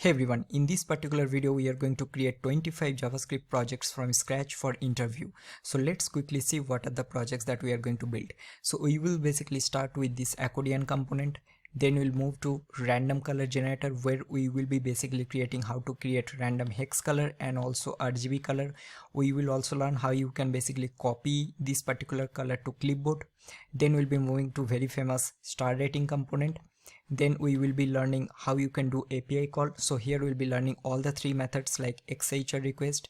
Hey everyone, in this particular video we are going to create 25 JavaScript projects from scratch for interview. So let's quickly see what are the projects that we are going to build. So we will basically start with this accordion component, then we'll move to random color generator where we will be basically creating how to create random hex color and also RGB color. We will also learn how you can basically copy this particular color to clipboard. Then we'll be moving to very famous star rating component. Then we will be learning how you can do API call. So here we'll be learning all the three methods like XHR request,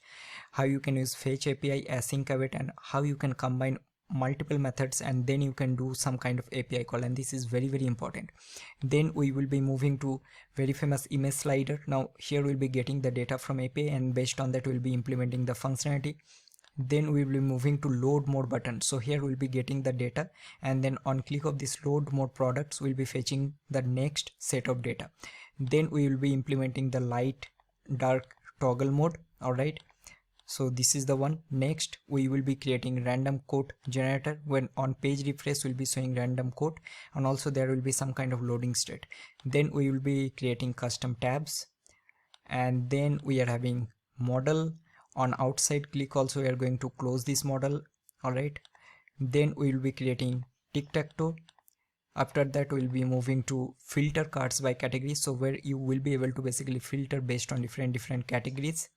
how you can use fetch API, async await, and how you can combine multiple methods and then you can do some kind of API call, and this is very important. Then we will be moving to very famous image slider. Now here we'll be getting the data from API and based on that we'll be implementing the functionality. Then we will be moving to load more button. So here we'll be getting the data and then on click of this load more products we'll be fetching the next set of data. Then we will be implementing the light dark toggle mode. Alright, so this is the one. Next we will be creating random code generator. When on page refresh we'll be showing random code and also there will be some kind of loading state. Then we will be creating custom tabs and then we are having model. On outside click also we are going to close this model. Alright, then we will be creating Tic Tac Toe. After that we'll be moving to filter cards by category, so where you will be able to basically filter based on different categories.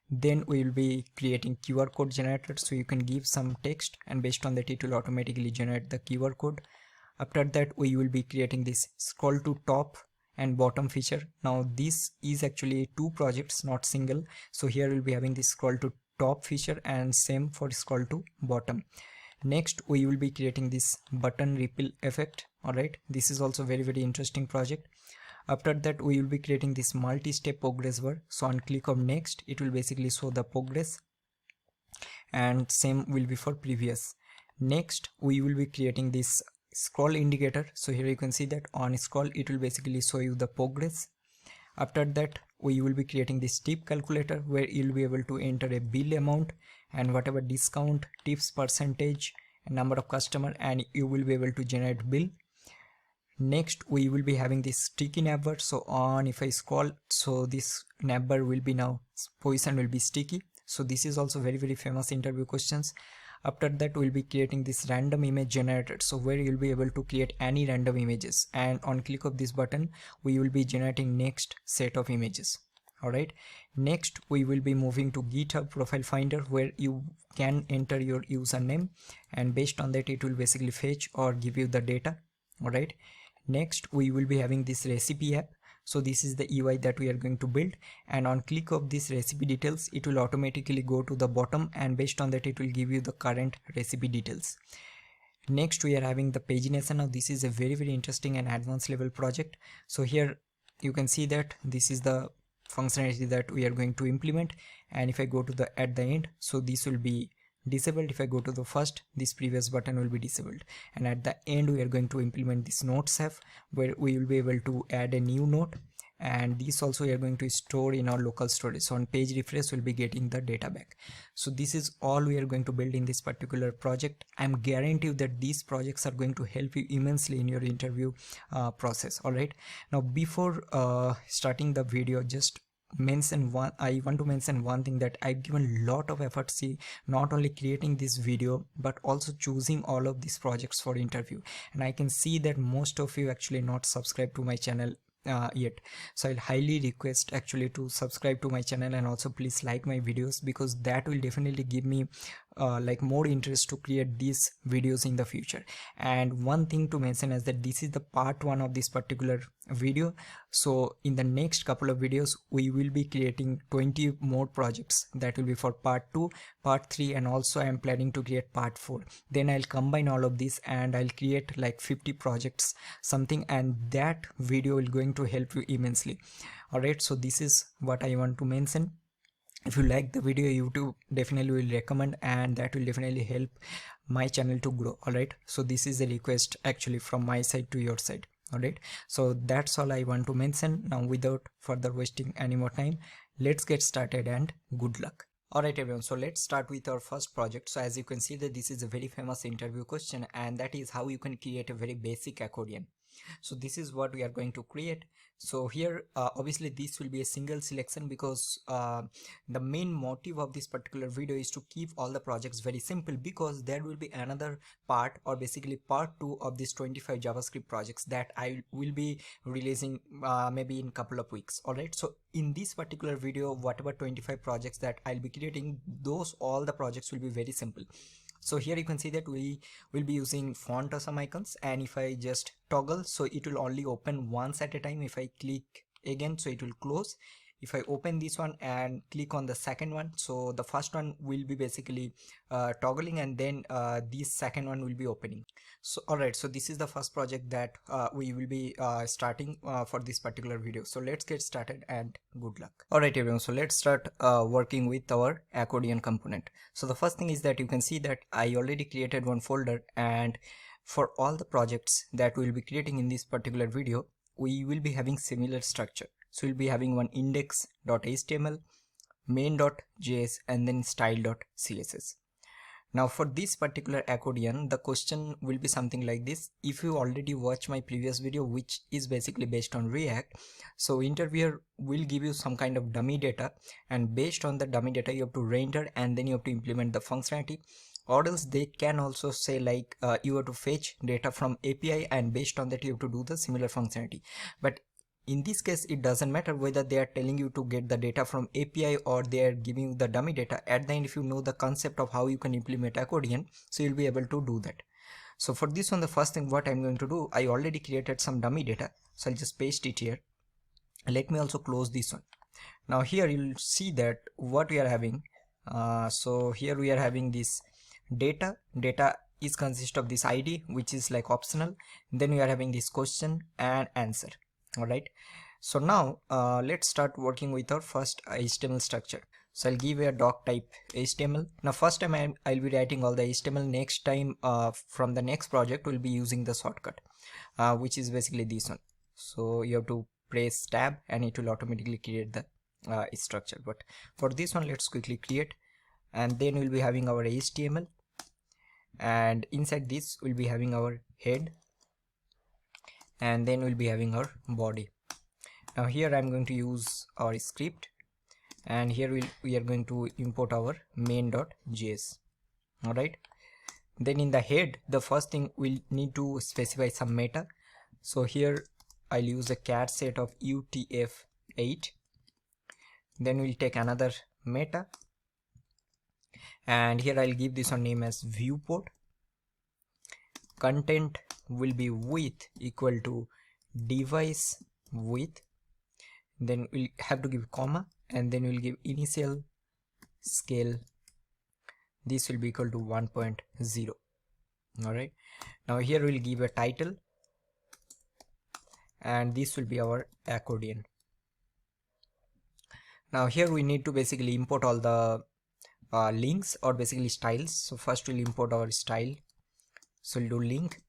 Then we will be creating QR code generator, so you can give some text and based on that it will automatically generate the QR code. After that we will be creating this scroll to top and bottom feature. Now this is actually two projects, not single. So here we'll be having this scroll to top feature and same for scroll to bottom. Next we will be creating this button ripple effect. Alright, this is also very interesting project. After that we will be creating this multi-step progress bar. So on click of next it will basically show the progress and same will be for previous. Next we will be creating this scroll indicator. So here you can see that on scroll it will basically show you the progress. After that we will be creating this tip calculator where you'll be able to enter a bill amount and whatever discount, tips percentage, number of customer, and you will be able to generate bill. Next we will be having this sticky navbar. So on if I scroll, so this navbar will be now position will be sticky. So this is also very famous interview questions. After that we'll be creating this random image generator, so where you'll be able to create any random images and on click of this button we will be generating next set of images. Alright, next we will be moving to Github Profile Finder where you can enter your username and based on that it will basically fetch or give you the data. Alright, next we will be having this recipe app. So this is the UI that we are going to build and on click of this recipe details it will automatically go to the bottom and based on that it will give you the current recipe details. Next we are having the pagination. Now this is a very interesting and advanced level project. So here you can see that this is the functionality that we are going to implement, and if I go to the at the end, so this will be disabled. If I go to the first, this previous button will be disabled, and at the end we are going to implement this notes app where we will be able to add a new note, and this also we are going to store in our local storage. So on page refresh we'll be getting the data back. So this is all we are going to build in this particular project. I'm guaranteed that these projects are going to help you immensely in your interview process. All right, now before starting the video, just I want to mention one thing, that I've given a lot of effort, see, not only creating this video but also choosing all of these projects for interview, and I can see that most of you actually not subscribed to my channel yet. So I'll highly request actually to subscribe to my channel and also please like my videos, because that will definitely give me like more interest to create these videos in the future. And one thing to mention is that this is the part 1 of this particular video. So in the next couple of videos we will be creating 20 more projects that will be for part 2, part 3, and also I am planning to create part 4. Then I'll combine all of this and I'll create like 50 projects something, and that video will going to help you immensely. Alright, so this is what I want to mention. If you like the video, YouTube definitely will recommend and that will definitely help my channel to grow. Alright, so this is a request actually from my side to your side. Alright, so that's all I want to mention. Now without further wasting any more time, let's get started and good luck. Alright everyone, so let's start with our first project. So as you can see that this is a very famous interview question, and that is how you can create a very basic accordion. So this is what we are going to create. So here obviously this will be a single selection because the main motive of this particular video is to keep all the projects very simple, because there will be another part, or basically part 2 of this 25 JavaScript projects that I will be releasing maybe in couple of weeks. Alright, so in this particular video, whatever 25 projects that I'll be creating, those all the projects will be very simple. So here you can see that we will be using font awesome icons, and if I just toggle, so it will only open once at a time. If I click again, so it will close. If I open this one and click on the second one, so the first one will be basically toggling, and then this second one will be opening. So alright, so this is the first project that we will be starting for this particular video. So let's get started and good luck. Alright everyone, so let's start working with our accordion component. So the first thing is that you can see that I already created one folder, and for all the projects that we'll be creating in this particular video, we will be having similar structure. So we'll be having one index.html, main.js, and then style.css. Now for this particular accordion, the question will be something like this. If you already watched my previous video, which is basically based on React, so interviewer will give you some kind of dummy data, and based on the dummy data you have to render, and then you have to implement the functionality. Or else they can also say like you have to fetch data from API, and based on that you have to do the similar functionality. But in this case it doesn't matter whether they are telling you to get the data from API or they are giving you the dummy data. At the end, if you know the concept of how you can implement accordion, so you'll be able to do that. So for this one, the first thing what I'm going to do, I already created some dummy data, so I'll just paste it here. Let me also close this one. Now here you'll see that what we are having, so here we are having this data is consist of this ID, which is like optional. Then we are having this question and answer. All right, so now let's start working with our first HTML structure. So I'll give a doc type HTML. Now first time I'll be writing all the HTML. Next time from the next project we'll be using the shortcut, which is basically this one. So you have to press tab and it will automatically create the structure. But for this one, let's quickly create, and then we'll be having our HTML, and inside this we'll be having our head, and then we'll be having our body. Now here I'm going to use our script, and here we are going to import our main.js. all right, then in the head, the first thing we'll need to specify some meta. So here I'll use a cat set of utf8. Then we'll take another meta, and here I'll give this one name as viewport. Content will be width equal to device width. Then we'll have to give comma, and then we'll give initial scale. This will be equal to 1.0. all right, now here we'll give a title, and this will be our accordion. Now here we need to basically import all the links, or basically styles. So first we'll import our style. So we'll do link,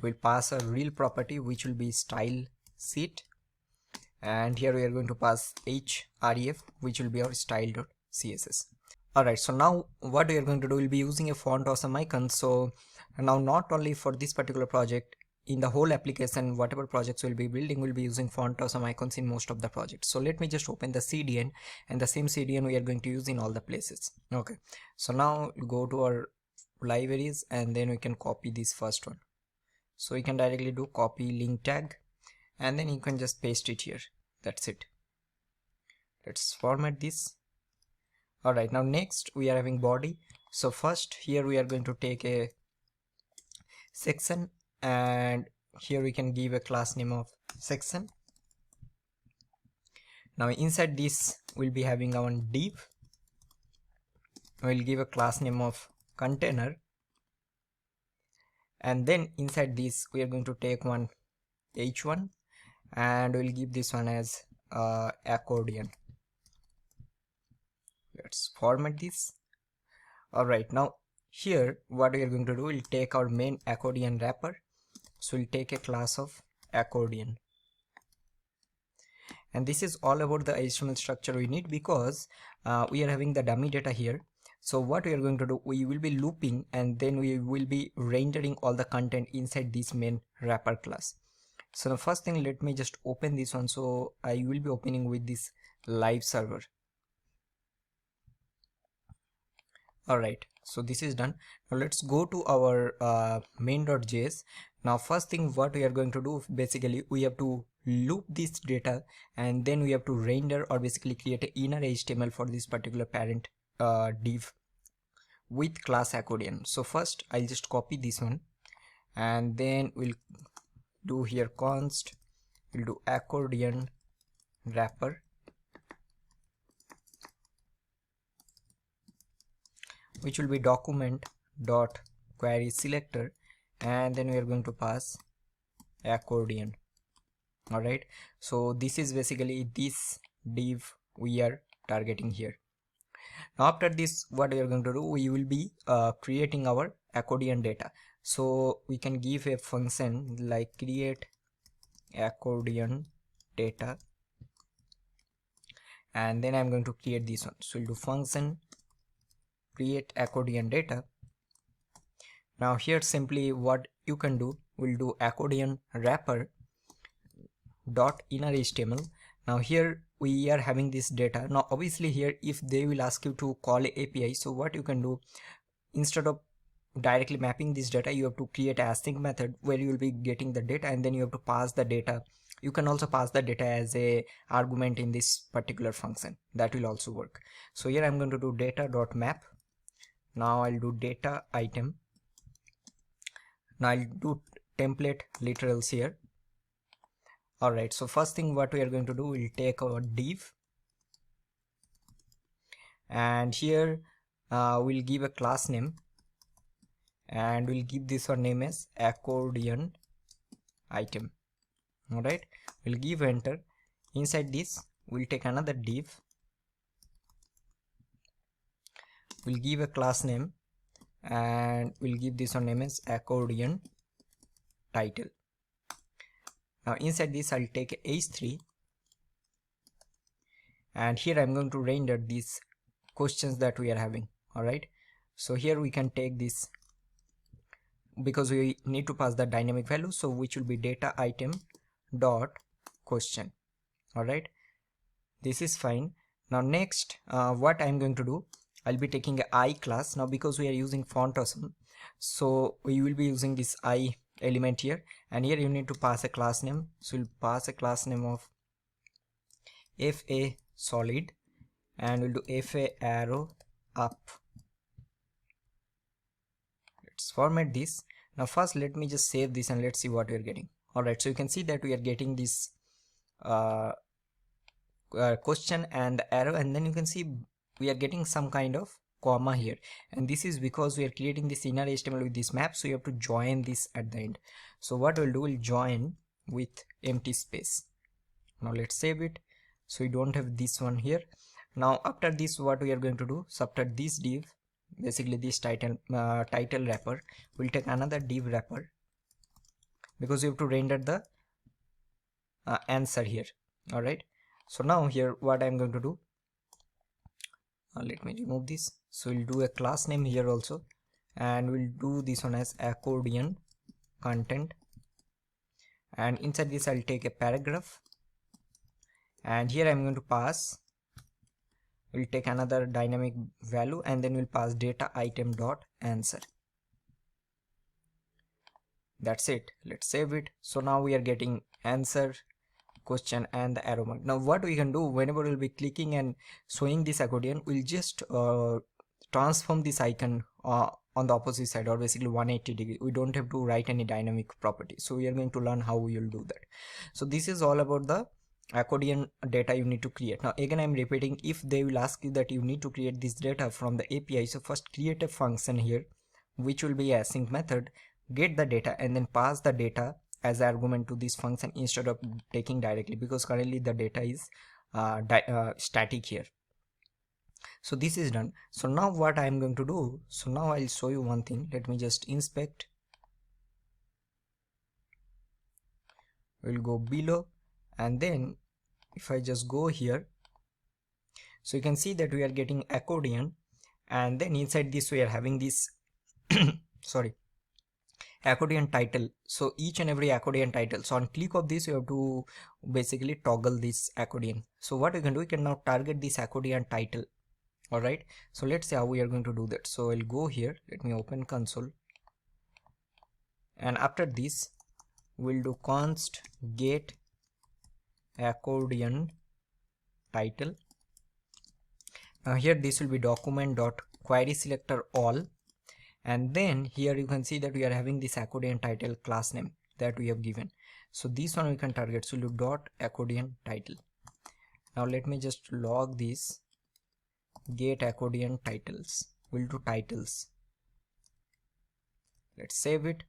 we'll pass a real property which will be style sheet, and here we are going to pass href, which will be our style.css. Alright, so now what we are going to do, we'll be using a font awesome icon. So now not only for this particular project, in the whole application, whatever projects we'll be building, we'll be using font awesome icons in most of the projects. So let me just open the CDN, and the same CDN we are going to use in all the places. Okay, so now go to our libraries, and then we can copy this first one. So we can directly do copy link tag, and then you can just paste it here. That's it. Let's format this. All right, now next we are having body. So first here we are going to take a section, and here we can give a class name of section. Now inside this we'll be having our div. We'll give a class name of container, and then inside this we are going to take one h1, and we'll give this one as accordion. Let's format this. All right, now here what we are going to do, we'll take our main accordion wrapper. So we'll take a class of accordion, and this is all about the HTML structure we need, because we are having the dummy data here. So what we are going to do, we will be looping, and then we will be rendering all the content inside this main wrapper class. So the first thing, let me just open this one. So I will be opening with this live server. Alright, so this is done. Now let's go to our main.js. Now first thing what we are going to do, basically we have to loop this data, and then we have to render or basically create an inner HTML for this particular parent div with class Accordion. So first I'll just copy this one, and then we'll do here const, we'll do Accordion wrapper, which will be document dot query selector, and then we are going to pass Accordion. Alright, so this is basically this div we are targeting here. Now after this, what we are going to do, we will be creating our Accordion data. So we can give a function like create Accordion data, and then I'm going to create this one. So we'll do function create Accordion data. Now here simply what you can do, we'll do Accordion wrapper dot inner HTML. Now here we are having this data. Now obviously here if they will ask you to call a API, so what you can do, instead of directly mapping this data, you have to create an async method where you will be getting the data, and then you have to pass the data. You can also pass the data as a argument in this particular function. That will also work. So here I'm going to do data.map. Now I'll do data item. Now I'll do template literals here. Alright, so first thing what we are going to do, we'll take our div, and here we'll give a class name, and we'll give this one name as Accordion item. Alright, we'll give enter. Inside this we'll take another div, we'll give a class name, and we'll give this one name as Accordion title. Now inside this I'll take h3, and here I'm going to render these questions that we are having. Alright, so here we can take this, because we need to pass the dynamic value, so which will be data item dot question. Alright, this is fine. Now next what I'm going to do, I'll be taking a I class. Now because we are using font awesome, so we will be using this I element here, and here you need to pass a class name. So we'll pass a class name of fa solid, and we'll do fa arrow up. Let's format this. Now first let me just save this and let's see what we are getting. Alright, so you can see that we are getting this question and the arrow, and then you can see we are getting some kind of comma here, and this is because we are creating this inner HTML with this map, so you have to join this at the end. So what we'll do, we'll join with empty space. Now let's save it, so we don't have this one here. Now after this, what we are going to do, so after this div, basically this title wrapper, we'll take another div wrapper, because you have to render the answer here. Alright, so now here what I'm going to do, let me remove this. So we'll do a class name here also, and we'll do this one as Accordion content, and inside this I'll take a paragraph, and here I'm going to pass, we'll take another dynamic value, and then we'll pass data item dot answer. That's it. Let's save it. So now we are getting answer, question, and the arrow mark. Now what we can do, whenever we'll be clicking and showing this accordion, we'll just transform this icon on the opposite side, or basically 180 degree. We don't have to write any dynamic property, so we are going to learn how we will do that. So this is all about the accordion data you need to create. Now again I'm repeating, if they will ask you that you need to create this data from the API, so first create a function here which will be async method, get the data, and then pass the data as argument to this function instead of taking directly, because currently the data is static here. So this is done. So now what I am going to do, so now I'll show you one thing. Let me just inspect. We'll go below, and then if I just go here, so you can see that we are getting accordion, and then inside this we are having this sorry, accordion title. So each and every accordion title, so on click of this you have to basically toggle this accordion. So what you can do, you can now target this accordion title. All right, so let's see how we are going to do that. So I'll go here, let me open console, and after this we'll do const get accordion title. Now here this will be document dot query selector all, and then here you can see that we are having this accordion title class name that we have given. So this one we can target, so we'll do dot accordion title. Now let me just log this get accordion titles, we'll do titles, let's save it.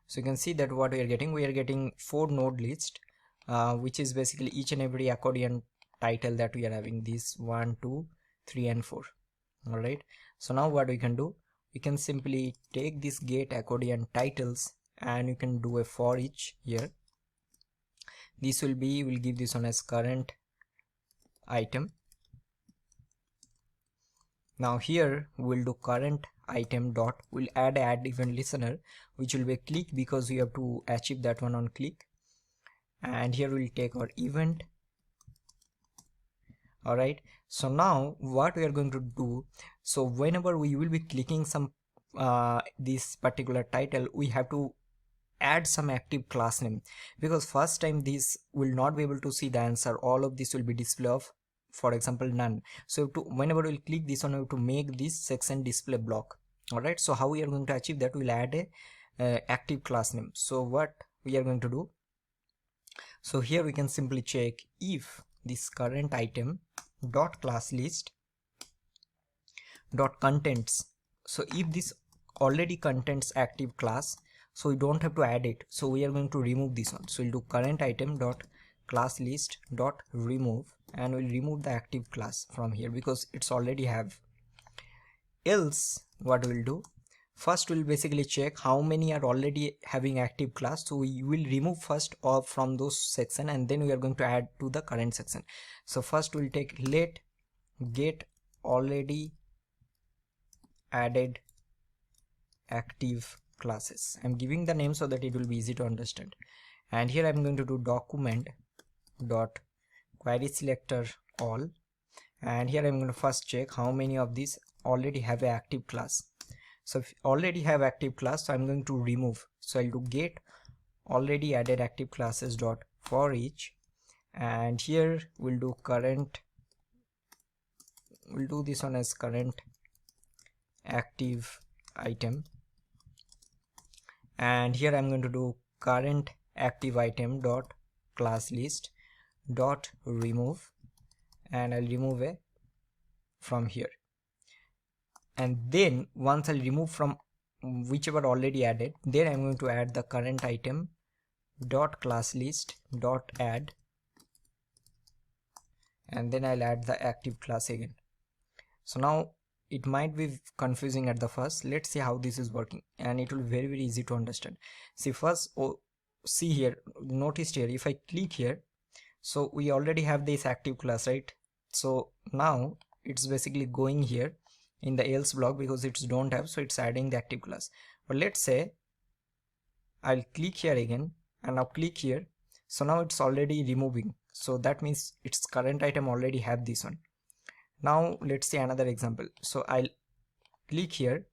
So you can see that what we are getting 4 node list, which is basically each and every accordion title that we are having, this 1 2 3 and 4. All right, so now what we can do, we can simply take this get accordion titles and you can do a for each here. This will be, we'll give this one as current item. Now here we'll do current item dot, we'll add event listener, which will be click because we have to achieve that one on click, and here we'll take our event. All right, so now what we are going to do, so whenever we will be clicking some this particular title, we have to add some active class name, because first time this will not be able to see the answer, all of this will be display of, for example, none. So whenever we'll click this one, we have to make this section display block. All right, so how we are going to achieve that, we'll add a active class name. So what we are going to do, so here we can simply check if this current item dot class list dot contents, so if this already contains active class, so we don't have to add it, so we are going to remove this one. So we'll do current item dot class list dot remove, and we'll remove the active class from here because it's already have. Else what we'll do, first we'll basically check how many are already having active class, so we will remove first or from those section, and then we are going to add to the current section. So first we'll take let get already added active classes. I'm giving the name so that it will be easy to understand, and here I'm going to do document dot query selector all, and here I'm going to first check how many of these already have an active class. So if already have active class, so I'm going to remove, so I'll do get already added active classes dot for each, and here we'll do current, we'll do this one as current active item, and here I'm going to do current active item dot class list dot remove, and I'll remove a from here, and then once I'll remove from whichever already added, then I'm going to add the current item dot class list dot add, and then I'll add the active class again. So now it might be confusing at the first, let's see how this is working, and it will be very easy to understand. See first, see here, notice here, if I click here, so we already have this active class, right? So now it's basically going here in the else block because it's don't have, so it's adding the active class. But let's say I'll click here again and now click here, so now it's already removing, so that means its current item already have this one. Now let's see another example. So I'll click here,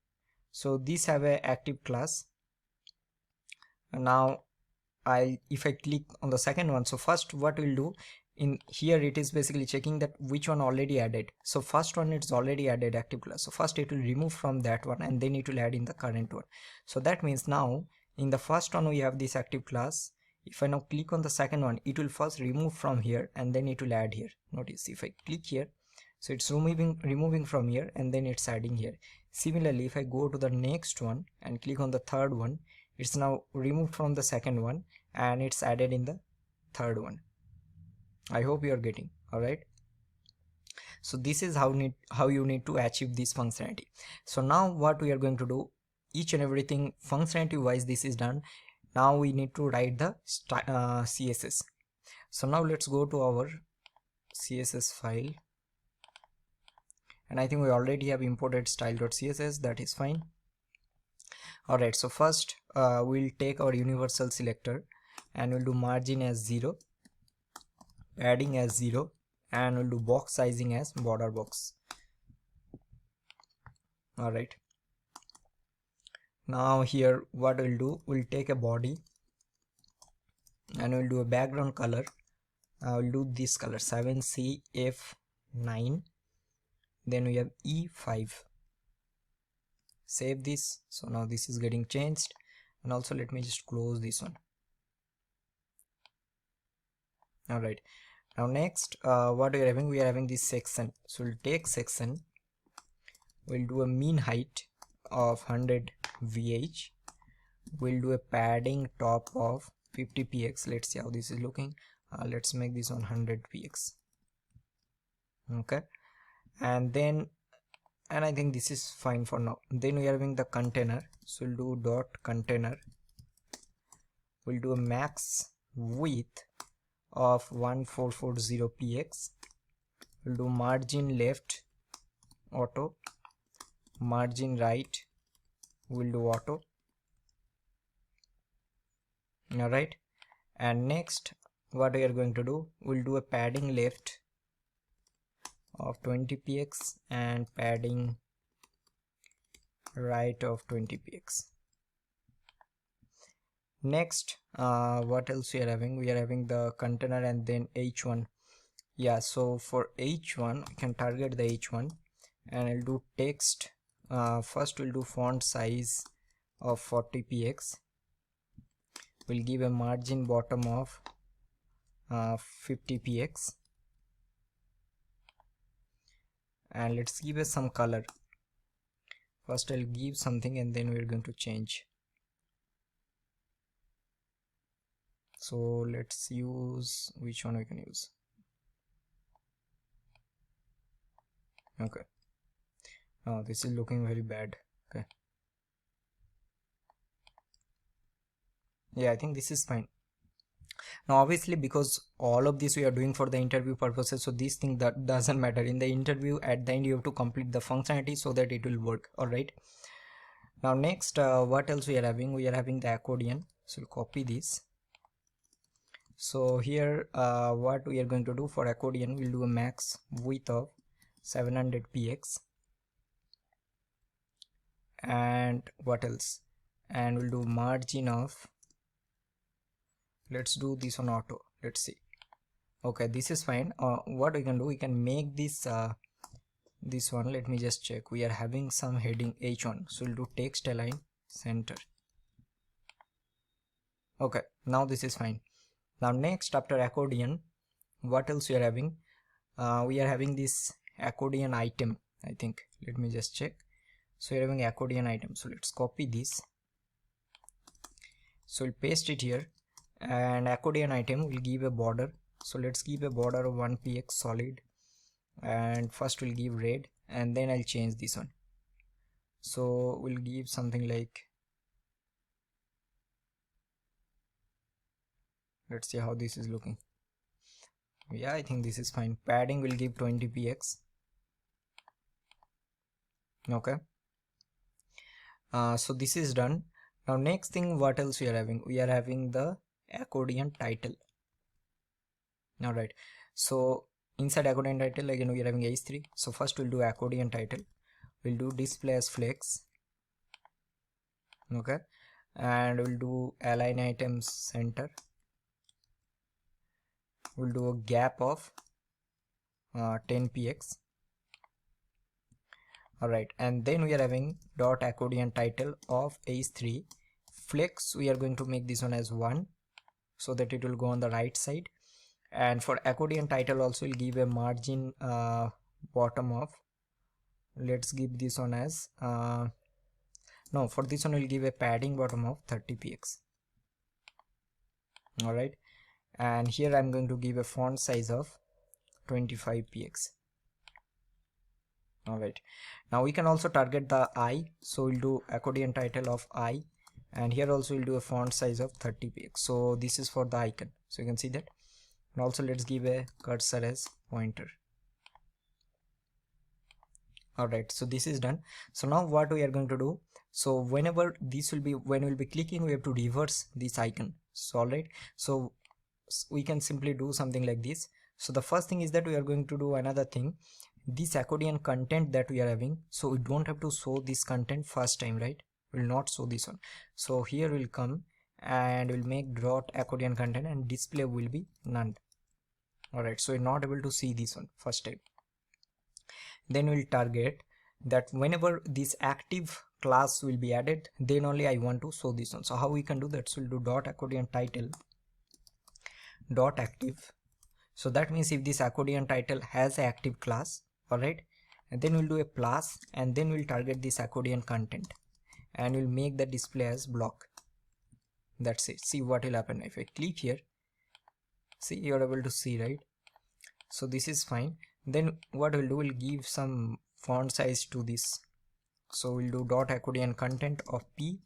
so these have a active class, and now if I click on the second one, so first what we'll do in here, it is basically checking that which one already added. So first one it's already added active class, so first it will remove from that one and then it will add in the current one. So that means now in the first one we have this active class, if I now click on the second one, it will first remove from here and then it will add here. Notice if I click here, so it's removing from here and then it's adding here. Similarly, if I go to the next one and click on the third one, it's now removed from the second one and it's added in the third one. I hope you are getting. All right, so this is how you need to achieve this functionality. So now what we are going to do, each and everything functionality wise this is done. Now we need to write the CSS. So now let's go to our CSS file, and I think we already have imported style.css, that is fine. Alright, so first we'll take our universal selector and we'll do margin as 0, padding as 0, and we'll do box sizing as border box. Alright, now here what we'll do, we'll take a body and we'll do a background color. We'll do this color 7CF9, then we have E5. Save this. So now this is getting changed, and also let me just close this one. Alright, now next what we are having this section. So we'll take section, we'll do a mean height of 100 VH, we'll do a padding top of 50 px. Let's see how this is looking. Let's make this 100 px. Okay, and I think this is fine for now. Then we are having the container, so we'll do dot container, we'll do a max width of 1440 px, we'll do margin left auto, margin right we'll do auto. Alright, and next what we are going to do, we'll do a padding left of 20 px and padding right of 20 px. Next what else we are having, we are having the container and then h1. Yeah, so for h1 we can target the h1 and I'll do text. First we'll do font size of 40 px, we'll give a margin bottom of 50 px, and let's give it some color. First I'll give something and then we're going to change. So let's use, which one we can use? Okay, oh, this is looking very bad. Okay, yeah, I think this is fine. Now obviously because all of this we are doing for the interview purposes, so this thing that doesn't matter. In the interview at the end you have to complete the functionality so that it will work. Alright, now next what else we are having, we are having the accordion. So we'll copy this. So here what we are going to do for accordion, we'll do a max width of 700 px, and what else, and we'll do margin of, let's do this on auto. Let's see. Okay, this is fine. What we can do, we can make this this one. Let me just check. We are having some heading h1, so we'll do text align center. Okay, now this is fine. Now next, after accordion, what else we are having, we are having this accordion item, I think. Let me just check. So we are having accordion item, so let's copy this, so we'll paste it here, and accordion item will give a border. So let's give a border of 1 px solid, and first we'll give red and then I'll change this one. So we'll give something like, let's see how this is looking. Yeah, I think this is fine. Padding will give 20 px. Okay, so this is done. Now next thing, what else we are having, we are having the accordion title. Alright, so inside accordion title again we are having h3. So first we'll do accordion title, we'll do display as flex. Okay, and we'll do align items center, we'll do a gap of 10 px. Alright, and then we are having dot accordion title of h3 flex. We are going to make this one as 1 so that it will go on the right side, and for accordion title also we'll give a margin bottom of, let's give this one as no, for this one we'll give a padding bottom of 30 px. Alright, and here I'm going to give a font size of 25 px. Alright, now we can also target the I, so we'll do accordion title of I, and here also we'll do a font size of 30 px. So this is for the icon, so you can see that. And also let's give a cursor as pointer. Alright, so this is done. So now what we are going to do, so whenever this will be, when we'll be clicking, we have to reverse this icon. So alright, so we can simply do something like this. So the first thing is that we are going to do another thing, this accordion content that we are having, so we don't have to show this content first time, right? We'll not show this one. So here we'll come and we'll make dot accordion content and display will be none. Alright, so we're not able to see this one first time. Then we'll target that whenever this active class will be added, then only I want to show this one. So how we can do that? So we'll do dot accordion title dot active. So that means if this accordion title has an active class, alright, and then we'll do a plus and then we'll target this accordion content and we'll make the display as block. That's it. See what will happen if I click here. See, you're able to see, right? So this is fine. Then what we'll do, we'll give some font size to this. So we'll do dot accordion content of p,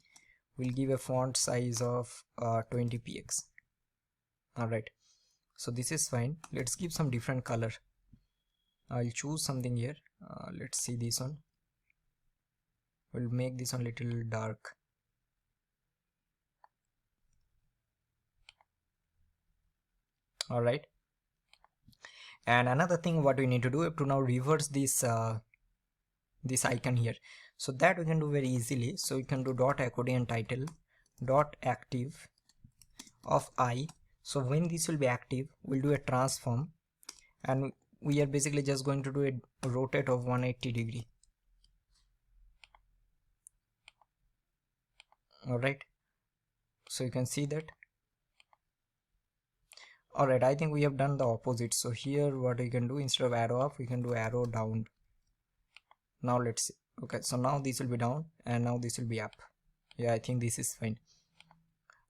we'll give a font size of 20px. Alright, so this is fine. Let's give some different color. I'll choose something here. Let's see this one. We'll make this one little dark. Alright, and another thing what we need to do is to now reverse this this icon here. So that we can do very easily. So we can do dot accordion title dot active of I. So when this will be active, we'll do a transform and we are basically just going to do a rotate of 180 degree. Alright, so you can see that. Alright, I think we have done the opposite. So here what we can do, instead of arrow up, we can do arrow down. Now let's see. Okay, so now this will be down and now this will be up. Yeah, I think this is fine.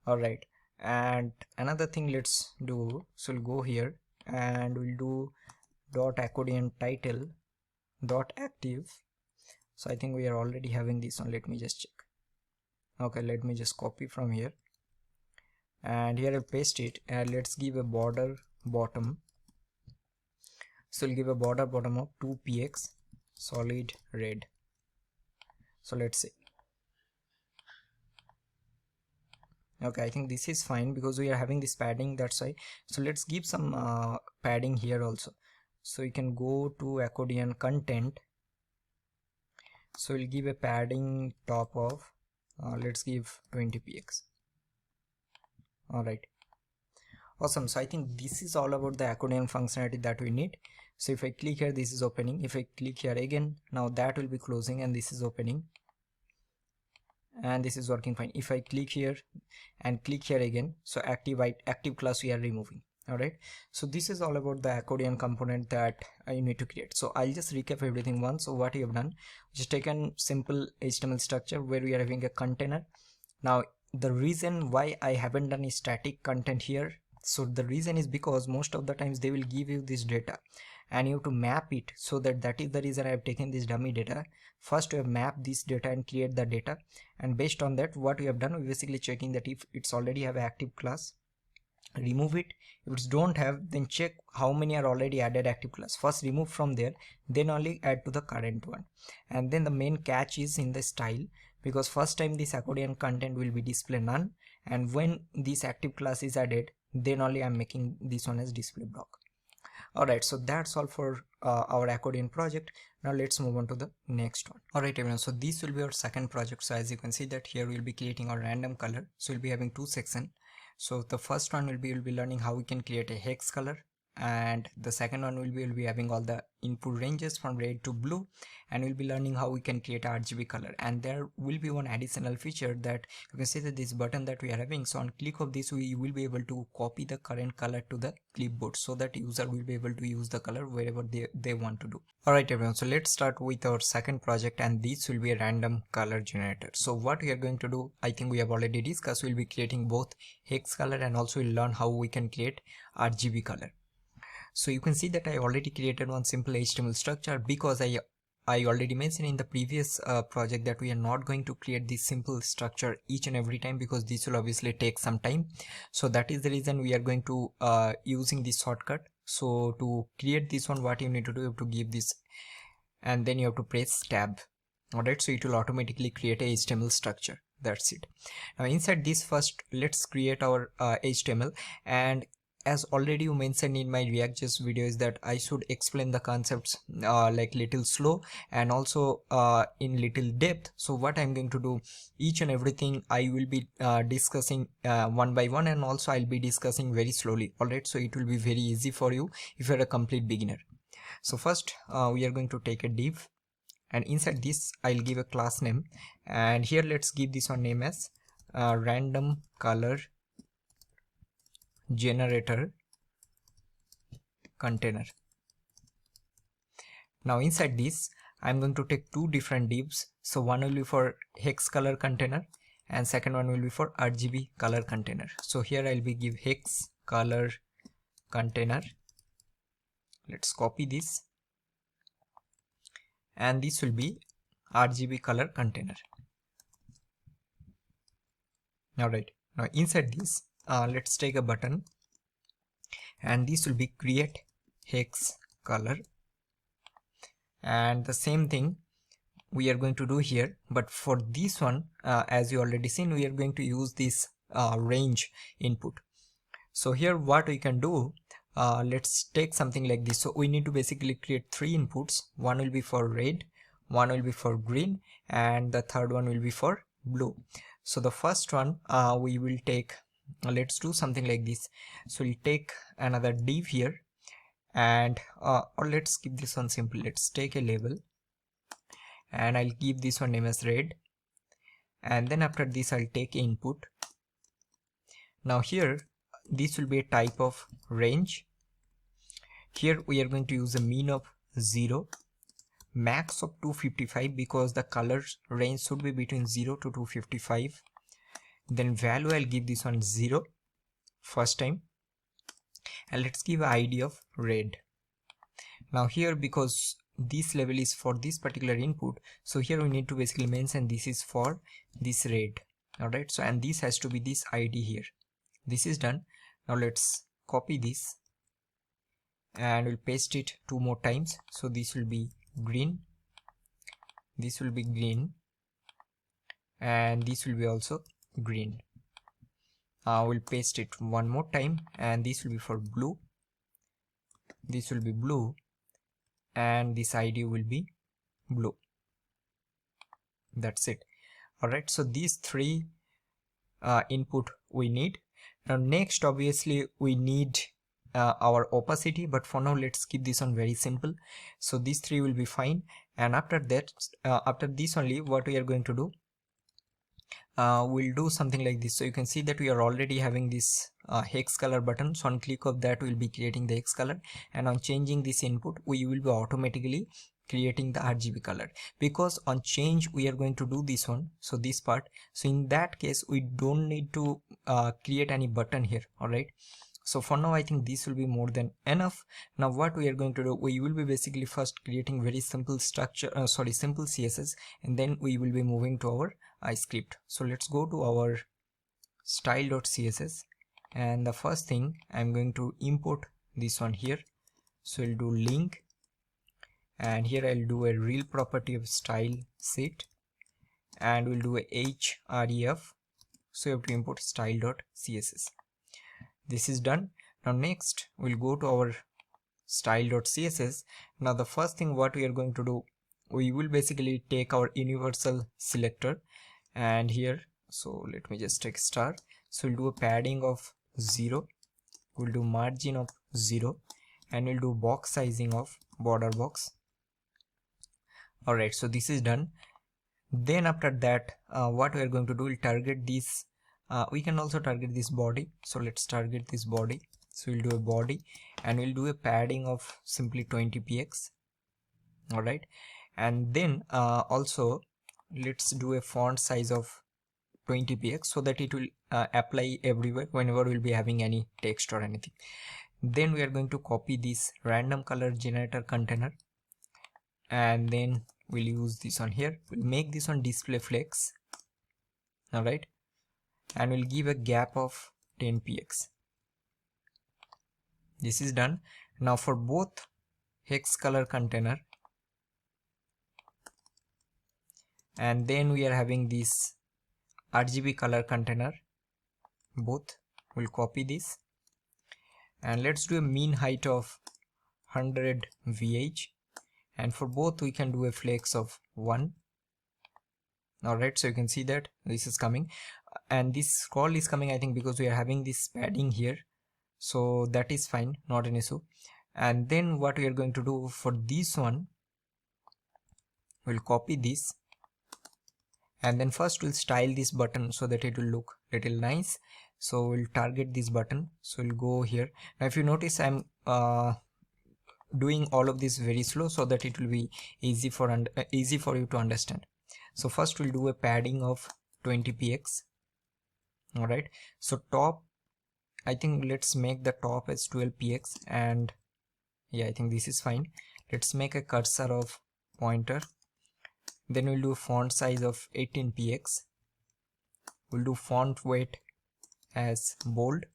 Alright, and another thing let's do, so we'll go here and we'll do dot accordion title dot active. So I think we are already having this one. Let me just check. Okay, let me just copy from here and here I'll paste it and let's give a border bottom. So we'll give a border bottom of 2px solid red. So let's see. Okay, I think this is fine because we are having this padding, that's why. So let's give some padding here also. So you can go to accordion content. So we'll give a padding top of let's give 20px. Alright, awesome. So I think this is all about the accordion functionality that we need. So if I click here, this is opening. If I click here again, now that will be closing and this is opening and this is working fine. If I click here and click here again, so active class we are removing. Alright, so this is all about the accordion component that you need to create. So I'll just recap everything once. So what you have done, just taken simple HTML structure where we are having a container. Now the reason why I haven't done a static content here, so the reason is because most of the times they will give you this data and you have to map it. So that is the reason I have taken this dummy data. First we have mapped this data and create the data, and based on that what we have done, we basically checking that if it's already have an active class, remove it. If it's don't have, then check how many are already added active class. First remove from there, then only add to the current one. And then the main catch is in the style, because first time this accordion content will be display none, and when this active class is added, then only I'm making this one as display block. Alright, so that's all for our accordion project. Now let's move on to the next one. Alright everyone, so this will be our second project. So as you can see that here we'll be creating a random color. So we'll be having two sections. So the first one will be, we'll be learning how we can create a hex color, and the second one will be having all the input ranges from red to blue, and we'll be learning how we can create a RGB color. And there will be one additional feature that you can see that this button that we are having, so on click of this we will be able to copy the current color to the clipboard, so that user will be able to use the color wherever they want to do. Alright everyone, so let's start with our second project, and this will be a random color generator. So what we are going to do, I think we have already discussed, we'll be creating both hex color and also we'll learn how we can create RGB color. So you can see that I already created one simple HTML structure, because I already mentioned in the previous project that we are not going to create this simple structure each and every time, because this will obviously take some time. So that is the reason we are going to using this shortcut. So to create this one, what you need to do, you have to give this and then you have to press tab. Alright, so it will automatically create a HTML structure. That's it. Now inside this, first let's create our HTML, and as already you mentioned in my React.js video is that I should explain the concepts like little slow and also in little depth. So what I'm going to do, each and everything I will be discussing one by one, and also I'll be discussing very slowly. Alright, so it will be very easy for you if you're a complete beginner. So first we are going to take a div, and inside this I'll give a class name, and here let's give this one name as random color generator container. Now inside this I'm going to take two different divs. So one will be for hex color container and second one will be for RGB color container. So here I'll be give hex color container. Let's copy this, and this will be RGB color container. Alright, now inside this let's take a button, and this will be create hex color, and the same thing we are going to do here, but for this one as you already seen, we are going to use this range input. So here what we can do, let's take something like this. So we need to basically create three inputs. One will be for red, one will be for green, and the third one will be for blue. So the first one we will take, let's do something like this. So we'll take another div here, and or let's keep this one simple. Let's take a label, and I'll give this one name as red, and then after this I'll take input. Now here this will be a type of range. Here we are going to use a mean of 0, max of 255, because the color range should be between 0 to 255. Then value I'll give this one 0 first time, and let's give an ID of red. Now here, because this level is for this particular input, so here we need to basically mention this is for this red. Alright, so and this has to be this ID here. This is done. Now let's copy this and we'll paste it two more times. So this will be green, this will be green, and this will be also green. We'll paste it one more time, and this will be for blue, this will be blue, and this ID will be blue. That's it. Alright, so these three input we need. Now next obviously we need our opacity, but for now let's keep this one very simple. So these three will be fine, and after that after this only what we are going to do, we'll do something like this. So you can see that we are already having this hex color button. So on click of that we'll be creating the hex color, and on changing this input we will be automatically creating the RGB color, because on change we are going to do this one, so this part. So in that case we don't need to create any button here. Alright, so for now I think this will be more than enough. Now what we are going to do, we will be basically first creating very simple structure, simple CSS, and then we will be moving to our script. So let's go to our style.css, and the first thing I'm going to import this one here. So we'll do link, and here I'll do a real property of style set, and we'll do a href. So you have to import style.css. This is done. Now next we'll go to our style.css. Now the first thing what we are going to do, we will basically take our universal selector, and here, so let me just take star. So we'll do a padding of 0, we'll do margin of 0, and we'll do box sizing of border box. Alright, so this is done. Then after that what we are going to do, we'll target this. We can also target this body, so let's target this body. So we'll do a body, and we'll do a padding of simply 20px. Alright, and then also let's do a font size of 20px, so that it will apply everywhere whenever we'll be having any text or anything. Then we are going to copy this random color generator container, and then we'll use this one here. We'll make this one display flex. Alright, and we'll give a gap of 10px. This is done. Now for both hex color container and then we are having this RGB color container. Both, we'll copy this, and let's do a mean height of 100 VH, and for both we can do a flex of 1. Alright, so you can see that this is coming, and this scroll is coming, I think, because we are having this padding here, so that is fine, not an issue. And then what we are going to do for this one, we'll copy this, and then first we'll style this button so that it will look little nice. So we'll target this button, so we'll go here. Now if you notice, I'm doing all of this very slow so that it will be easy for you to understand. So first we'll do a padding of 20px. All right, so top, I think let's make the top as 12px, and yeah, I think this is fine. Let's make a cursor of pointer. Then we'll do font size of 18px. We'll do font weight as bold.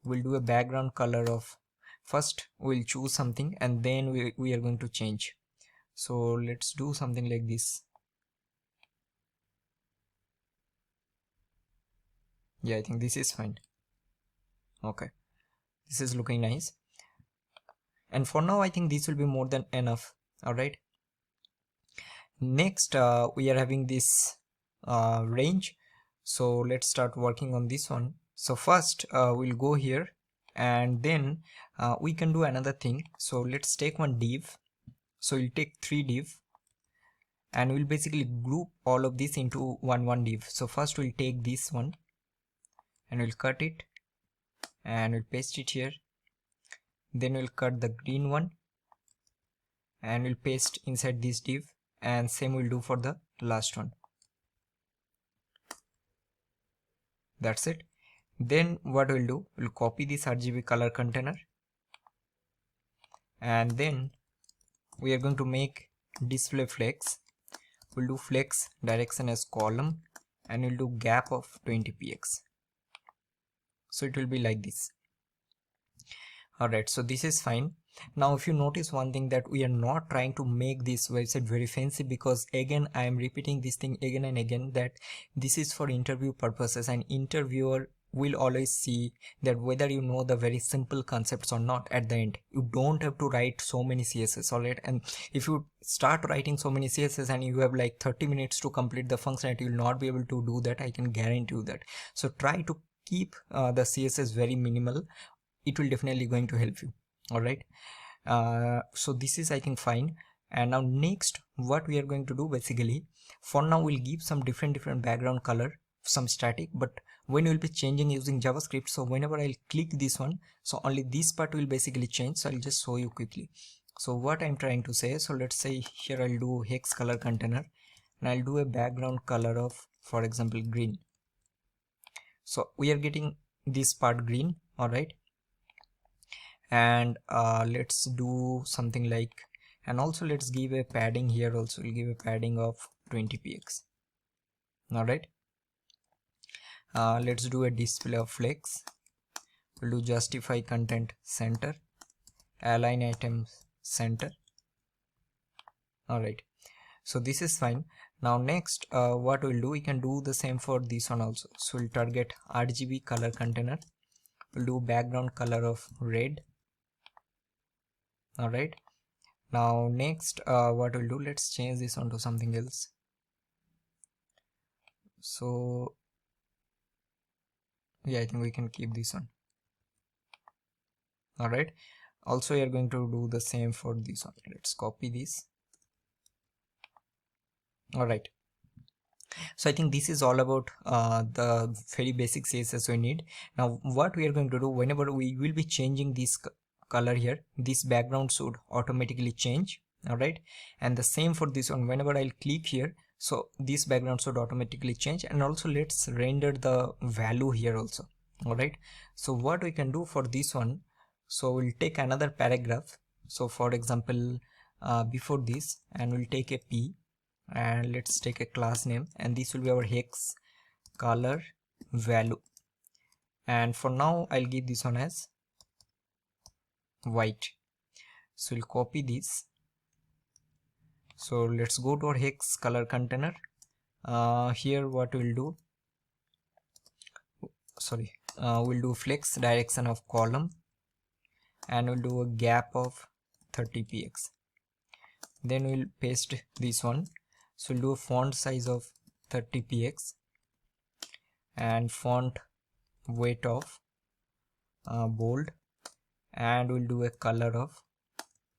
We'll do a background color of, first we'll choose something and then we are going to change. So let's do something like this. Yeah, I think this is fine. Okay, this is looking nice, and for now I think this will be more than enough. All right, next we are having this range, so let's start working on this one. So first we'll go here, and then we can do another thing. So let's take one div. So we'll take 3 div, and we'll basically group all of this into one div. So first we'll take this one and we'll cut it and we'll paste it here. Then we'll cut the green one and we'll paste inside this div, and same we'll do for the last one. That's it. Then what we'll do, we'll copy this RGB color container, and then we are going to make display flex. We'll do flex direction as column, and we'll do gap of 20px. So it will be like this. Alright, so this is fine. Now if you notice one thing, that we are not trying to make this website very fancy, because again I am repeating this thing again and again, that this is for interview purposes, and interviewer will always see that whether you know the very simple concepts or not. At the end, you don't have to write so many CSS. Alright, and if you start writing so many CSS and you have like 30 minutes to complete the functionality, you will not be able to do that, I can guarantee you that. So try to keep the CSS very minimal. It will definitely going to help you. All right, so this is, I think, fine. And now next what we are going to do, basically for now we'll give some different background color, some static, but when we'll be changing using JavaScript, so whenever I'll click this one, so only this part will basically change. So I'll just show you quickly. So what I'm trying to say, so let's say here I'll do hex color container, and I'll do a background color of, for example, green. So we are getting this part green. All right, and let's do something like, and also let's give a padding here also. We'll give a padding of 20px. All right, let's do a display of flex. We'll do justify content center, align items center. All right, so this is fine. Now next what we'll do, we can do the same for this one also. So we'll target RGB color container. We'll do background color of red. All right, now next what we'll do, let's change this onto something else. So yeah, I think we can keep this one. All right, also we are going to do the same for this one. Let's copy this. All right, so I think this is all about the very basic CSS we need. Now what we are going to do, whenever we will be changing this color here, this background should automatically change. All right, and the same for this one, whenever I'll click here, so this background should automatically change. And also let's render the value here also. All right, so what we can do for this one, so we'll take another paragraph. So for example before this, and we'll take a p, and let's take a class name, and this will be our hex color value. And for now I'll give this one as white. So we'll copy this, So let's go to our hex color container. Here what we'll do, we'll do flex direction of column, and we'll do a gap of 30 px. Then we'll paste this one. So we'll do a font size of 30 px and font weight of bold, and we'll do a color of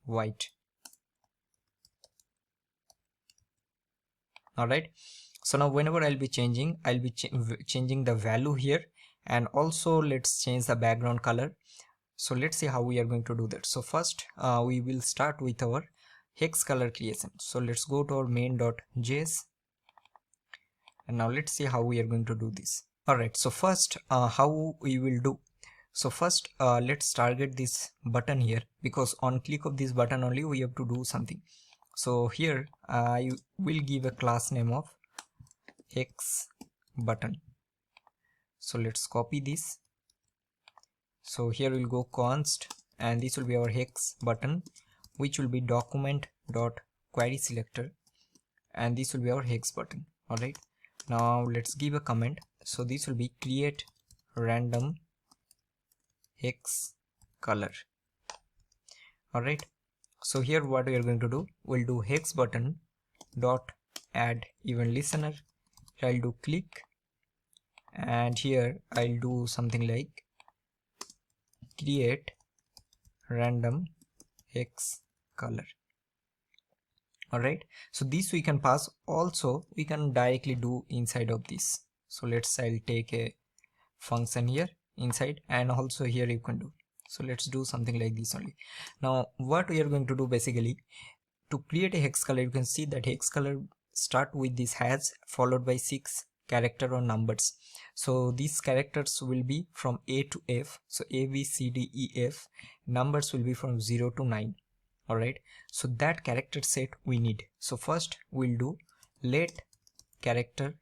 white. Alright, so now whenever I'll be changing the value here, and also let's change the background color. So let's see how we are going to do that. So first we will start with our hex color creation. So let's go to our main.js, and now let's see how we are going to do this. Alright, so first how we will do. So first let's target this button here, because on click of this button only we have to do something. So here I will give a class name of hex button. So let's copy this. So here we'll go const, and this will be our hex button, which will be document.query selector, and this will be our hex button. Alright, now let's give a comment. So this will be create random hex color. Alright, so here what we are going to do, we'll do hex button dot add event listener. Here I'll do click, and here I'll do something like create random hex color. Alright, so this we can pass, also we can directly do inside of this. So I'll take a function here inside, and also here you can do. So let's do something like this only. Now what we are going to do, basically to create a hex color, you can see that hex color start with this hash followed by 6 character or numbers. So these characters will be from A to F, so A, B, C, D, E, F. Numbers will be from 0 to 9. Alright, so that character set we need. So first we'll do let character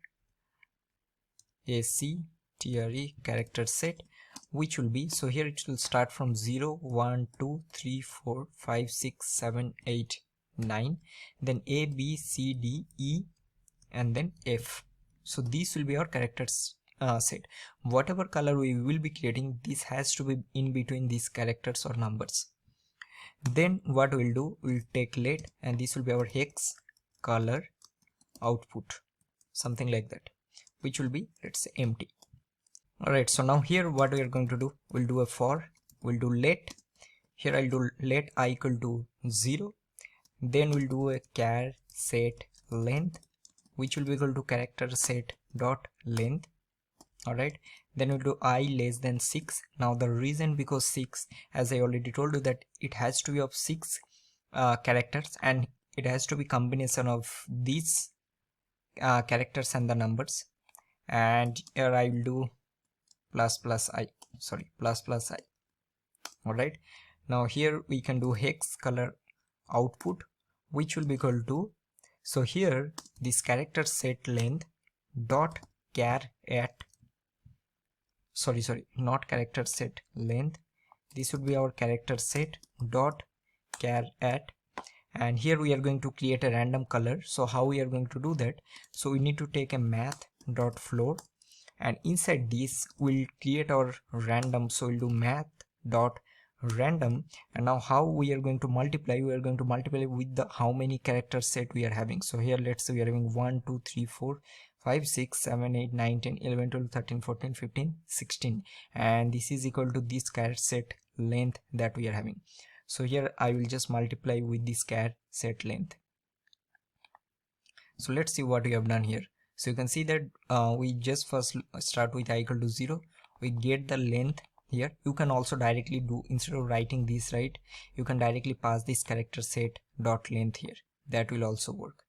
ACTRE character set, which will be, so here it will start from 0, 1, 2, 3, 4, 5, 6, 7, 8, 9, then A, B, C, D, E, and then F. So these will be our characters set. Whatever color we will be creating, this has to be in between these characters or numbers. Then what we'll do, we'll take let, and this will be our hex color output, something like that, which will be, let's say, empty. Alright, so now here what we are going to do, we'll do a for, we'll do let. Here I'll do let I equal to 0, then we'll do a char set length, which will be equal to character set dot length. Alright, then we'll do I less than 6. Now the reason, because 6, as I already told you, that it has to be of 6 characters, and it has to be combination of these characters and the numbers. And here I will do plus I. Alright, now here we can do hex color output, which will be equal to, so here this character set length dot char at, not character set length, this would be our character set dot char at, and here we are going to create a random color. So how we are going to do that, so we need to take a math dot float, and inside this we'll create our random. So we'll do math dot random, and now how we are going to multiply, we are going to multiply with the how many character set we are having. So here let's say we are having 1 2 3 4 5 6 7 8 9 10 11 12 13 14 15 16, and this is equal to this character set length that we are having. So here I will just multiply with this char set length. So let's see what we have done here. So you can see that we just first start with I equal to 0, we get the length here. You can also directly do, instead of writing this, right, you can directly pass this character set dot length here. That will also work.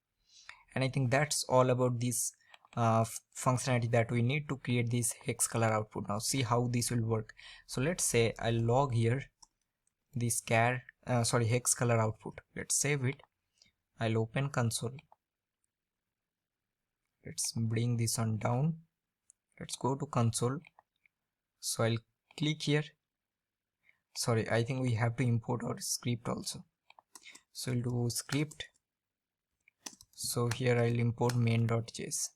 And I think that's all about this functionality that we need to create this hex color output. Now see how this will work. So let's say I log here this hex color output. Let's save it. I'll open console. Let's bring this on down. Let's go to console. So I'll click here. I think we have to import our script also. So we'll do script So here I'll import main.js.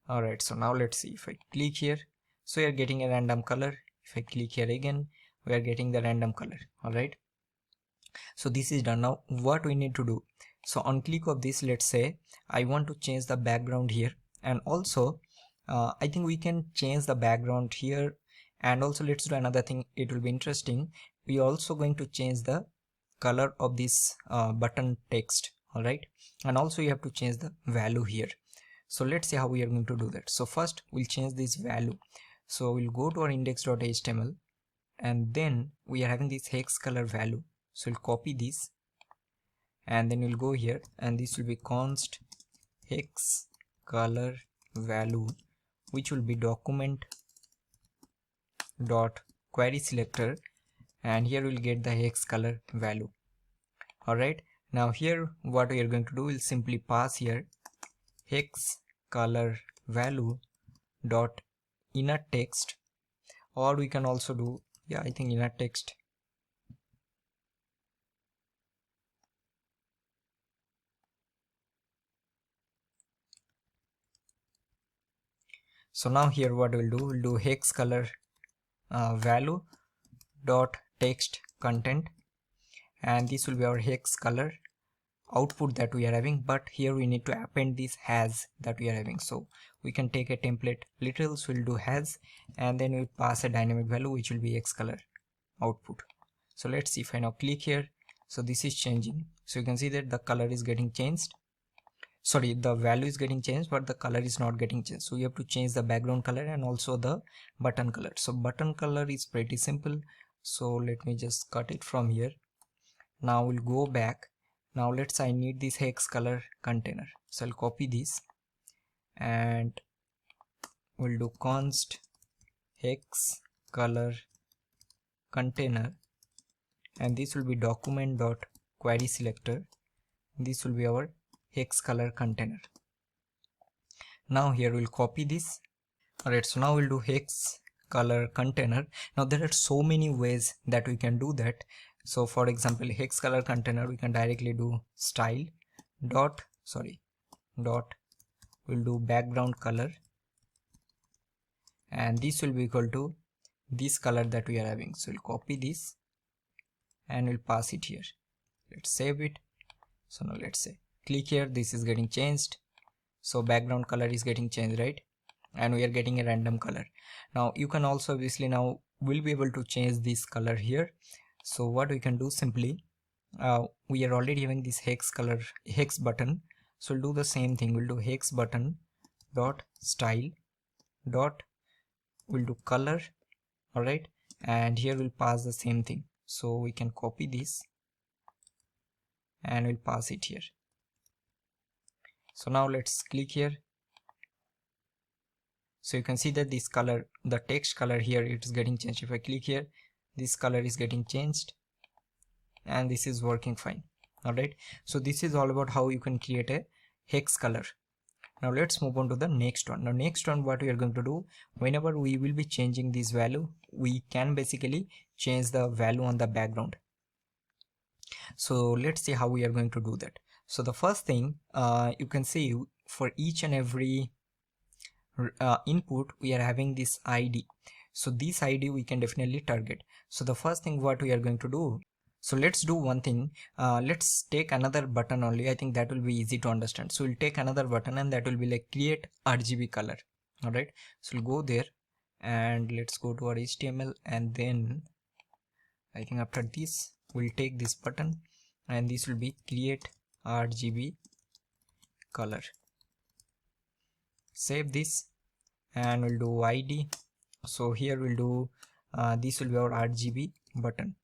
Alright, so now let's see. If I click here, so you're getting a random color. If I click here again, we are getting the random color. Alright, so this is done. Now what we need to do, so on click of this, let's say I want to change the background here, and also I think we can change the background here, and also let's do another thing, it will be interesting. We are also going to change the color of this button text. Alright, and also you have to change the value here. So let's see how we are going to do that. So first we'll change this value. So we'll go to our index.html, and then we are having this hex color value. So we'll copy this, and then we'll go here, and this will be const hex color value, which will be document dot query selector, and here we'll get the hex color value. Alright, now here what we are going to do is simply pass here hex color value dot inner text, or we can also do, yeah, I think inner text. So now here what we'll do hex color value dot text content, and this will be our hex color output that we are having, but here we need to append this has that we are having. So we can take a template literal, so we'll do has, and then we pass a dynamic value which will be hex color output. So let's see. If I now click here, so this is changing, so you can see that the color is getting changed, sorry, the value is getting changed, but the color is not getting changed. So you have to change the background color and also the button color. So button color is pretty simple, so let me just cut it from here. Now we'll go back. Now let's say I need this hex color container, so I'll copy this, and we'll do const hex color container, and this will be document dot query selector. This will be our hex color container. Now here we'll copy this. Alright, so now we'll do hex color container. Now there are so many ways that we can do that. So for example, hex color container, we can directly do style dot we'll do background color, and this will be equal to this color that we are having. So we'll copy this and we'll pass it here. Let's save it. So now let's say click here, this is getting changed, so background color is getting changed, right? And we are getting a random color. Now you can also obviously now we'll be able to change this color here. So what we can do, simply we are already having this hex color hex button, so we'll do the same thing. We'll do hex button dot style dot we'll do color. Alright, and here we'll pass the same thing, so we can copy this and we'll pass it here. So now let's click here, so you can see that this color, the text color here, it is getting changed. If I click here, this color is getting changed, and this is working fine. Alright, so this is all about how you can create a hex color. Now let's move on to the next one. Now next one, what we are going to do, whenever we will be changing this value, we can basically change the value on the background. So let's see how we are going to do that. So the first thing, you can see for each and every input we are having this ID. So this ID we can definitely target. So the first thing what we are going to do, so let's do one thing, let's take another button only. I think that will be easy to understand. So we'll take another button, and that will be like create RGB color. Alright, so we'll go there and let's go to our HTML, and then I think after this we'll take this button, and this will be create RGB color. Save this and we'll do ID. So here we'll do this will be our RGB button.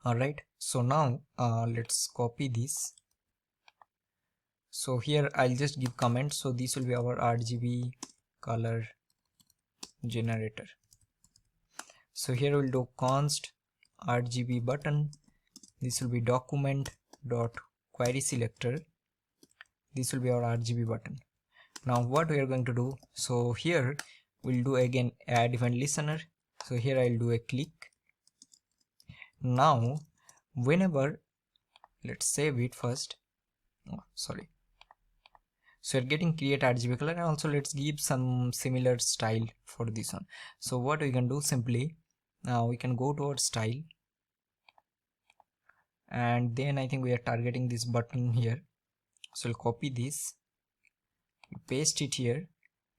Alright, so now let's copy this. So here I'll just give comment, so this will be our RGB color generator. So here we'll do const RGB button. This will be document dot query selector. This will be our RGB button. Now what we are going to do, so here we'll do again add event listener. So here I'll do a click. Now whenever let's save it first. Oh, sorry. So you're getting create RGB color, and also let's give some similar style for this one. So what we can do, simply we can go to our style, and then I think we are targeting this button here. So we'll copy this, paste it here,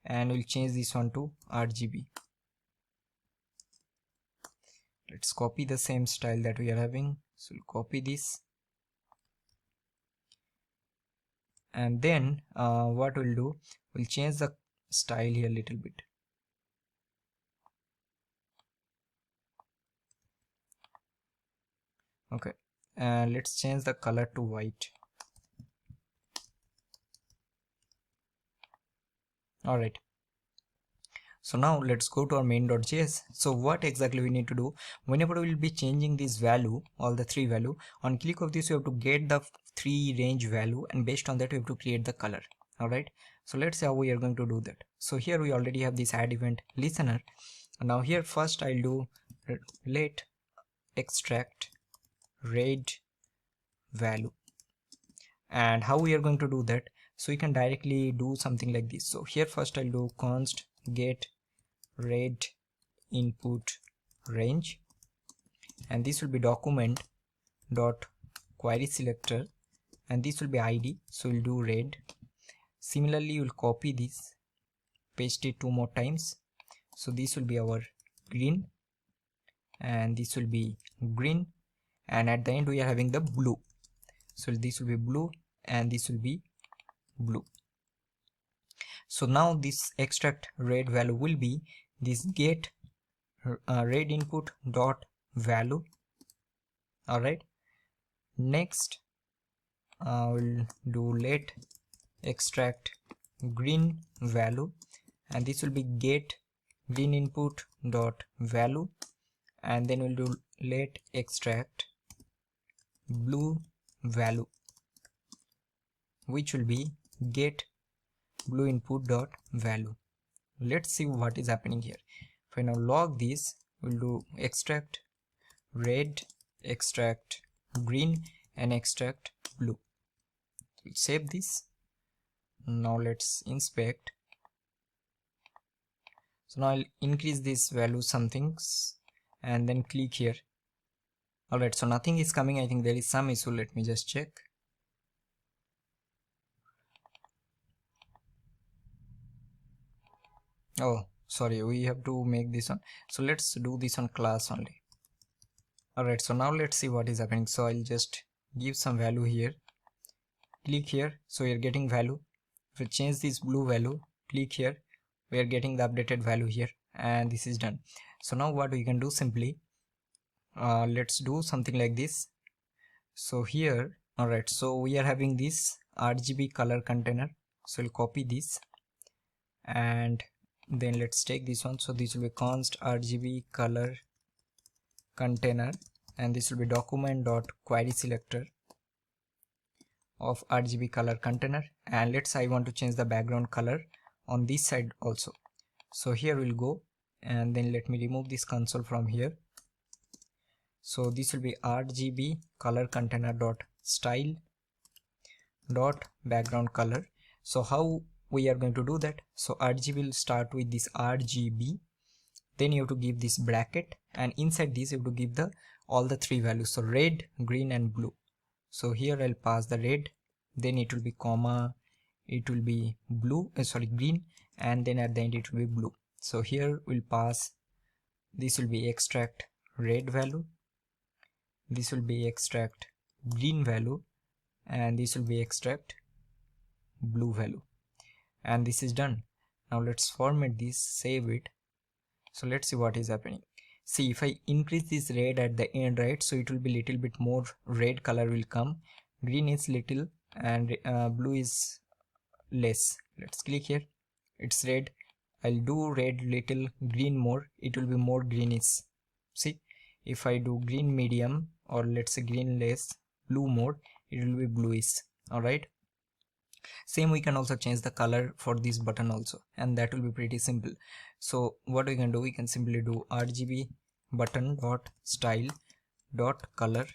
and we'll change this one to RGB. Let's copy the same style that we are having. So we'll copy this, and then what we'll do, we'll change the style here a little bit. Okay, and let's change the color to white. Alright, so now let's go to our main.js. So what exactly we need to do, whenever we will be changing this value, all the three value, on click of this you have to get the three range value, and based on that you have to create the color. Alright, so let's see how we are going to do that. So here we already have this add event listener. Now here first I'll do let extract red value. And how we are going to do that, so you can directly do something like this. So here first I'll do const get red input range, and this will be document dot query selector, and this will be ID, so we'll do red. Similarly you'll copy this, paste it 2 more times, so this will be our green, and this will be green, and at the end we are having the blue, so this will be blue, and this will be blue. So now this extract red value will be this get red input dot value. Alright, next we'll do let extract green value, and this will be get green input dot value, and then we'll do let extract blue value, which will be get blue input dot value. Let's see what is happening here. If I now log this, we'll do extract red, extract green, and extract blue. We'll save this. Now let's inspect. So now I'll increase this value some things, and then click here. Alright, so nothing is coming. I think there is some issue. Let me just check. Oh, sorry, we have to make this one. So let's do this on class only. Alright, so now let's see what is happening. So I'll just give some value here. Click here, so you're getting value. If we change this blue value, click here, we are getting the updated value here, and this is done. So now what we can do, simply let's do something like this. So here, alright, so we are having this RGB color container, so we'll copy this, and then let's take this one. So this will be const RGB color container, and this will be document dot query selector of RGB color container, and let's say I want to change the background color on this side also. So here we'll go, and then let me remove this console from here. So this will be RGB color container dot style dot background color. So how we are going to do that? So RGB will start with this RGB, then you have to give this bracket, and inside this you have to give the all the three values, so red, green, and blue. So here I'll pass the red, then it will be comma, it will be blue, green, and then at the end it will be blue. So here we'll pass, this will be extract red value, this will be extract green value, and this will be extract blue value, and this is done. Now let's format this, save it. So let's see what is happening. See, if I increase this red at the end, right, so it will be little bit more red color will come, green is little, and blue is less. Let's click here, it's red, I'll do red little, green more, it will be more greenish. See, if I do green medium, or let's say green less, blue more, it will be bluish. Alright, same we can also change the color for this button also, and that will be pretty simple. So what we can do, we can simply do RGB button dot style dot color,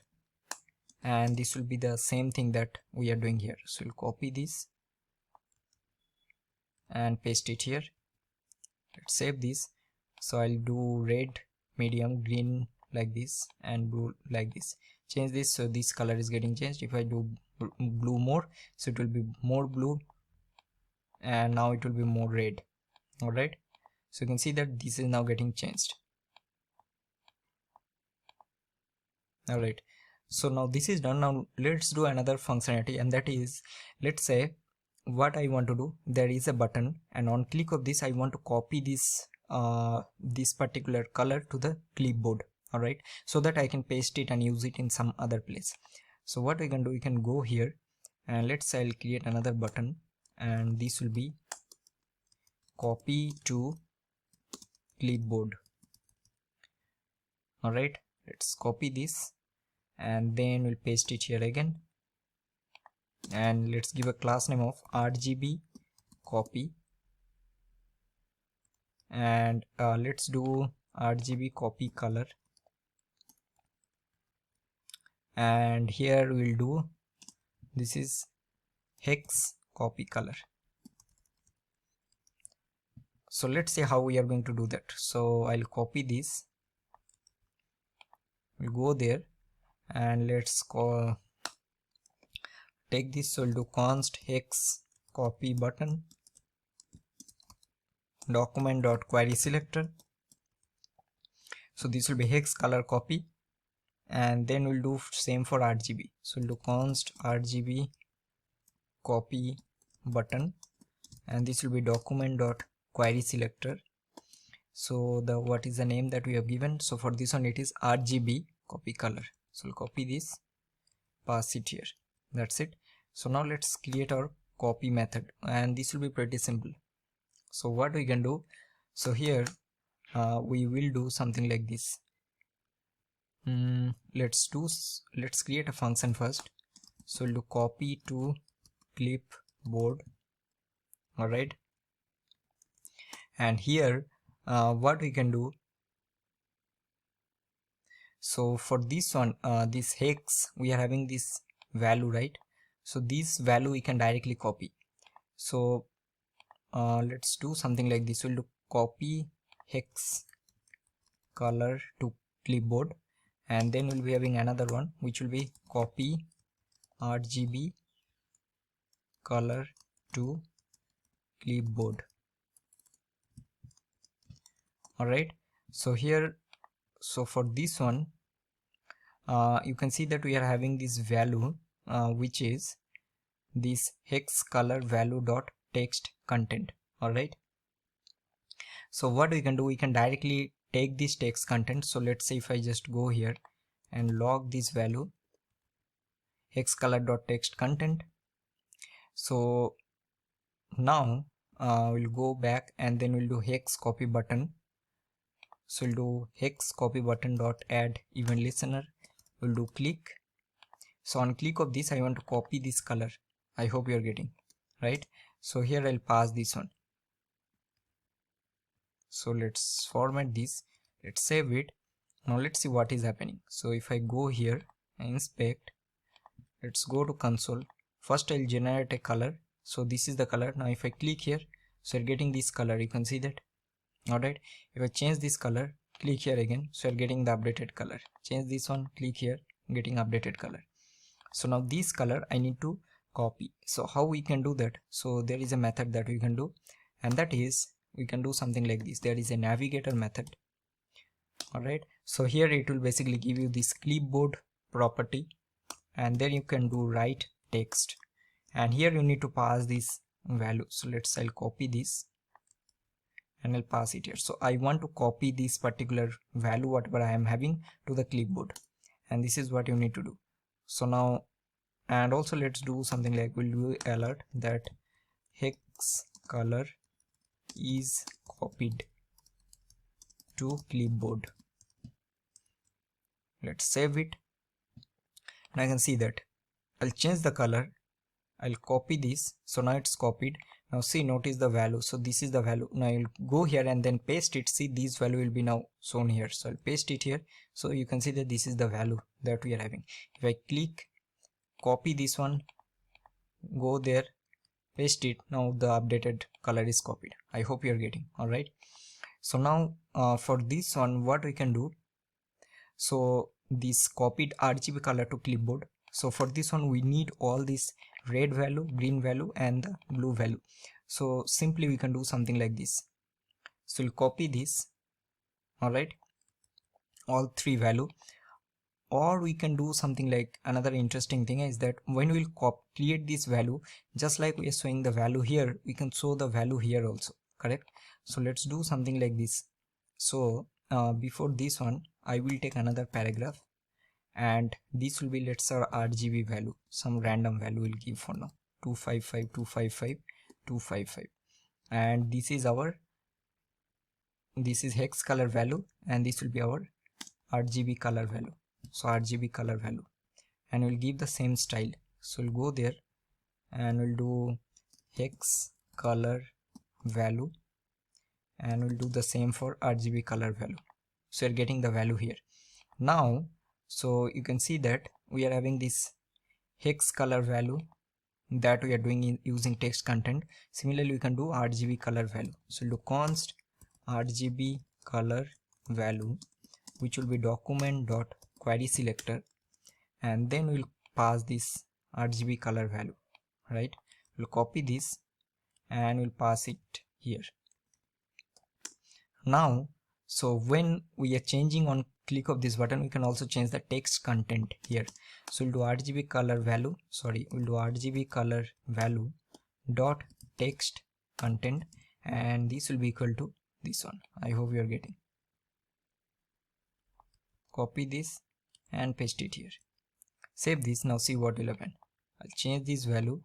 and this will be the same thing that we are doing here. So we'll copy this and paste it here. Let's save this. So I'll do red, medium, green like this, and blue like this. Change this, so this color is getting changed. If I do blue more, so it will be more blue, and now it will be more red. Alright, so you can see that this is now getting changed. Alright, so now this is done. Now let's do another functionality, and that is, let's say what I want to do, there is a button, and on click of this I want to copy this this particular color to the clipboard. Alright, so that I can paste it and use it in some other place. So what we can do, we can go here, and let's say I'll create another button, and this will be copy to clipboard. Alright, let's copy this, and then we'll paste it here again, and let's give a class name of RGB copy, and let's do RGB copy color, and here we'll do, this is hex copy color. So let's see how we are going to do that. So I'll copy this, we'll go there, and let's take this. So we'll do const hex copy button document.query selector. So this will be hex color copy, and then we'll do same for RGB. So we'll do const RGB copy button, and this will be document.query selector. So the what is the name that we have given? So for this one it is RGB copy color. So we'll copy this, pass it here. That's it. So now let's create our copy method, and this will be pretty simple. So what we can do, so here we will do something like this. Let's create a function first. So we'll do copy to clipboard. Alright, and here what we can do, so for this one, this hex, we are having this value, right? So this value we can directly copy. So let's do something like this. We'll do copy hex color to clipboard, and then we'll be having another one which will be copy RGB color to clipboard. Alright, so here, so for this one you can see that we are having this value which is this hex color value dot text content. Alright, so what we can do, we can directly take this text content. So let's say if I just go here and log this value hex color dot text content, so now we'll go back, and then we'll do hex copy button. So we'll do hex copy button dot add event listener. We'll do click. So on click of this I want to copy this color. I hope you are getting right. So here I'll pass this one. So let's format this, let's save it. Now let's see what is happening. So if I go here and inspect, let's go to console. First I'll generate a color. So this is the color. Now if I click here, so you're getting this color, you can see that. Alright, if I change this color, click here again, so you're getting the updated color. Change this one, click here, getting updated color. So now this color I need to copy. So how we can do that? So there is a method that we can do, and that is, we can do something like this. There is a navigator method. Alright, so here it will basically give you this clipboard property, and then you can do write text, and here you need to pass this value. So I'll copy this and I'll pass it here. So I want to copy this particular value whatever I am having to the clipboard, and this is what you need to do. So now, and also let's do something like, we'll do alert that hex color is copied to clipboard. Let's save it, and I can see that I'll change the color, I'll copy this. So now it's copied. Now see, notice the value. So this is the value. Now I'll go here and then paste it. See, this value will be now shown here. So I'll paste it here. So you can see that this is the value that we are having. If I click copy this one, go there, paste it. Now the updated color is copied. I hope you're getting. All right, so now for this one, what we can do, so this copied RGB color to clipboard. So for this one we need all this red value, green value and the blue value. So simply we can do something like this. So we'll copy this, all right, all three value. Or we can do something like, another interesting thing is that when we'll create this value, just like we are showing the value here, we can show the value here also, correct? So let's do something like this. So before this one I will take another paragraph, and this will be, let's say, our RGB value, some random value we'll give for now, 255 255 255, and this is hex color value, and this will be our RGB color value. So RGB color value, and we'll give the same style. So we'll go there and we'll do hex color value, and we'll do the same for RGB color value. So you're getting the value here now. So you can see that we are having this hex color value that we are doing using text content. Similarly we can do RGB color value. So we'll do const RGB color value, which will be document dot query selector, and then we'll pass this RGB color value, right? We'll copy this and we'll pass it here. Now so when we are changing on click of this button, we can also change the text content here. So we'll do RGB color value, we'll do RGB color value dot text content, and this will be equal to this one. I hope you are getting. Copy this and paste it here. Save this. Now see what will happen. I'll change this value,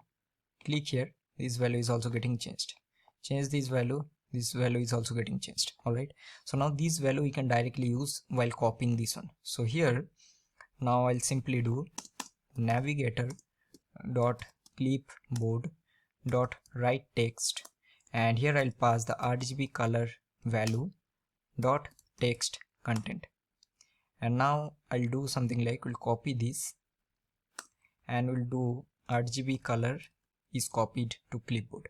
click here, this value is also getting changed. Change this value is also getting changed. All right, so now this value we can directly use while copying this one. So here now I'll simply do navigator dot clipboard dot write text, and here I'll pass the RGB color value dot text content. And now I'll do something like, we'll copy this and we'll do RGB color is copied to clipboard.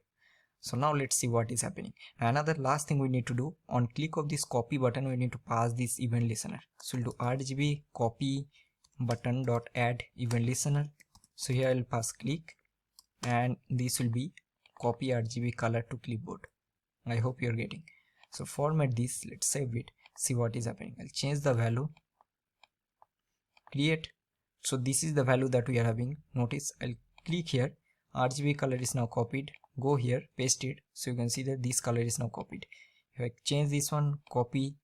So now let's see what is happening. Another last thing we need to do, on click of this copy button we need to pass this event listener. So we'll do RGB copy button dot add event listener. So here I'll pass click, and this will be copy RGB color to clipboard. I hope you're getting. So format this, let's save it, see what is happening. I'll change the value, create. So this is the value that we are having. Notice I'll click here, RGB color is now copied, go here, paste it. So you can see that this color is now copied. If I change this one, copy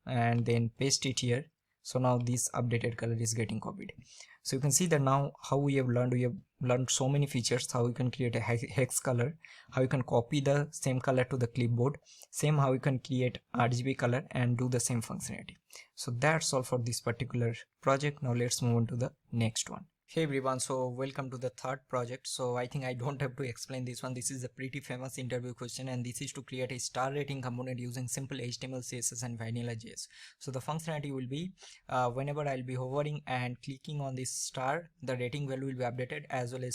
and then paste it here, so now this updated color is getting copied. So you can see that now how we have learned so many features, how you can create a hex color, how you can copy the same color to the clipboard, same how you can create RGB color and do the same functionality. So that's all for this particular project. Now let's move on to the next one. Hey everyone, so welcome to the third project. So I think I don't have to explain this one. This is a pretty famous interview question, and this is to create a star rating component using simple HTML, CSS and vanilla JS. So the functionality will be whenever I'll be hovering and clicking on this star, the rating value will be updated as well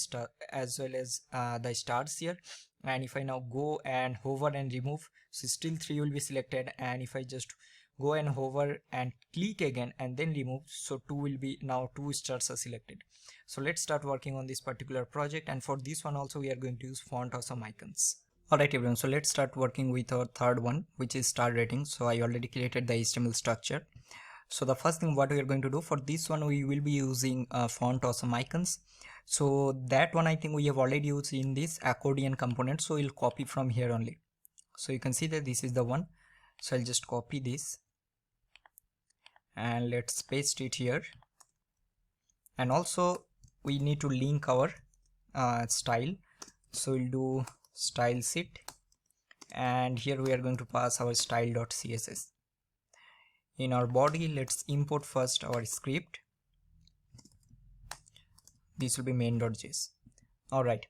as the stars here. And if I now go and hover and remove, so still 3 will be selected, and if I just go and hover and click again and then remove, so 2 will be, now 2 stars are selected. So let's start working on this particular project, and for this one also we are going to use font awesome icons. Alright everyone, so let's start working with our third one, which is star rating. So I already created the HTML structure. So the first thing what we are going to do, for this one we will be using font awesome icons. So that one I think we have already used in this accordion component, so we'll copy from here only. So you can see that this is the one. So I'll just copy this and let's paste it here. And also we need to link our style. So we'll do style sheet, and here we are going to pass our style.css. In our body, let's import first our script. This will be main.js. Alright,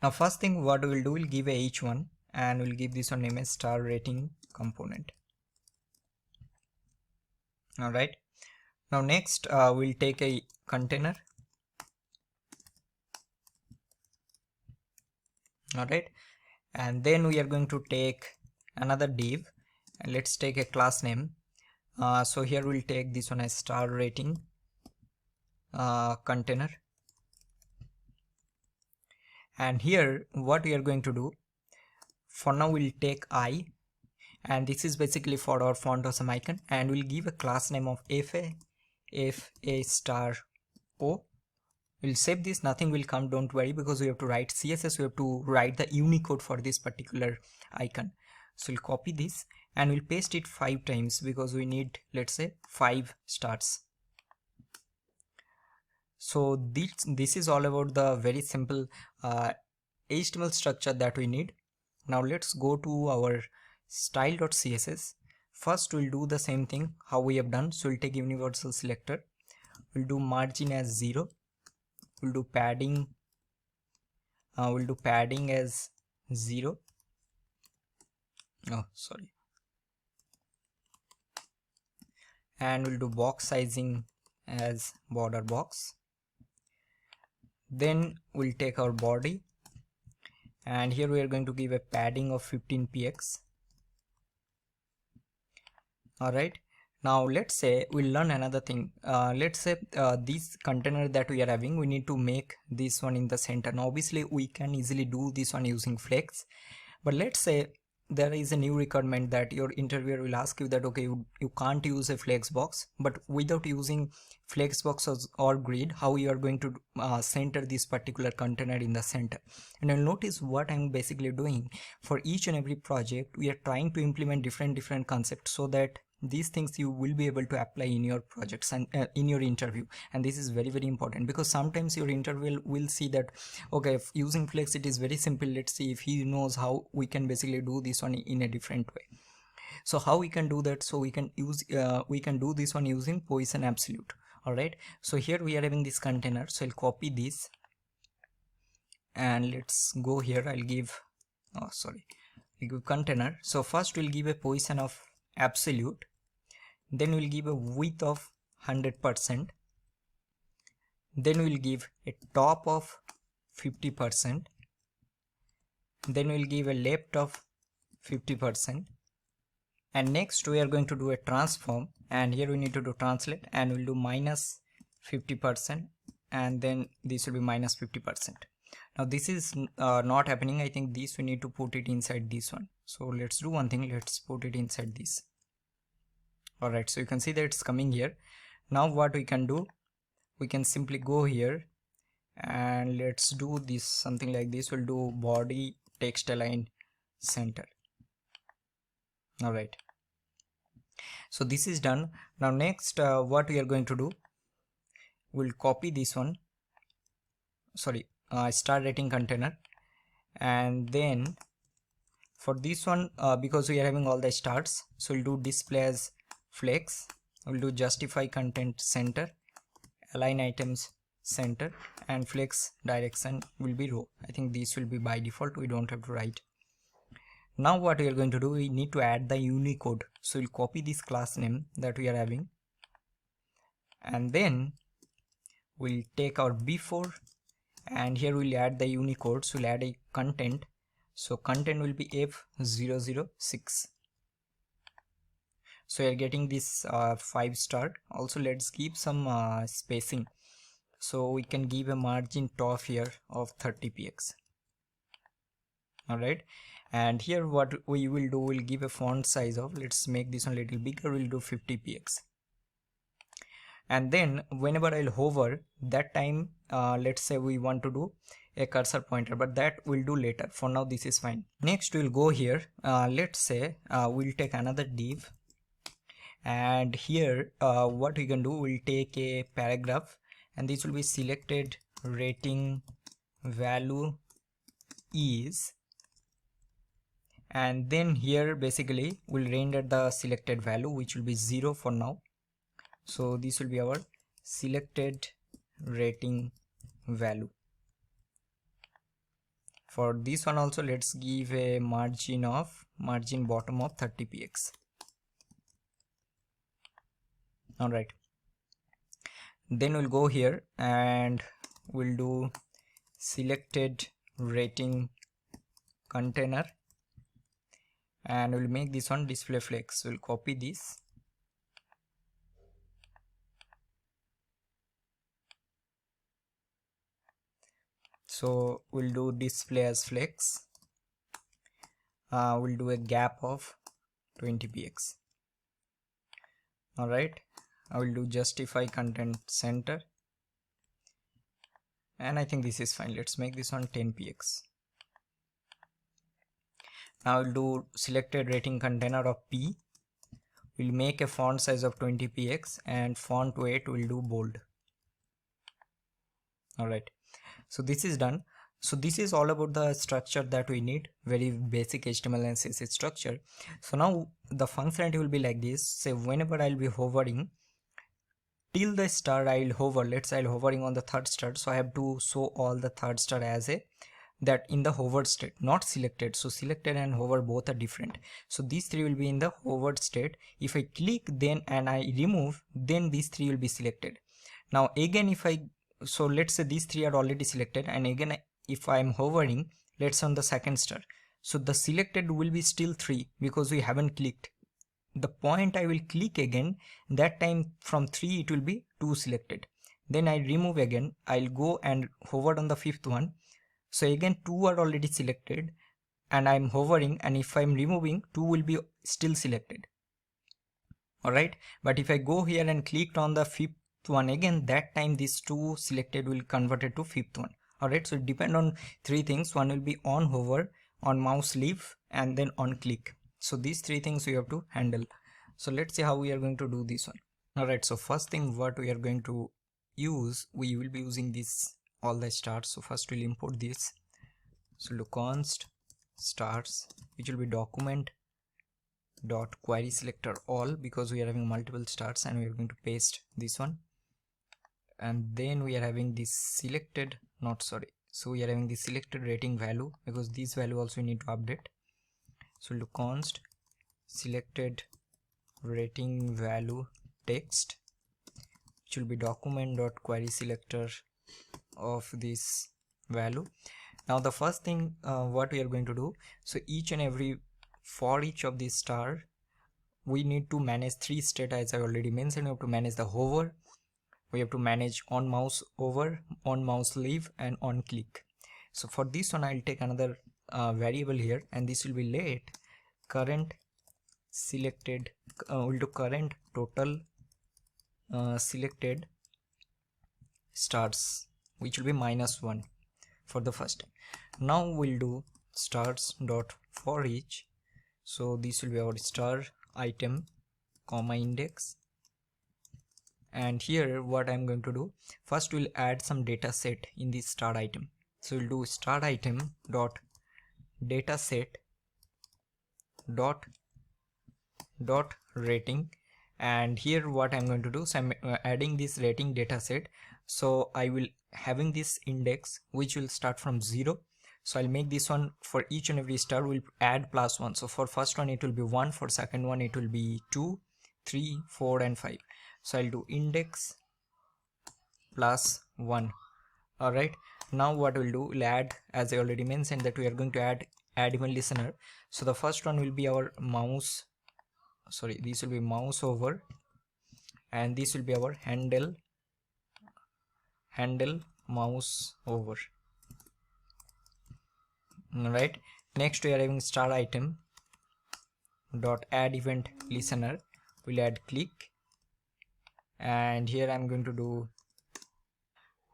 now first thing what we will do, we'll give a h1 and we'll give this one name as star rating component. Alright, Now next we'll take a container. Alright, and then we are going to take another div, and let's take a class name. So here we'll take this one as star rating container, and here what we are going to do, for now we'll take I, and this is basically for our font awesome icon, and we'll give a class name of fa star o. We'll save this, nothing will come, don't worry, because we have to write CSS, we have to write the Unicode for this particular icon. So we'll copy this and we'll paste it 5 times because we need, let's say, 5 stars. So this is all about the very simple HTML structure that we need. Now let's go to our style.css. First we'll do the same thing how we have done. So we'll take universal selector, we'll do margin as 0, we'll do padding as 0. Oh, sorry. And we'll do box sizing as border box. Then we'll take our body, and here we are going to give a padding of 15 px. Alright, now let's say we'll learn another thing. Let's say this container that we are having, we need to make this one in the center. Now obviously we can easily do this one using flex, but let's say there is a new requirement that your interviewer will ask you that, okay, you can't use a flex box, but without using flex box or grid, how you are going to center this particular container in the center. And you'll notice what I'm basically doing for each and every project. We are trying to implement different concepts so that these things you will be able to apply in your projects and in your interview. And this is very important, because sometimes your interview will see that, okay, if using flex it is very simple, let's see if he knows how we can basically do this one in a different way. So how we can do that? So we can use we can do this one using position absolute. All right, so here we are having this container, so I'll copy this and let's go here. I'll give container. So first we'll give a position of absolute, then we'll give a width of 100%, then we'll give a top of 50%, then we'll give a left of 50%, and next we are going to do a transform, and here we need to do translate, and we'll do minus 50%, and then this will be minus 50%. Now this is not happening. I think this we need to put it inside this one. So let's do one thing, let's put it inside this. Alright, so you can see that it's coming here. Now what we can do, we can simply go here and let's do this something like this. We'll do body text align center. Alright, so this is done. Now next what we are going to do, we'll copy this one, star rating container, and then for this one because we are having all the stars, so we'll do display as flex, we'll do justify content center, align items center, and flex direction will be row. I think this will be by default, we don't have to write. Now what we are going to do, we need to add the Unicode. So we'll copy this class name that we are having, and then we'll take our before, and here we'll add the Unicode. So we'll add a content, so content will be F006. So you're getting this 5 star. Also let's give some spacing, so we can give a margin top here of 30 px. Alright, and here what we will do, we'll give a font size of, let's make this one a little bigger, we'll do 50 px. And then whenever I'll hover, that time let's say we want to do a cursor pointer, but that we'll do later. For now this is fine. Next we'll go here, let's say we'll take another div, and here what we can do, we'll take a paragraph, and this will be selected rating value is, and then here basically we'll render the selected value, which will be 0 for now. So this will be our selected rating value. For this one also let's give a margin bottom of 30 px. Alright, Then we'll go here and we'll do selected rating container, and we'll make this one display flex. We'll copy this, so we'll do display as flex. We'll do a gap of 20 px. All right, I will do justify content center, and I think this is fine. Let's make this on 10 px. Now we'll do selected rating container of p. We'll make a font size of 20 px and font weight will do bold. All right, so this is done. So this is all about the structure that we need, very basic HTML and CSS structure. So now the functionality will be like this. Say whenever I'll be hovering till the star, I'll hover. Let's say I'll hovering on the third star, so I have to show all the third star as a that in the hovered state, not selected. So selected and hover both are different. So these three will be in the hovered state. If I click then and I remove, then these three will be selected. Now again, if I, so let's say these three are already selected, and again if I am hovering, let's say on the second star, so the selected will be still 3 because we haven't clicked. The point I will click again, that time from 3 it will be 2 selected. Then I remove again, I'll go and hover on the fifth one, so again 2 are already selected, and I'm hovering, and if I'm removing, 2 will be still selected. Alright, but if I go here and clicked on the fifth one again, that time these 2 selected will converted to fifth one. Alright, so it depends on 3 things. One will be on hover, on mouse leave, and then on click. So these 3 things we have to handle. So let's see how we are going to do this one. Alright, so first thing what we are going to use, we will be using this all the stars. So first we'll import this. So do const stars, which will be document dot query selector all, because we are having multiple stars, and we are going to paste this one. And then we are having this selected, not sorry, so we are having the selected rating value, because this value also we need to update. So we'll do const selected rating value text, which will be document dot query selector of this value. Now the first thing what we are going to do, so each and every, for each of these star we need to manage 3 state. As I already mentioned, we have to manage the hover, we have to manage on mouse over, on mouse leave, and on click. So for this one I'll take another variable here, and this will be let current selected, we'll do current total selected stars, which will be -1 for the first time. Now we'll do stars dot for each, so this will be our star item comma index. And here what I'm going to do, first we'll add some data set in this star item. So we'll do star item dot data set dot rating, and here what I'm going to do, so I'm adding this rating data set. So I will having this index which will start from 0. So I'll make this one for each and every star will add +1. So for first one it will be 1, for second one it will be 2, 3, 4 and 5. So I'll do index +1. Alright, now what we'll do, we'll add, as I already mentioned that we are going to add event listener. So the first one will be our mouse, sorry, this will be mouse over, and this will be our handle mouse over. Right, next we are having star item dot add event listener, we'll add click, and here I'm going to do,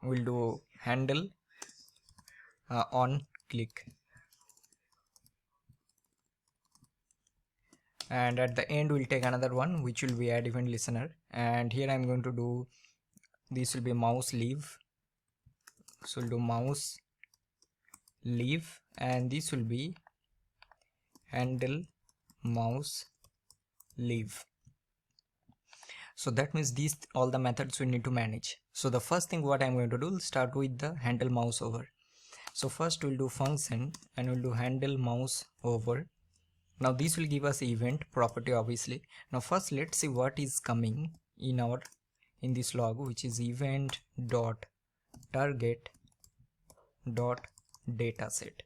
we'll do handle on click, and at the end we'll take another one which will be add event listener, and here I'm going to do, this will be mouse leave, so we'll do mouse leave, and this will be handle mouse leave. So that means these all the methods we need to manage. So the first thing what I'm going to do, start with the handle mouse over. So first we'll do function, and we'll do handle mouse over. Now this will give us event property obviously. Now first let's see what is coming in our in this log, which is event dot target dot dataset.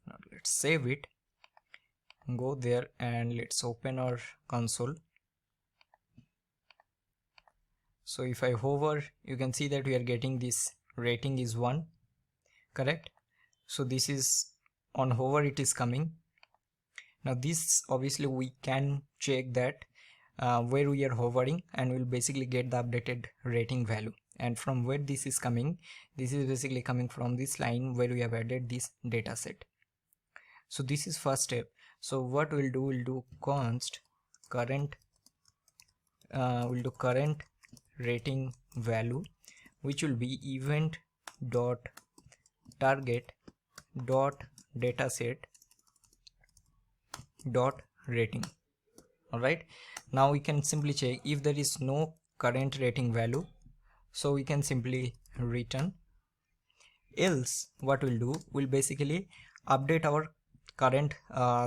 Now let's save it, go there, and let's open our console. So if I hover, you can see that we are getting this rating is 1, correct? So this is on hover, it is coming. Now this obviously we can check that where we are hovering, and we'll basically get the updated rating value. And from where this is coming, this is basically coming from this line where we have added this data set. So this is first step. So what we'll do const current, we'll do current rating value, which will be event dot target dot dataset dot rating. All right, now we can simply check if there is no current rating value, so we can simply return. Else what we'll do, we'll basically update our current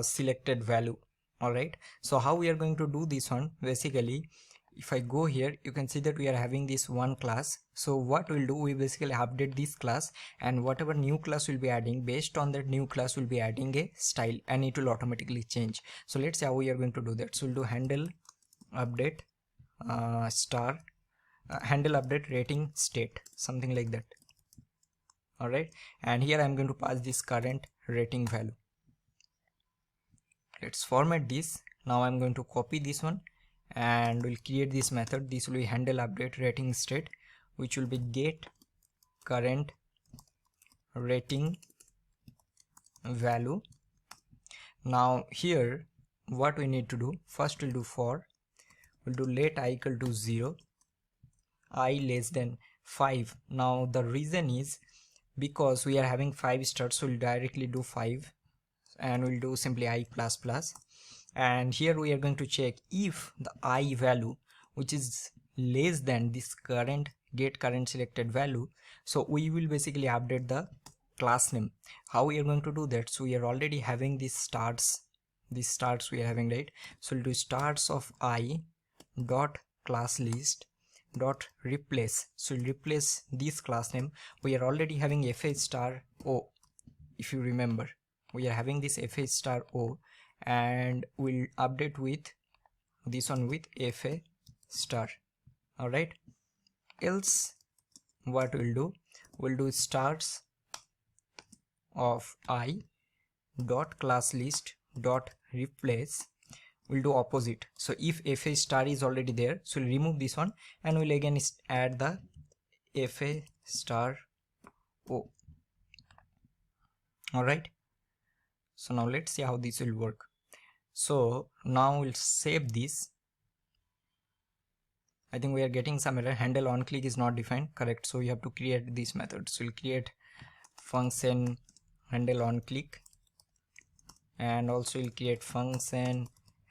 selected value. All right, so how we are going to do this one, basically if I go here, you can see that we are having this one class. So what we'll do, we basically update this class, and whatever new class will be adding, based on that new class will be adding a style, and it will automatically change. So let's see how we are going to do that. So we'll do handle update handle update rating state, something like that. All right, and here I'm going to pass this current rating value. Let's format this. Now I'm going to copy this one, and we'll create this method. This will be handle update rating state, which will be get current rating value. Now here what we need to do, first we'll do for, we'll do let I equal to 0, I less than 5. Now the reason is because we are having 5 stars, so we'll directly do 5, and we'll do simply I plus plus. And here we are going to check if the I value, which is less than this current get current selected value, so we will basically update the class name. How we are going to do that? So we are already having these stars we are having, right? So we'll do stars of I dot class list dot replace. So we'll replace this class name. We are already having fa star o, if you remember, we are having this fa star o, and we'll update with this one with fa star. All right, else what we'll do stars of I dot class list dot replace, we'll do opposite. So if fa star is already there, so we'll remove this one, and we'll again add the fa star o. All right, so now let's see how this will work. So now we'll save this. I think we are getting some error, handle on click is not defined, correct? So you have to create this method. So we'll create function handle on click, and also we'll create function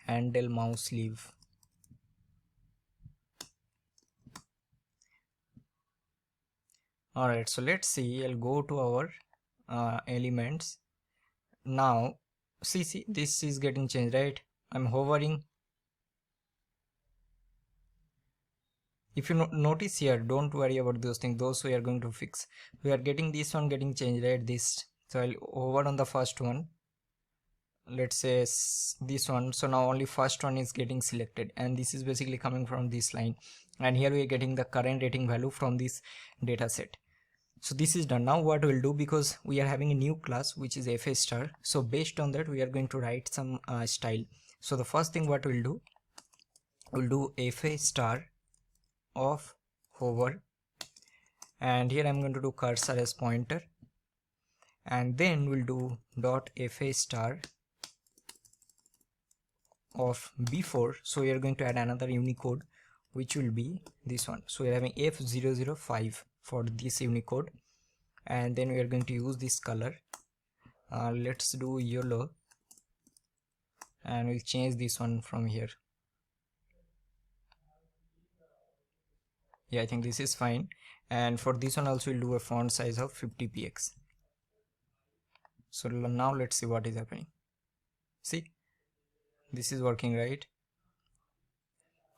handle mouse leave. All right, so let's see, I'll go to our elements. Now see this is getting changed, right? I'm hovering. If you notice here, don't worry about those things, those we are going to fix. We are getting this one getting changed, right? This, so I'll hover on the first one, let's say this one. So now only first one is getting selected, and this is basically coming from this line, and here we are getting the current rating value from this data set. So this is done. Now what we'll do, because we are having a new class which is fa star, so based on that we are going to write some style. So the first thing what we'll do fa star of hover, and here I'm going to do cursor as pointer, and then we'll do dot fa star of before. So we are going to add another Unicode, which will be this one. So we are having F005 for this Unicode, and then we are going to use this color. Let's do yellow, and we'll change this one from here. Yeah, I think this is fine. And for this one also we'll do a font size of 50 px. So now let's see what is happening. See, this is working, right?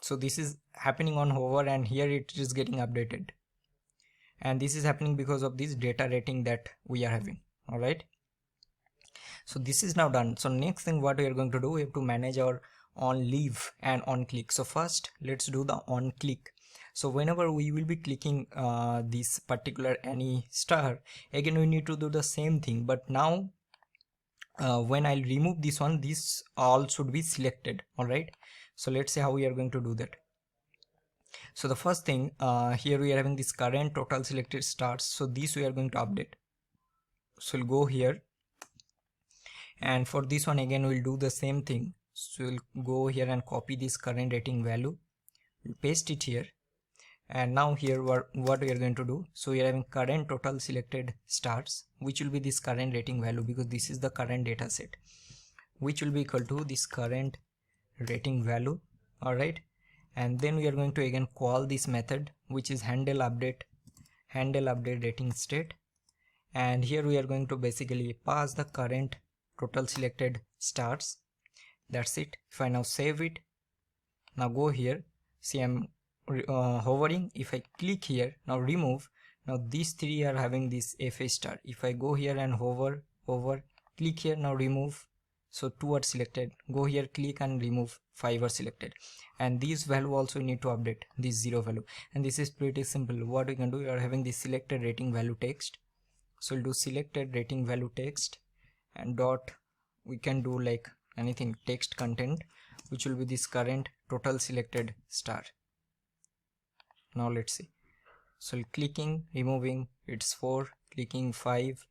So this is happening on hover, and here it is getting updated, and this is happening because of this data rating that we are having. All right, so this is now done. So next thing what we are going to do, we have to manage our on leave and on click. So first let's do the on click. So whenever we will be clicking this particular any star, again we need to do the same thing, but now when I'll remove this one, this all should be selected. All right, so let's see how we are going to do that. So the first thing, here we are having this current total selected stars, so this we are going to update. So we'll go here, and for this one again we'll do the same thing. So we'll go here and copy this current rating value, we'll paste it here, and now here what we are going to do, so we are having current total selected stars, which will be this current rating value, because this is the current data set, which will be equal to this current rating value. All right, and then we are going to again call this method, which is handle update rating state, and here we are going to basically pass the current total selected stars. That's it. If I now save it, now go here, see I'm hovering. If I click here, now remove, now these three are having this FA star. If I go here and hover over, click here, now remove, so 2 are selected. Go here, click and remove, 5 are selected. And this value also you need to update, this 0 value, and this is pretty simple. What we can do, we are having this selected rating value text, so we'll do selected rating value text, and dot, we can do like anything, text content, which will be this current total selected star. Now let's see, so clicking, removing, it's 4, clicking 5,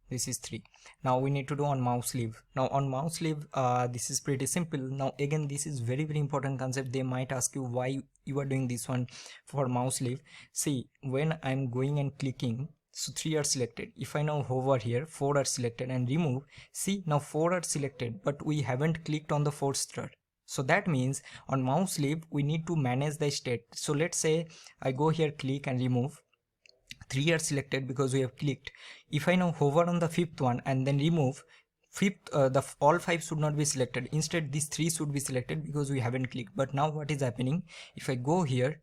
this is 3. Now we need to do on mouse leave. Now on mouse leave, this is pretty simple. Now again, this is very important concept. They might ask you why you are doing this one for mouse leave. See, when I'm going and clicking, so 3 are selected. If I now hover here, 4 are selected and remove, see now 4 are selected, but we haven't clicked on the 4th star. So that means on mouse leave we need to manage the state. So let's say I go here, click and remove, 3 are selected because we have clicked. If I now hover on the 5th one and then remove, all 5 should not be selected. Instead these 3 should be selected because we haven't clicked. But now what is happening, if I go here,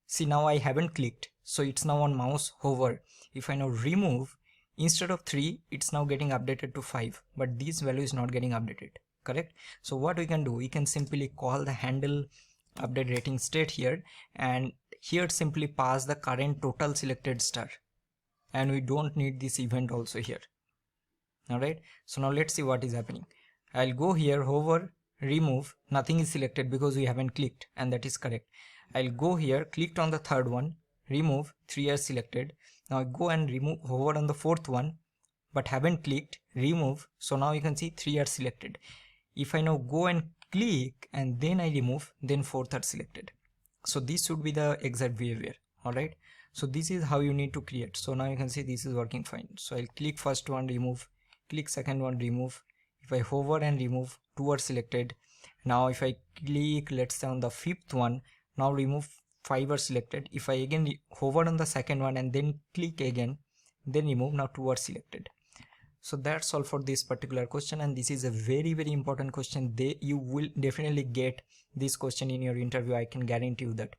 see now I haven't clicked, so it's now on mouse hover. If I now remove, instead of 3 it's now getting updated to 5, but this value is not getting updated, correct? So what we can do, we can simply call the handle update rating state here, and here simply pass the current total selected star, and we don't need this event also here. All right, so now let's see what is happening. I'll go here, hover, remove, nothing is selected because we haven't clicked, and that is correct. I'll go here, clicked on the 3rd one, remove, 3 are selected. Now I go and remove, hover on the 4th one, but haven't clicked, remove, so now you can see 3 are selected. If I now go and click and then I remove, then 4th are selected. So this should be the exact behavior. All right, so this is how you need to create. So now you can see this is working fine. So I'll click first one, remove, click second one, remove. If I hover and remove, 2 are selected. Now if I click, let's say on the 5th one, now remove, 5 are selected. If I again hover on the 2nd one and then click again, then remove, now 2 are selected. So that's all for this particular question, and this is a very important question. You will definitely get this question in your interview, I can guarantee you that.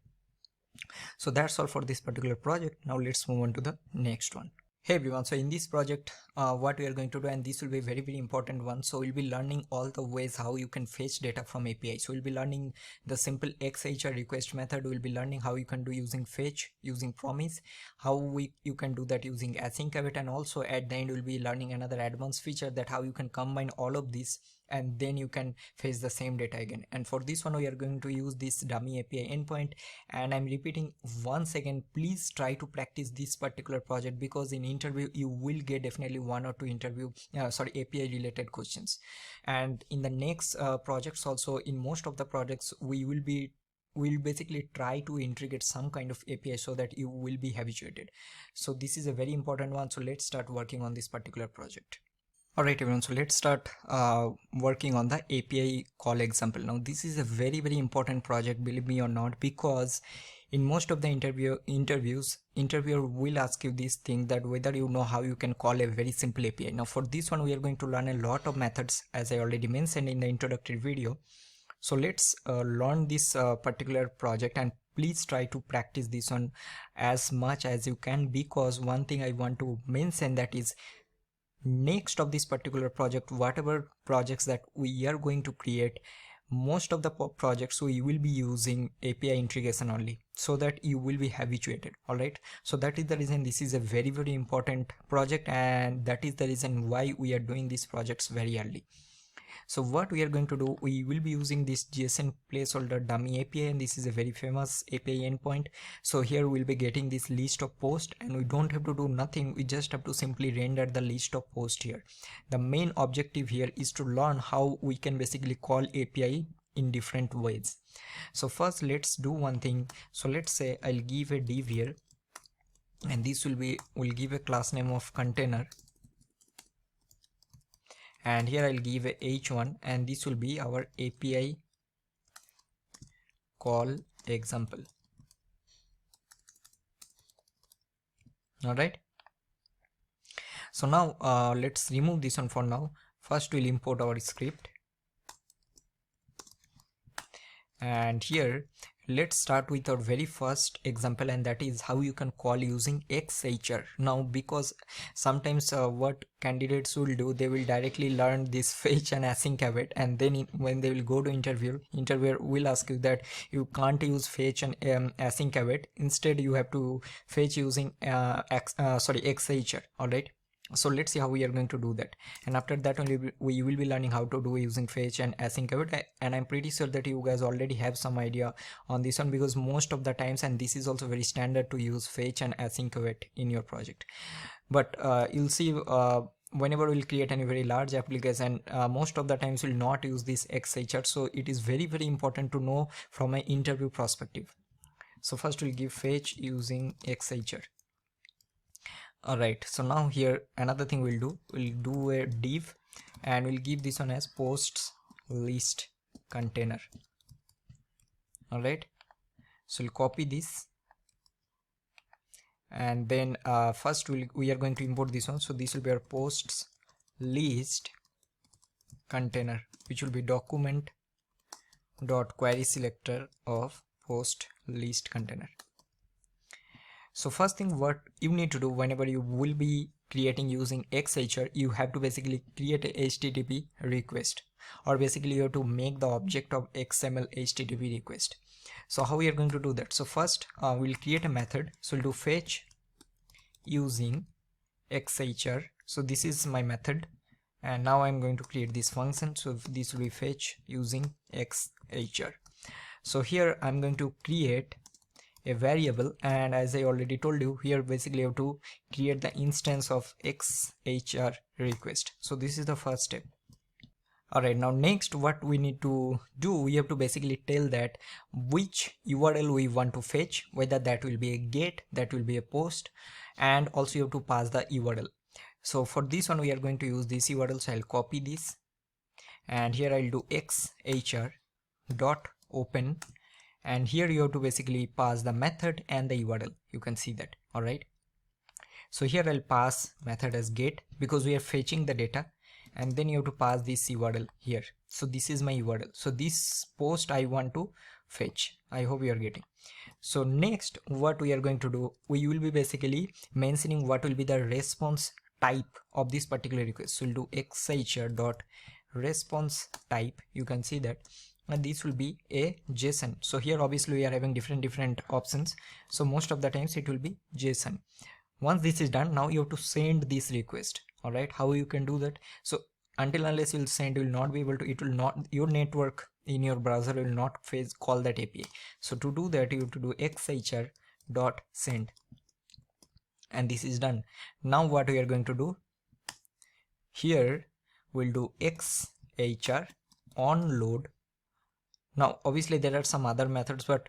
So that's all for this particular project. Now let's move on to the next one. Hey everyone, so in this project what we are going to do, and this will be a very important one, so we'll be learning all the ways how you can fetch data from API. So we'll be learning the simple XHR request method, we'll be learning how you can do using fetch, using promise, how you can do that using async await, and also at the end we'll be learning another advanced feature, that how you can combine all of this and then you can fetch the same data again. And for this one we are going to use this dummy API endpoint, and I'm repeating once again, please try to practice this particular project, because in interview you will get definitely 1 or 2 API related questions. And in the next projects also, in most of the projects we'll basically try to integrate some kind of API so that you will be habituated. So this is a very important one, so let's start working on this particular project. Alright everyone, so let's start working on the API call example. Now this is a very important project, believe me or not, because in most of the interviews, interviewer will ask you this thing, that whether you know how you can call a very simple API. Now for this one we are going to learn a lot of methods, as I already mentioned in the introductory video. So let's learn this particular project, and please try to practice this one as much as you can, because one thing I want to mention, that is next of this particular project, whatever projects that we are going to create, most of the projects we will be using API integration only, so that you will be habituated. All right, so that is the reason this is a very important project, and that is the reason why we are doing these projects very early. So what we are going to do, we will be using this JSON placeholder dummy API, and this is a very famous API endpoint. So here we'll be getting this list of posts, and we don't have to do nothing, we just have to simply render the list of posts here. The main objective here is to learn how we can basically call API in different ways. So first let's do one thing. So let's say I'll give a div here, and this we'll give a class name of container, and here I'll give a h1, and this will be our API call example. All right, so now let's remove this one for now. First we'll import our script, and here let's start with our very first example, and that is how you can call using XHR. Now because sometimes what candidates will do, they will directly learn this fetch and async await, and then when they will go to interviewer will ask you that you can't use fetch and async await, instead you have to fetch using XHR. all right, so let's see how we are going to do that, and after that only we will be learning how to do using fetch and async await. And I'm pretty sure that you guys already have some idea on this one, because most of the times, and this is also very standard to use fetch and async await in your project. But you'll see whenever we'll create any very large application, most of the times we'll not use this XHR, so it is very important to know from an interview perspective. So first we'll give fetch using XHR. Alright, so now here another thing we'll do a div, and we'll give this one as posts list container. Alright, so we'll copy this, and then first we are going to import this one. So this will be our posts list container, which will be document dot query selector of post list container. So first thing what you need to do whenever you will be creating using XHR, you have to basically create a HTTP request, or basically you have to make the object of XML HTTP request. So how we are going to do that? So first we'll create a method. So we'll do fetch using XHR. So this is my method, and now I'm going to create this function. So this will be fetch using XHR. So here I'm going to create a variable, and as I already told you, here basically you have to create the instance of XHR request. So this is the first step. Alright, now next what we need to do, we have to basically tell that which URL we want to fetch, whether that will be a get, that will be a post, and also you have to pass the URL. So for this one we are going to use this URL, so I'll copy this, and here I'll do XHR dot open, and here you have to basically pass the method and the URL. You can see that. All right, so here I'll pass method as get, because we are fetching the data, and then you have to pass this URL here. So this is my URL, so this post I want to fetch. I hope you are getting. So next what we are going to do, we will be basically mentioning what will be the response type of this particular request. So we'll do XHR dot response type. You can see that, and this will be a JSON. So here obviously we are having different options, so most of the times it will be JSON. Once this is done, now you have to send this request. All right, how you can do that? So until unless you'll send, you will not be able to, it will not, your network in your browser will not call that API. So to do that, you have to do XHR dot send, and this is done. Now what we are going to do, here we'll do XHR onload. Now obviously there are some other methods, but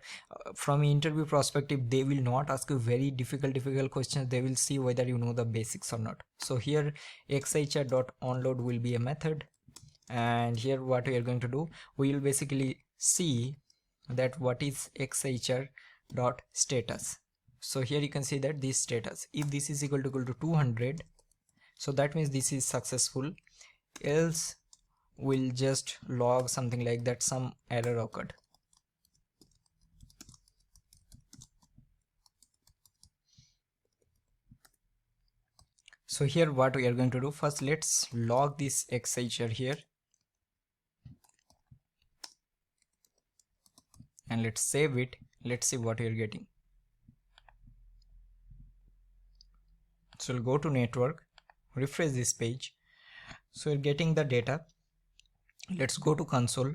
from interview perspective they will not ask you very difficult questions. They will see whether you know the basics or not. So here XHR.onload will be a method, and here what we are going to do, we will basically see that what is XHR.status. So here you can see that this status, if this is equal to 200, so that means this is successful, else we'll just log something like that some error occurred. So here what we are going to do, first let's log this XHR here and let's save it. Let's see what we are getting. So we'll go to network, refresh this page. So we're getting the data. Let's go to console.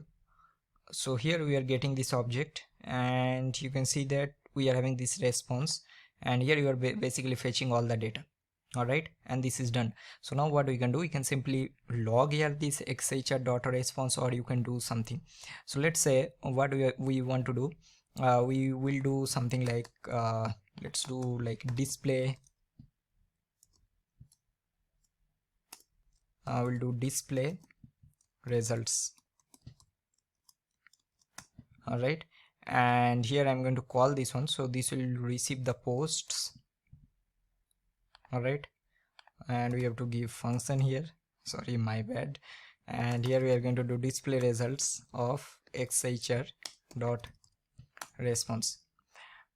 So here we are getting this object and you can see that we are having this response, and here you are basically fetching all the data. Alright, and this is done. So now what we can do, we can simply log here this xhr.response, or you can do something. So let's say what we want to do, we will do something like let's do like display. We'll do display results. Alright, and here I'm going to call this one, so this will receive the posts. Alright, and we have to give function here, sorry, my bad. And here we are going to do display results of xhr dot response.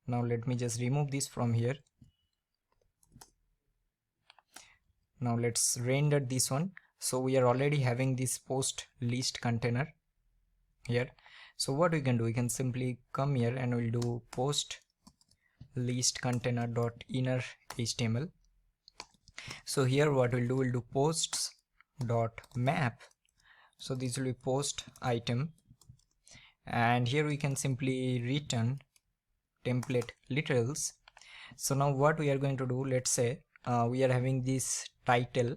Now let me just remove this from here. Now let's render this one. So we are already having this post list container here. So what we can do, we can simply come here and we'll do post list container dot inner HTML. So here what we'll do, we'll do posts dot map. So this will be post item, and here we can simply return template literals. So now what we are going to do, let's say we are having this title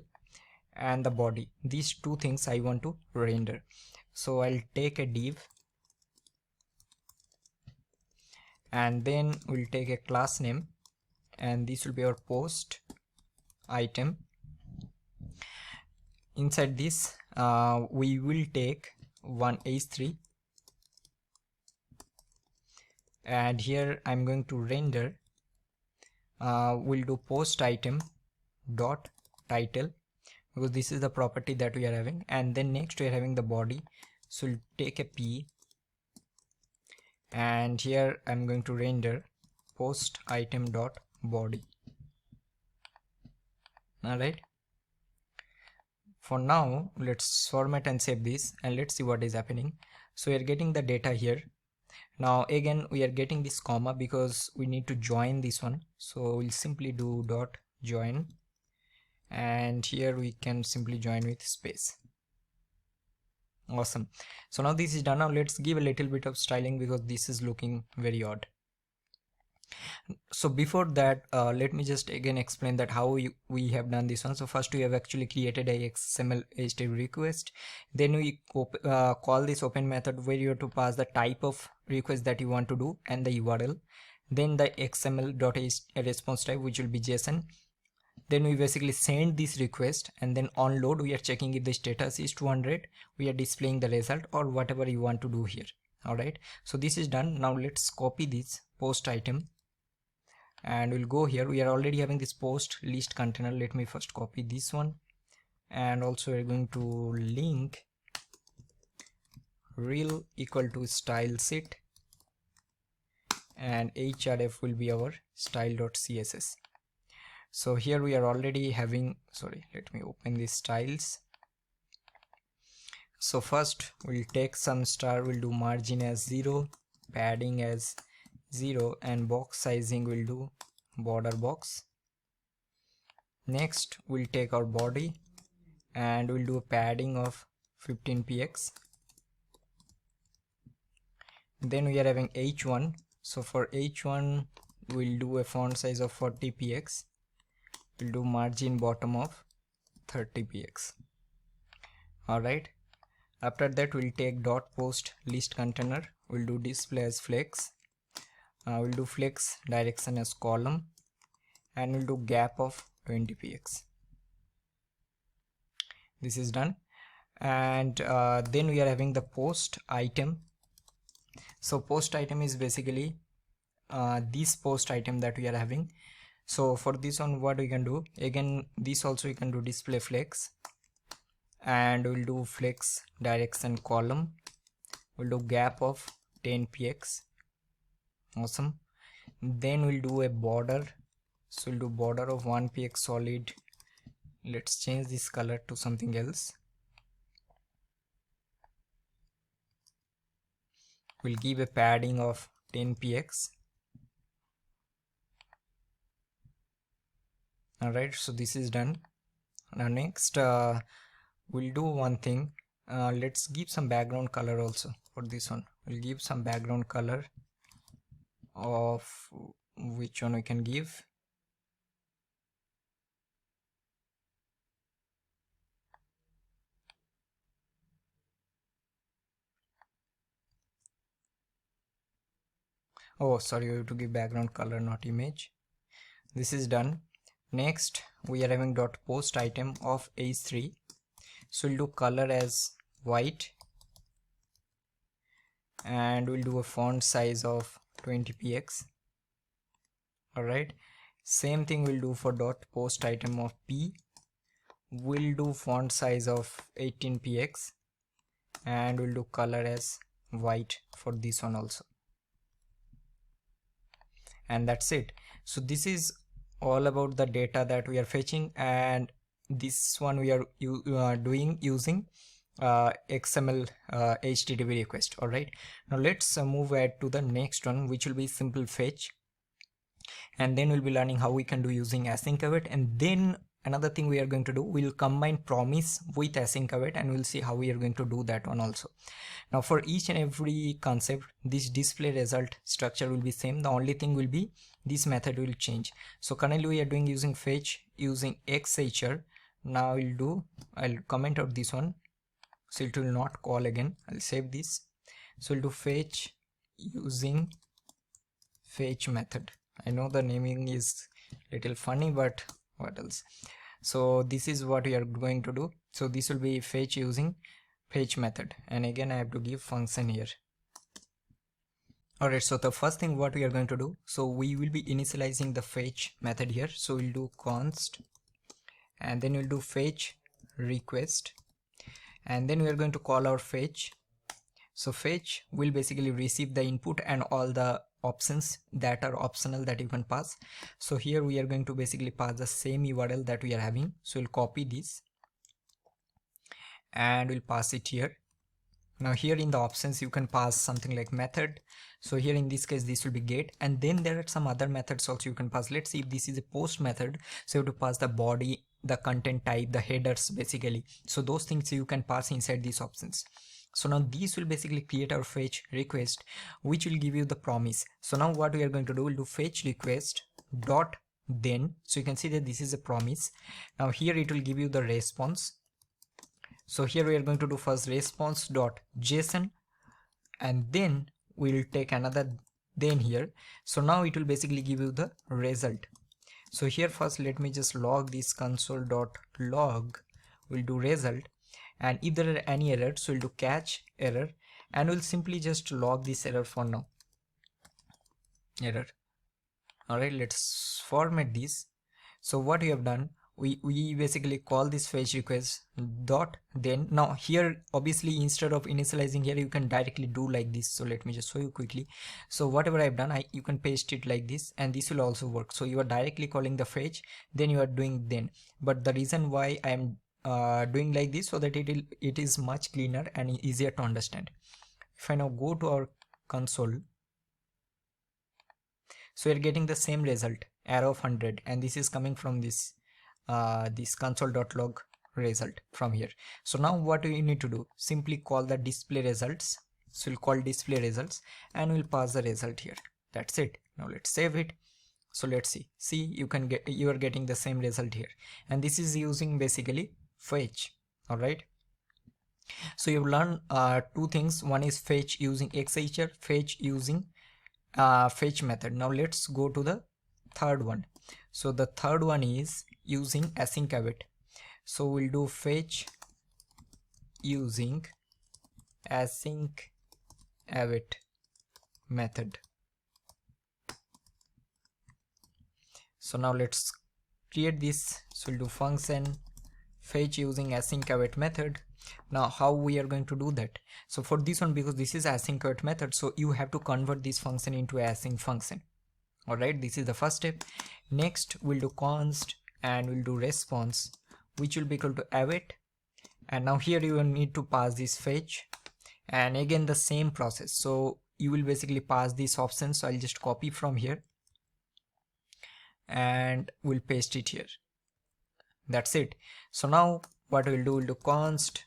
and the body, these two things I want to render. So I'll take a div and then we'll take a class name, and this will be our post item. Inside this we will take one h3, and here I'm going to render, we'll do post item dot title, because this is the property that we are having. And then next we are having the body, so we'll take a p, and here I'm going to render post item dot body. Alright, for now let's format and save this, and let's see what is happening. So we are getting the data here. Now again we are getting this comma because we need to join this one, so we'll simply do dot join, and here we can simply join with space. Awesome. So now this is done. Now let's give a little bit of styling because this is looking very odd. So before that, let me just again explain that how we have done this one. So first we have actually created a XML HTTP request. Then we call this open method where you have to pass the type of request that you want to do and the URL. Then the XML.response type, which will be JSON. Then we basically send this request, and then on load we are checking if the status is 200. We are displaying the result or whatever you want to do here. Alright, so this is done. Now let's copy this post item and we'll go here. We are already having this post list container. Let me first copy this one, and also we're going to link rel equal to style set, and href will be our style.css. So here we are already having, sorry, let me open these styles. So first we'll take some star, we'll do margin as 0, padding as 0, and box sizing will do border box. Next we'll take our body and we'll do a padding of 15px. Then we are having h1, so for h1 we'll do a font size of 40px. We'll do margin bottom of 30px. Alright, after that we'll take dot post list container, we'll do display as flex, we'll do flex direction as column, and we'll do gap of 20px. This is done. And then we are having the post item. So post item is basically this post item that we are having. So for this one what we can do, again this also we can do display flex, and we'll do flex direction column. We'll do gap of 10 px. Awesome. Then we'll do a border, so we'll do border of 1 px solid. Let's change this color to something else. We'll give a padding of 10 px. Alright, so this is done. Now next we'll do one thing. Let's give some background color also for this one. We'll give some background color of which one we can give. Oh sorry, we have to give background color, not image. This is done. Next we are having dot post item of h3, so we'll do color as white, and we'll do a font size of 20 px. Alright, same thing we'll do for dot post item of p. We'll do font size of 18 px, and we'll do color as white for this one also, and that's it. So this is all about the data that we are fetching, and this one we are doing using XML HTTP request. All right, now let's move ahead to the next one, which will be simple fetch, and then we'll be learning how we can do using async await. And then another thing we are going to do, we'll combine promise with async await, and we'll see how we are going to do that one also. Now for each and every concept, this display result structure will be same. The only thing will be this method will change. So currently we are doing using fetch using xhr. Now I'll comment out this one, so it will not call again. I'll save this. So we'll do fetch using fetch method. I know the naming is little funny, but what else? So this is what we are going to do. So this will be fetch using fetch method, and again I have to give function here. Alright, so the first thing what we are going to do, so we will be initializing the fetch method here. So we'll do const, and then we'll do fetch request, and then we are going to call our fetch. So fetch will basically receive the input and all the options that are optional that you can pass. So here we are going to basically pass the same URL that we are having. So we'll copy this and we'll pass it here. Now here in the options you can pass something like method. So here in this case this will be get, and then there are some other methods also you can pass. Let's see if this is a post method, so you have to pass the body, the content type, the headers basically. So those things you can pass inside these options. So now these will basically create our fetch request, which will give you the promise. So now what we are going to do, we'll do fetch request dot then. So you can see that this is a promise. Now here it will give you the response. So here we are going to do first response dot JSON, and then we will take another then here. So now it will basically give you the result. So here first let me just log this console dot log. We'll do result, and if there are any errors, so we'll do catch error, and we'll simply just log this error for now. Error. Alright, let's format this. So what we have done, we basically call this fetch request dot then. Now here obviously instead of initializing here you can directly do like this. So let me just show you quickly. So whatever I've done, you can paste it like this, and this will also work. So you are directly calling the fetch, then you are doing then. But the reason why I'm doing like this, so that it is much cleaner and easier to understand. If I now go to our console, so you're getting the same result, arrow of 100, and this is coming from this this console.log result from here. So now what we need to do, simply call the display results. So we'll call display results and we'll pass the result here. That's it. Now let's save it. So let's see you are getting the same result here, and this is using basically fetch. All right, so you've learned two things. One is fetch using xhr, fetch using fetch method. Now let's go to the third one. So the third one is using async await. So we'll do fetch using async await method. So now let's create this. So we'll do function fetch using async await method. Now how we are going to do that? So for this one, because this is async await method, so you have to convert this function into async function. All right, this is the first step. Next we'll do const and we'll do response, which will be equal to await. And now here you will need to pass this fetch, and again the same process. So you will basically pass this option. So I'll just copy from here and we'll paste it here. That's it. So now what we'll do, we'll do const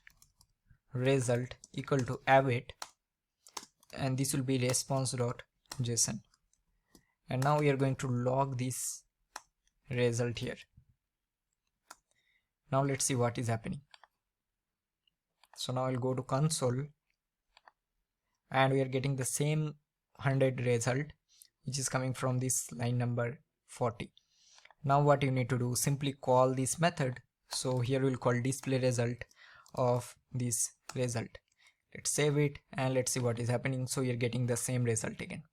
result equal to await, and this will be response.json. And now we are going to log this result here. Now let's see what is happening. So now I'll go to console and we are getting the same 100 result, which is coming from this line number 40. Now what you need to do, simply call this method. So here we'll call display result of this result. Let's save it and let's see what is happening. So you're getting the same result again.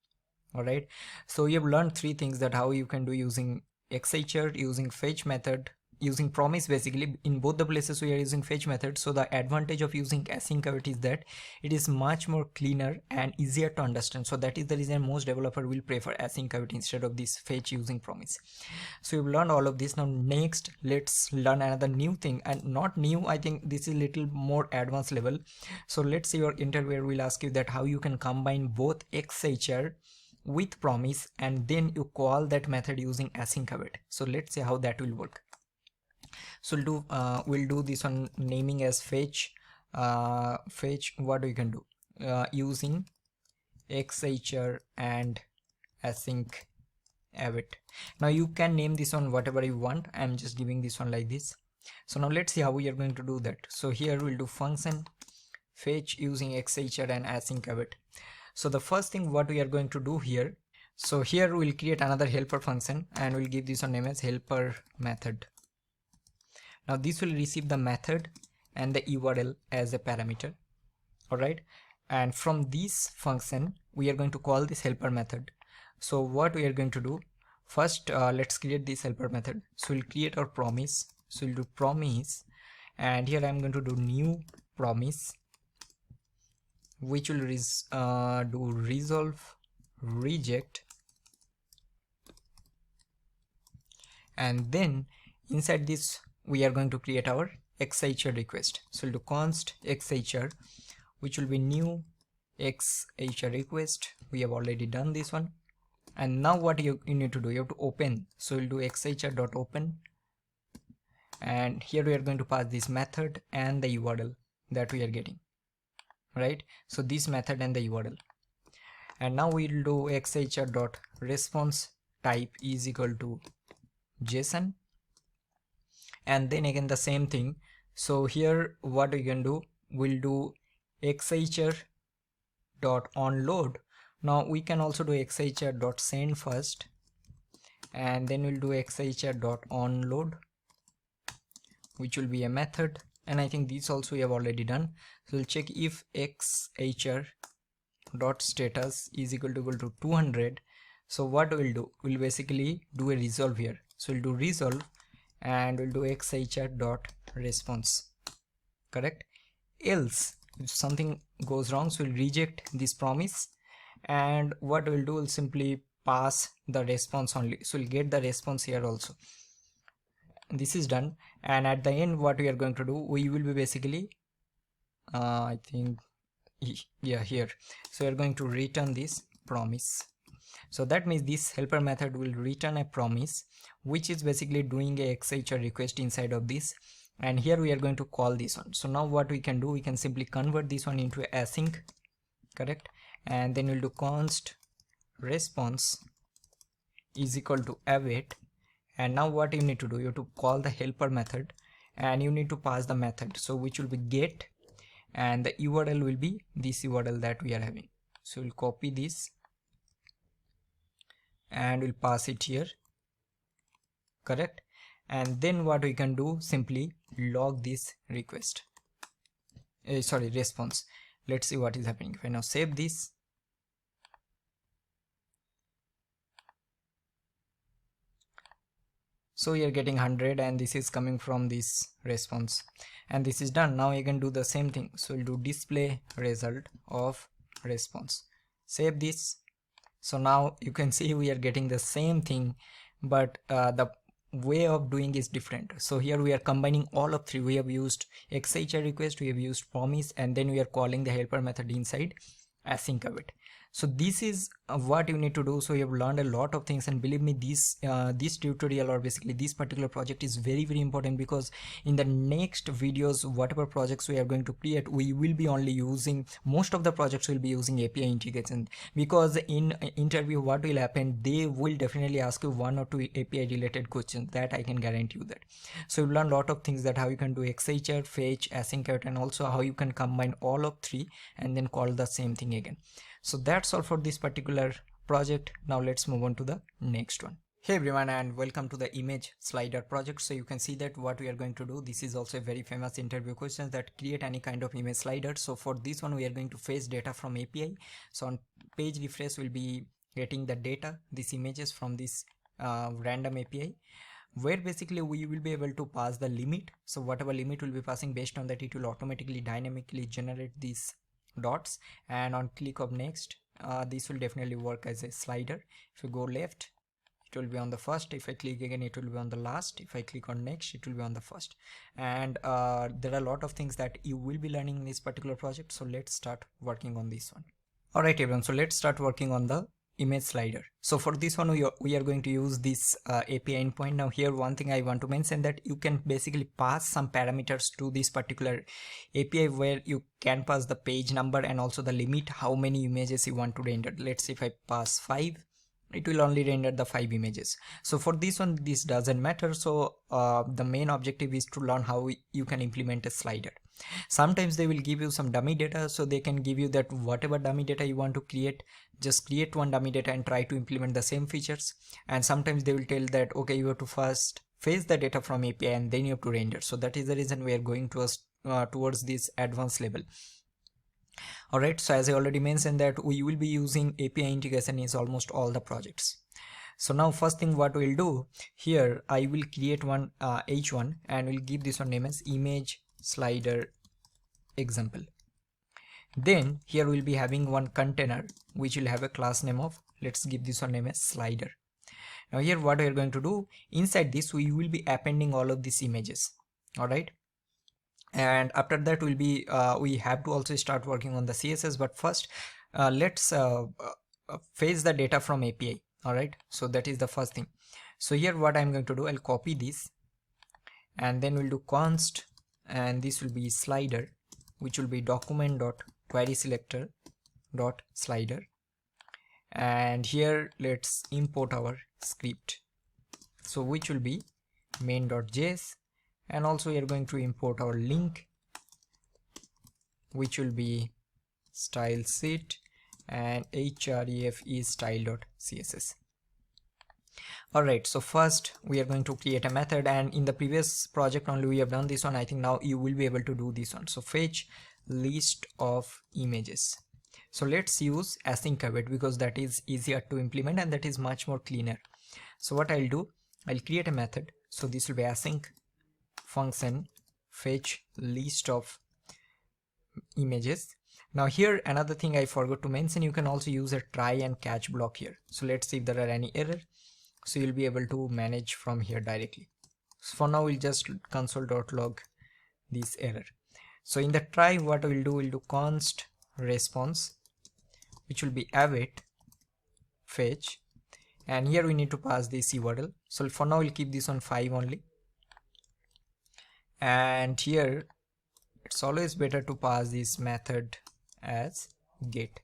All right, so you've learned three things, that how you can do using xhr, using fetch method, using promise. Basically in both the places we are using fetch method. So the advantage of using async await is that it is much more cleaner and easier to understand. So that is the reason most developer will prefer async await instead of this fetch using promise. So you've learned all of this. Now next let's learn another new thing, and not new, I think this is little more advanced level. So let's say your interviewer will ask you that how you can combine both xhr with promise and then you call that method using async await. So let's see how that will work. So we'll do this one, naming as fetch. Fetch, what we can do, using xhr and async await. Now you can name this one whatever you want. I'm just giving this one like this. So now let's see how we are going to do that. So here we'll do function fetch using xhr and async await. So the first thing what we are going to do here, so here we'll create another helper function and we'll give this one name as helper method. Now this will receive the method and the URL as a parameter. All right, and from this function we are going to call this helper method. So what we are going to do, first let's create this helper method. So we'll create our promise. So we'll do promise, and here I'm going to do new promise, which will do resolve reject, and then inside this we are going to create our xhr request. So we'll do const xhr, which will be new xhr request. We have already done this one. And now what you need to do, you have to open. So we'll do xhr.open, and here we are going to pass this method and the URL that we are getting, right? So this method and the URL. And now we'll do xhr.response type is equal to JSON, and then again the same thing. So here what we can do, we'll do xhr.onload. Now we can also do xhr.send first, and then we'll do xhr.onload, which will be a method. And I think this also we have already done. So we'll check if xhr.status is equal to 200. So what we'll do, we'll basically do a resolve here. So we'll do resolve and we'll do xhr.response, correct? Else if something goes wrong, so we'll reject this promise, and what we'll do, we'll simply pass the response only. So we'll get the response here also. This is done, and at the end what we are going to do, we will be basically I think here, so we are going to return this promise. So that means this helper method will return a promise, which is basically doing a xhr request inside of this, and here we are going to call this one. So now what we can do, we can simply convert this one into async, correct? And then we'll do const response is equal to await. And now what you need to do, you have to call the helper method and you need to pass the method, so which will be get, and the URL will be this URL that we are having. So we'll copy this and we'll pass it here, correct? And then what we can do, simply log this request, response. Let's see what is happening. If I now save this, So we are getting 100 and this is coming from this response, and this is done. Now you can do the same thing. So we'll do display result of response, save this. So now you can see we are getting the same thing, but the way of doing is different. So here we are combining all of three. We have used XHR request, we have used promise, and then we are calling the helper method inside async await. So this is what you need to do. So you have learned a lot of things, and believe me, this tutorial, or basically this particular project, is very important, because in the next videos, whatever projects we are going to create, we will be only using, most of the projects will be using API integration, because in interview what will happen, they will definitely ask you 1 or 2 API related questions, that I can guarantee you that. So you learn a lot of things, that how you can do XHR, fetch, async await, and also how you can combine all of three and then call the same thing again. So that's all for this particular project. Now let's move on to the next one. Hey everyone, and welcome to the image slider project. So you can see that what we are going to do, this is also a very famous interview question that create any kind of image slider. So for this one we are going to fetch data from API. So on page refresh we'll be getting the data, these images from this random API, where basically we will be able to pass the limit. So whatever limit will be passing, based on that it will automatically dynamically generate these dots, and on click of next this will definitely work as a slider. If you go left, it will be on the first. If I click again, it will be on the last. If I click on next, it will be on the first. And there are a lot of things that you will be learning in this particular project. So let's start working on this one. All right everyone, so let's start working on the image slider. So for this one we are going to use this API endpoint. Now here one thing I want to mention, that you can basically pass some parameters to this particular API, where you can pass the page number and also the limit, how many images you want to render. Let's say if I pass 5, it will only render the 5 images. So for this one this doesn't matter. So the main objective is to learn how you can implement a slider. Sometimes they will give you some dummy data, so they can give you that whatever dummy data you want to create, just create one dummy data and try to implement the same features. And sometimes they will tell that okay, you have to first fetch the data from API and then you have to render. So that is the reason we are going towards this advanced level. Alright, so as I already mentioned that we will be using API integration in almost all the projects. So now first thing what we'll do here, I will create one h1 and we'll give this one name as image slider example. Then here we'll be having one container which will have a class name of, let's give this one name as slider. Now here what we are going to do, inside this we will be appending all of these images. All right, and after that we'll be we have to also start working on the CSS, but first let's fetch the data from API. All right, so that is the first thing. So here what I'm going to do, I'll copy this and then we'll do const, and this will be slider, which will be document.querySelector.slider, and here let's import our script, so which will be main.js, and also we are going to import our link, which will be style sheet, and href is style.css. Alright, so first we are going to create a method, and in the previous project only we have done this one. I think now you will be able to do this one. So fetch list of images. So let's use async await, because that is easier to implement and that is much more cleaner. So what I'll do, I'll create a method. So this will be async function fetch list of images. Now here another thing I forgot to mention, you can also use a try and catch block here. So let's see if there are any error. So you'll be able to manage from here directly. So for now we'll just console.log this error. So in the try, what we'll do, we'll do const response, which will be await fetch, and here we need to pass this URL. So for now we'll keep this on 5 only, and here it's always better to pass this method as get.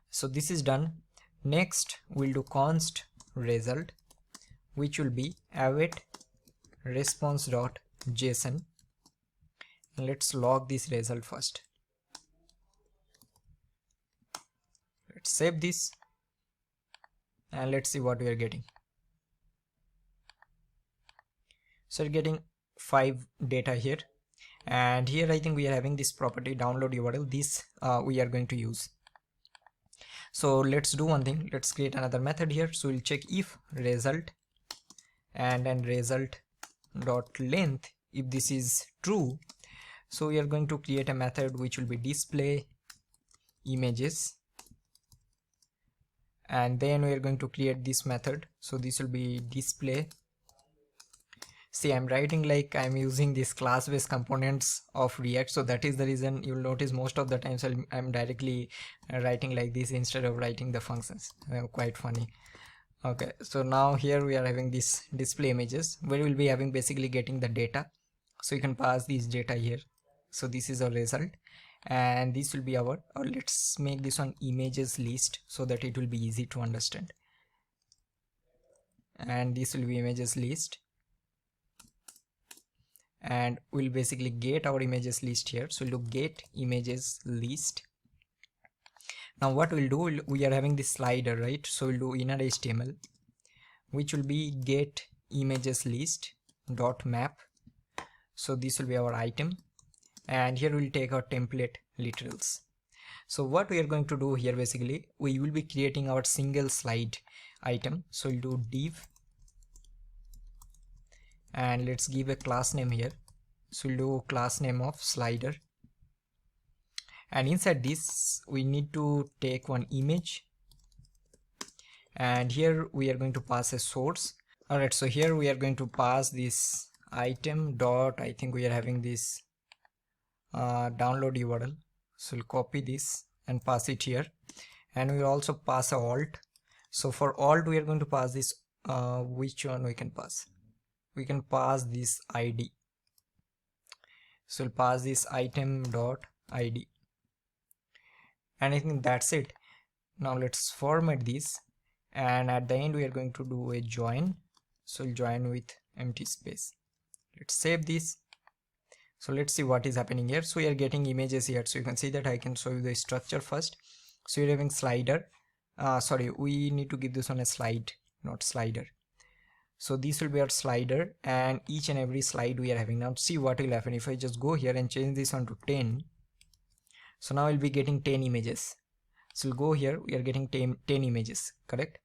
So this is done. Next we'll do const result, which will be await response.json. Let's log this result first. Let's save this and let's see what we are getting. So we're getting 5 data here, and here I think we are having this property download URL. This we are going to use. So let's do one thing, let's create another method here. So we'll check if result and then result dot length. If this is true, so we are going to create a method which will be display images, and then we are going to create this method. So this will be display. See, I'm writing like I'm using these class-based components of React, so that is the reason you'll notice most of the times I'm directly writing like this instead of writing the functions. Quite funny. Okay, so now here we are having this display images where we'll be having basically getting the data. So you can pass these data here. So this is our result, and this will be our, or let's make this one images list so that it will be easy to understand. And this will be images list, and we'll basically get our images list here. So we'll do get images list. Now what we'll do, we are having this slider, right? So we'll do inner HTML, which will be get images list dot map. So this will be our item, and here we'll take our template literals. So what we are going to do here, basically we will be creating our single slide item. So we'll do div, and let's give a class name here. So we'll do class name of slider, and inside this we need to take one image, and here we are going to pass a source. Alright, so here we are going to pass this item dot, I think we are having this download URL. So we'll copy this and pass it here, and we'll also pass a alt. So for alt we are going to pass this, which one we can pass? We can pass this ID. So we'll pass this item dot ID, and I think that's it. Now let's format this, and at the end we are going to do a join. So we'll join with empty space. Let's save this. So let's see what is happening here. So we are getting images here. So you can see that I can show you the structure first. So you're having slider. Sorry, we need to give this one a slide, not slider. So this will be our slider, and each and every slide we are having. Now see what will happen if I just go here and change this one to 10. So now we'll be getting 10 images. So we'll go here, we are getting 10 images, correct?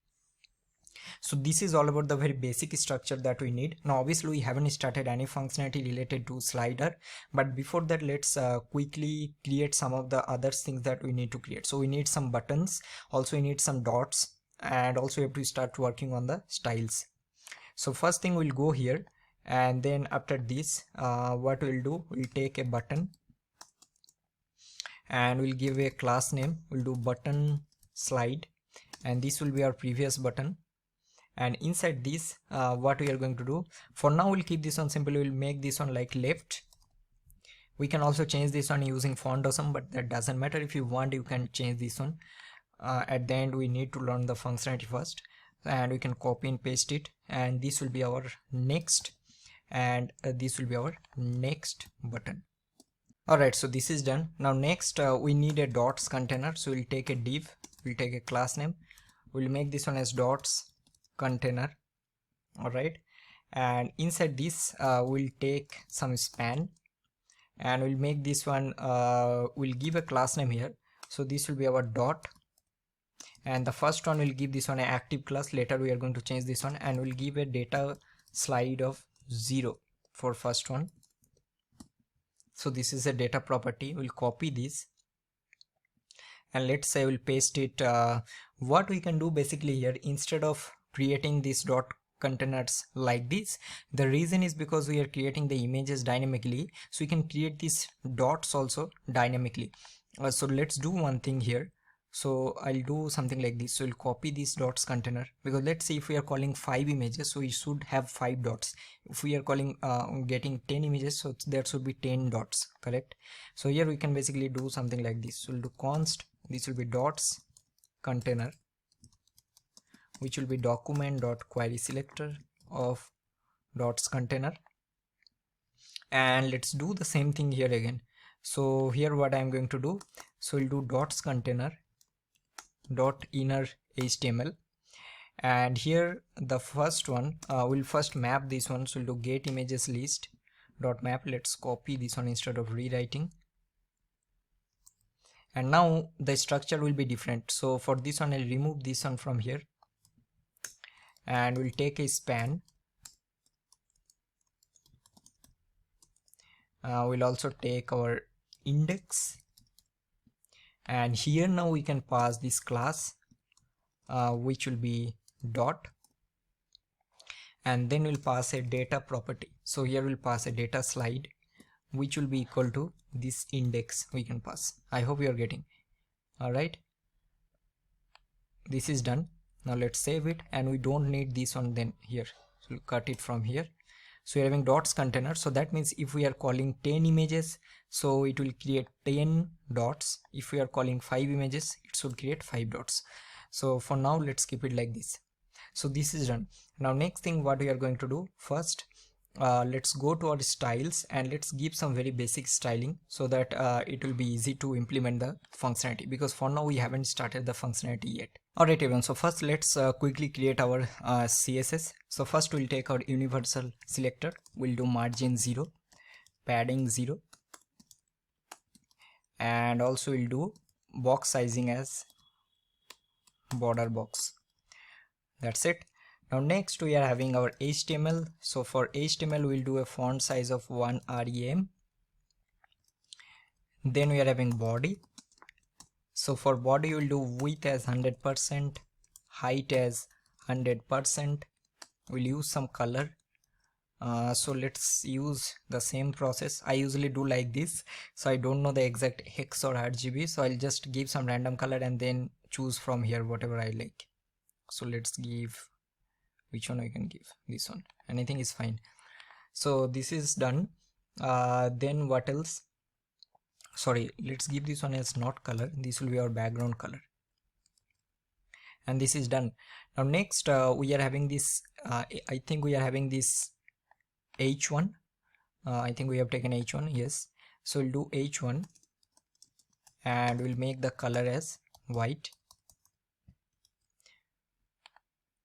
So this is all about the very basic structure that we need. Now obviously we haven't started any functionality related to slider, but before that let's quickly create some of the other things that we need to create. So we need some buttons, also we need some dots, and also we have to start working on the styles. So first thing, we'll go here, and then after this what we'll do, we'll take a button and we'll give a class name. We'll do button slide, and this will be our previous button. And inside this what we are going to do, for now we'll keep this one simple. We'll make this one like left. We can also change this one using font or some, but that doesn't matter. If you want, you can change this one. At the end we need to learn the functionality first, and we can copy and paste it, and this will be our next, and this will be our next button. Alright, so this is done. Now next we need a dots container. So we'll take a div, we'll take a class name, we'll make this one as dots container. Alright, and inside this we'll take some span, and we'll make this one, we'll give a class name here. So this will be our dot, and the first one will give this one an active class. Later we are going to change this one, and we'll give a data slide of 0 for first one. So this is a data property. We'll copy this, and let's say we'll paste it. What we can do basically here, instead of creating this dot containers like this, the reason is because we are creating the images dynamically, so we can create these dots also dynamically. So let's do one thing here. So I'll do something like this. So we'll copy this dots container, because let's say if we are calling 5 images, so we should have 5 dots. If we are calling getting 10 images, so there should be 10 dots, correct? So here we can basically do something like this. So we'll do const, this will be dots container, which will be document dot query selector of dots container, and let's do the same thing here again. So here what I'm going to do, so we'll do dots container dot inner HTML, and here the first one we'll first map this one. So we'll do get images list dot map. Let's copy this one instead of rewriting, and now the structure will be different. So for this one I'll remove this one from here, and we'll take a span, We'll also take our index, and here now we can pass this class which will be dot, and then we'll pass a data property. So here we'll pass a data slide which will be equal to this index we can pass. I hope you are getting. All right, this is done. Now let's save it, and we don't need this one then here, so we'll cut it from here. So we're having dots container, so that means if we are calling 10 images, so it will create 10 dots. If we are calling 5 images, it should create 5 dots. So for now, let's keep it like this. So this is done. Now next thing what we are going to do, first let's go to our styles and let's give some very basic styling so that it will be easy to implement the functionality, because for now we haven't started the functionality yet. Alright everyone, so first let's quickly create our CSS. So first we'll take our universal selector, we'll do margin 0, padding 0, and also we'll do box sizing as border box. That's it. Now next we are having our HTML. So for HTML we'll do a font size of 1 rem. Then we are having body. So for body we'll do width as 100%, height as 100%. We'll use some color. So let's use the same process. I usually do like this, so I don't know the exact hex or RGB, so I'll just give some random color and then choose from here whatever I like. So let's give, which one I can give? This one, anything is fine. So this is done. Then what else? Sorry, let's give this one as not color. This will be our background color, and this is done. Now next we are having this I think we are having this h1. I think we have taken h1, yes. So we'll do h1 and we'll make the color as white.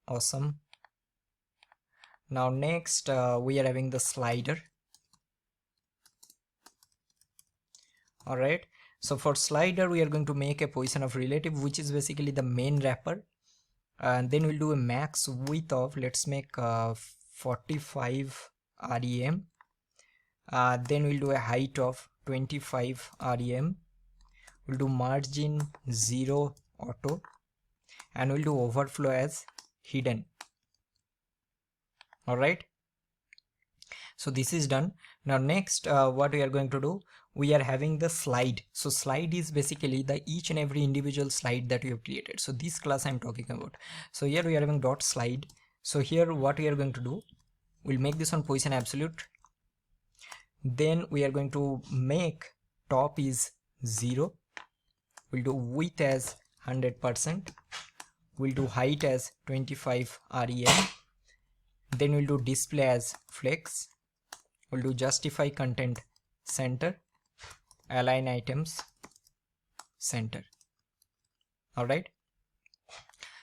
Awesome. Now next we are having the slider. All right, so for slider we are going to make a position of relative, which is basically the main wrapper, and then we'll do a max width of, let's make 45 rem. Then we'll do a height of 25 rem. We'll do margin 0 auto, and we'll do overflow as hidden. All right, so this is done. Now next what we are going to do, we are having the slide. So slide is basically the each and every individual slide that we have created. So this class I'm talking about. So here we are having dot slide. So here what we are going to do, we'll make this one position absolute. Then we are going to make top is 0. We'll do width as 100%. We'll do height as 25 rem. Then we'll do display as flex. We'll do justify content center, align items center. All right,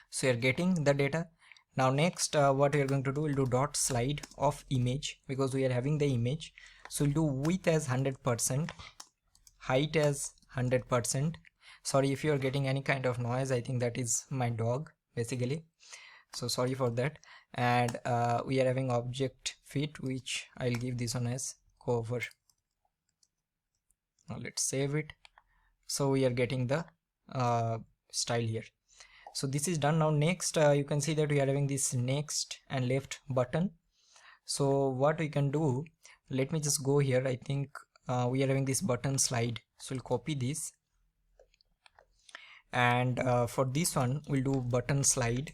so you're getting the data. Now next what we are going to do, we'll do dot slide of image, because we are having the image. So we'll do width as 100%, height as 100%. Sorry if you are getting any kind of noise, I think that is my dog basically, so sorry for that. And we are having object fit, which I'll give this one as cover. Now let's save it. So we are getting the style here. So this is done. Now next you can see that we are having this next and left button. So what we can do, let me just go here. I think we are having this button slide, so we'll copy this, and for this one we'll do button slide.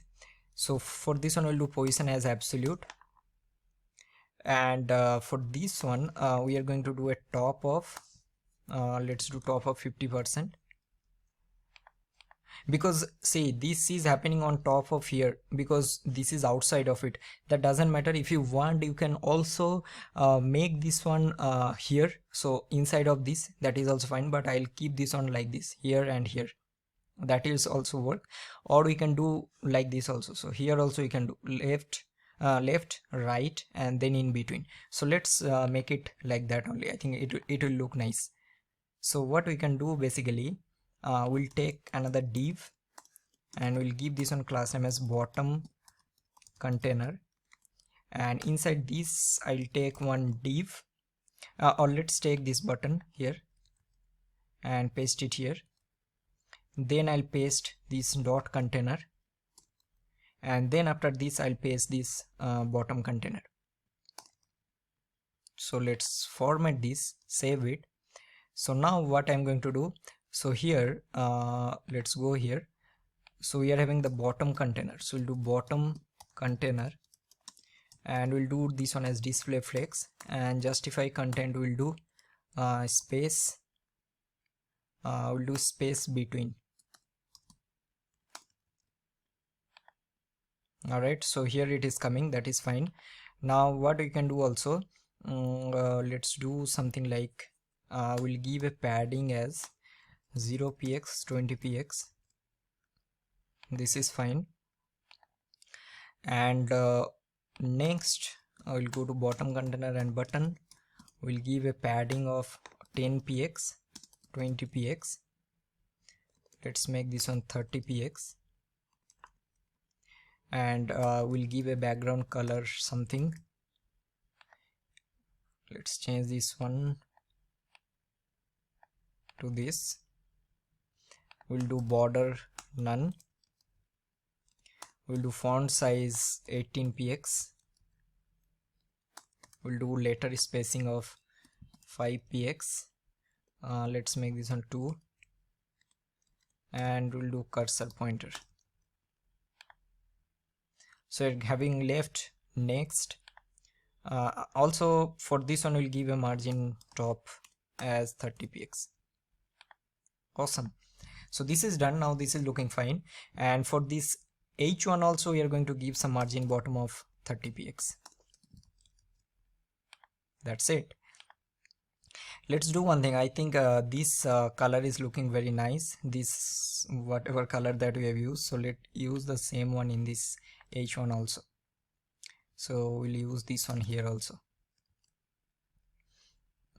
So for this one we'll do position as absolute, and for this one we are going to do a top of let's do top of 50%, because see this is happening on top of here, because this is outside of it. That doesn't matter. If you want, you can also make this one here, so inside of this, that is also fine, but I'll keep this on like this here and here. That is also work. Or we can do like this also. So here also you can do left left, right, and then in between. So let's make it like that only. I think it will look nice. So what we can do basically, we'll take another div and we'll give this one class name as bottom container, and inside this I'll take one div or let's take this button here and paste it here. Then I'll paste this dot container, and then after this I'll paste this bottom container. So let's format this, save it. So now what I'm going to do, so here let's go here. So we are having the bottom container, so we'll do bottom container, and we'll do this one as display flex, and justify content we'll do space, we'll do space between. Alright, so here it is coming, that is fine. Now what we can do also, let's do something like we'll give a padding as 0px 20px. This is fine. And next I will go to bottom container and button, we'll give a padding of 10px 20px. Let's make this one 30px, and we'll give a background color something. Let's change this one to this. We'll do border none. We'll do font size 18px. We'll do letter spacing of 5px. Let's make this one 2, and we'll do cursor pointer. So having left next, also for this one we'll give a margin top as 30px. Awesome. So this is done. Now this is looking fine, and for this h1 also we are going to give some margin bottom of 30px. That's it. Let's do one thing. I think this color is looking very nice, this whatever color that we have used, so let's use the same one in this h1 also. So we'll use this one here also.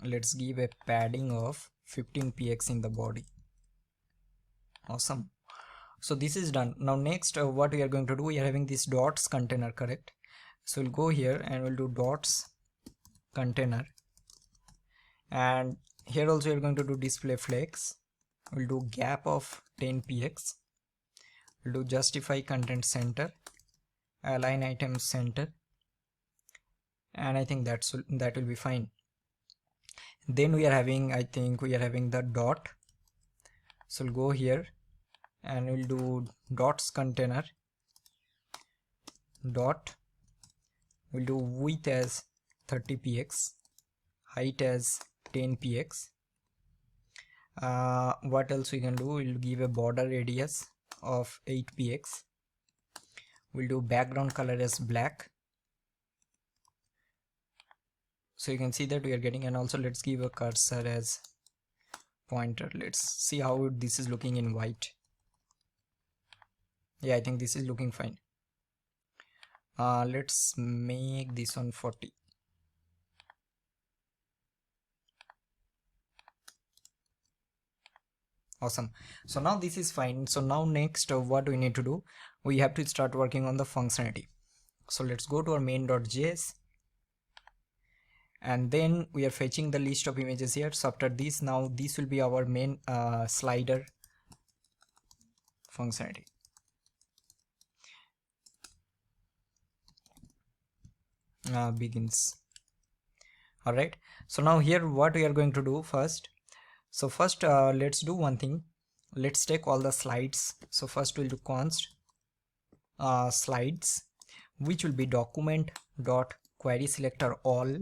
Let's give a padding of 15px in the body. Awesome. So this is done. Now next what we are going to do, we are having this dots container, correct? So we'll go here and we'll do dots container, and here also we're going to do display flex. We'll do gap of 10px. We'll do justify content center, align item center, and I think that will be fine. Then we are having, I think we are having the dot. So we'll go here and we'll do dots container dot. We'll do width as 30px, height as 10px. What else we can do, we'll give a border radius of 8px. We'll do background color as black. So you can see that we are getting, and also let's give a cursor as pointer. Let's see how this is looking in white. Yeah, I think this is looking fine. Let's make this one 40. Awesome. So now this is fine. So now next what do we need to do, we have to start working on the functionality. So let's go to our main.js, and then we are fetching the list of images here. So after this, now this will be our main slider functionality. Begins. All right, so now here what we are going to do first, so first let's do one thing. Let's take all the slides. So first we'll do const slides, which will be document dot query selector all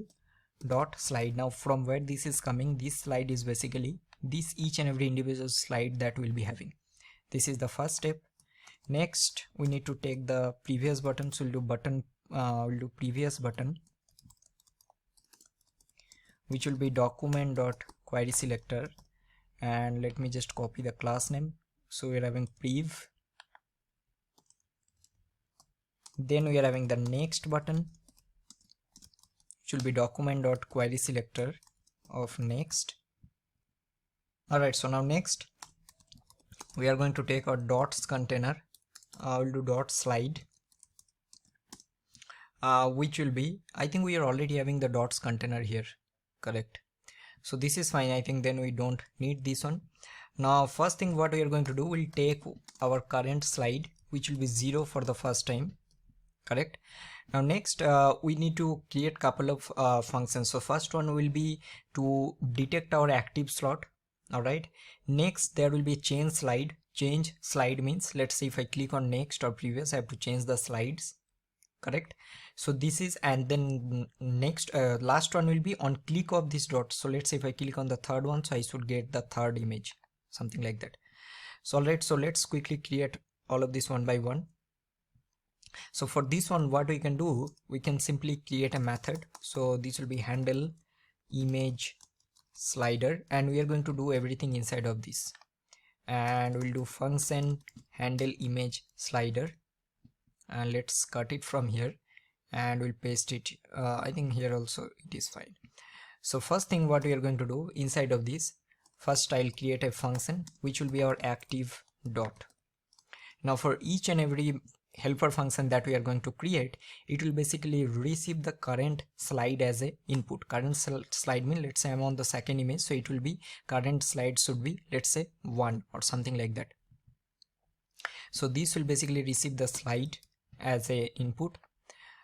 dot slide. Now from where this is coming, this slide is basically this each and every individual slide that we'll be having. This is the first step. Next we need to take the previous button. So we'll do button, we'll do previous button, which will be document dot query selector, and let me just copy the class name. So we're having prev. Then we are having the next button, which will be document dot query selector of next. All right, so now next we are going to take our dots container. We'll do dot slide, which will be, I think we are already having the dots container here. correct. So this is fine. I think then we don't need this one. Now first thing what we are going to do, we'll take our current slide, which will be 0 for the first time, correct. Now next we need to create couple of functions. So first one will be to detect our active slot. All right, next there will be change slide. Change slide means, let's say if I click on next or previous, I have to change the slides, correct. So this is, and then next last one will be on click of this dot. So let's say if I click on the third one, so I should get the third image, something like that. So alright, so let's quickly create all of this one by one. So for this one, what we can do, we can simply create a method. So this will be handle image slider, and we are going to do everything inside of this, and we'll do function handle image slider, and let's cut it from here and we'll paste it. I think here also it is fine. So first thing what we are going to do inside of this, first I'll create a function which will be our active dot. Now for each and every helper function that we are going to create, it will basically receive the current slide as a input. Current slide means, let's say I'm on the second image, so it will be current slide should be, let's say 1 or something like that. So this will basically receive the slide as a input.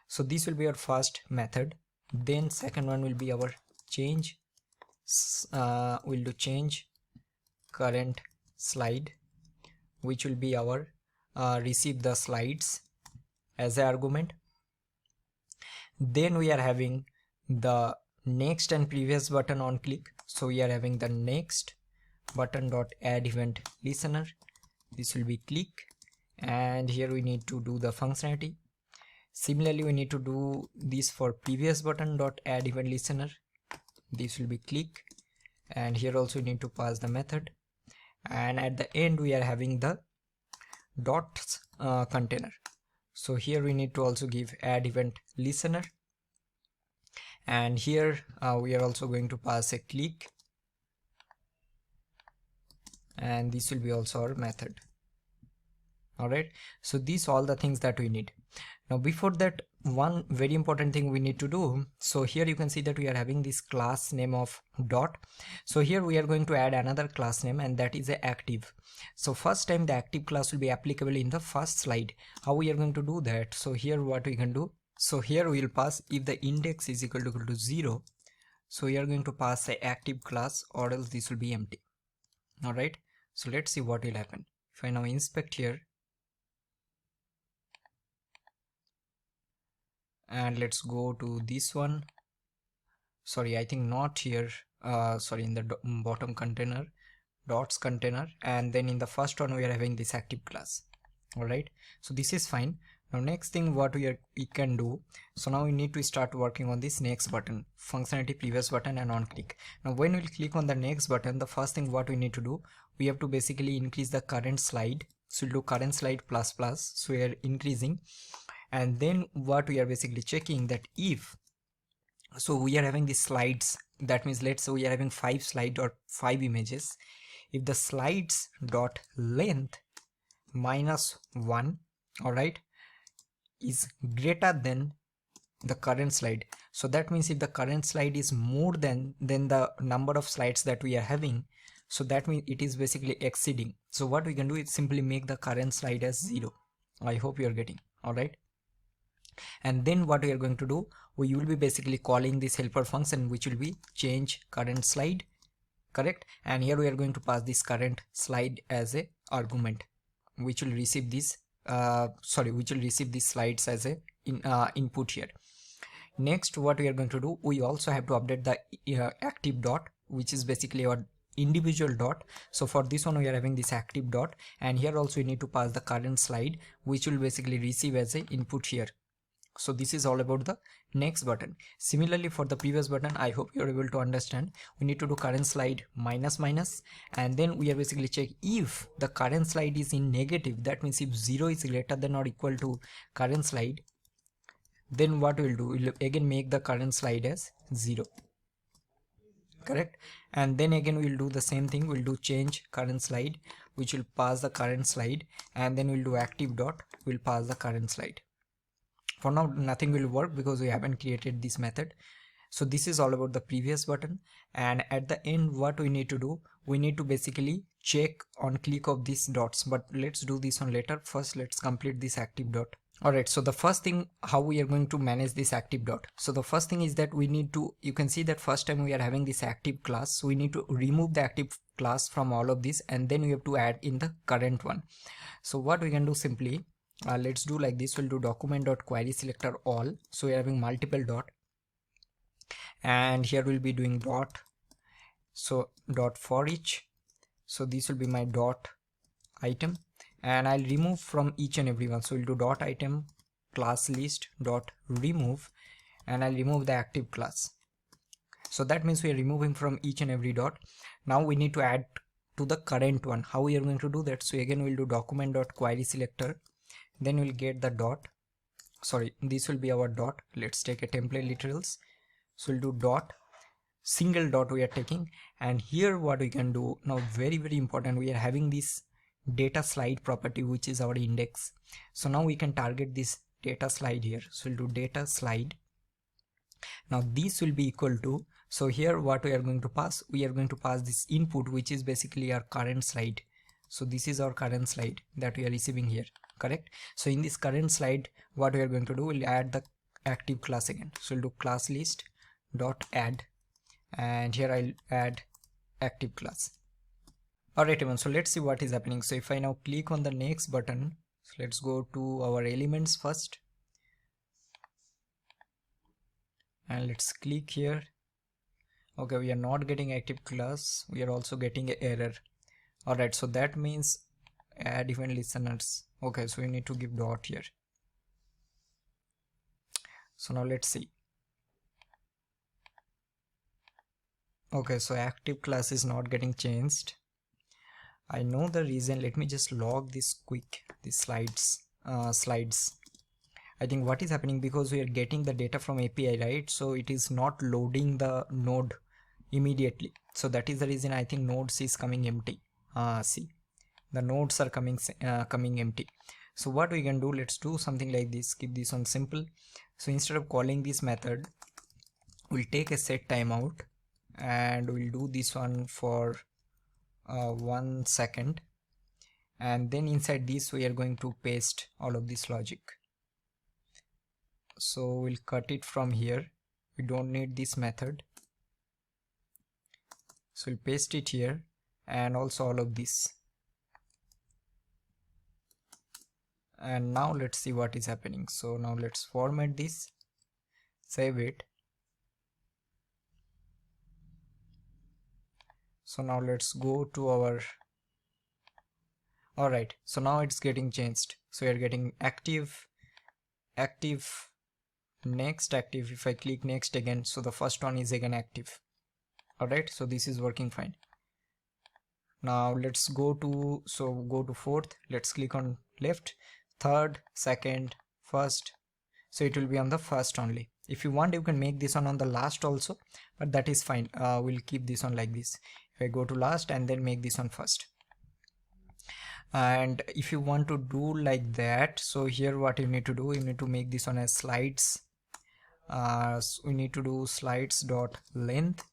So this will be our first method. Then second one will be our change. We'll do change current slide, which will be our receive the slides as an argument. Then we are having the next and previous button on click. So we are having the next button dot add event listener. This will be click, and here we need to do the functionality. Similarly, we need to do this for previous button dot add event listener. This will be click, and here also we need to pass the method. And at the end we are having the dots container. So here we need to also give add event listener, and here we are also going to pass a click, and this will be also our method. All right, so these all the things that we need. Now before that, one very important thing we need to do. So here you can see that we are having this class name of dot. So here we are going to add another class name, and that is a active. So first time the active class will be applicable in the first slide. How we are going to do that? So here what we can do, so here we will pass if the index is equal to 0. So we are going to pass a active class, or else this will be empty. All right, so let's see what will happen. If I now inspect here, and let's go to this one. Sorry, I think not here. Sorry, in the bottom container, dots container, and then in the first one we are having this active class. All right, so this is fine. Now next thing what we can do, so now we need to start working on this next button, functionality previous button and on click. Now when we click on the next button, the first thing what we need to do, we have to basically increase the current slide. So we'll do current slide plus plus, so we are increasing. And then what we are basically checking that if, so we are having these slides, that means let's say we are having 5 slides or 5 images. If the slides dot length minus 1, all right, is greater than the current slide, so that means if the current slide is more than the number of slides that we are having, so that means it is basically exceeding. So what we can do is simply make the current slide as 0. I hope you are getting. All right, and then what we are going to do, we will be basically calling this helper function, which will be change current slide, correct. And here we are going to pass this current slide as a argument, which will receive this which will receive these slides as a input here. Next what we are going to do, we also have to update the active dot, which is basically our individual dot. So for this one we are having this active dot, and here also we need to pass the current slide, which will basically receive as a input here. So this is all about the next button. Similarly for the previous button, I hope you are able to understand. We need to do current slide minus minus, and then we are basically check if the current slide is in negative, that means if 0 is greater than or equal to current slide, then what we'll do, we'll again make the current slide as 0, correct. And then again we'll do the same thing, we'll do change current slide, which will pass the current slide, and then we'll do active dot, will pass the current slide. For now nothing will work because we haven't created this method. So this is all about the previous button, and at the end what we need to do, we need to basically check on click of these dots, but let's do this on later. First let's complete this active dot. Alright, so the first thing how we are going to manage this active dot. So the first thing is that we need to, you can see that first time we are having this active class, so we need to remove the active class from all of this, and then we have to add in the current one. So what we can do simply, let's do like this. We'll do document.query selector all. So we are having multiple dot, and here we'll be doing dot, so dot for each. So this will be my dot item, and I'll remove from each and every one. So we'll do dot item class list dot remove, and I'll remove the active class. So that means we are removing from each and every dot. Now we need to add to the current one. How we are going to do that? So again we'll do document.query selector, then we'll get the dot, sorry, this will be our dot. Let's take a template literals. So we'll do dot, single dot we are taking, and here what we can do now, very important, we are having this data slide property which is our index. So now we can target this data slide here. So we'll do data slide. Now this will be equal to, so here what we are going to pass, we are going to pass this input which is basically our current slide. So this is our current slide that we are receiving here, correct? So in this current slide what we are going to do, we'll add the active class again. So we'll do class list dot add, and here I'll add active class. Alright everyone, so let's see what is happening. So if I now click on the next button, so let's go to our elements first, and let's click here. Okay, we are not getting active class, we are also getting an error. Alright, so that means add event listeners. Okay, so we need to give dot here. So now let's see. Okay, so active class is not getting changed. I know the reason. Let me just log this quick, these slides. I think what is happening, because we are getting the data from API, right? So it is not loading the node immediately. So that is the reason I think nodes is coming empty. See, the nodes are coming empty. So what we can do, let's do something like this. Keep this on simple. So instead of calling this method, we'll take a set timeout, and we'll do this one for 1 second, and then inside this we are going to paste all of this logic. So we'll cut it from here, we don't need this method. So we'll paste it here, and also all of this. And now let's see what is happening. So now let's format this, save it. So now let's go to our, alright, so now it's getting changed. So we are getting active, next, active. If I click next again, so the first one is again active. Alright, so this is working fine. Now let's go to, so go to fourth, let's click on left, third, second, first. So it will be on the first only. If you want, you can make this one on the last also, but that is fine. We'll keep this one like this. If I go to last and then make this one first. And if you want to do like that, so here what you need to do, you need to make this one as slides. So we need to do slides dot length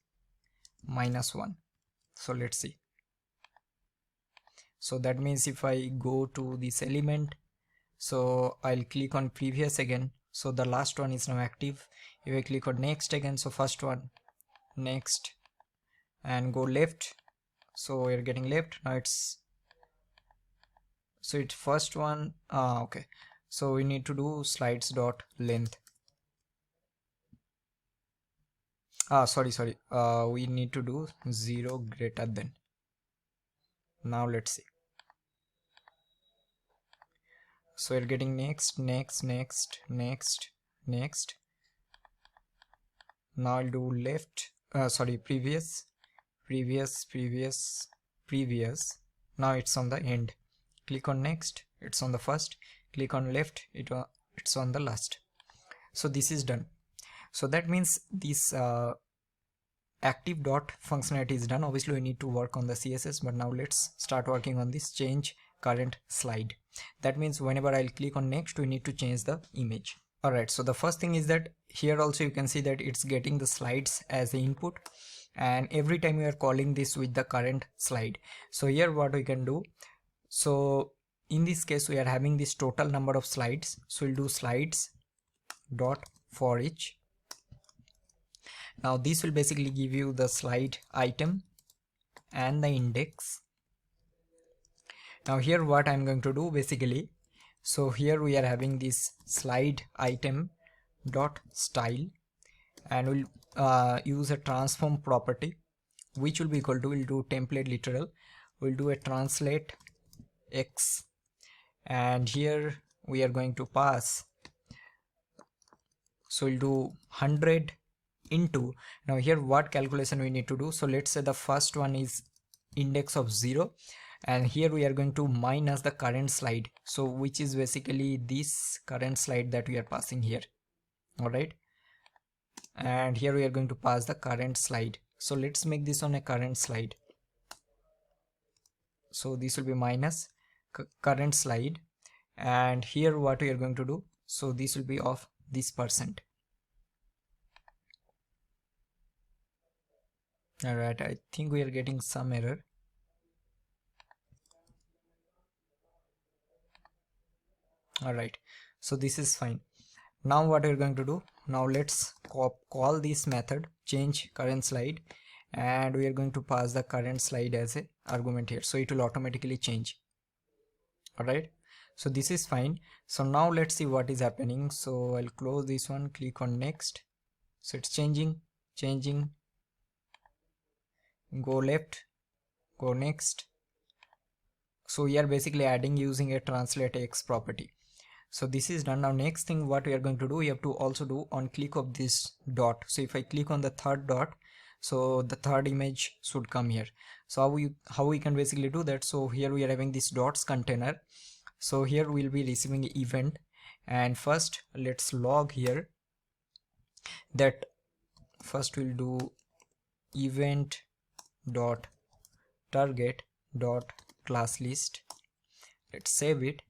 -1. So let's see. So that means if I go to this element, so I'll click on previous again. So the last one is now active. If I click on next again, so first one, next, and go left, so we're getting left. Now it's, so it's first one. Okay, so we need to do slides dot length. Sorry, we need to do 0 greater than. Now let's see. So we're getting next. Now I'll do left, previous. Now it's on the end. Click on next, it's on the first. Click on left, it's on the last. So this is done. So that means this active dot functionality is done. Obviously we need to work on the CSS, but now let's start working on this change current slide. That means whenever I'll click on next, we need to change the image. Alright, so the first thing is that here also you can see that it's getting the slides as the input, and every time we are calling this with the current slide. So here what we can do, so in this case we are having this total number of slides, so we'll do slides dot for each. Now this will basically give you the slide item and the index. Now here what I'm going to do basically, so here we are having this slide item dot style, and we'll use a transform property which will be equal to, we'll do template literal, we'll do a translate x, and here we are going to pass, so we'll do 100 into, now here what calculation we need to do, so let's say the first one is index of 0, and here we are going to minus the current slide, so which is basically this current slide that we are passing here. All right, and here we are going to pass the current slide, so let's make this on a current slide, so this will be minus current slide, and here what we are going to do, so this will be of this percent. All right, I think we are getting some error. All right, so this is fine. Now what we're going to do, now let's call this method change current slide, and we are going to pass the current slide as a argument here, so it will automatically change. All right, so this is fine. So now let's see what is happening. So I'll close this one, click on next, so it's changing, go left, go next. So we are basically adding using a translate x property. So this is done. Now next thing what we are going to do, we have to also do on click of this dot. So if I click on the third dot, so the third image should come here. So how we can basically do that, so here we are having this dots container, so here we'll be receiving event, and first let's log here that first we'll do event dot target dot class list. Let's save it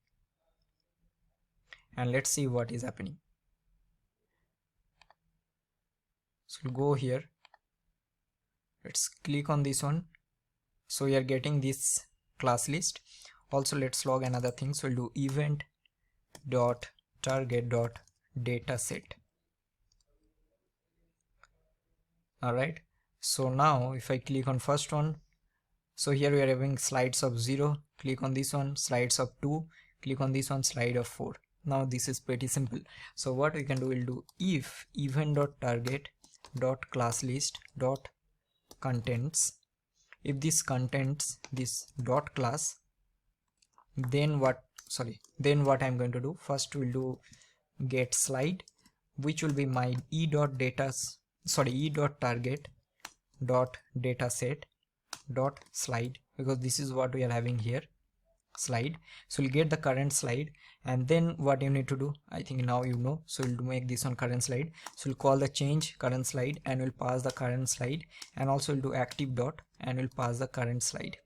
and let's see what is happening. So we'll go here, let's click on this one, so we are getting this class list. Also let's log another thing, so we'll do event dot target dot data set. All right, so now if I click on first one, so here we are having slides of 0, click on this one, slides of 2, click on this one, slide of 4. Now this is pretty simple. So what we can do, we'll do if event dot target dot class list dot contents, if this contains this dot class, then what I'm going to do, first we'll do get slide, which will be my e dot target dot data set dot slide, because this is what we are having here, slide. So we'll get the current slide, and then what you need to do, I think now you know, so we'll make this on current slide, so we'll call the change current slide and we'll pass the current slide, and also we'll do active dot and we'll pass the current slide,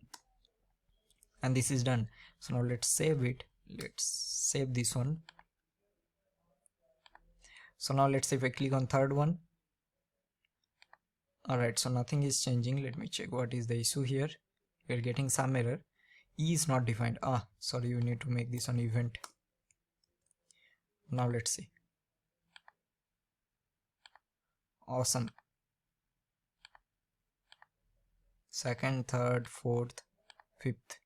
and this is done. So now let's save it, let's save this one. So now let's say if I click on third one, all right, so nothing is changing. Let me check what is the issue here. We're getting some error, e is not defined. Sorry, you need to make this an event. Now let's see. Awesome. Second, third, fourth, fifth.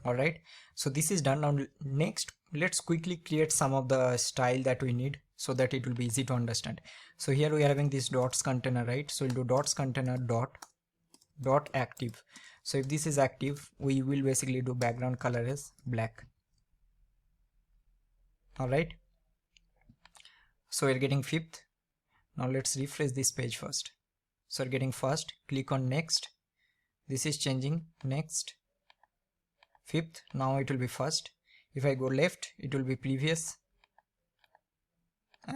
All right, so this is done. Now next let's quickly create some of the style that we need so that it will be easy to understand. So here we are having this dots container, right? So we'll do dots container dot active. So if this is active, we will basically do background color as black. All right, so we're getting fifth. Now let's refresh this page first. So we're getting first, click on next, this is changing, next, fifth, now it will be first. If I go left, it will be previous,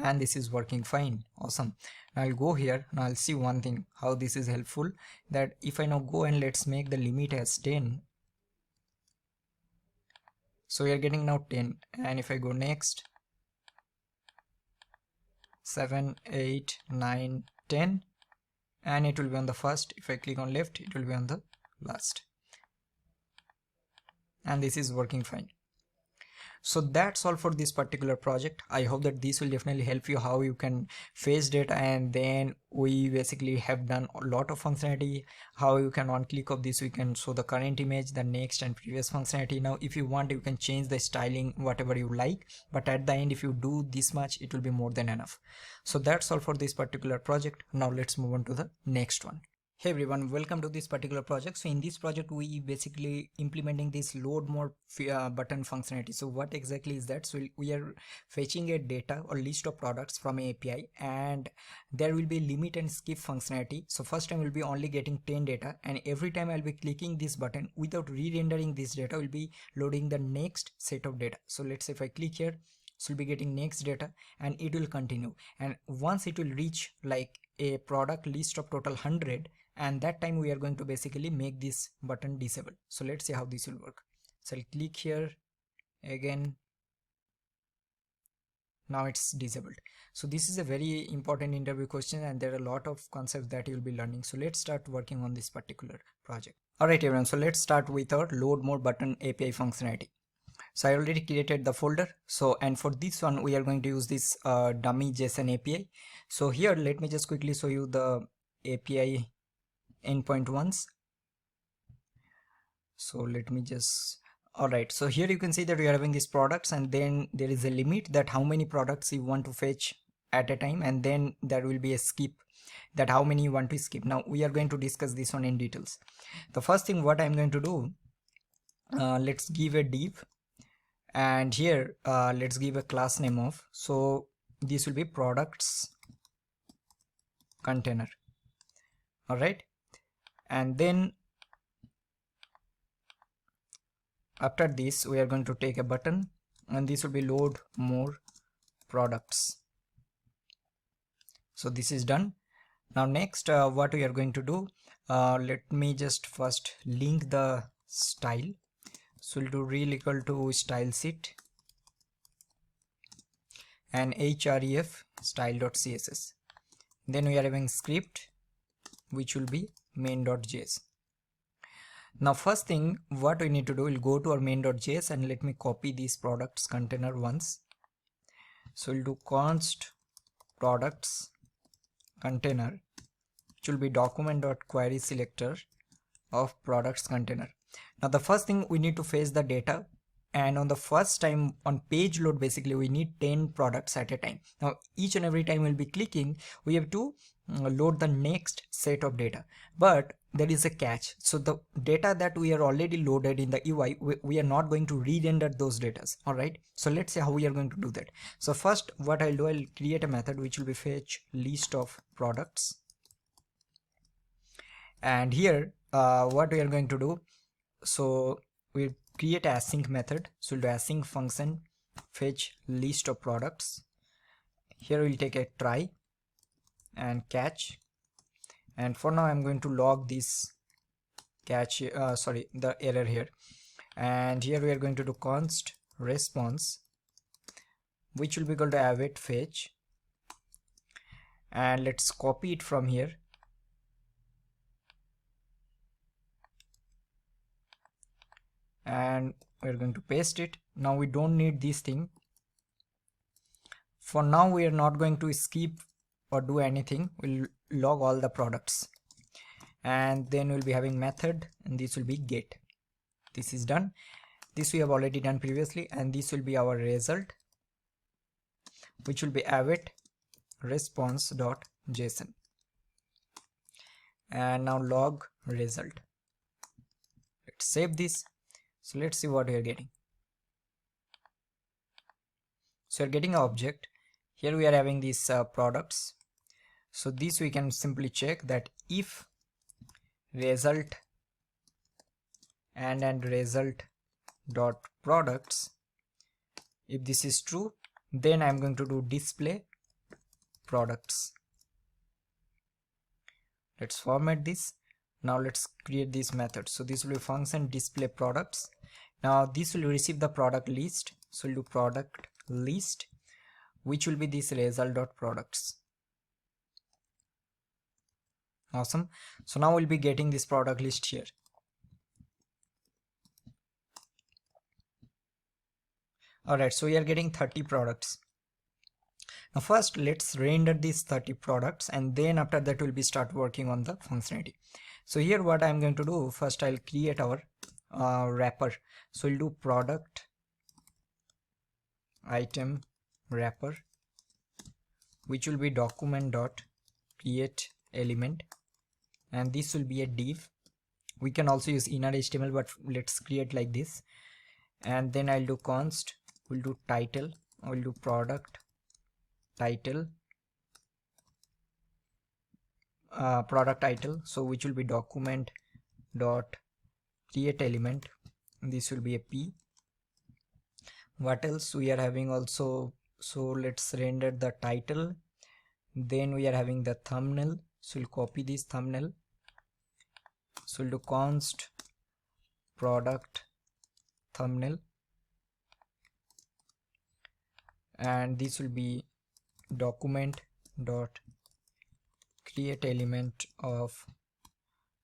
and this is working fine. Awesome. Now I'll go here, now I'll see one thing how this is helpful, that if I now go and let's make the limit as 10, so we are getting now 10, and if I go next, 7, 8, 9, 10, and it will be on the first. If I click on left, it will be on the last, and this is working fine. So that's all for this particular project. I hope that this will definitely help you how you can fetch data, and then we basically have done a lot of functionality, how you can on click of this we can show the current image, the next and previous functionality. Now if you want, you can change the styling whatever you like, but at the end if you do this much, it will be more than enough. So that's all for this particular project. Now let's move on to the next one. Hey everyone, welcome to this particular project. So in this project we basically implementing this load more button functionality. So what exactly is that? So we are fetching a data or list of products from an API, and there will be limit and skip functionality. So first time we'll be only getting 10 data, and every time I'll be clicking this button without re-rendering this data, will be loading the next set of data. So let's say if I click here, so we'll be getting next data, and it will continue, and once it will reach like a product list of total 100, and that time we are going to basically make this button disable. So let's see how this will work. So I'll click here again, now it's disabled. So this is a very important interview question, and there are a lot of concepts that you'll be learning. So let's start working on this particular project. Alright everyone, so let's start with our load more button API functionality. So I already created the folder. So and for this one we are going to use this dummy JSON API. So here let me just quickly show you the API endpoint once. So let me just, alright, so here you can see that we are having these products, and then there is a limit that how many products you want to fetch at a time, and then there will be a skip, that how many you want to skip. Now we are going to discuss this one in details. The first thing what I'm going to do, let's give a div, and here let's give a class name of, so this will be products container. Alright, and then after this we are going to take a button, and this will be load more products. So this is done. Now next what we are going to do, let me just first link the style. So we'll do rel equal to style sheet and href style.css. Then we are having script which will be main.js. Now first thing what we need to do, we'll go to our main.js, and let me copy these products container once. So we'll do const products container, which will be document.query selector of products container. Now the first thing we need to fetch the data, and on the first time on page load basically we need 10 products at a time. Now each and every time we'll be clicking, we have to load the next set of data, but there is a catch. So the data that we are already loaded in the UI, we are not going to re-render those data. Alright, so let's see how we are going to do that. So first what I'll do, I'll create a method which will be fetch list of products, and here what we are going to do, so we'll create an async method. So we'll do async function fetch list of products. Here we'll take a try and catch, and for now I'm going to log this catch, the error here, and here we are going to do const response, which will be equal to await fetch, and let's copy it from here, and we're going to paste it. Now we don't need this thing. For now we are not going to skip or do anything. We'll log all the products, and then we'll be having method, and this will be get. This is done. This we have already done previously, and this will be our result, which will be await response.json, and now log result. Let's save this. So let's see what we are getting. So we're getting an object. Here we are having these products. So this we can simply check that if result and result dot products, if this is true, then I'm going to do display products. Let's format this. Now let's create this method. So this will be function display products. Now this will receive the product list. So we'll do product list, which will be this result.products. Awesome. So now we'll be getting this product list here. Alright, so we are getting 30 products. Now first let's render these 30 products, and then after that we'll be start working on the functionality. So here what I'm going to do, first I'll create our wrapper. So we'll do product item wrapper, which will be document dot create element, and this will be a div. We can also use inner HTML, but let's create like this. And then I'll do const, we'll do title, we'll do product title, so which will be document dot create element, this will be a p. What else we are having also? So let's render the title. Then we are having the thumbnail, so we'll copy this thumbnail, so we'll do const product thumbnail, and this will be document dot create element of,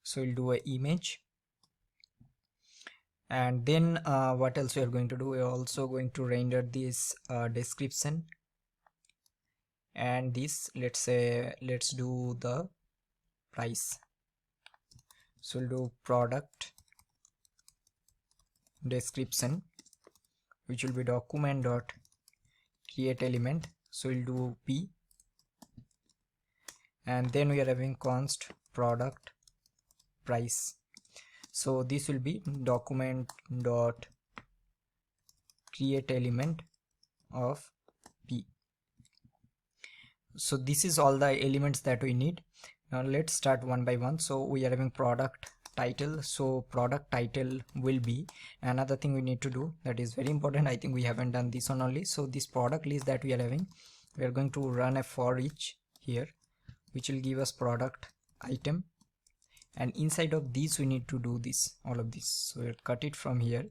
so we'll do a image. And then what else we are going to do, we are also going to render this description, and this, let's do the price, so we'll do product description, which will be document dot create element, so we'll do p. And then we are having const product price, so this will be document dot create element of p. So this is all the elements that we need. Now let's start one by one. So we are having product title, so product title will be another thing we need to do that is very important. I think we haven't done this one only. So this product list that we are having, we are going to run a for each here, which will give us product item, and inside of these we need to do this, all of this. So we'll cut it from here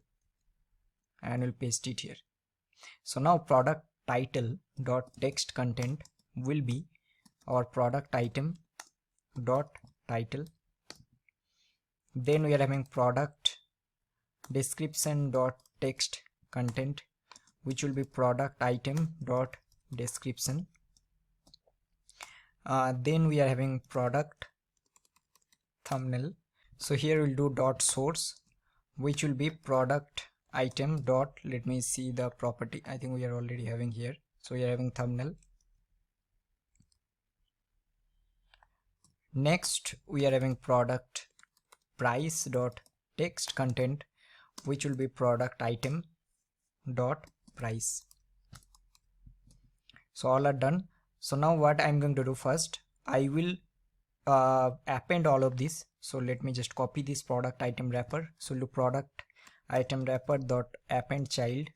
and we'll paste it here. So now product title dot text content will be our product item dot title. Then we are having product description dot text content, which will be product item dot description. Then we are having product thumbnail, so here we'll do dot source, which will be product item dot, let me see the property, I think we are already having here. So we are having thumbnail. Next we are having product price dot text content, which will be product item dot price. So all are done. So now what I'm going to do, first I will append all of this. So let me just copy this product item wrapper, so we'll do product item wrapper dot append child,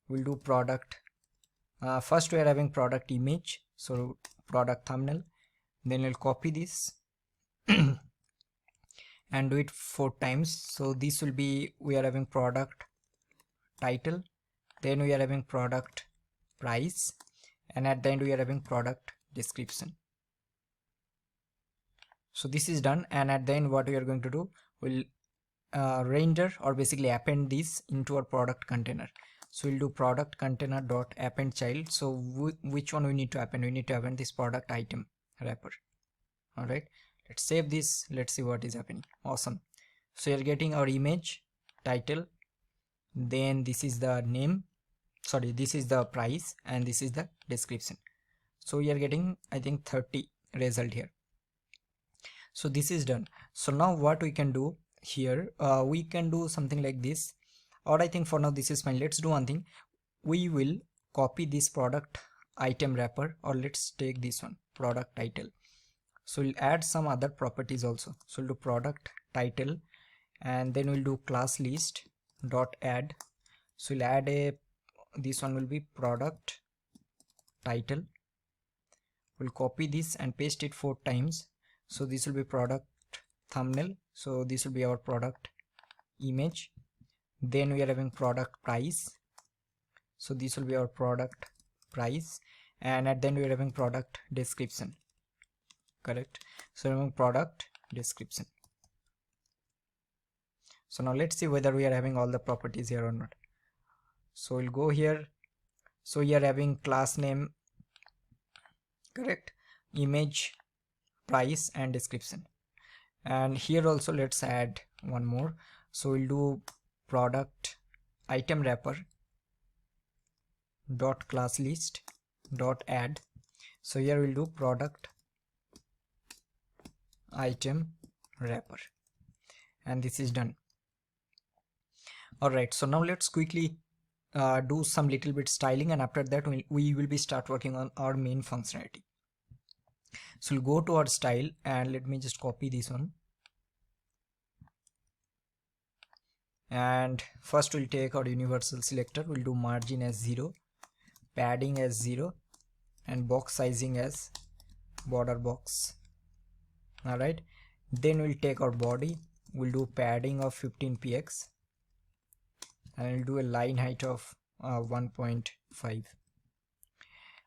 we'll do product first we are having product image, so product thumbnail, then we'll copy this and do it 4 times. So this will be, we are having product title, then we are having product price, and at the end we are having product description. So this is done, and at the end what we are going to do, we'll render or basically append this into our product container. So we'll do product container dot append child. So which one we need to append? We need to append this product item wrapper. All right, let's save this, let's see what is happening. Awesome. So you're getting our image, title, then this is the name, sorry, this is the price, and this is the description. So we are getting, I think, 30 result here. So this is done. So now what we can do here, we can do something like this, or I think for now this is fine. Let's do one thing, we will copy this product item wrapper, or let's take this one, product title. So we'll add some other properties also. So we'll do product title, and then we'll do class list dot add. So we'll add a, this one will be product title, we'll copy this and paste it 4 times. So this will be product thumbnail, so this will be our product image, then we are having product price, so this will be our product price, and at the end we are having product description, correct? So having product description. So now let's see whether we are having all the properties here or not. So we'll go here. So we are having class name, correct, image, price and description. And here also let's add one more. So we'll do product item wrapper dot class list dot add. So here we'll do product item wrapper, and this is done. Alright, so now let's quickly do some little bit styling, and after that we will be start working on our main functionality. So we'll go to our style, and let me just copy this one, and first we'll take our universal selector. We'll do margin as 0, padding as 0, and box sizing as border box. Alright, then we'll take our body. We'll do padding of 15 px, and we'll do a line height of 1.5.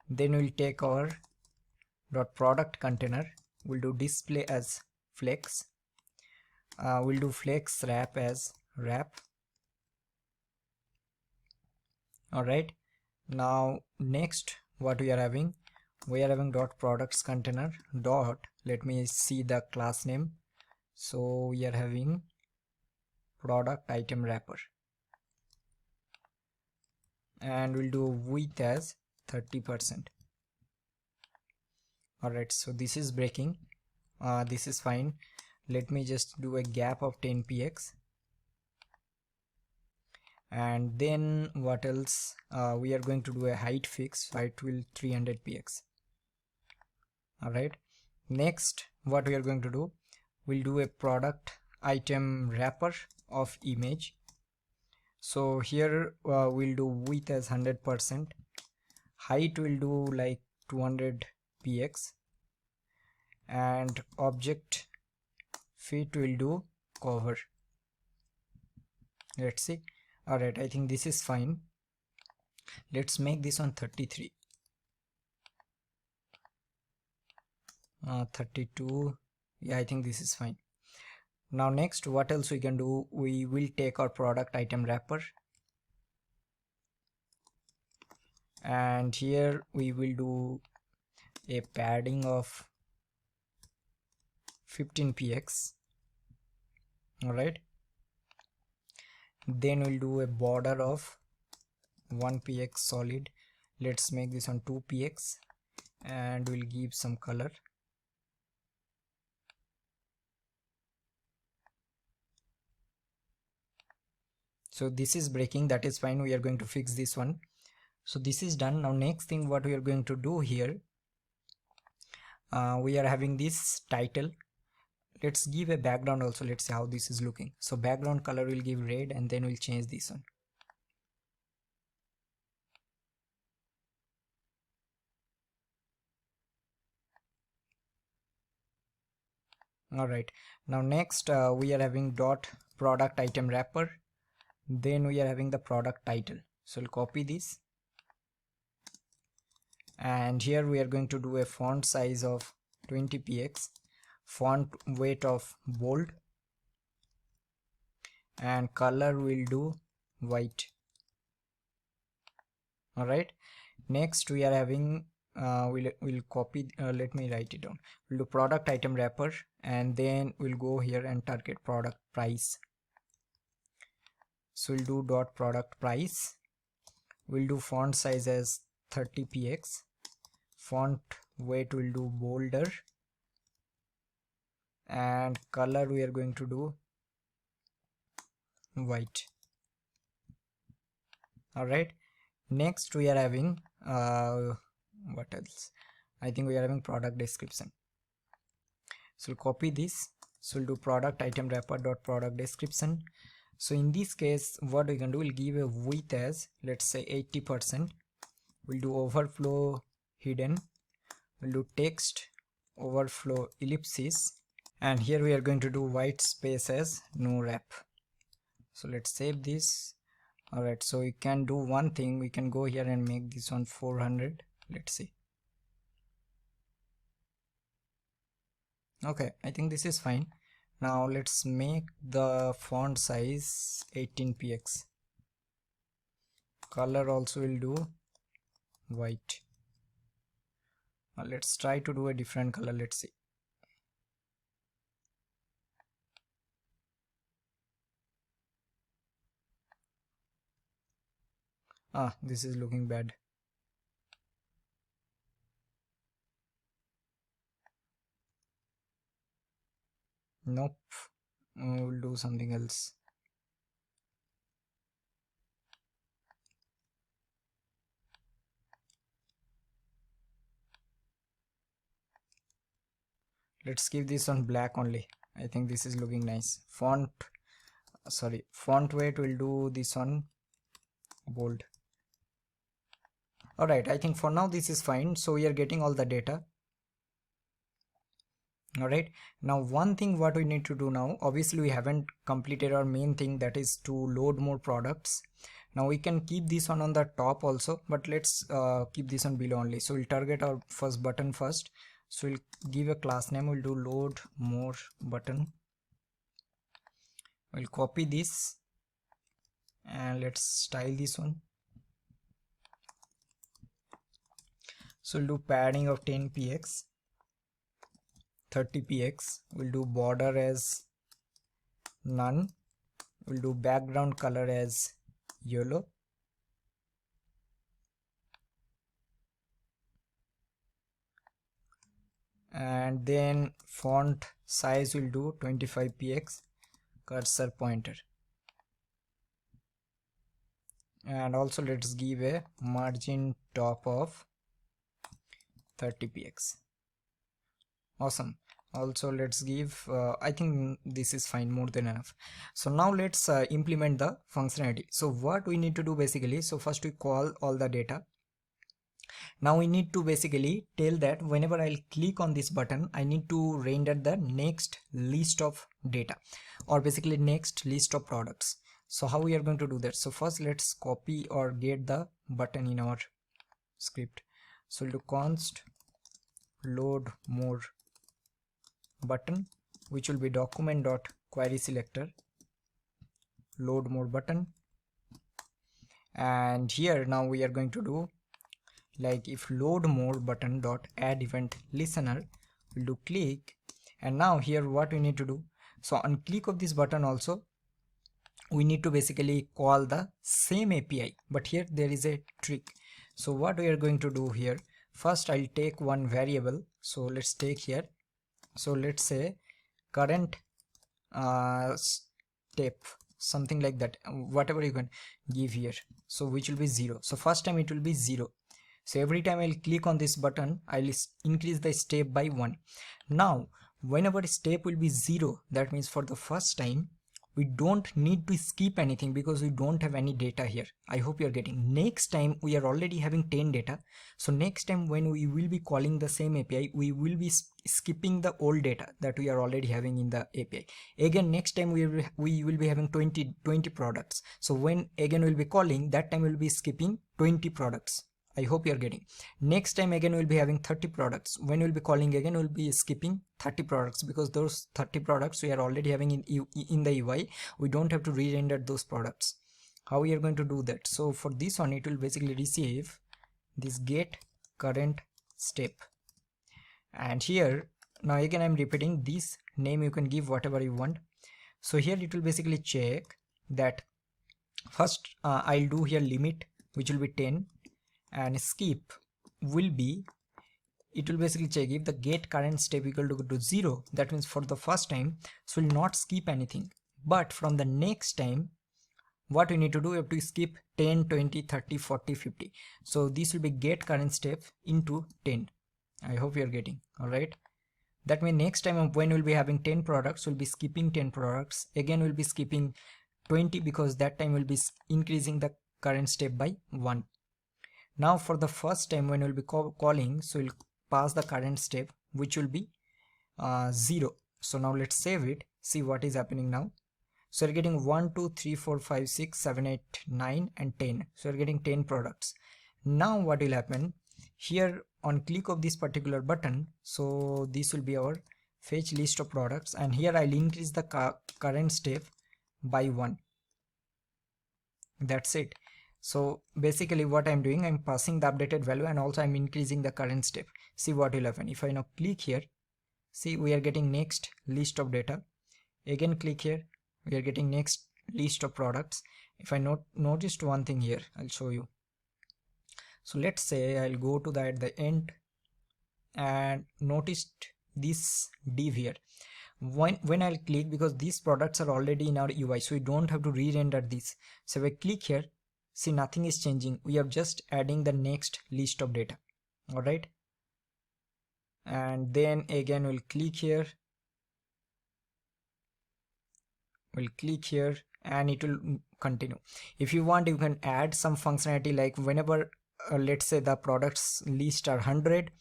Then we'll take our dot product container. We'll do display as flex. We'll do flex wrap as wrap. Alright, now next what we are having dot products container dot, let me see the class name. So we are having product item wrapper, and we'll do width as 30%. Alright, so this is breaking, this is fine. Let me just do a gap of 10 px, and then what else, we are going to do a height fix. Height will 300 px. Alright, next what we are going to do, we'll do a product item wrapper of image. So here we'll do width as 100%, height will do like 200 px, and object fit will do cover. Let's see. Alright, I think this is fine. Let's make this on 33, 32. Yeah, I think this is fine. Now next what else we can do, we will take our product item wrapper, and here we will do a padding of 15 px. Alright, then we'll do a border of 1 px solid. Let's make this on 2 px, and we'll give some color. So this is breaking, that is fine. We are going to fix this one. So this is done. Now next thing what we are going to do here, we are having this title. Let's give a background also. Let's see how this is looking. So background color will give red, and then we'll change this one. Alright, now next we are having dot product item wrapper, then we are having the product title. So we'll copy this, and here we are going to do a font size of 20 px, font weight of bold, and color will do white. Alright, next we are having we'll copy, let me write it down. We'll do product item wrapper, and then we'll go here and target product price. So we'll do dot product price. We'll do font size as 30 px, font weight will do bolder, and color we are going to do white. Alright, next we are having what else, I think we are having product description. So we'll copy this. So we'll do product item wrapper dot product description. So in this case what we can do, we'll give a width as, let's say 80%. We'll do overflow hidden. We'll do text overflow ellipsis, and here we are going to do white space as no wrap. So let's save this. Alright, so we can do one thing, we can go here and make this on 400. Let's see. Okay, I think this is fine. Now let's make the font size 18px. Color also will do white. Now let's try to do a different color. Let's see. This is looking bad. Nope. We'll do something else. Let's keep this on black only. I think this is looking nice. Font weight will do this on bold. Alright, I think for now this is fine. So we are getting all the data. Alright, now one thing what we need to do now, obviously we haven't completed our main thing, that is to load more products. Now we can keep this one on the top also, but let's keep this one below only. So we'll target our first button first. So we'll give a class name, we'll do load more button. We'll copy this and let's style this one. So we'll do padding of 10px, 30px. We'll do border as none. We'll do background color as yellow. And then font size will do 25px, cursor pointer. And also let's give a margin top of 30px. Awesome. Also let's give I think this is fine, more than enough. So now let's implement the functionality. So what we need to do basically, so first we call all the data. Now we need to basically tell that whenever I'll click on this button, I need to render the next list of data, or basically next list of products. So how we are going to do that? So first let's copy or get the button in our script. So we'll do const load more button, which will be document.querySelector load more button. And here now we are going to do like if load more button dot add event listener, we'll do click. And now here what we need to do, so on click of this button also we need to basically call the same API, but here there is a trick. So what we are going to do here, first I'll take one variable. So let's take here, so let's say current step, something like that, whatever you can give here, so which will be 0. So first time it will be 0. So every time I'll click on this button, I'll increase the step by 1. Now whenever step will be 0, that means for the first time we don't need to skip anything because we don't have any data here. I hope you're getting. Next time we are already having 10 data. So next time when we will be calling the same API, we will be skipping the old data that we are already having in the API. Again, next time we will be having 20 products. So when again we'll be calling, that time we'll be skipping 20 products. I hope you're getting. Next time again we'll be having 30 products. When we'll be calling again, we'll be skipping 30 products because those 30 products we are already having in the UI. We don't have to re-render those products. How we are going to do that? So for this one, it will basically receive this get current step. And here now again I'm repeating this name, you can give whatever you want. So here it will basically check that first I'll do here limit, which will be 10. And skip will be, it will basically check if the get current step equal to 0, that means for the first time, so will not skip anything. But from the next time, what we need to do, we have to skip 10, 20, 30, 40, 50. So this will be get current step into 10. I hope you are getting. All right. That means next time when we'll be having 10 products, we'll be skipping 10 products. Again, we'll be skipping 20 because that time we'll be increasing the current step by 1. Now for the first time when we'll be calling, so we'll pass the current step, which will be 0. So now let's save it, see what is happening now. So we're getting 1, 2, 3, 4, 5, 6, 7, 8, 9 and 10. So we're getting 10 products. Now what will happen here on click of this particular button, so this will be our fetch list of products, and here I'll increase the current step by 1. That's it. So basically what I'm doing, I'm passing the updated value and also I'm increasing the current step. See what will happen. If I now click here, see we are getting next list of data. Again click here, we are getting next list of products. If I noticed one thing here, I'll show you. So let's say I'll go to at the end and noticed this div here. When I'll click, because these products are already in our UI, so we don't have to re-render this. So if I click here, see nothing is changing. We are just adding the next list of data. All right. And then again we'll click here. We'll click here and it will continue. If you want, you can add some functionality like whenever let's say the products list are 100,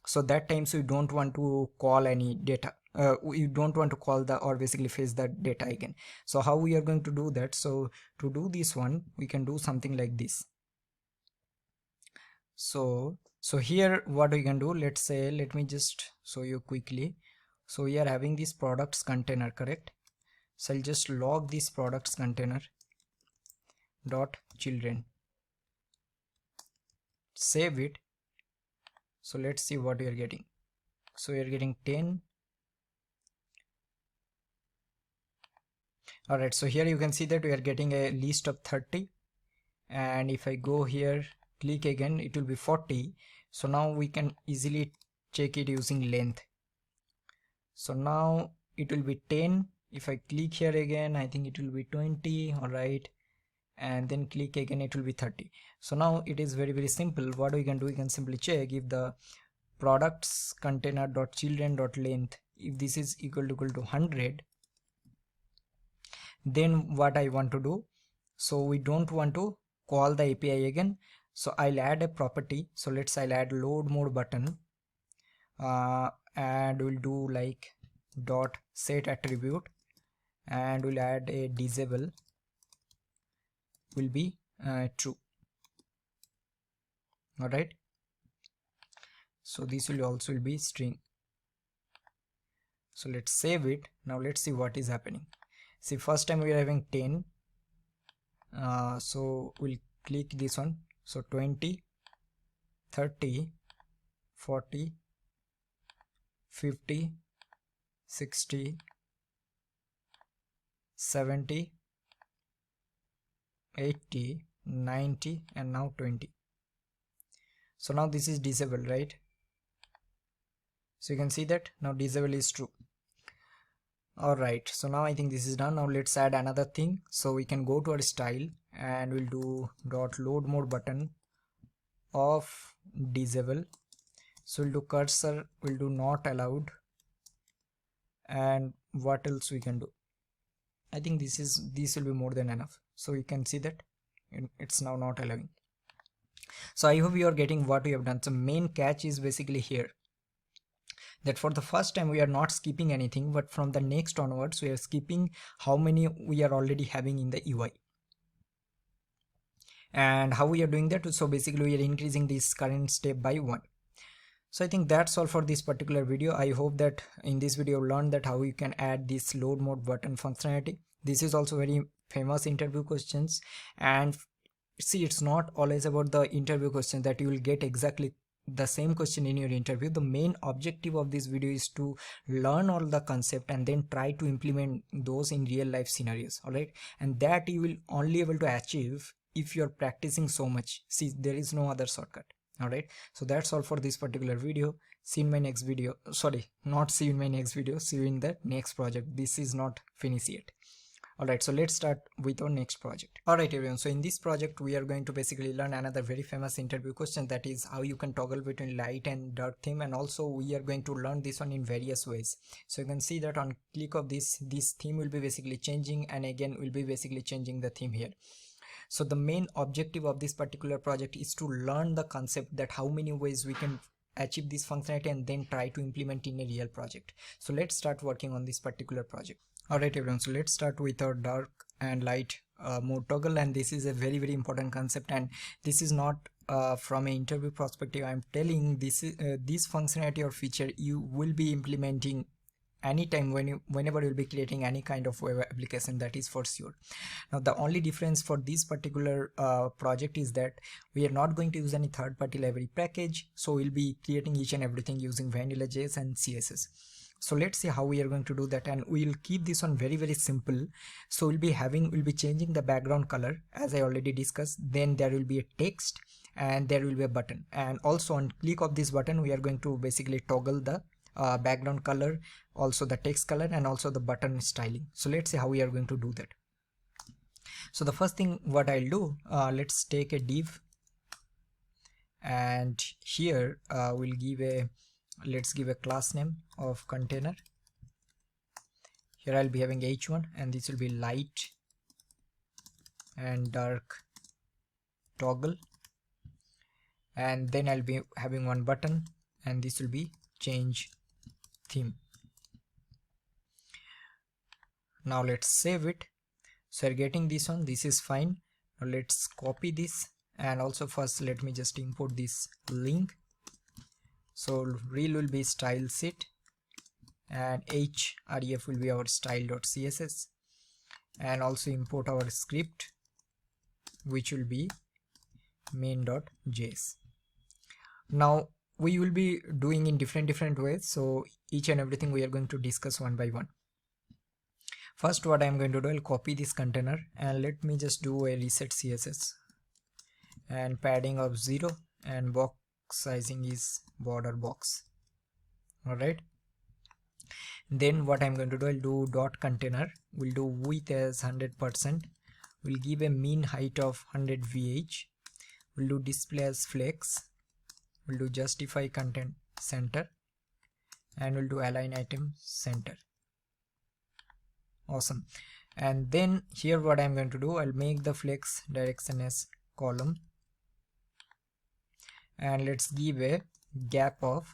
so that time so you don't want to call any data, you don't want to call the or basically fetch the data again. So how we are going to do that? So to do this one, we can do something like this. So here what we can do, let's say, let me just show you quickly. So we are having this products container, correct? So I'll just log this products container dot children, save it. So let's see what we are getting. So we are getting 10. All right, so here you can see that we are getting a list of 30, and if I go here, click again, it will be 40. So now we can easily check it using length. So now it will be 10. If I click here again, I think it will be 20. All right, and then click again, it will be 30. So now it is very simple. What we can do, we can simply check if the products container dot children dot length, if this is equal to 100, then what I want to do, so we don't want to call the API again, so I'll add a property. So I'll add load more button, and we'll do like dot set attribute, and we'll add a disable will be true. All right, so this will also be string. So let's save it. Now let's see what is happening. See, first time we are having 10, so we'll click this one. So 20, 30, 40, 50, 60, 70, 80, 90, and now 20. So now this is disabled, right? So you can see that now disable is true. All right, so now I think this is done. Now let's add another thing. So we can go to our style and we'll do dot load more button of disable. So we'll do cursor, we'll do not allowed, and what else we can do? I think this will be more than enough. So you can see that it's now not allowing. So I hope you are getting what we have done. So main catch is basically here, that for the first time we are not skipping anything, but from the next onwards we are skipping how many we are already having in the UI. And how we are doing that? So basically we are increasing this current step by 1. So I think that's all for this particular video. I hope that in this video you learned that how you can add this load mode button functionality. This is also very famous interview questions, and see, it's not always about the interview question that you will get exactly the same question in your interview. The main objective of this video is to learn all the concept and then try to implement those in real life scenarios. All right, and that you will only able to achieve if you're practicing so much. See, there is no other shortcut. All right, so that's all for this particular video. See you in my next video. Sorry, not see you in my next video, see you in the next project. This is not finished yet. Alright, so let's start with our next project. Alright everyone, so in this project we are going to basically learn another very famous interview question, that is how you can toggle between light and dark theme, and also we are going to learn this one in various ways. So you can see that on click of this theme will be basically changing, and again will be basically changing the theme here. So the main objective of this particular project is to learn the concept that how many ways we can achieve this functionality and then try to implement in a real project. So let's start working on this particular project. Alright everyone, so let's start with our dark and light mode toggle, and this is a very important concept, and this is not from an interview perspective. I'm telling this functionality or feature you will be implementing anytime whenever you'll be creating any kind of web application, that is for sure. Now the only difference for this particular project is that we are not going to use any third-party library package, so we'll be creating each and everything using vanilla JS and CSS. So let's see how we are going to do that, and we'll keep this one very simple. So we'll be changing the background color as I already discussed. Then there will be a text and there will be a button, and also on click of this button we are going to basically toggle the background color, also the text color, and also the button styling. So let's see how we are going to do that. So the first thing what I'll do, let's take a div, and here let's give a class name of container. Here I'll be having h1, and this will be light and dark toggle, and then I'll be having one button, and this will be change theme. Now let's save it. So you're getting this one, this is fine. Now let's copy this, and also first let me just import this link. So rel will be style set, and href will be our style.css, and also import our script, which will be main.js. Now we will be doing in different ways, so each and everything we are going to discuss one by one. First, what I am going to do, I'll copy this container, and let me just do a reset CSS, and padding of 0, and box sizing is border box. Alright, then what I'm going to do, I'll do dot container, we'll do width as 100%, we'll give a mean height of 100 vh, we'll do display as flex, we'll do justify content center, and we'll do align item center. Awesome. And then here what I'm going to do, I'll make the flex direction as column, and let's give a gap of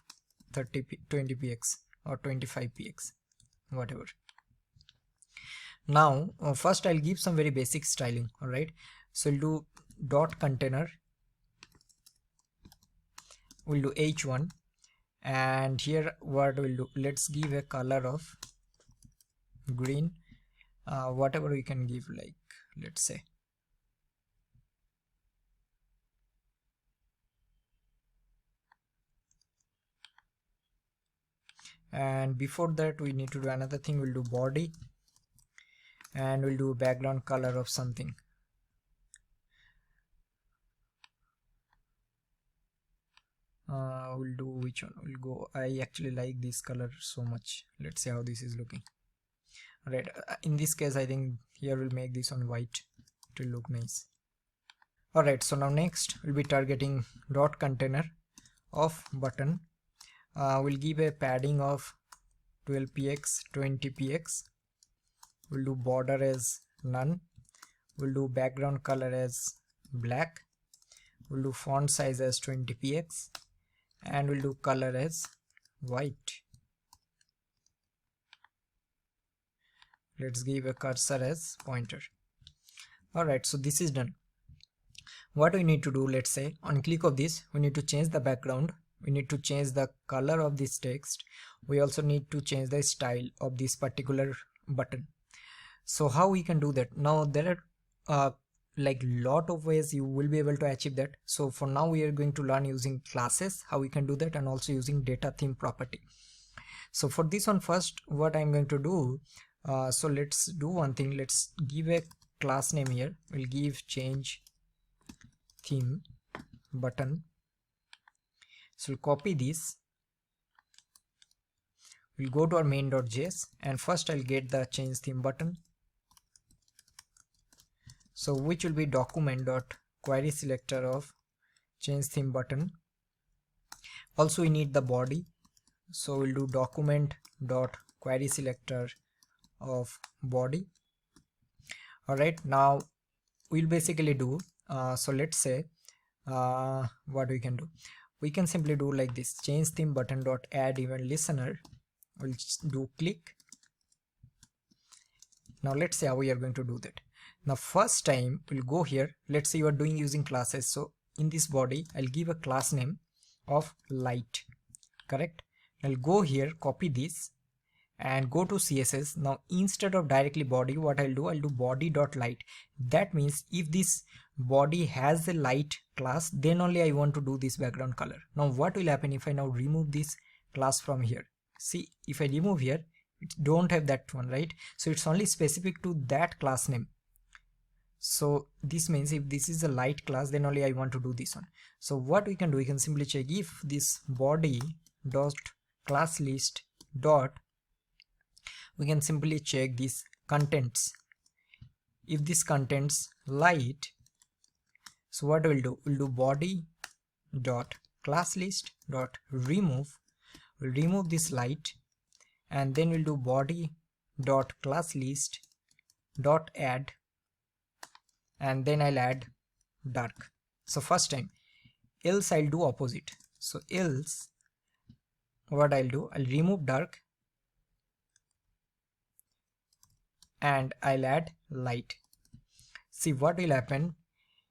20 px or 25 px, whatever. Now first I'll give some very basic styling. Alright, so we'll do dot container, we'll do h1, and here what we'll do, let's give a color of green, whatever we can give, like let's say and before that we need to do another thing, we'll do body, and we'll do background color of something. We'll do which one, we'll go, I actually like this color so much, let's see how this is looking. Right, in this case I think here we'll make this one white, it will look nice. Alright, so now next we'll be targeting dot container of button. We'll give a padding of 12 px, 20 px, we'll do border as none, we'll do background color as black, we'll do font size as 20 px, and we'll do color as white. Let's give a cursor as pointer. Alright, so this is done. What we need to do, let's say on click of this, we need to change the background, we need to change the color of this text, we also need to change the style of this particular button. So how we can do that? Now there are like lot of ways you will be able to achieve that. So for now we are going to learn using classes how we can do that, and also using data theme property. So for this one, first what I'm going to do, so let's do one thing, let's give a class name here, we'll give change theme button. So we'll copy this, we'll go to our main.js, and first I'll get the change theme button, so which will be document.query selector of change theme button. Also we need the body, so we'll do document.query selector of body. Alright, now we'll basically do, so let's say what we can do, we can simply do like this, change theme button dot add event listener, we'll do click. Now let's see how we are going to do that. Now first time we'll go here, let's say you are doing using classes, so in this body I'll give a class name of light, correct? I'll go here, copy this, and go to CSS. Now instead of directly body, what I'll do body.light. That means if this body has a light class, then only I want to do this background color. Now what will happen if I now remove this class from here? See, if I remove here, it don't have that one, right? So it's only specific to that class name. So this means if this is a light class, then only I want to do this one. So what we can do, we can simply check if this body dot class list dot, we can simply check these contents. If this contains light, so what we'll do body dot class list dot remove. We'll remove this light, and then we'll do body dot class list dot add, and then I'll add dark. So first time, else I'll do opposite. So else what I'll do, I'll remove dark and I'll add light. See what will happen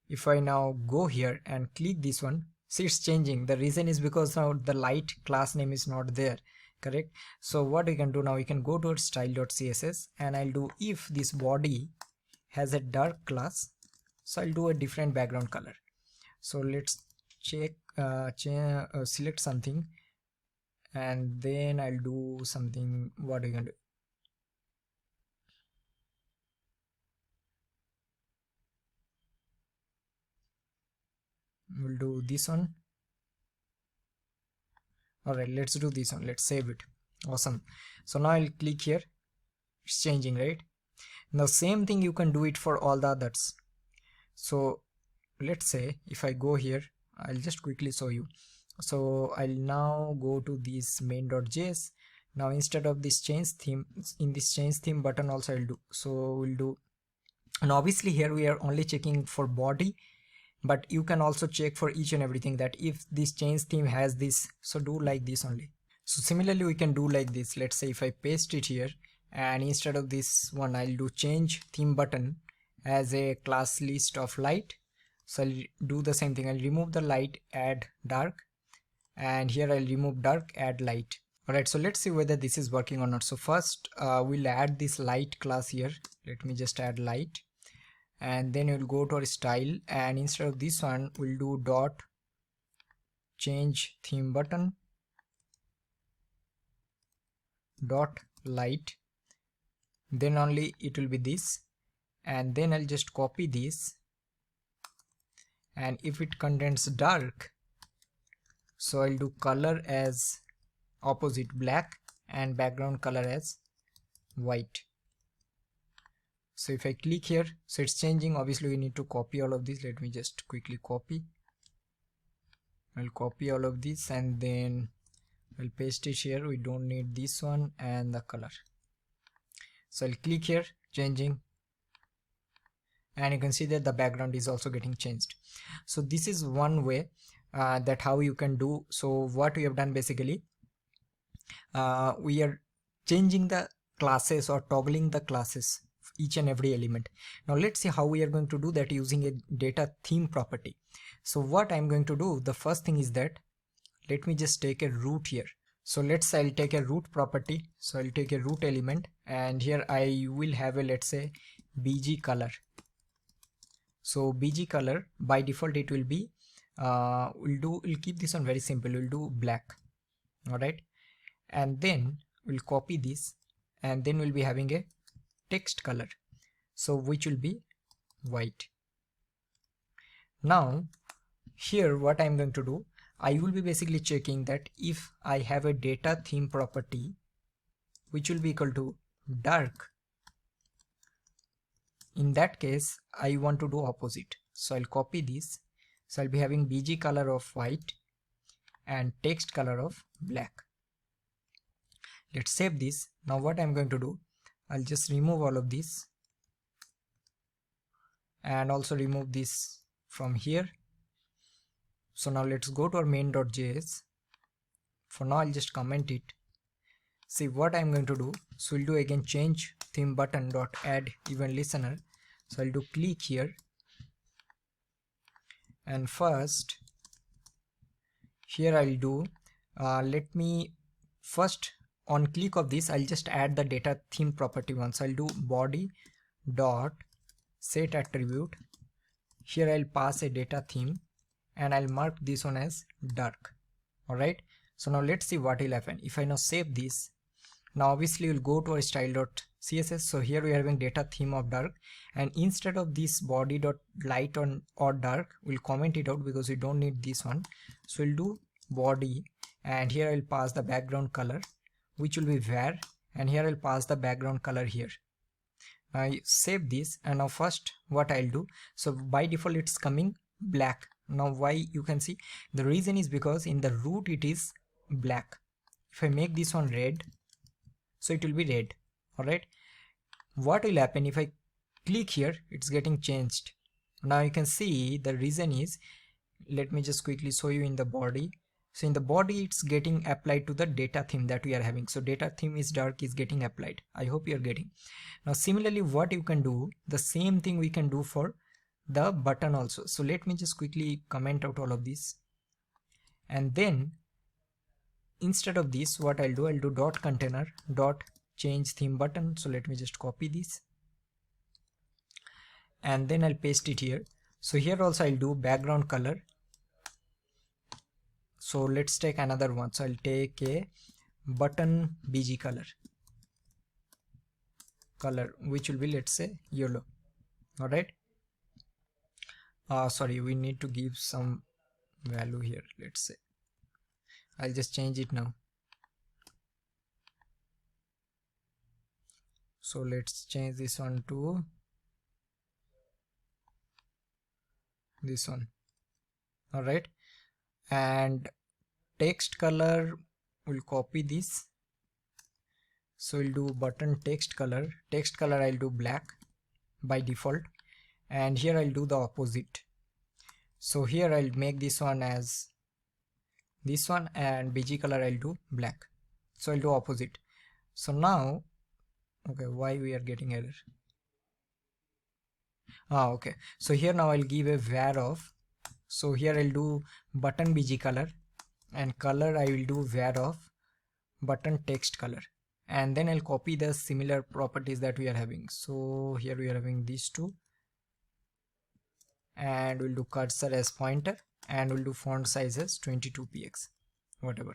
if I now go here and click this one. See, it's changing. The reason is because now the light class name is not there, correct? So what we can do now, we can go to our style.css and I'll do if this body has a dark class, so I'll do a different background color. So let's check select something, and then I'll do something. What we can do, we'll do this one. Alright, let's do this one. Let's save it. Awesome. So now I'll click here. It's changing, right? Now same thing you can do it for all the others. So let's say if I go here, I'll just quickly show you. So I'll now go to this main.js. Now instead of this change theme, in this change theme button also I'll do. So we'll do, and obviously here we are only checking for body, but you can also check for each and everything that if this change theme has this, so do like this only. So similarly we can do like this. Let's say if I paste it here, and instead of this one I'll do change theme button as a class list of light. So I'll do the same thing. I'll remove the light, add dark, and here I'll remove dark, add light. Alright, so let's see whether this is working or not. So first we'll add this light class here. Let me just add light, and then we'll go to our style, and instead of this one we'll do dot change theme button dot light, then only it will be this, and then I'll just copy this, and if it contains dark, so I'll do color as opposite black and background color as white. So if I click here, so it's changing. Obviously we need to copy all of this. Let me just quickly copy. I'll copy all of this and then I'll paste it here. We don't need this one and the color. So I'll click here, changing, and you can see that the background is also getting changed. So this is one way that how you can do. So what we have done basically, we are changing the classes or toggling the classes each and every element. Now let's see how we are going to do that using a data theme property. So what I'm going to do, the first thing is that let me just take a root here. So I'll take a root property. So I'll take a root element, and here I will have a, let's say, bg color. So bg color by default it will be we'll keep this one very simple. We'll do black. All right, and then we'll copy this, and then we'll be having a text color, so which will be white. Now here what I'm going to do, I will be basically checking that if I have a data theme property which will be equal to dark, in that case I want to do opposite. So I'll copy this. So I'll be having bg color of white and text color of black. Let's save this. Now what I'm going to do, I'll just remove all of this and also remove this from here. So now let's go to our main.js. For now I'll just comment it. See what I'm going to do. So we'll do again change theme button dot add event listener. So I'll do click here, and first here I'll do let me first on click of this, I'll just add the data theme property once. I'll do body dot set attribute. Here I'll pass a data theme and I'll mark this one as dark. Alright, so now let's see what will happen. If I now save this, now obviously we'll go to our style.css. So here we are having data theme of dark, and instead of this body dot light on or dark, we'll comment it out because we don't need this one. So we'll do body, and here I'll pass the background color, which will be var, and here I'll pass the background color here. Now I save this, and now first what I'll do, so by default it's coming black. Now why, you can see the reason is because in the root it is black. If I make this one red, so it will be red. Alright, what will happen if I click here, it's getting changed. Now you can see the reason is, let me just quickly show you in the body. So in the body it's getting applied to the data theme that we are having. So data theme is dark is getting applied. I hope you are getting. Now similarly what you can do, the same thing we can do for the button also. So let me just quickly comment out all of this, and then instead of this what I'll do dot container dot change theme button. So let me just copy this and then I'll paste it here. So here also I'll do background color. So let's take another one. So I'll take a button bg color which will be, let's say, yellow. Alright, sorry, we need to give some value here. Let's say I'll just change it now. So let's change this one to this one. Alright, and text color, we'll copy this. So we'll do button text color. Text color I'll do black by default, and here I'll do the opposite. So here I'll make this one as this one, and bg color I'll do black. So I'll do opposite. So now, okay, why we are getting error? Okay, so here now I'll give a var of, so here I'll do button bg color, and color I will do var of button text color, and then I'll copy the similar properties that we are having. So here we are having these two, and we'll do cursor as pointer, and we'll do font size as 22px, whatever.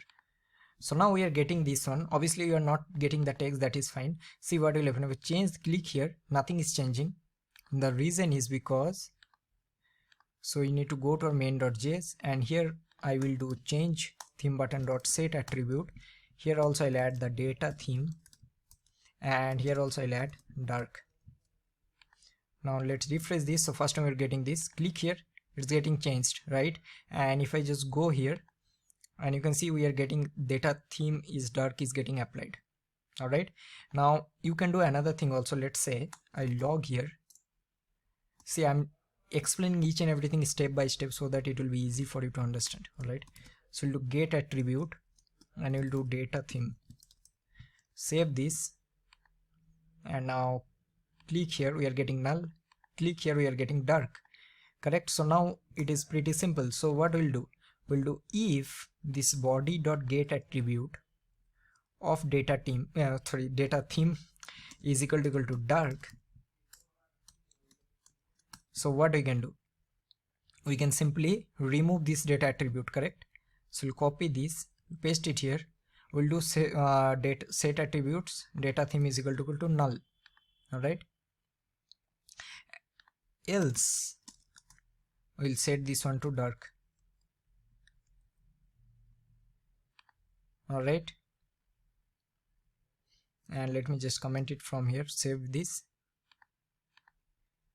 So now we are getting this one. Obviously you are not getting the text, that is fine. See what will happen if we change, click here, nothing is changing. The reason is because, so you need to go to our main.js, and here I will do change theme button dot set attribute. Here also I'll add the data theme, and here also I'll add dark. Now let's refresh this. So first time we're getting this, click here, it's getting changed, right? And if I just go here, and you can see we are getting data theme is dark is getting applied. All right, now you can do another thing also. Let's say I log here. See, I'm explaining each and everything step by step so that it will be easy for you to understand. All right, so we'll do get attribute, and we'll do data theme. Save this, and now click here, we are getting null. Click here, we are getting dark. Correct. So now it is pretty simple. So what we'll do, if this body dot get attribute of data theme is equal to dark. So what we can do, we can simply remove this data attribute. Correct. So we'll copy this, paste it here. We'll do set attributes data theme is equal to null. All right, else we'll set this one to dark. All right, and let me just comment it from here, save this.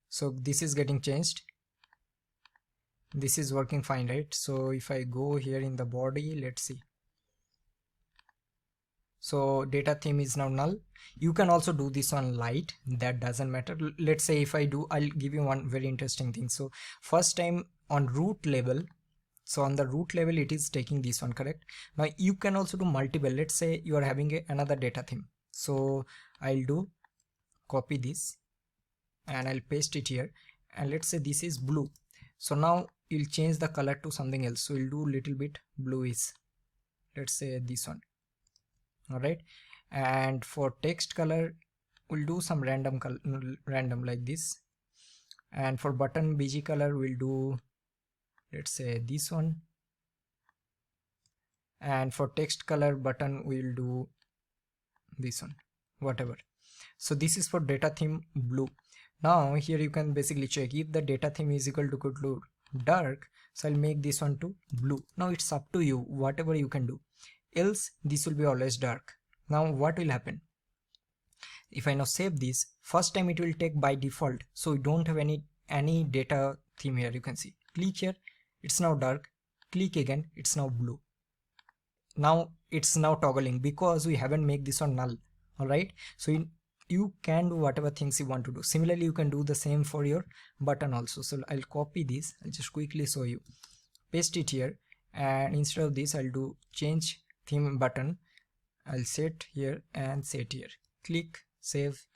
So this is getting changed, this is working fine, right? So if I go here in the body, let's see, so data theme is now null. You can also do this on light, that doesn't matter. Let's say if I do, I'll give you one very interesting thing. So first time on root level, so on the root level it is taking this one, correct? Now you can also do multiple. Let's say you are having another data theme, so I'll do copy this and I'll paste it here, and let's say this is blue. So now you'll change the color to something else, so we'll do little bit bluish, let's say this one. All right, And for text color, we'll do some random like this. And for button bg color, we'll do, let's say, this one. And for text color button, we'll do this one, whatever. So this is for data theme blue. Now here you can basically check if the data theme is equal to dark, so I'll make this one to blue. Now it's up to you, whatever you can do, else this will be always dark. Now what will happen if I now save this? First time it will take by default, so we don't have any data theme here. You can see, click here, it's now dark, click again, it's now blue. Now it's now toggling because we haven't made this one null. All right, so you can do whatever things you want to do. Similarly, you can do the same for your button also. So I'll copy this, I'll just quickly show you, paste it here, and instead of this I'll do change theme button. I'll set here and set here, click, save,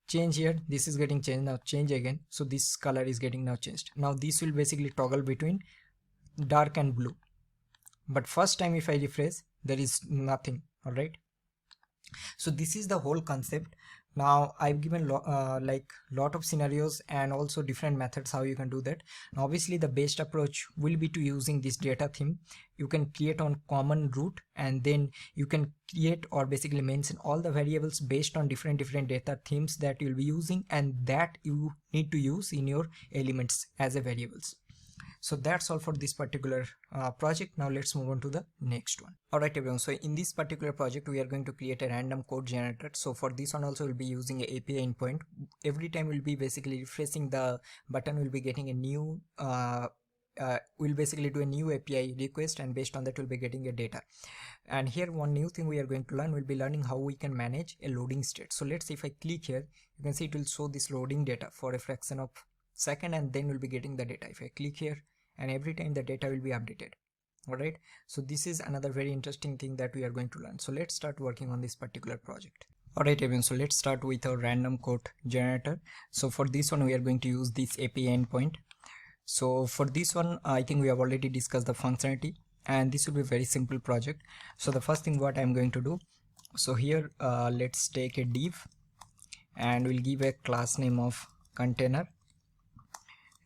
change here, this is getting changed. Now change again, so this color is getting now changed. Now this will basically toggle between dark and blue, but first time if I refresh, there is nothing. All right, so this is the whole concept. Now I've given like lot of scenarios and also different methods how you can do that. Now obviously the best approach will be to using this data theme. You can create on common root, and then you can create or basically mention all the variables based on different data themes that you'll be using, and that you need to use in your elements as a variables. So that's all for this particular project. Now let's move on to the next one. Alright everyone, so in this particular project we are going to create a random code generator. So for this one also we'll be using a API endpoint. Every time we'll be basically refreshing the button, we'll be getting a new we'll basically do a new API request, and based on that we'll be getting a data. And here one new thing we are going to learn, we'll be learning how we can manage a loading state. So let's say if I click here, you can see it will show this loading data for a fraction of second, and then we'll be getting the data. If I click here, and every time the data will be updated. All right, so this is another very interesting thing that we are going to learn. So let's start working on this particular project. All right everyone, so let's start with our random code generator. So for this one we are going to use this API endpoint. So for this one I think we have already discussed the functionality, and this will be a very simple project. So the first thing what I'm going to do, so here let's take a div, and we'll give a class name of container.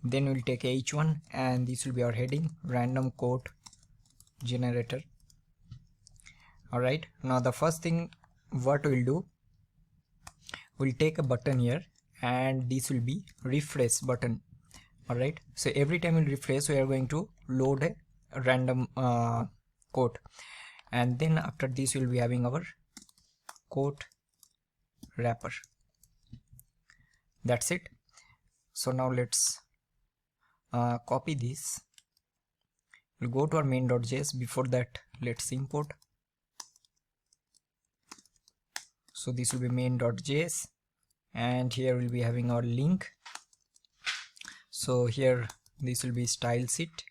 Then we'll take h1, and this will be our heading, random code generator. All right, now the first thing what we'll do, we'll take a button here, and this will be refresh button. All right, so every time we'll refresh, we are going to load a random code, and then after this we'll be having our code wrapper. That's it. So now let's copy this. We'll go to our main.js. Before that, let's import. So this will be main.js, and here we'll be having our link. So here this will be style sheet,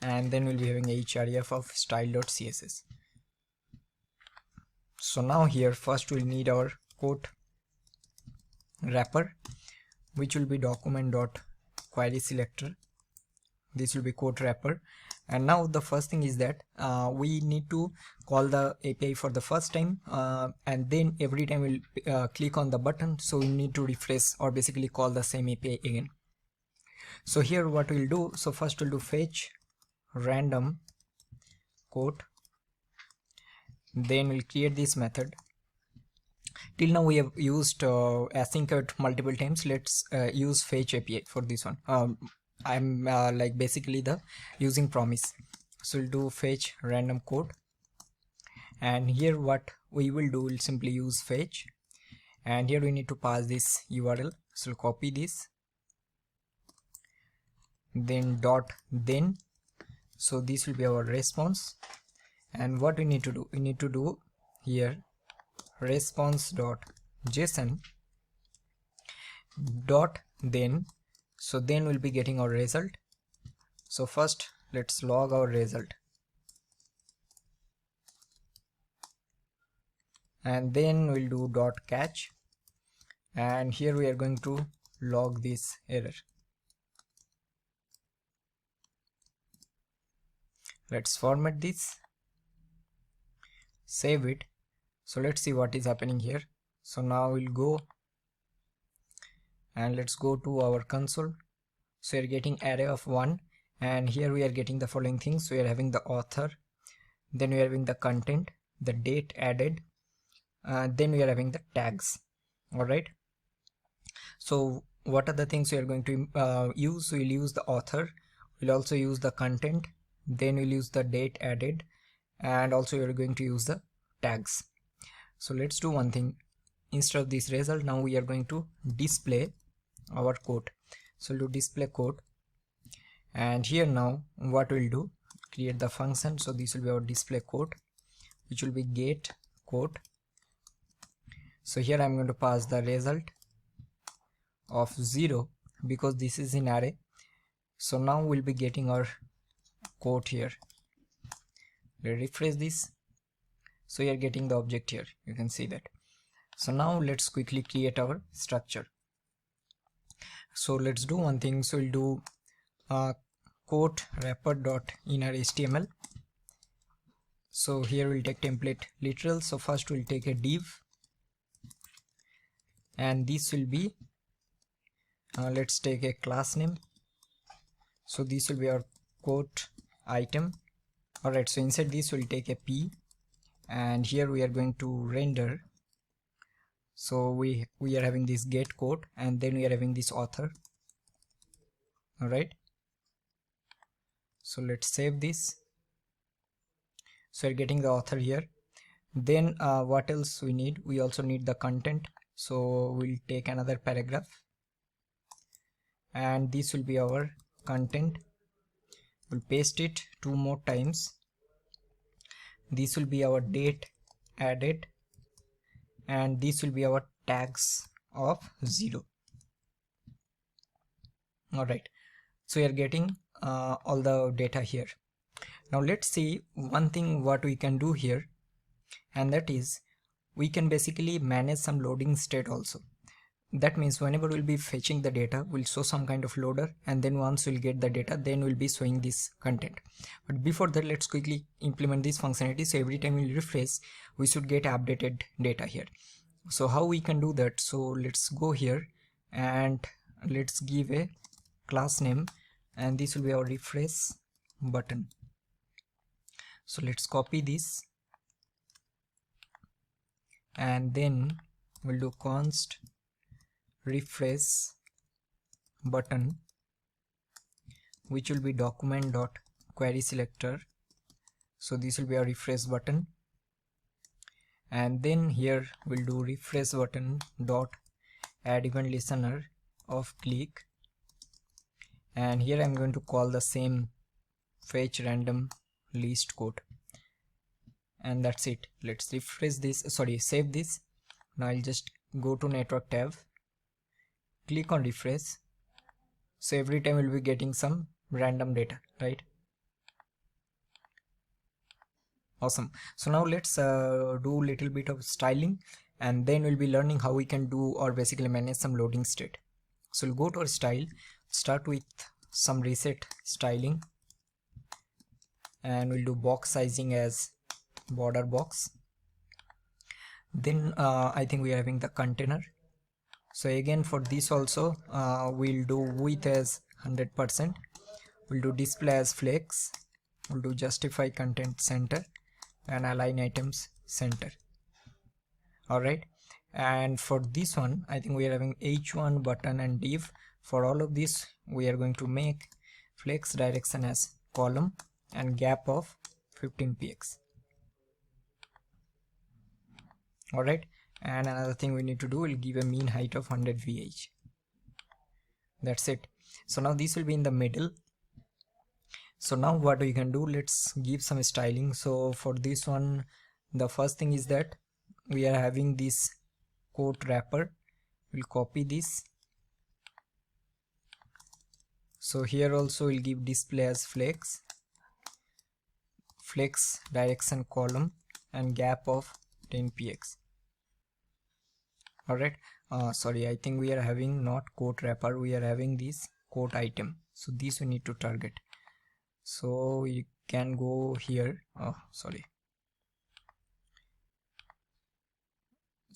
and then we'll be having href of style.css. So now here first we'll need our code wrapper, which will be document.query selector. This will be code wrapper. And now the first thing is that we need to call the API for the first time, and then every time we'll click on the button, so we need to refresh or basically call the same API again. So here what we'll do, so first we'll do fetch random code, then we'll create this method. Till now we have used async at multiple times. Let's use fetch API for this one. I'm like basically the using promise. So we'll do fetch random code, and here what we will do, we'll simply use fetch, and here we need to pass this URL. So we'll copy this, then then, so this will be our response. And what we need to do, we need to do here response.json then, so then we'll be getting our result. So first let's log our result, and then we'll do .catch, and here we are going to log this error. Let's format this, save it. So let's see what is happening here. So now we'll go and let's go to our console. So you're getting array of 1, and here we are getting the following things. So we are having the author, then we are having the content, the date added, then we are having the tags. All right, so what are the things we are going to use? We'll use the author, we'll also use the content, then we'll use the date added, and also we are going to use the tags. So let's do one thing. Instead of this result, now we are going to display our code. So we'll do display code, and here now what we'll do, create the function. So this will be our display code, which will be get code. So here I'm going to pass the result of 0 because this is in array. So now we'll be getting our code here. We'll refresh this. So you're getting the object here, you can see that. So now let's quickly create our structure. So let's do one thing. So we'll do code wrapper.inner.html. So here we'll take template literal. So first we'll take a div, and this will be let's take a class name. So this will be our code item. Alright, so inside this we'll take a p, and here we are going to render. So we are having this get code, and then we are having this author. Alright, so let's save this. So you're getting the author here. Then what else we need? We also need the content. So we'll take another paragraph, and this will be our content. We'll paste it 2 more times. This will be our date added, and this will be our tags of 0. Alright, so we are getting all the data here. Now let's see one thing what we can do here, and that is we can basically manage some loading state also. That means whenever we'll be fetching the data, we'll show some kind of loader, and then once we'll get the data, then we'll be showing this content. But before that, let's quickly implement this functionality. So every time we'll refresh, we should get updated data here. So how we can do that? So let's go here and let's give a class name, and this will be our refresh button. So let's copy this, and then we'll do const refresh button, which will be document.query selector. So this will be our refresh button, and then here we'll do refresh button dot add event listener of click, and here I'm going to call the same fetch random list code, and that's it. Let's refresh this, save this. Now I'll just go to network tab, click on refresh. So every time we'll be getting some random data, right? Awesome. So now let's do little bit of styling, and then we'll be learning how we can do or basically manage some loading state. So we'll go to our style, start with some reset styling, and we'll do box sizing as border box. Then I think we are having the container. So again for this also we'll do width as 100%, we'll do display as flex, we'll do justify content center, and align items center. Alright, and for this one I think we are having h1 button and div. For all of this we are going to make flex direction as column and gap of 15 px. Alright, and another thing we need to do, we'll give a mean height of 100 vh. That's it. So now this will be in the middle. So now what we can do, let's give some styling. So for this one, the first thing is that we are having this code wrapper. We'll copy this. So here also we'll give display as flex direction column and gap of 10 px. Alright, sorry, I think we are having not code wrapper, we are having this code item. So this we need to target. So we can go here, oh sorry,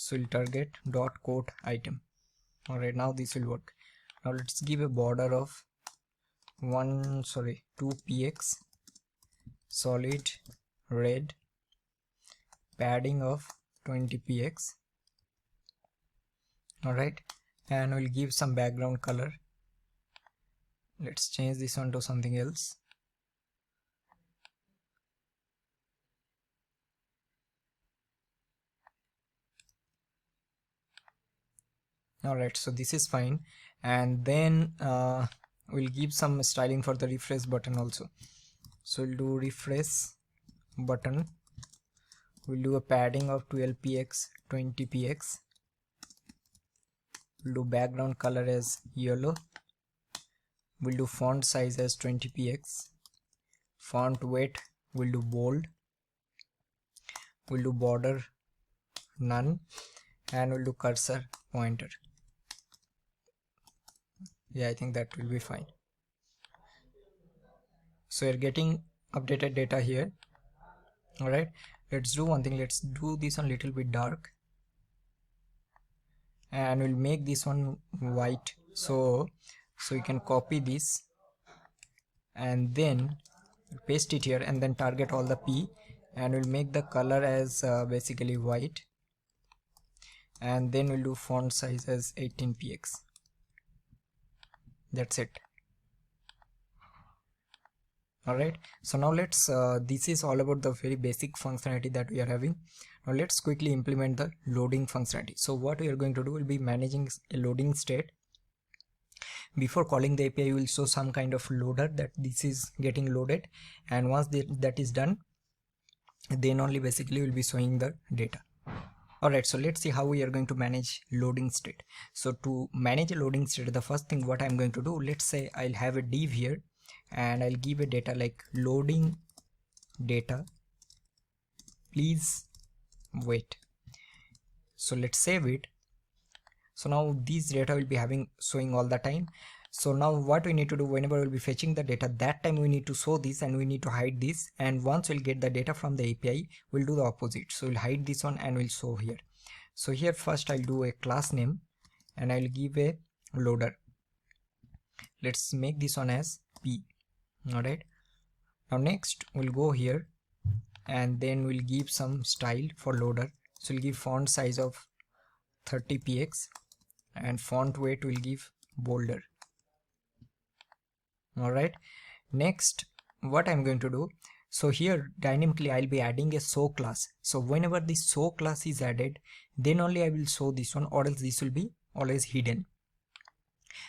So we'll target dot quote item. Alright, now this will work. Now let's give a border of 2 px, solid red, padding of 20 px. Alright, and we'll give some background color. Let's change this one to something else. Alright, so this is fine, and then we'll give some styling for the refresh button also. So we'll do refresh button, we'll do a padding of 12 px, 20 px, we'll do background color as yellow, we'll do font size as 20 px, font weight we'll do bold, we'll do border none, and we'll do cursor pointer. Yeah, I think that will be fine. So you're getting updated data here. Alright, let's do one thing. Let's do this one a little bit dark, and we'll make this one white. So you can copy this and then paste it here, and then target all the P, and we'll make the color as basically white, and then we'll do font size as 18 px. That's it. Alright, so now let's this is all about the very basic functionality that we are having. Now let's quickly implement the loading functionality. So what we are going to do will be managing a loading state. Before calling the API, we will show some kind of loader that this is getting loaded, and once that is done, then only basically we'll be showing the data. Alright, so let's see how we are going to manage loading state. So to manage a loading state, the first thing what I'm going to do, let's say I'll have a div here, and I'll give a data like loading data, please wait. So let's save it. So now these data will be showing all the time. So now what we need to do, whenever we'll be fetching the data, that time we need to show this and we need to hide this, and once we'll get the data from the API, we'll do the opposite. So we'll hide this one and we'll show here. So here first I'll do a class name and I'll give a loader. Let's make this one as P. Alright, now next we'll go here and then we'll give some style for loader. So we'll give font size of 30 px and font weight will give bolder. Alright, next what I'm going to do, so here dynamically I'll be adding a show class. So whenever this show class is added, then only I will show this one, or else this will be always hidden.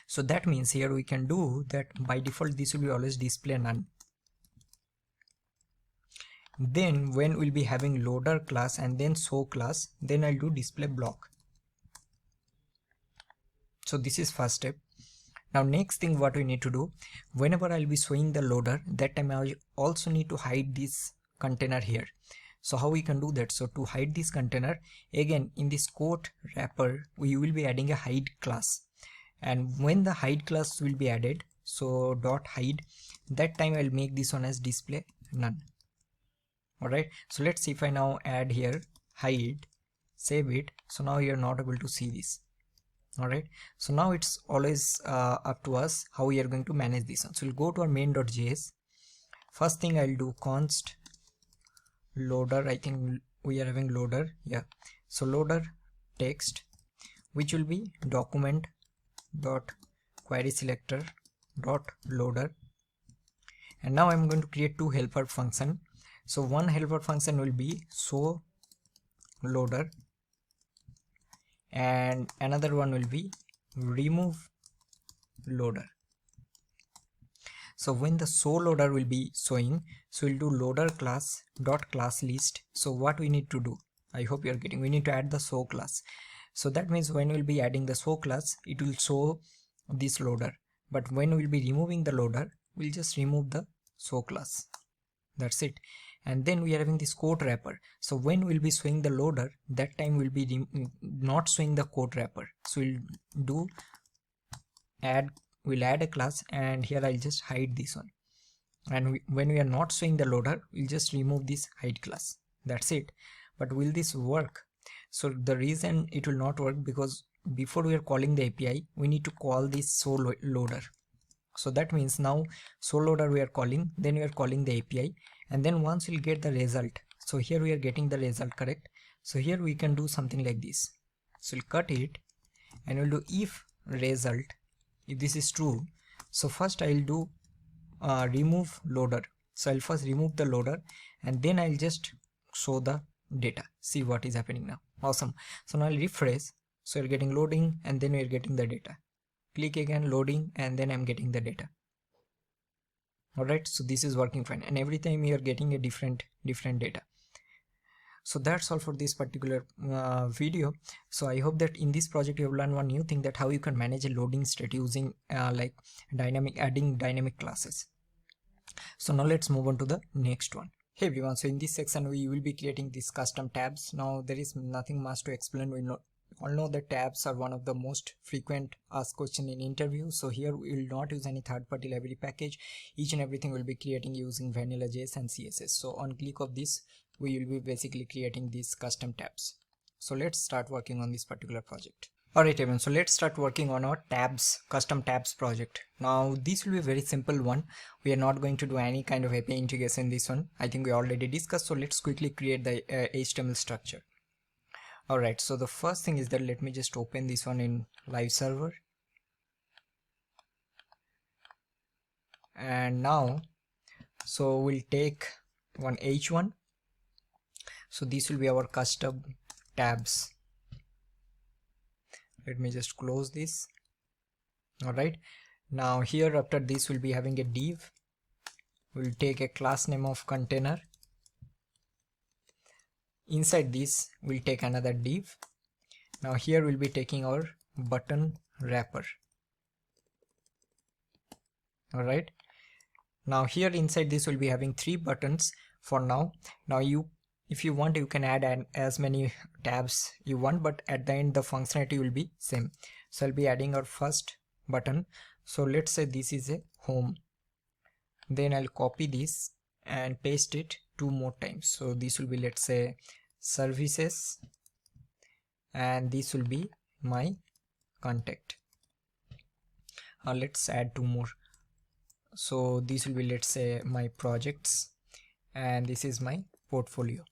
So that means here we can do that by default this will be always display none. Then when we'll be having loader class and then show class, then I'll do display block. So this is first step. Now next thing what we need to do, whenever I'll be showing the loader, that time I also need to hide this container here. So how we can do that? So to hide this container, again in this quote wrapper we will be adding a hide class, and when the hide class will be added, so dot hide, that time I'll make this one as display none. Alright, so let's see if I now add here hide, save it. So now you're not able to see this. Alright, so now it's always up to us how we are going to manage this one. So we'll go to our main.js. First thing I'll do const loader. I think we are having loader, yeah. So loader text, which will be document dot query selector dot loader, and now I'm going to create two helper function. So one helper function will be show loader and another one will be remove loader. So when the show loader will be showing, so we'll do loader class dot class list. So what we need to do, I hope you're getting, we need to add the show class. So that means when we'll be adding the show class, it will show this loader, but when we'll be removing the loader, we'll just remove the show class. That's it. And then we are having this quote wrapper. So when we'll be showing the loader, that time we'll be not showing the quote wrapper. So we'll do we'll add a class, and here I'll just hide this one. And when we are not showing the loader, we'll just remove this hide class. That's it. But will this work? So the reason it will not work, because before we are calling the API, we need to call this show loader. So that means now show loader we are calling, then we are calling the API, and then once we'll get the result. So here we are getting the result, correct? So here we can do something like this. So we'll cut it and we'll do if result, if this is true. So first I'll do remove loader. So I'll first remove the loader and then I'll just show the data. See what is happening now. Awesome. So now I'll refresh. So you're getting loading and then we're getting the data. Click again, loading, and then I'm getting the data. Alright, so this is working fine, and every time you're getting a different data. So that's all for this particular video. So I hope that in this project you have learned one new thing, that how you can manage a loading state using like adding dynamic classes. So now let's move on to the next one. Hey everyone, so in this section we will be creating these custom tabs. Now there is nothing much to explain. We all know that tabs are one of the most frequent asked question in interview. So here we will not use any third-party library package. Each and everything will be creating using vanilla JS and CSS. So on click of this, we will be basically creating these custom tabs. So let's start working on this particular project. Alright everyone, so let's start working on our custom tabs project. Now this will be a very simple one. We are not going to do any kind of API integration in this one. I think we already discussed. So let's quickly create the HTML structure. Alright, so the first thing is that let me just open this one in live server. And now, so we'll take one h1. So this will be our custom tabs. Let me just close this. Alright, now here after this we'll be having a div. We'll take a class name of container. Inside this we'll take another div. Now here we'll be taking our button wrapper. Alright, now here inside this we'll be having 3 buttons for now. Now if you want, you can add as many tabs you want, but at the end the functionality will be same. So I'll be adding our first button. So let's say this is a home. Then I'll copy this and paste it 2 more times. So this will be, let's say, services, and this will be my contact. Let's add 2 more. So this will be, let's say, my projects, and this is my portfolio.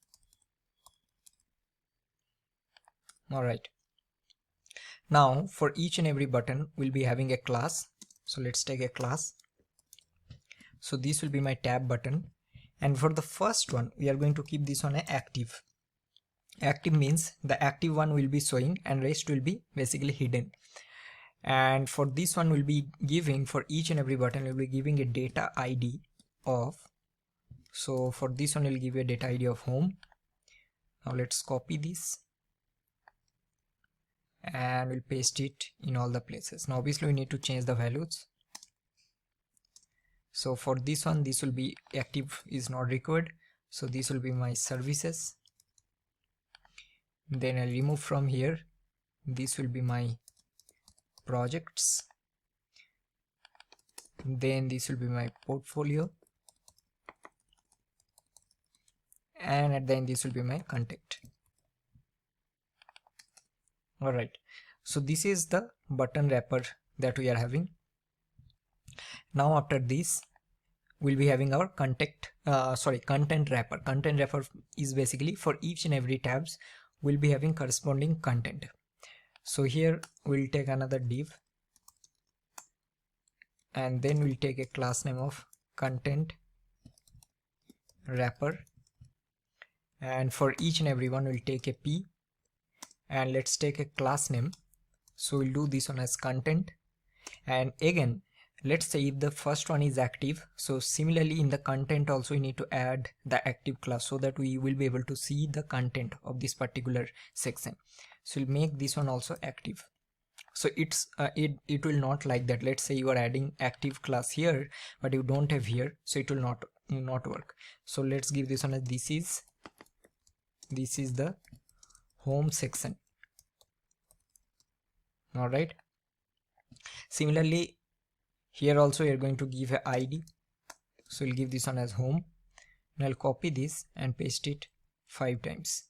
Alright, now for each and every button we'll be having a class. So let's take a class. So this will be my tab button, and for the first one we are going to keep this on an active. Active means the active one will be showing and rest will be basically hidden. And for this one we'll be giving, for each and every button we'll be giving a data ID of, so for this one we'll give you a data ID of home. Now let's copy this and we'll paste it in all the places. Now obviously we need to change the values. So for this one, this will be active is not required. So this will be my services. Then I'll remove from here. This will be my projects. Then this will be my portfolio. And at the end this will be my contact. Alright, so this is the button wrapper that we are having. Now after this we'll be having our content wrapper. Content wrapper is basically for each and every tabs we'll be having corresponding content. So here we'll take another div, and then we'll take a class name of content wrapper, and for each and every one we'll take a p, and let's take a class name. So we'll do this one as content, and again let's say if the first one is active, so similarly in the content also we need to add the active class so that we will be able to see the content of this particular section. So we'll make this one also active. So it's it will not like that. Let's say you are adding active class here but you don't have here, so it will not work. So let's give this one as this is the home section. All right, similarly here also you're going to give a ID. So we'll give this one as home, and I'll copy this and paste it 5 times.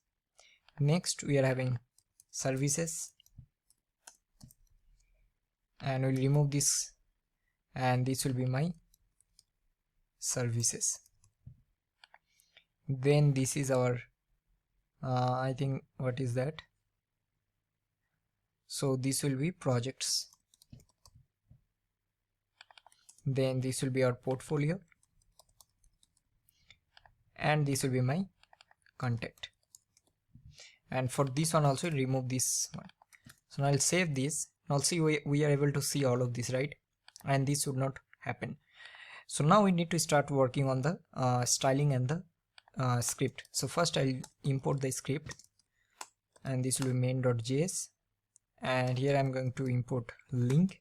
Next we are having services, and we'll remove this, and this will be my services. Then this is our I think, what is that? So this will be projects. Then this will be our portfolio, and this will be my contact. And for this one also remove this one. So now I'll save this. Now see, we are able to see all of this, right? And this should not happen. So now we need to start working on the styling and the script. So first I'll import the script, and this will be main.js, and here I'm going to import link,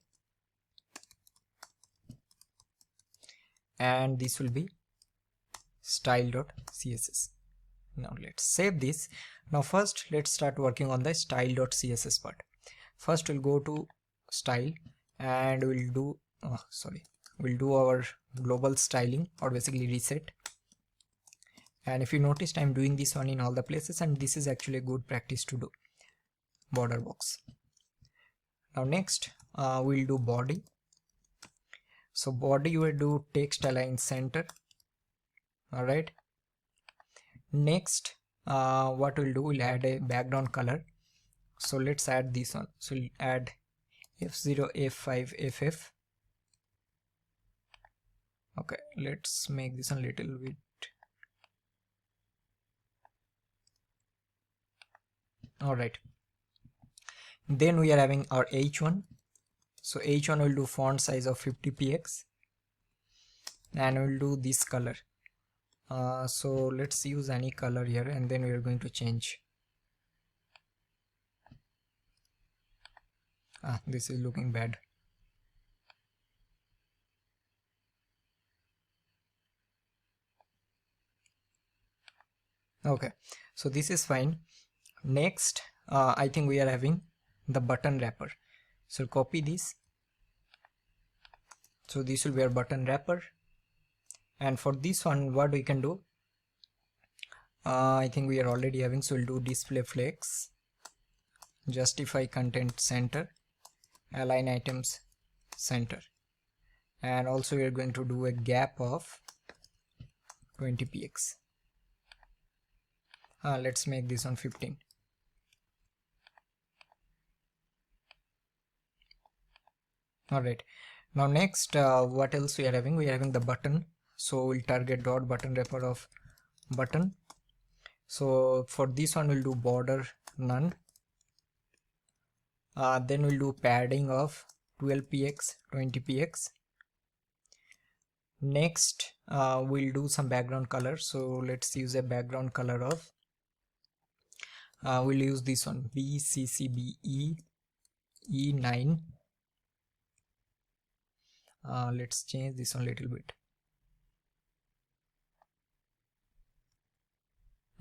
and this will be style.css. Now let's save this. Now first let's start working on the style.css part. First we'll go to style, and we'll do our global styling, or basically reset. And if you noticed, I'm doing this one in all the places, and this is actually a good practice to do. Border box. Now next we'll do body. So body will do text align center. Alright. Next what we'll do, we'll add a background color. So let's add this one. So we'll add F0, F5, FF. Okay, let's make this a little bit. Alright. Then we are having our H1. So H1 will do font size of 50px, and we'll do this color. So let's use any color here, and then we are going to change. This is looking bad. Okay, so this is fine. Next I think we are having the button wrapper. So copy this. So this will be our button wrapper, and for this one what we can do, I think we are already having, so we'll do display flex, justify content center, align items center, and also we are going to do a gap of 20px. Let's make this on 15. Alright, now next what else we are having? We are having the button. So we'll target dot button wrapper of button. So for this one we'll do border none. Then we'll do padding of 12px, 20px. Next we'll do some background color. So let's use a background color of we'll use this one, BCCBE E9. Let's change this one a little bit.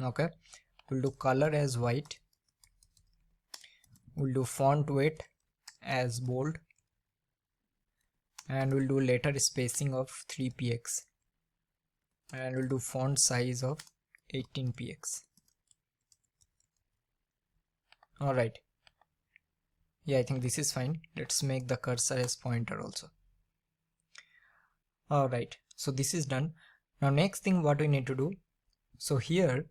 Okay, we'll do color as white. We'll do font weight as bold, and we'll do letter spacing of 3px, and we'll do font size of 18px. Alright, yeah, I think this is fine. Let's make the cursor as pointer also. Alright, so this is done. Now next thing what we need to do, so here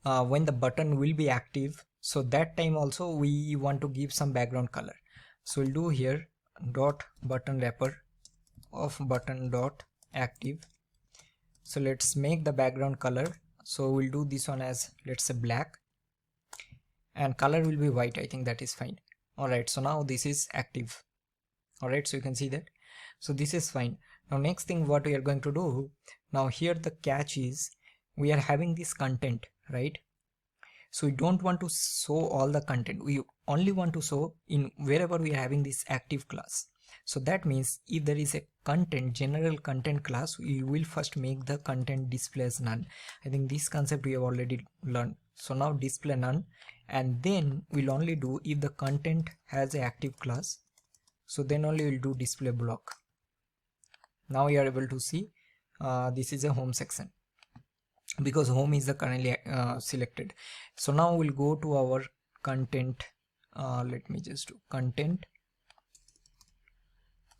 when the button will be active, so that time also we want to give some background color. So we'll do here dot button wrapper of button dot active. So let's make the background color. So we'll do this one as, let's say, black, and color will be white. I think that is fine. Alright, so now this is active. Alright, so you can see that. So this is fine. Now next thing what we are going to do, now here the catch is we are having this content, right? So we don't want to show all the content. We only want to show in wherever we are having this active class. So that means if there is a content, general content class, we will first make the content display as none. I think this concept we have already learned. So now display none, and then we'll only do if the content has an active class. So then only we'll do display block. Now you are able to see this is a home section. because home is the currently selected. So now we'll go to our content. Let me just do content.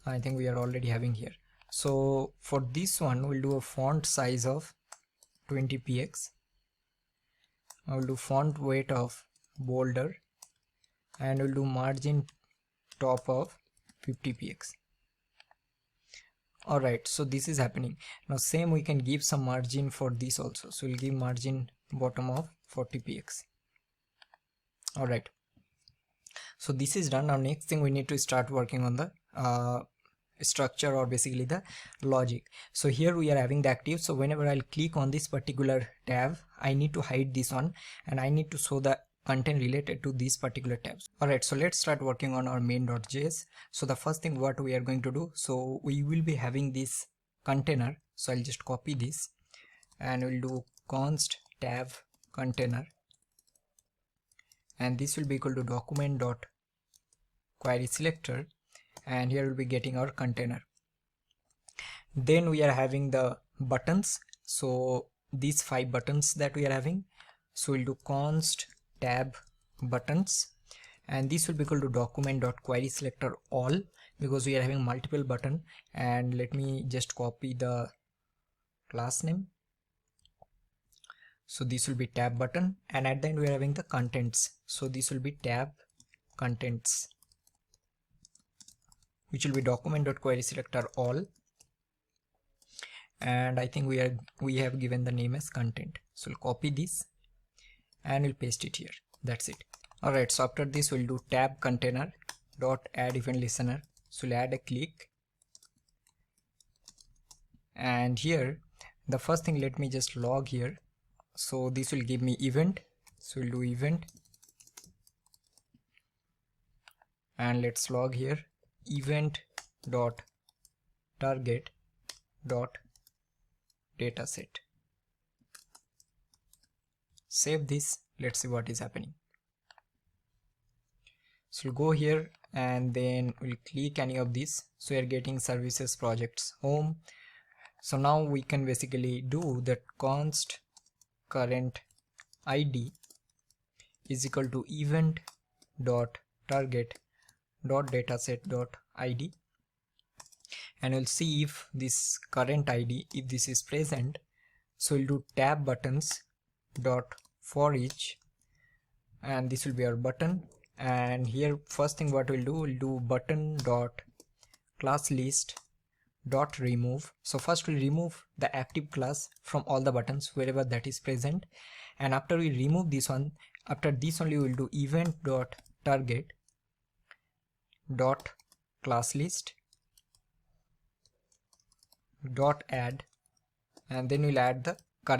I think we are already having here. So for this one we'll do a font size of 20 px. I will do font weight of bolder, and we'll do margin top of 50 px. Alright, so this is happening. Now same we can give some margin for this also. So we'll give margin bottom of 40 px. Alright, so this is done. Now next thing we need to start working on the structure, or basically the logic. So here we are having the active. So whenever I'll click on this particular tab, I need to hide this one, and I need to show the content related to these particular tabs. Alright, so let's start working on our main.js. So the first thing what we are going to do, so we will be having this container. So I'll just copy this and we'll do const tab container, and this will be equal to document.query selector, and here we'll be getting our container. Then we are having the buttons. So these 5 buttons that we are having, so we'll do const tab buttons, and this will be equal to document.query selector all, because we are having multiple button. And let me just copy the class name. So this will be tab button, and at the end we are having the contents. So this will be tab contents, which will be document.query selector all, and I think we have given the name as content. So we'll copy this and we'll paste it here. That's it. Alright, so after this we'll do tab container dot add event listener. So we'll add a click, and here the first thing, let me just log here. So this will give me event. So we'll do event, and let's log here event dot target dot dataset. Save this. Let's see what is happening. So we'll go here and then we'll click any of these. So you're getting services, projects, home. So now we can basically do that const current id is equal to event dot target dot dataset dot id, and we'll see if this current id, if this is present. So we'll do tab buttons dot for each, and this will be our button. And here first thing what we'll do button dot class list dot remove. So first we'll remove the active class from all the buttons wherever that is present, and after we remove this one, after this only we'll do event dot target dot class list dot add, and then we'll add the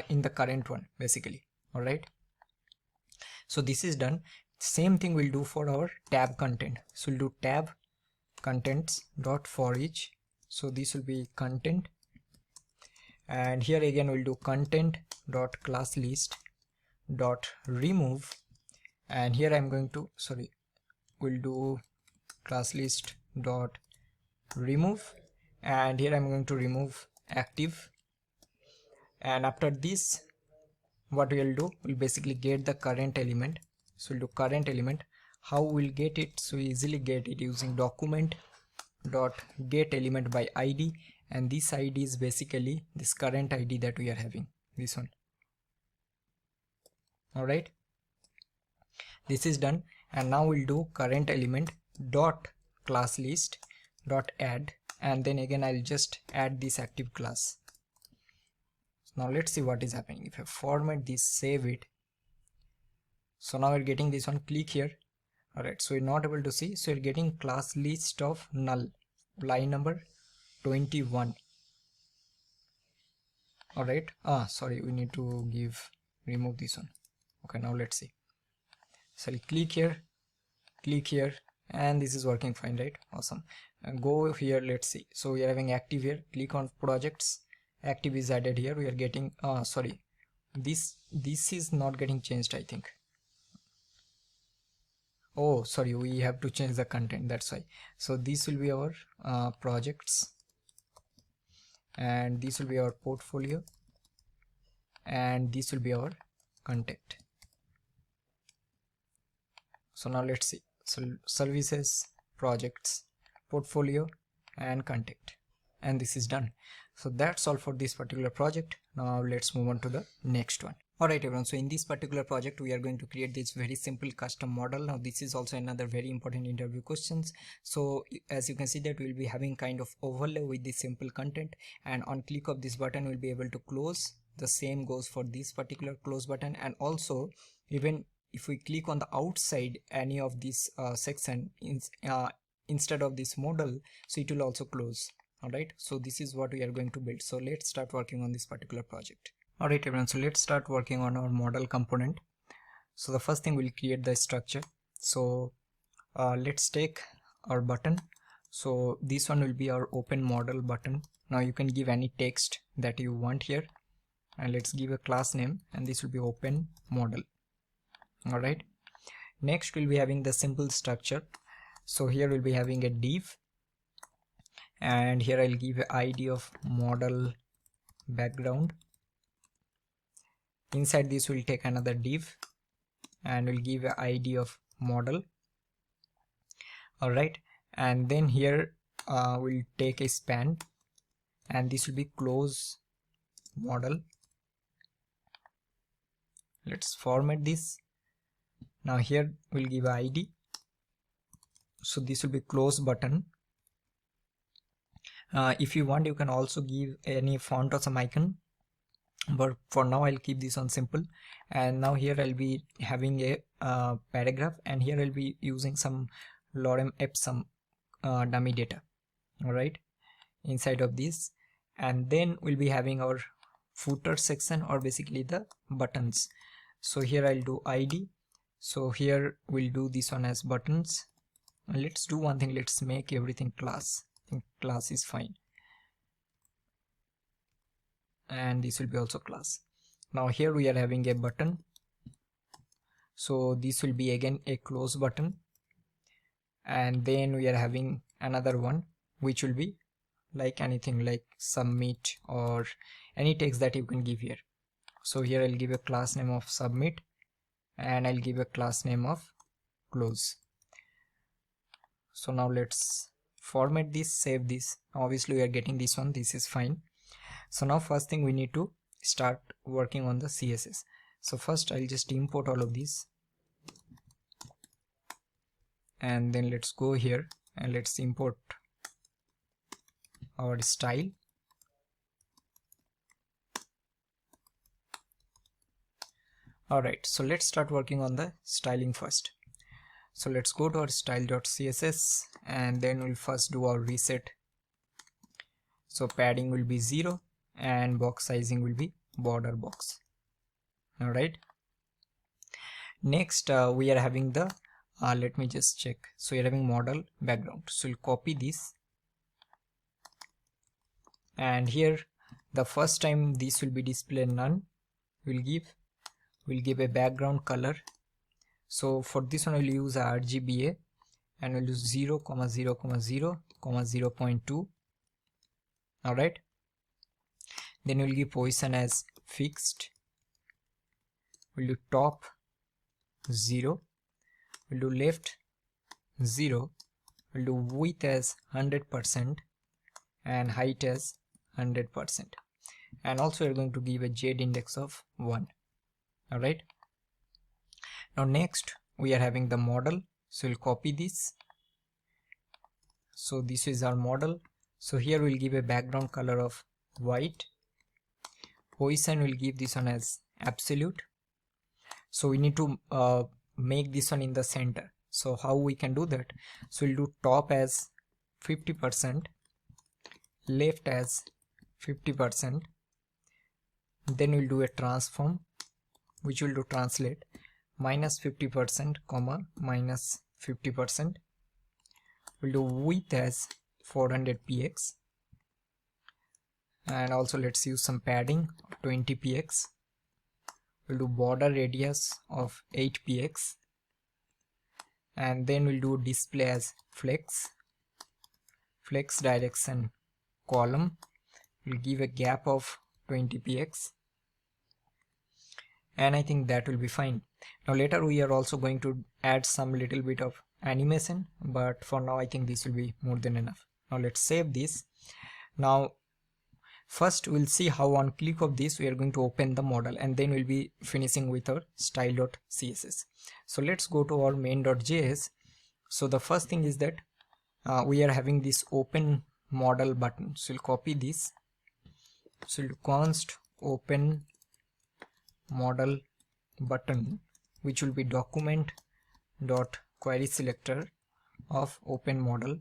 in the current one basically. All right, so this is done. Same thing we'll do for our tab content. So we'll do tab contents dot for each. So this will be content, and here again we'll do content dot class list dot remove, and here I'm going to we'll do class list dot remove, and here I'm going to remove active. And after this what we'll do, we'll basically get the current element. So we'll do current element. How we'll get it? So we easily get it using document dot get element by id, and this id is basically this current id that we are having, this one. All right, this is done. And now we'll do current element dot class list dot add, and then again I'll just add this active class. Now let's see what is happening. If I format this, save it, so now we're getting this one. Click here. Alright, so you're not able to see. So you're getting class list of null, line number 21. Alright, sorry, we need to remove this one. Okay, now let's see. So I'll click here, and this is working fine, right? Awesome. And go here, let's see. So we are having active here. Click on projects, active is added here. We are getting sorry, this is not getting changed, I think. Oh sorry, we have to change the content, that's why. So this will be our projects, and this will be our portfolio, and this will be our contact. So now let's see. So services, projects, portfolio, and contact, and this is done. So that's all for this particular project. Now let's move on to the next one. Alright everyone, so in this particular project we are going to create this very simple custom model. Now this is also another very important interview questions. So as you can see that we'll be having kind of overlay with the simple content, and on click of this button we'll be able to close. The same goes for this particular close button, and also even if we click on the outside any of this section instead of this modal, so it will also close. Alright, so this is what we are going to build. So let's start working on this particular project. Alright everyone, so let's start working on our model component. So the first thing, we'll create the structure. So let's take our button. So this one will be our open model button. Now you can give any text that you want here, and let's give a class name, and this will be open model. Alright, next we'll be having the simple structure. So here we'll be having a div, and here I'll give a ID of model background. Inside this we'll take another div, and we'll give a ID of model. Alright, and then here we'll take a span, and this will be close model. Let's format this. Now here we'll give a ID, so this will be close button. If you want, you can also give any font or some icon, but for now I'll keep this on simple. And now here I'll be having a paragraph, and here I'll be using some lorem ipsum dummy data. Alright, inside of this, and then we'll be having our footer section, or basically the buttons. So here I'll do ID, so here we'll do this one as buttons. And let's do one thing, let's make everything class. I think class is fine, and this will be also class. Now here we are having a button, so this will be again a close button, and then we are having another one which will be like anything like submit or any text that you can give here. So here I'll give a class name of submit, and I'll give a class name of close. So now let's format this, save this. Obviously we are getting this one, this is fine. So now first thing, we need to start working on the CSS. So first I'll just import all of these, and then let's go here and let's import our style. Alright, so let's start working on the styling first. So let's go to our style.css, and then we'll first do our reset. So padding will be 0, and box sizing will be border box. Alright, next we are having the let me just check. So you're having model background, so we'll copy this, and here the first time this will be display none. We'll give a background color. So for this one we'll use RGBA, and we'll use 0, 0, 0, 0.2. Alright, then we'll give position as fixed. We'll do top 0, we'll do left 0, we'll do width as 100% and height as 100%, and also we're going to give a Z index of 1. Alright, now next we are having the model, so we'll copy this. So this is our model. So here we'll give a background color of white. Position will give this one as absolute. So we need to make this one in the center. So how we can do that? So we'll do top as 50%, left as 50%, then we'll do a transform which will do translate minus 50%, minus 50%. We'll do width as 400px, and also let's use some padding 20px. We'll do border radius of 8px, and then we'll do display as flex direction column. We'll give a gap of 20px, and I think that will be fine. Now later we are also going to add some little bit of animation, but for now I think this will be more than enough. Now let's save this. Now first we'll see how on click of this we are going to open the model, and then we'll be finishing with our style.css. So let's go to our main.js. So the first thing is that we are having this open model button. So we'll copy this. So we'll const open model button, which will be document dot query selector of open model.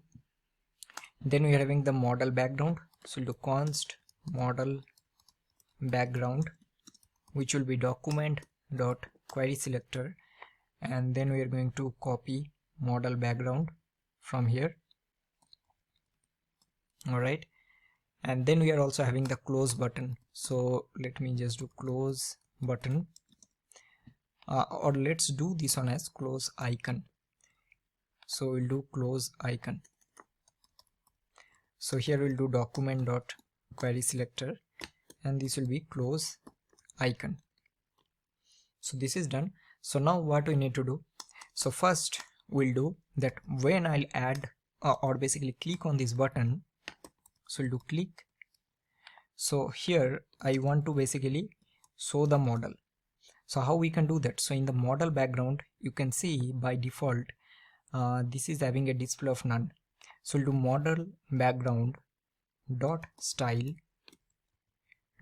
Then we are having the model background. So we'll do const model background, which will be document dot query selector, and then we are going to copy model background from here. All right, and then we are also having the close button. So let me just do close button, or let's do this one as close icon. So we'll do close icon. So here we'll do document dot query selector, and this will be close icon. So this is done. So now what we need to do, so first we'll do that when I'll add or basically click on this button. So we'll do click. So here I want to basically show the model. So how we can do that? So in the model background, you can see by default this is having a display of none. So we'll do model background dot style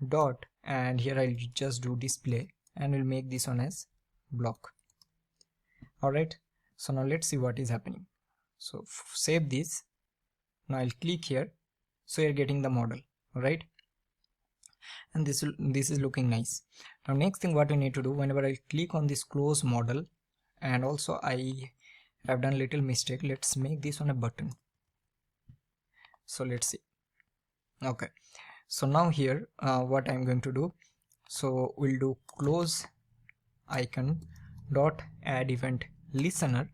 dot, and here I'll just do display, and we'll make this one as block. All right, so now let's see what is happening. So save this. Now I'll click here. So you're getting the model. All right, and this is looking nice. Now next thing what we need to do, whenever I click on this close model, and also I have done little mistake, let's make this on a button. So let's see. Okay, so now here what I'm going to do, so we'll do close icon dot add event listener.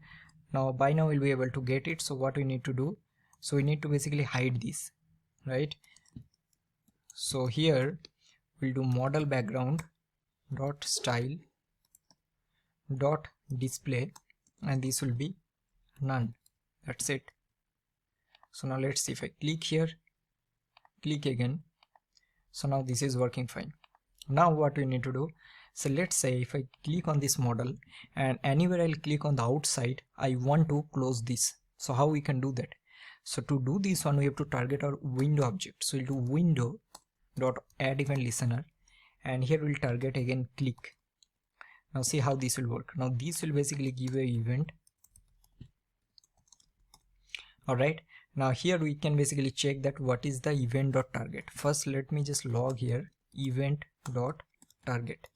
Now by now we'll be able to get it. So what we need to do, so we need to basically hide this, right? So here we'll do model background dot style dot display, and this will be none. That's it. So now let's see, if I click here, click again, so now this is working fine. Now what we need to do, so let's say if I click on this model, and anywhere I'll click on the outside, I want to close this. So how we can do that? So to do this one, we have to target our window object. So we'll do window dot add event listener, and here we'll target again click. Now see how this will work. Now this will basically give a event. All right, now here we can basically check that what is the event dot target. First let me just log here event dot target.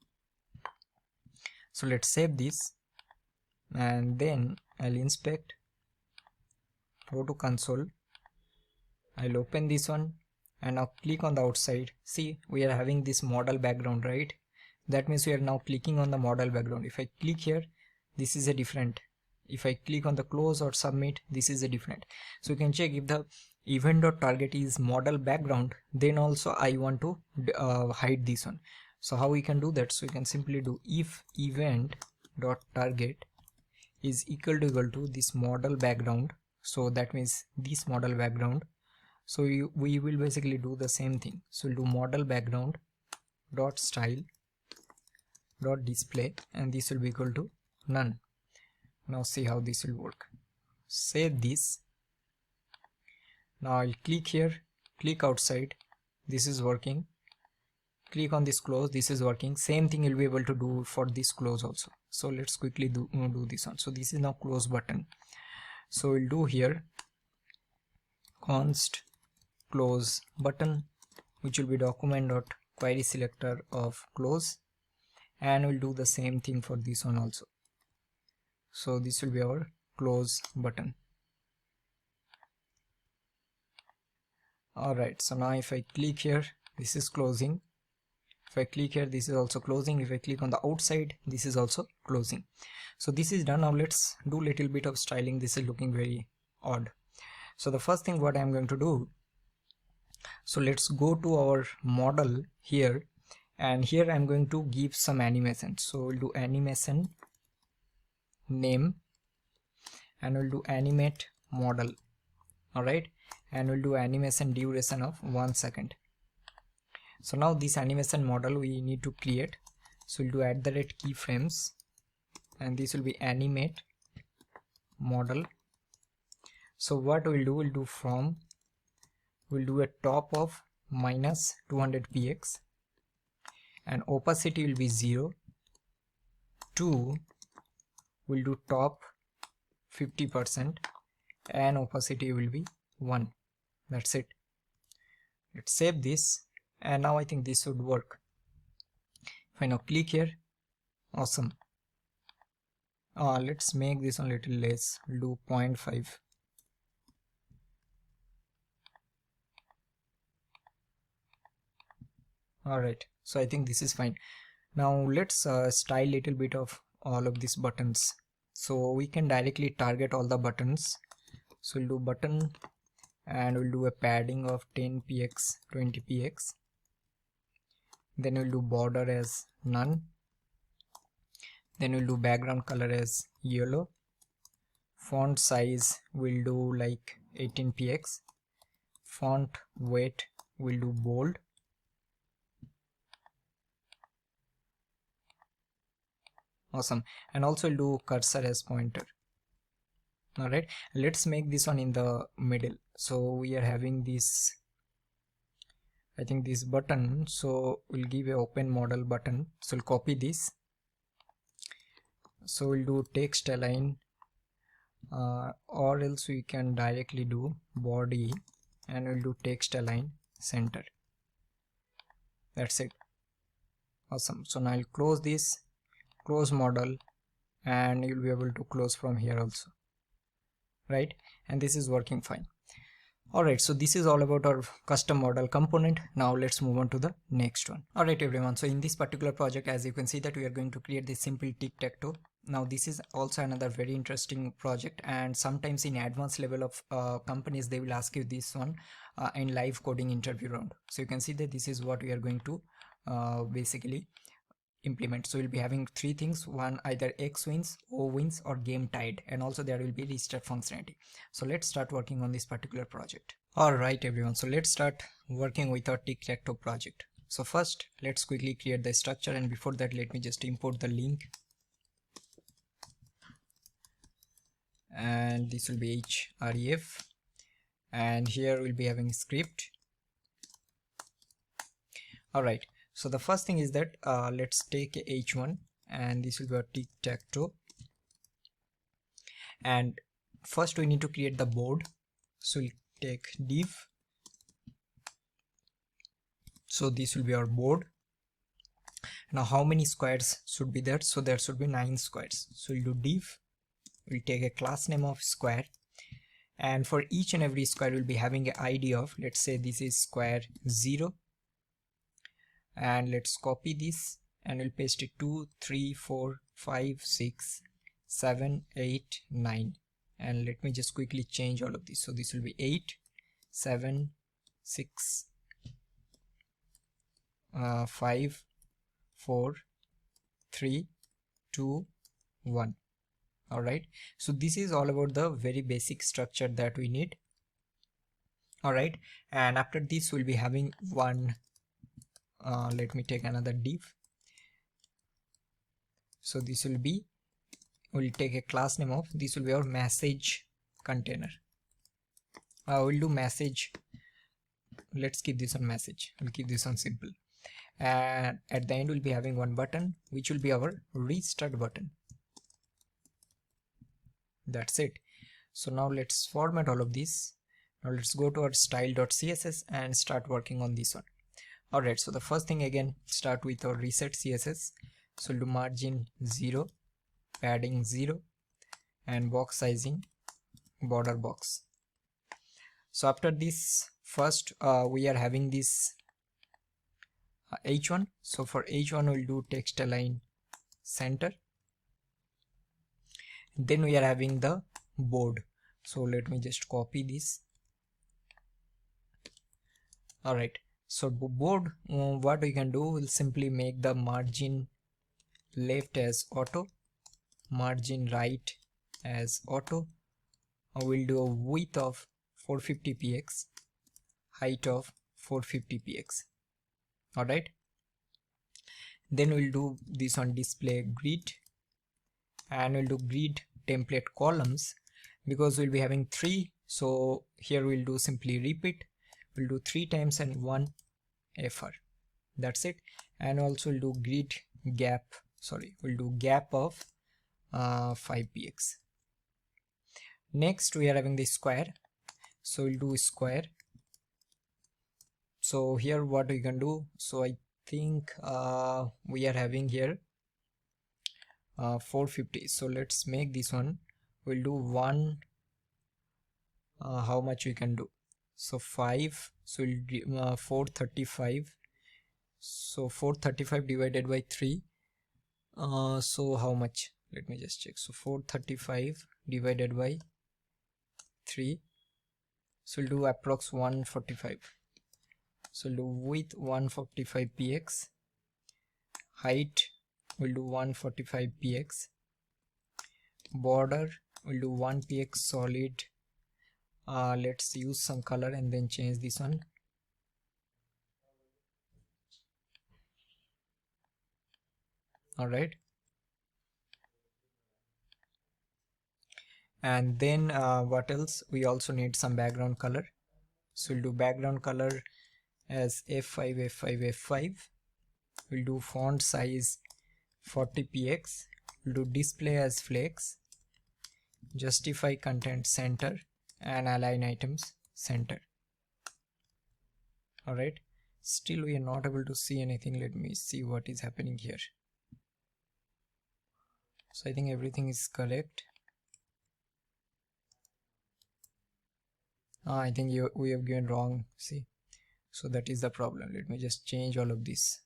So let's save this, and then I'll inspect, go to console, I'll open this one, and now click on the outside. See, we are having this model background, right? That means we are now clicking on the model background. If I click here, this is a different. If I click on the close or submit, this is a different. So you can check if the event.target is model background, then also I want to hide this one. So how we can do that? So you can simply do if event.target is equal to this model background. So that means this model background. So we will basically do the same thing. So we'll do model background dot style dot display, and this will be equal to none. Now see how this will work. Save this. Now I'll click here, click outside, this is working. Click on this close, this is working. Same thing you'll be able to do for this close also. So let's quickly do this one. So this is now close button. So we'll do here const close button, which will be document dot query selector of close, and we'll do the same thing for this one also. So this will be our close button. Alright, so now if I click here, this is closing. If I click here, this is also closing. If I click on the outside, this is also closing. So this is done. Now let's do little bit of styling. This is looking very odd. So the first thing what I'm going to do, so let's go to our model here, and here I'm going to give some animation. So we'll do animation name, and we'll do animate model. Alright, and we'll do animation duration of 1 second. So now this animation model we need to create. So we'll do @keyframes, and this will be animate model. So what we'll do from, we'll do a top of -200 px, and opacity will be 0. 2, we'll do top 50%, and opacity will be 1. That's it. Let's save this, and now I think this should work. If I now click here, awesome. Let's make this a little less. We'll do 0.5. Alright, so I think this is fine. Now let's style little bit of all of these buttons, so we can directly target all the buttons. So we'll do button, and we'll do a padding of 10 px, 20 px. Then we'll do border as none. Then we'll do background color as yellow. Font size we'll do like 18 px. Font weight we'll do bold. Awesome. And also we'll do cursor as pointer. Alright, let's make this one in the middle. So we are having this, I think this button, so we'll give a open model button. So we'll copy this. So we'll do text align, or else we can directly do body, and we'll do text align center. That's it. Awesome. So now I'll close this, close model, and you'll be able to close from here also, right? And this is working fine. Alright, so this is all about our custom model component. Now let's move on to the next one. Alright everyone, so in this particular project, as you can see that we are going to create this simple Tic Tac Toe. Now this is also another very interesting project, and sometimes in advanced level of companies they will ask you this one in live coding interview round. So you can see that this is what we are going to basically implement. So we'll be having 3 things: one, either X wins, O wins, or game tied, and also there will be restart functionality. So let's start working on this particular project. Alright everyone, so let's start working with our Tic Tac Toe project. So first let's quickly create the structure, and before that let me just import the link, and this will be href, and here we'll be having script. Alright, so the first thing is that let's take a h1, and this will be a Tic Tac Toe. And first we need to create the board. So we'll take div. So this will be our board. Now how many squares should be there? So there should be 9 squares. So we'll do div. We'll take a class name of square, and for each and every square we'll be having an ID of, let's say this is square 0. And let's copy this, and we'll paste it 2, 3, 4, 5, 6, 7, 8, 9. And let me just quickly change all of this. So this will be 8, 7, 6, 5, 4, 3, 2, 1. Alright, so this is all about the very basic structure that we need. Alright, and after this we'll be having one, let me take another div. So this will be, we'll take a class name of, this will be our message container. We'll do message, let's keep this on message, we'll keep this on simple. And at the end we'll be having one button, which will be our restart button. That's it. So now let's format all of this. Now let's go to our style.css and start working on this one. Alright, so the first thing, again, start with our reset CSS. So we'll do margin 0, padding 0, and box sizing border box. So after this, first we are having this h1. So for h1 we'll do text align center. Then we are having the board. So let me just copy this. Alright, So board, what we can do, we'll simply make the margin left as auto, margin right as auto. We'll do a width of 450 px, height of 450 px. Alright, then we'll do this on display grid, and we'll do grid template columns because we'll be having 3. So here we'll do simply repeat, we'll do 3 times and 1 fr, that's it. And also we'll do grid gap, we'll do gap of 5 px. Next we are having the square, so we'll do square. So here what we can do, so I think we are having here 450, so let's make this one, we'll do 1, how much we can do, so 5, so we'll do 435, so 435 divided by 3, so how much, let me just check, so 435 divided by 3, so we'll do approx 145, so we'll do width 145 px, height we'll do 145 px, border we'll do 1 px solid. Let's use some color and then change this one. Alright, and then what else, we also need some background color, so we'll do background color as f5 f5 f5. We'll do font size 40 px, we'll do display as flex, justify content center, and align items center. Alright, still we are not able to see anything, let me see what is happening here. So I think everything is correct. I think we have given wrong, see, so that is the problem. Let me just change all of this.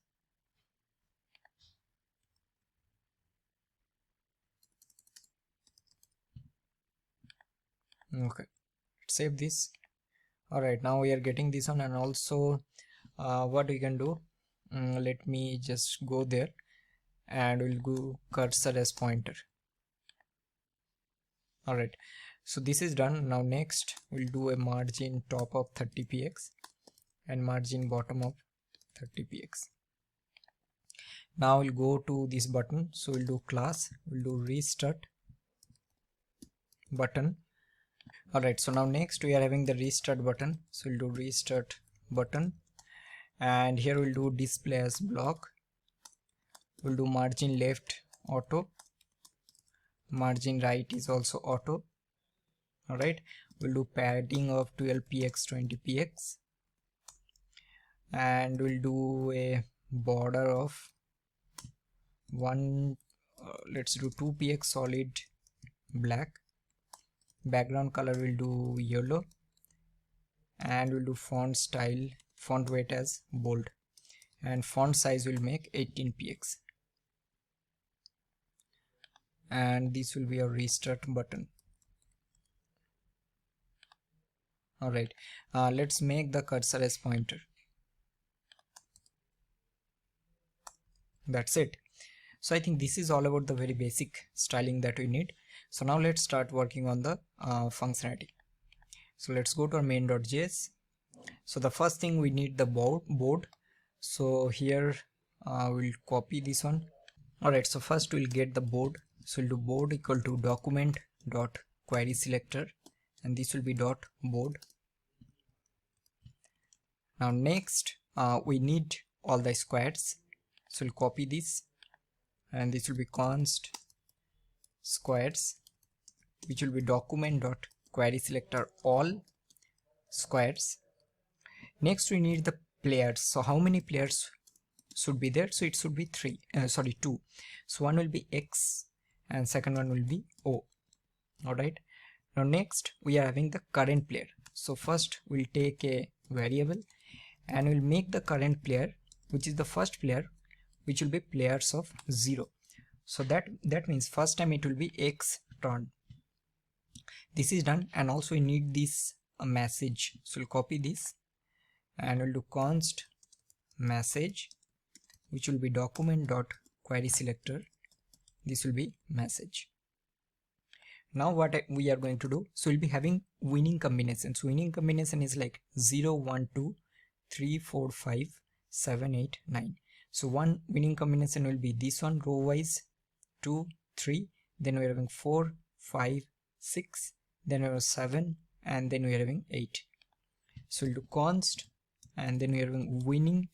Okay, save this. Alright, now we are getting this one, and also what we can do, let me just go there and we'll go cursor as pointer. Alright, so this is done. Now next we'll do a margin top of 30 px and margin bottom of 30 px. Now we'll go to this button, so we'll do class, we'll do restart button. Alright, so now next we are having the restart button, so we'll do restart button, and here we'll do display as block, we'll do margin left auto, margin right is also auto. Alright, we'll do padding of 12 px 20 px, and we'll do a border of 1, let's do 2 px solid black, background color will do yellow, and we'll do font style, font weight as bold, and font size will make 18 px, and this will be a restart button. Alright, let's make the cursor as pointer. That's it. So I think this is all about the very basic styling that we need. So now let's start working on the functionality. So let's go to our main.js. So the first thing, we need the board. So here we'll copy this one. Alright, so first we'll get the board. So we'll do board equal to document dot query selector, and this will be dot board. Now next we need all the squares, so we'll copy this, and this will be const squares, which will be document dot query selector all squares. Next we need the players. So how many players should be there? So it should be 2. So one will be X and second one will be O. Alright, now next we are having the current player. So first we'll take a variable and we'll make the current player, which is the first player, which will be players of 0. So that means first time it will be X turn. This is done, and also we need this message. So we'll copy this and we'll do const message, which will be document dot query selector. This will be message. Now what we are going to do, so we'll be having winning combinations. Winning combination is like 0 1 2 3 4 5 7 8 9. So one winning combination will be this one, row wise 2 3, then we are having 4 5 6, then we have 7, and then we are having 8. So we'll do const, and then we are having winning.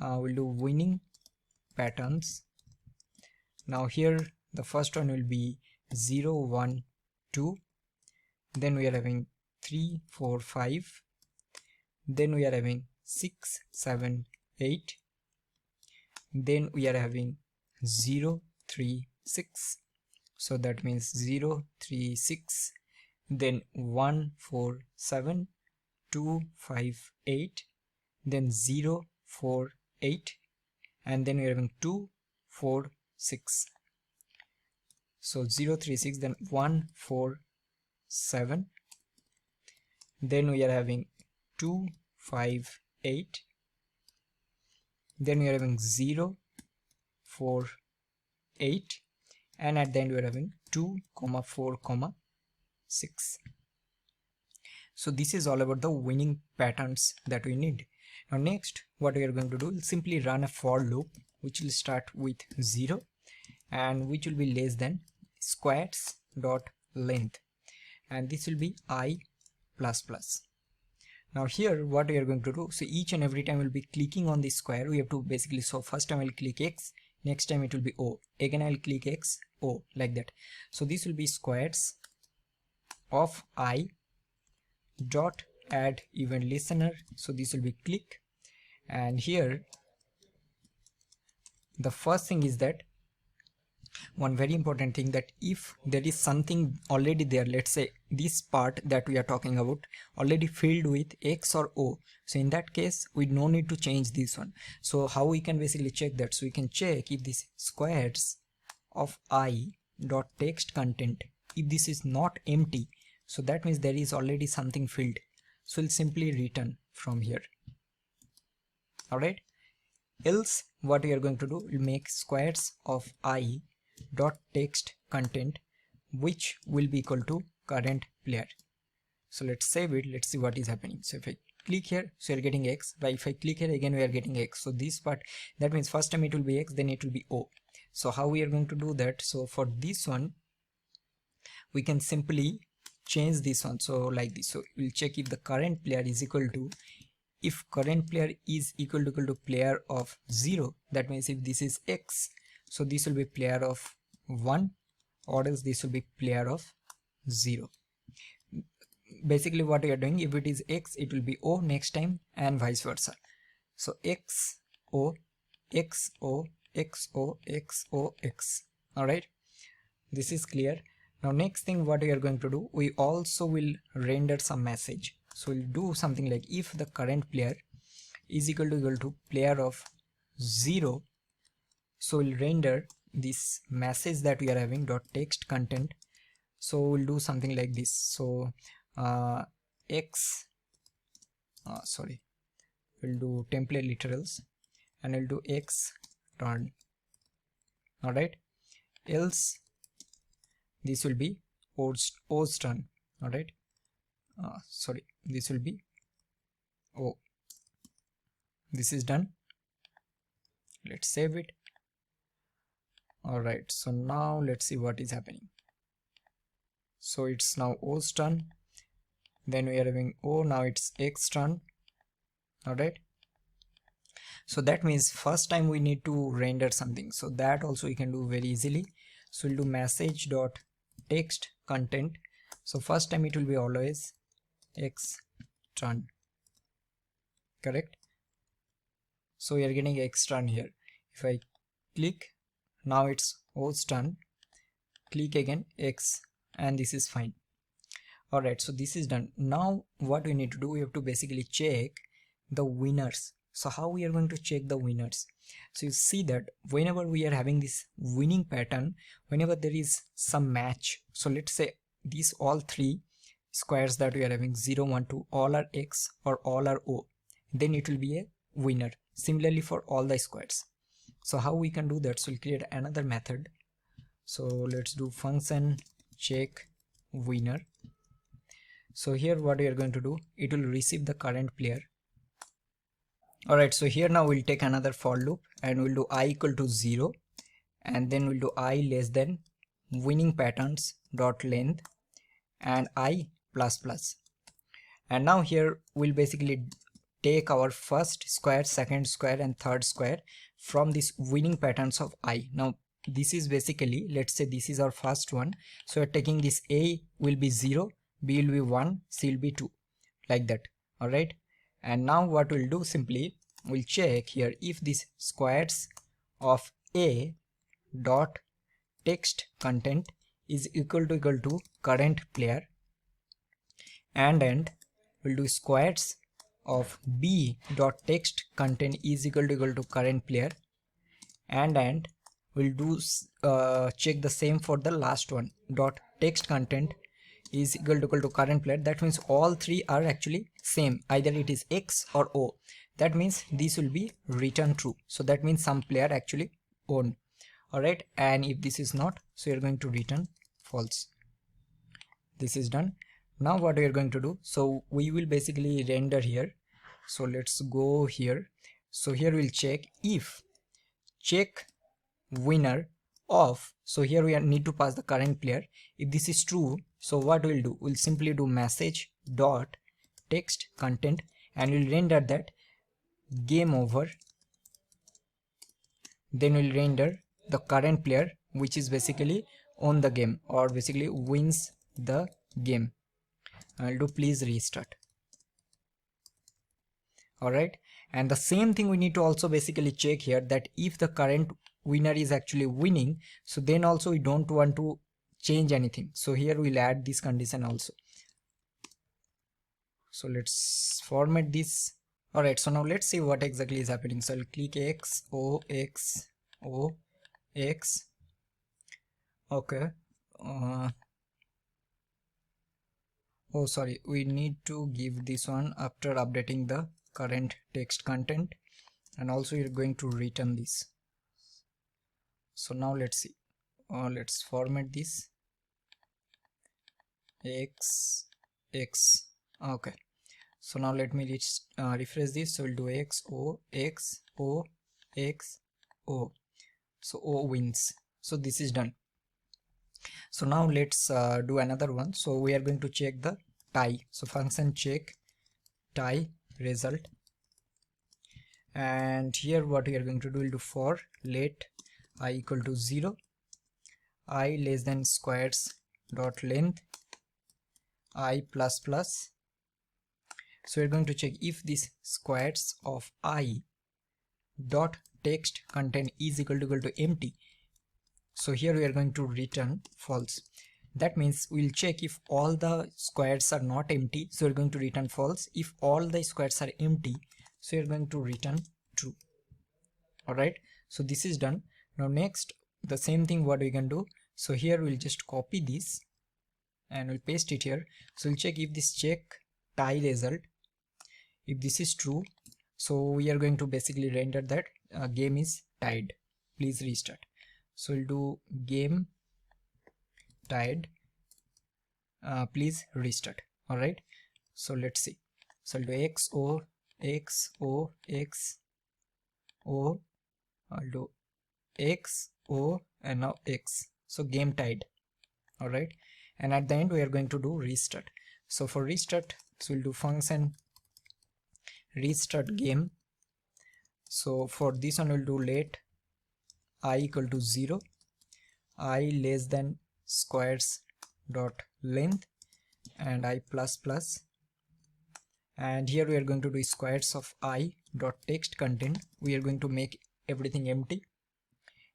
We'll do winning patterns. Now here the first one will be 0 1 2, then we are having 3 4 5, then we are having 6 7 8, then we are having 0 3 6, so that means 0 3 6, then 1 4 7 2 5 8, then 0 4 8, and then we are having 2 4 6. So 0 3 6, then 1 4 7, then we are having 2 5 8, then we are having 0 4 8, and at the end we are having 2 4 6. So this is all about the winning patterns that we need. Now next what we are going to do, we'll simply run a for loop which will start with 0 and which will be less than squares dot length, and this will be I plus plus. Now here what we are going to do, so each and every time we'll be clicking on this square, we have to basically, so first time I'll click X, next time it will be O, again I'll click X, O, like that. So this will be squares of I dot add event listener, so this will be click, and here the first thing is that one very important thing, that if there is something already there, let's say this part that we are talking about already filled with X or O, so in that case we no need to change this one. So how we can basically check that, so we can check if this squares of I dot text content, if this is not empty, so that means there is already something filled, so we'll simply return from here. Alright, else what we are going to do, we'll make squares of I dot text content which will be equal to current player. So let's save it, let's see what is happening. So if I click here, so you're getting X, but if I click here again we are getting X. So this part, that means first time it will be X, then it will be O. So how we are going to do that, so for this one we can simply change this one, so like this. So we'll check if the current player is equal to, if current player is equal to player of 0, that means if this is X, so this will be player of 1, or else this will be player of 0. Basically what we are doing, if it is X it will be O next time and vice versa. So X O X O X O X O X. Alright, this is clear. Now next thing what we are going to do, we also will render some message. So we'll do something like if the current player is equal to player of 0, so we'll render this message that we are having dot text content. So we'll do something like this. So we'll do template literals and we'll do X turn. Alright, else this will be O's turn. Alright, this will be O. This is done. Let's save it. Alright, so now let's see what is happening. So it's now O's turn, then we are having O, now it's X turn. Alright, so that means first time we need to render something, so that also we can do very easily. So we'll do message dot text content. So first time it will be always X turn, correct? So we are getting X turn here. If I click, now it's O's turn, click again X, and this is fine. Alright, so this is done. Now what we need to do, we have to basically check the winners. So how we are going to check the winners? So you see that whenever we are having this winning pattern, whenever there is some match, so let's say these all three squares that we are having 0 1 2 all are X or all are O, then it will be a winner. Similarly for all the squares. So how we can do that? So we'll create another method. So let's do function check winner. So here what we are going to do, it will receive the current player. Alright, so here now we'll take another for loop and we'll do I equal to 0, and then we'll do I less than winning patterns dot length and I plus plus. And now here we'll basically take our first square, second square and third square from this winning patterns of I. Now this is basically, let's say this is our first one, so we're taking this A will be 0, B will be 1, C will be 2, like that. Alright, and now what we'll do, simply we'll check here if this squares of A dot text content is equal to current player, and we'll do squares of B dot text content is equal to current player, and we'll do check the same for the last one, dot text content is equal to current player. That means all three are actually same, either it is X or O. That means this will be return true, so that means some player actually own. Alright, and if this is not, so you're going to return false. This is done. Now what we are going to do, so we will basically render here. So let's go here. So here we'll check if check winner of, so here we need to pass the current player. If this is true, so what we'll do, we'll simply do message dot text content and we'll render that game over. Then we'll render the current player, which is basically on the game or basically wins the game. I'll do please restart. Alright, and the same thing we need to also basically check here, that if the current winner is actually winning, so then also we don't want to change anything. So here we'll add this condition also. So let's format this. Alright, so now let's see what exactly is happening. So I'll click X, O, X, O, X. Okay. Oh sorry, we need to give this one after updating the current text content, and also you're going to return this. So now let's see, let's format this X, X. Okay, so now let me refresh this. So we'll do X, O, X, O, X, O. So O wins. So this is done. So now let's do another one. So we are going to check the tie. So function check tie result, and here what we are going to do, we'll do for let I equal to 0, I less than squares dot length I plus plus. So we're going to check if this squares of I dot text content is equal to empty. So here we are going to return false. That means we'll check if all the squares are not empty, so we're going to return false. If all the squares are empty, so you're going to return true. Alright, so this is done. Now next, the same thing what we can do. So here we'll just copy this and we'll paste it here. So we'll check if this check tie result, if this is true, so we are going to basically render that game is tied, please restart. So we'll do game tied, please restart. Alright, so let's see. So I'll do X, O, X, O, X, O. I'll do X, O, and now X. So game tied. Alright, and at the end we are going to do restart. So for restart, so we'll do function restart game. So for this one we'll do let I equal to 0, I less than squares dot length and I plus plus, and here we are going to do squares of I dot text content. We are going to make everything empty,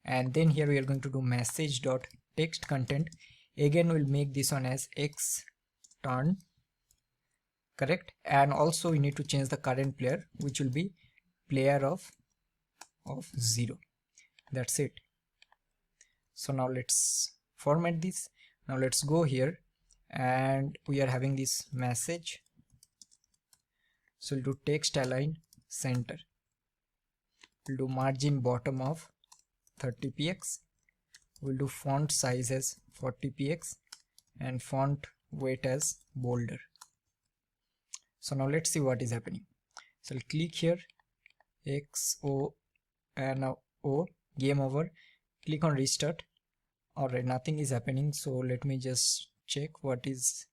and then here we are going to do message dot text content. Again we'll make this one as X turn, correct, and also we need to change the current player, which will be player of 0. That's it. So now let's format this. Now let's go here, and we are having this message. So we'll do text align center. we'll do margin bottom of 30 px, we'll do font size as 40 px and font weight as bolder. So now let's see what is happening. So I'll click here, XO and now O, game over, click on restart. Alright, nothing is happening, so let me just check what is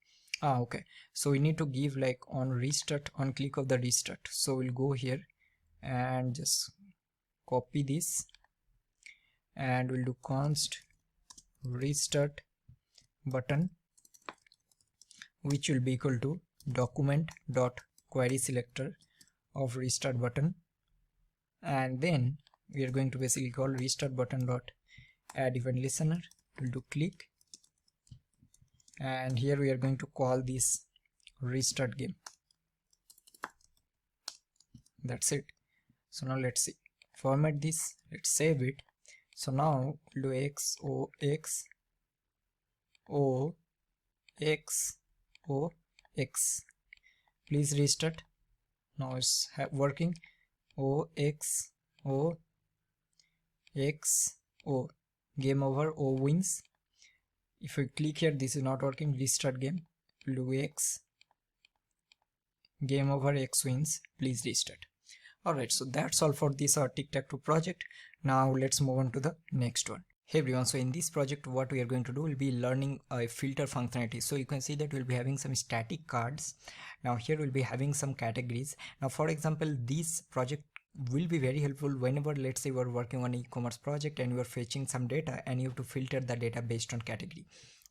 okay, so we need to give like on restart, on click of the restart. So we'll go here and just copy this and we'll do const restart button, which will be equal to document dot query selector of restart button, and then we are going to basically call restart button dot add event listener. We'll do click, and here we are going to call this restart game. That's it. So now let's see, format this, let's save it. So now we'll do x o x o x o x, please restart. Now it's working. O x o x o, game over, O wins. If we click here, this is not working, restart game, we'll do x, game over, X wins, please restart. Alright, so that's all for this Tic Tac Toe project. Now let's move on to the next one. Hey everyone, so in this project what we are going to do will be learning a filter functionality. So you can see that we'll be having some static cards. Now here we'll be having some categories. Now for example, this project will be very helpful whenever, let's say, we're working on an e-commerce project and you're fetching some data and you have to filter the data based on category.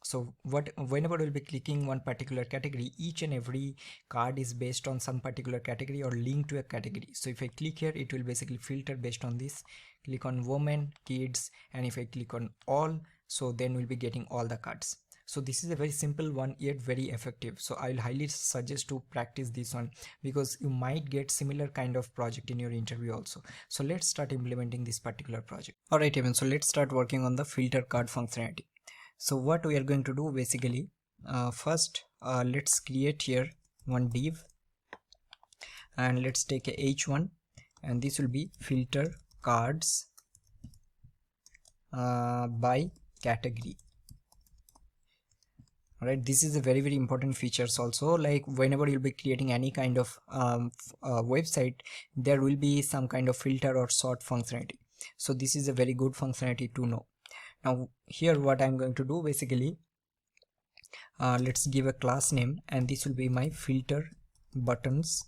So whenever we'll be clicking one particular category, each and every card is based on some particular category or linked to a category. So if I click here, it will basically filter based on this. Click on women, kids, and if I click on all, so then we'll be getting all the cards. So this is a very simple one, yet very effective. So I'll highly suggest to practice this one, because you might get similar kind of project in your interview also. So let's start implementing this particular project. Alright, even so let's start working on the filter card functionality. So what we are going to do basically, first let's create here one div, and let's take a h1, and this will be filter cards by category. Alright, this is a very important features also. Like whenever you'll be creating any kind of website, there will be some kind of filter or sort functionality. So this is a very good functionality to know. Now here what I'm going to do basically, let's give a class name, and this will be my filter buttons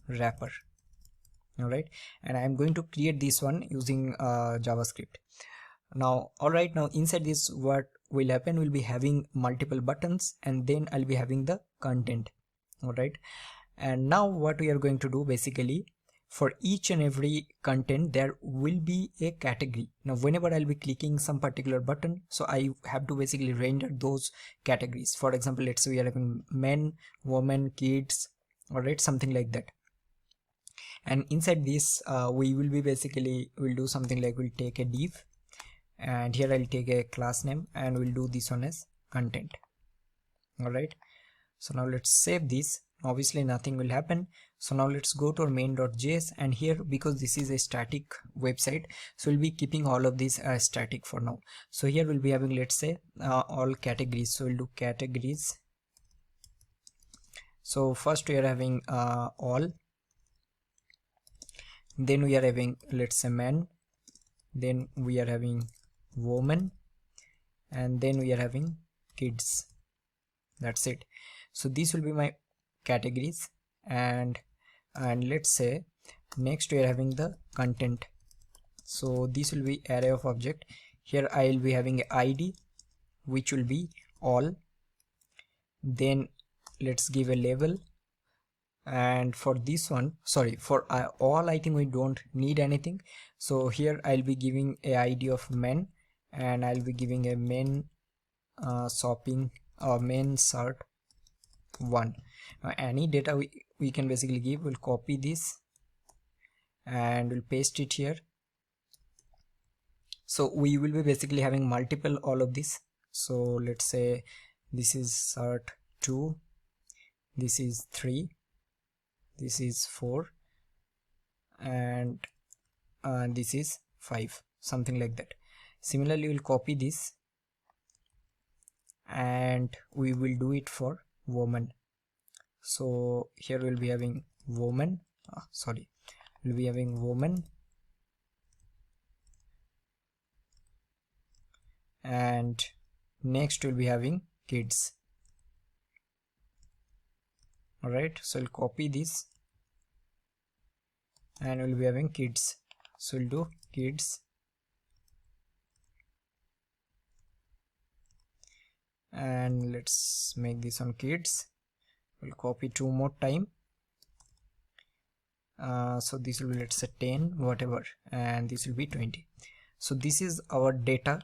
wrapper. Alright, and I'm going to create this one using JavaScript. Now alright, now inside this what will happen, will be having multiple buttons, and then I'll be having the content. Alright, and now what we are going to do basically, for each and every content there will be a category. Now whenever I'll be clicking some particular button, so I have to basically render those categories. For example, let's say we are having men, women, kids, alright, something like that. And inside this we will be basically, we'll do something like, we'll take a div, and here I'll take a class name, and we'll do this one as content. Alright, so now let's save this. Obviously nothing will happen. So now let's go to our main.js, and here, because this is a static website, so we'll be keeping all of these as static for now. So here we'll be having, let's say, all categories. So we'll do categories. So first we are having all, then we are having, let's say, men, then we are having woman, and then we are having kids. That's it. So these will be my categories, and let's say next we are having the content. So this will be array of object. Here I will be having a ID, which will be all. Then let's give a label, and for this one, sorry, for all I think we don't need anything. So here I'll be giving a ID of men, and I'll be giving a men shopping or men shirt 1. Any data we can basically give, we'll copy this and we'll paste it here. So we will be basically having multiple all of this. So let's say this is shirt 2, this is 3, this is 4, and this is 5, something like that. Similarly, we'll copy this and we will do it for woman. So here we'll be having woman, we'll be having woman, and next we'll be having kids. Alright, so we'll copy this and we'll be having kids. So we'll do kids, and let's make this on kids. We'll copy 2 more time. So this will be, let's say 10, whatever, and this will be 20. So this is our data.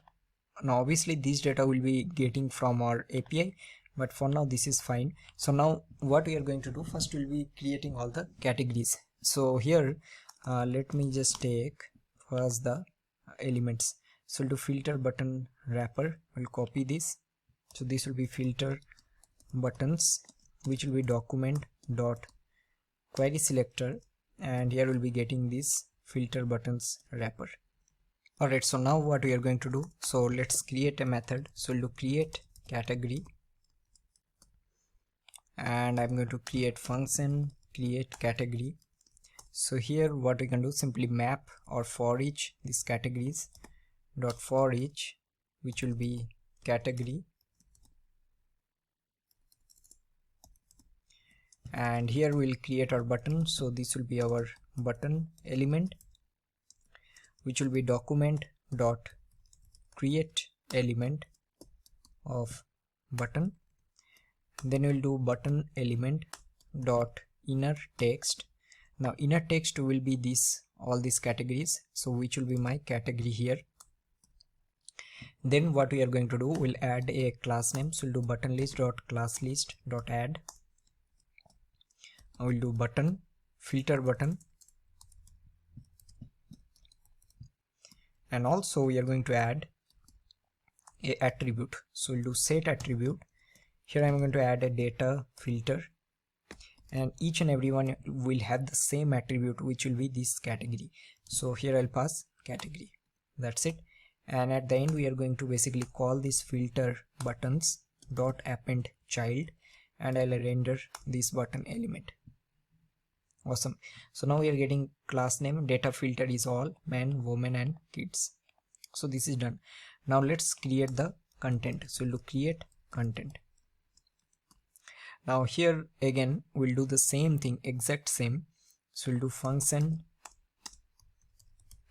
Now obviously this data will be getting from our API, but for now this is fine. So now what we are going to do, first we'll be creating all the categories. So here let me just take first the elements. So we'll do filter button wrapper. We'll copy this. So this will be filter buttons, which will be document dot query selector, and here we'll be getting this filter buttons wrapper. Alright, so now what we are going to do, so let's create a method. So we'll do create category, and I'm going to create function create category. So here what we can do, simply map or for each these categories dot for each, which will be category, and here we'll create our button. So this will be our button element, which will be document dot create element of button. Then we'll do button element dot inner text. Now inner text will be this, all these categories, so which will be my category here. Then what we are going to do, we'll add a class name. So we'll do button list dot class list dot add. I will do button filter button, and also we are going to add a attribute. So we'll do set attribute. Here I'm going to add a data filter, and each and every one will have the same attribute, which will be this category. So here I'll pass category. That's it. And at the end we are going to basically call this filter buttons dot append child, and I'll render this button element. Awesome. So now we are getting class name, data filter is all, man, woman and kids. So this is done. Now let's create the content. So we'll do create content. Now here again we'll do the same thing, exact same. So we'll do function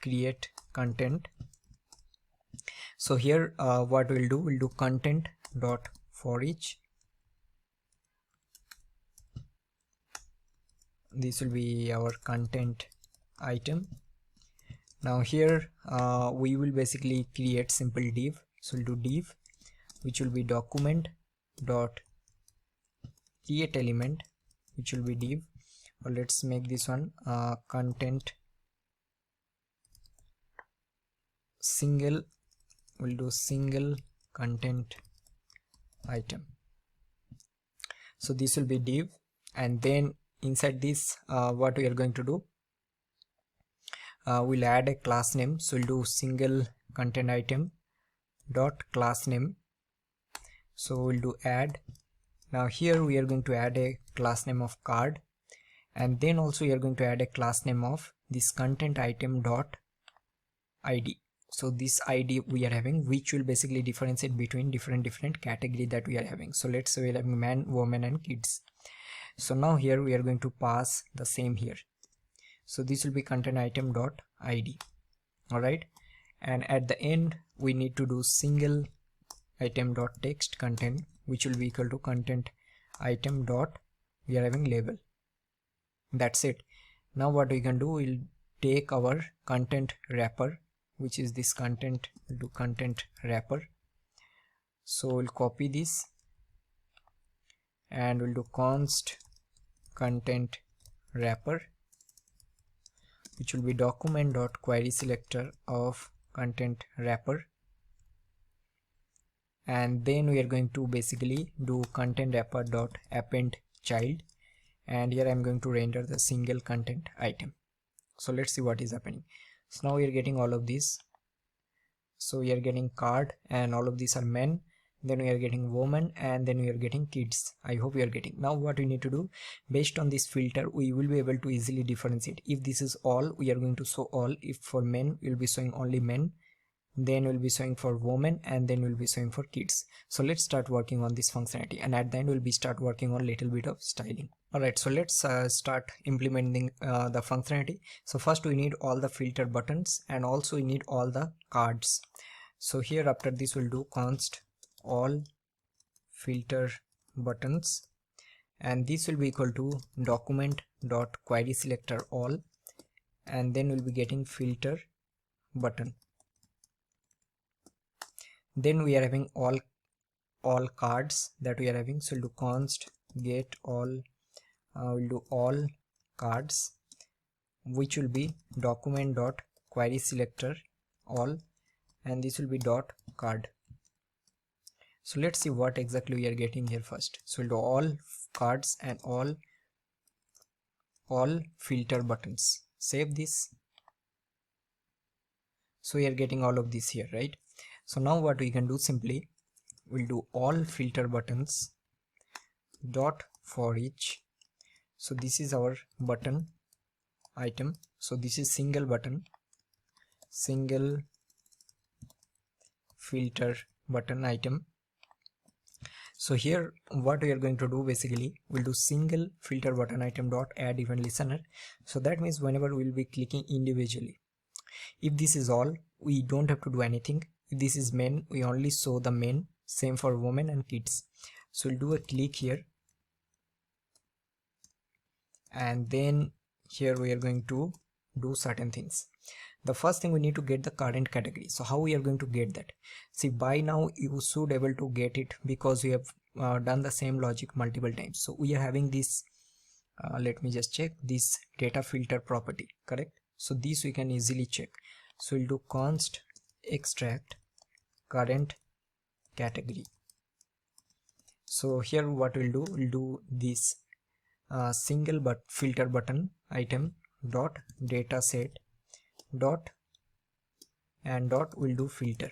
create content. So here what we'll do, we'll do content dot for each. This will be our content item. Now here we will basically create simple div. So we'll do div, which will be document dot create element, which will be div, or let's make this one content single. We'll do single content item. So this will be div, and then inside this what we are going to do, we'll add a class name. So we'll do single content item dot class name. So we'll do add. Now here we are going to add a class name of card, and then also we are going to add a class name of this content item dot id. So this id we are having, which will basically differentiate between different category that we are having. So let's say we are having man, woman and kids. So now here we are going to pass the same here. So this will be content item dot id. Alright, and at the end we need to do single item dot text content, which will be equal to content item dot we are having label. That's it. Now what we can do, we'll take our content wrapper, which is this content, we'll do content wrapper. So we'll copy this and we'll do const content wrapper, which will be document dot query selector of content wrapper, and then we are going to basically do content wrapper dot append child, and here I'm going to render the single content item. So let's see what is happening. So now we are getting all of these. So we are getting card, and all of these are men, then we are getting woman, and then we are getting kids. I hope you are getting. Now what we need to do, based on this filter, we will be able to easily differentiate. If this is all, we are going to show all. If for men, we will be showing only men, then we'll be showing for women, and then we'll be showing for kids. So let's start working on this functionality, and at the end we'll be start working on little bit of styling. Alright, so let's start implementing the functionality. So first we need all the filter buttons, and also we need all the cards. So here after this we'll do const all filter buttons, and this will be equal to document dot query selector all, and then we'll be getting filter button. Then we are having all cards that we are having, so we'll do const get all, we'll do all cards, which will be document dot query selector all, and this will be dot card. So let's see what exactly we are getting here first. So we'll do all cards and all filter buttons. Save this. So we are getting all of this here, right? So now what we can do, simply we'll do all filter buttons dot for each. So this is our button item. So this is single button, single filter button item. So here what we are going to do, basically we'll do single filter button item dot add event listener. So that means whenever we'll be clicking individually, if this is all, we don't have to do anything. If this is men, we only show the men. Same for women and kids. So we'll do a click here, and then here we are going to do certain things. The first thing, we need to get the current category. So how we are going to get that? See, by now you should able to get it, because we have done the same logic multiple times. So we are having this, let me just check this data filter property, correct? So this we can easily check. So we'll do const extract current category. So here what we'll do this single but filter button item dot data set dot and dot will do filter,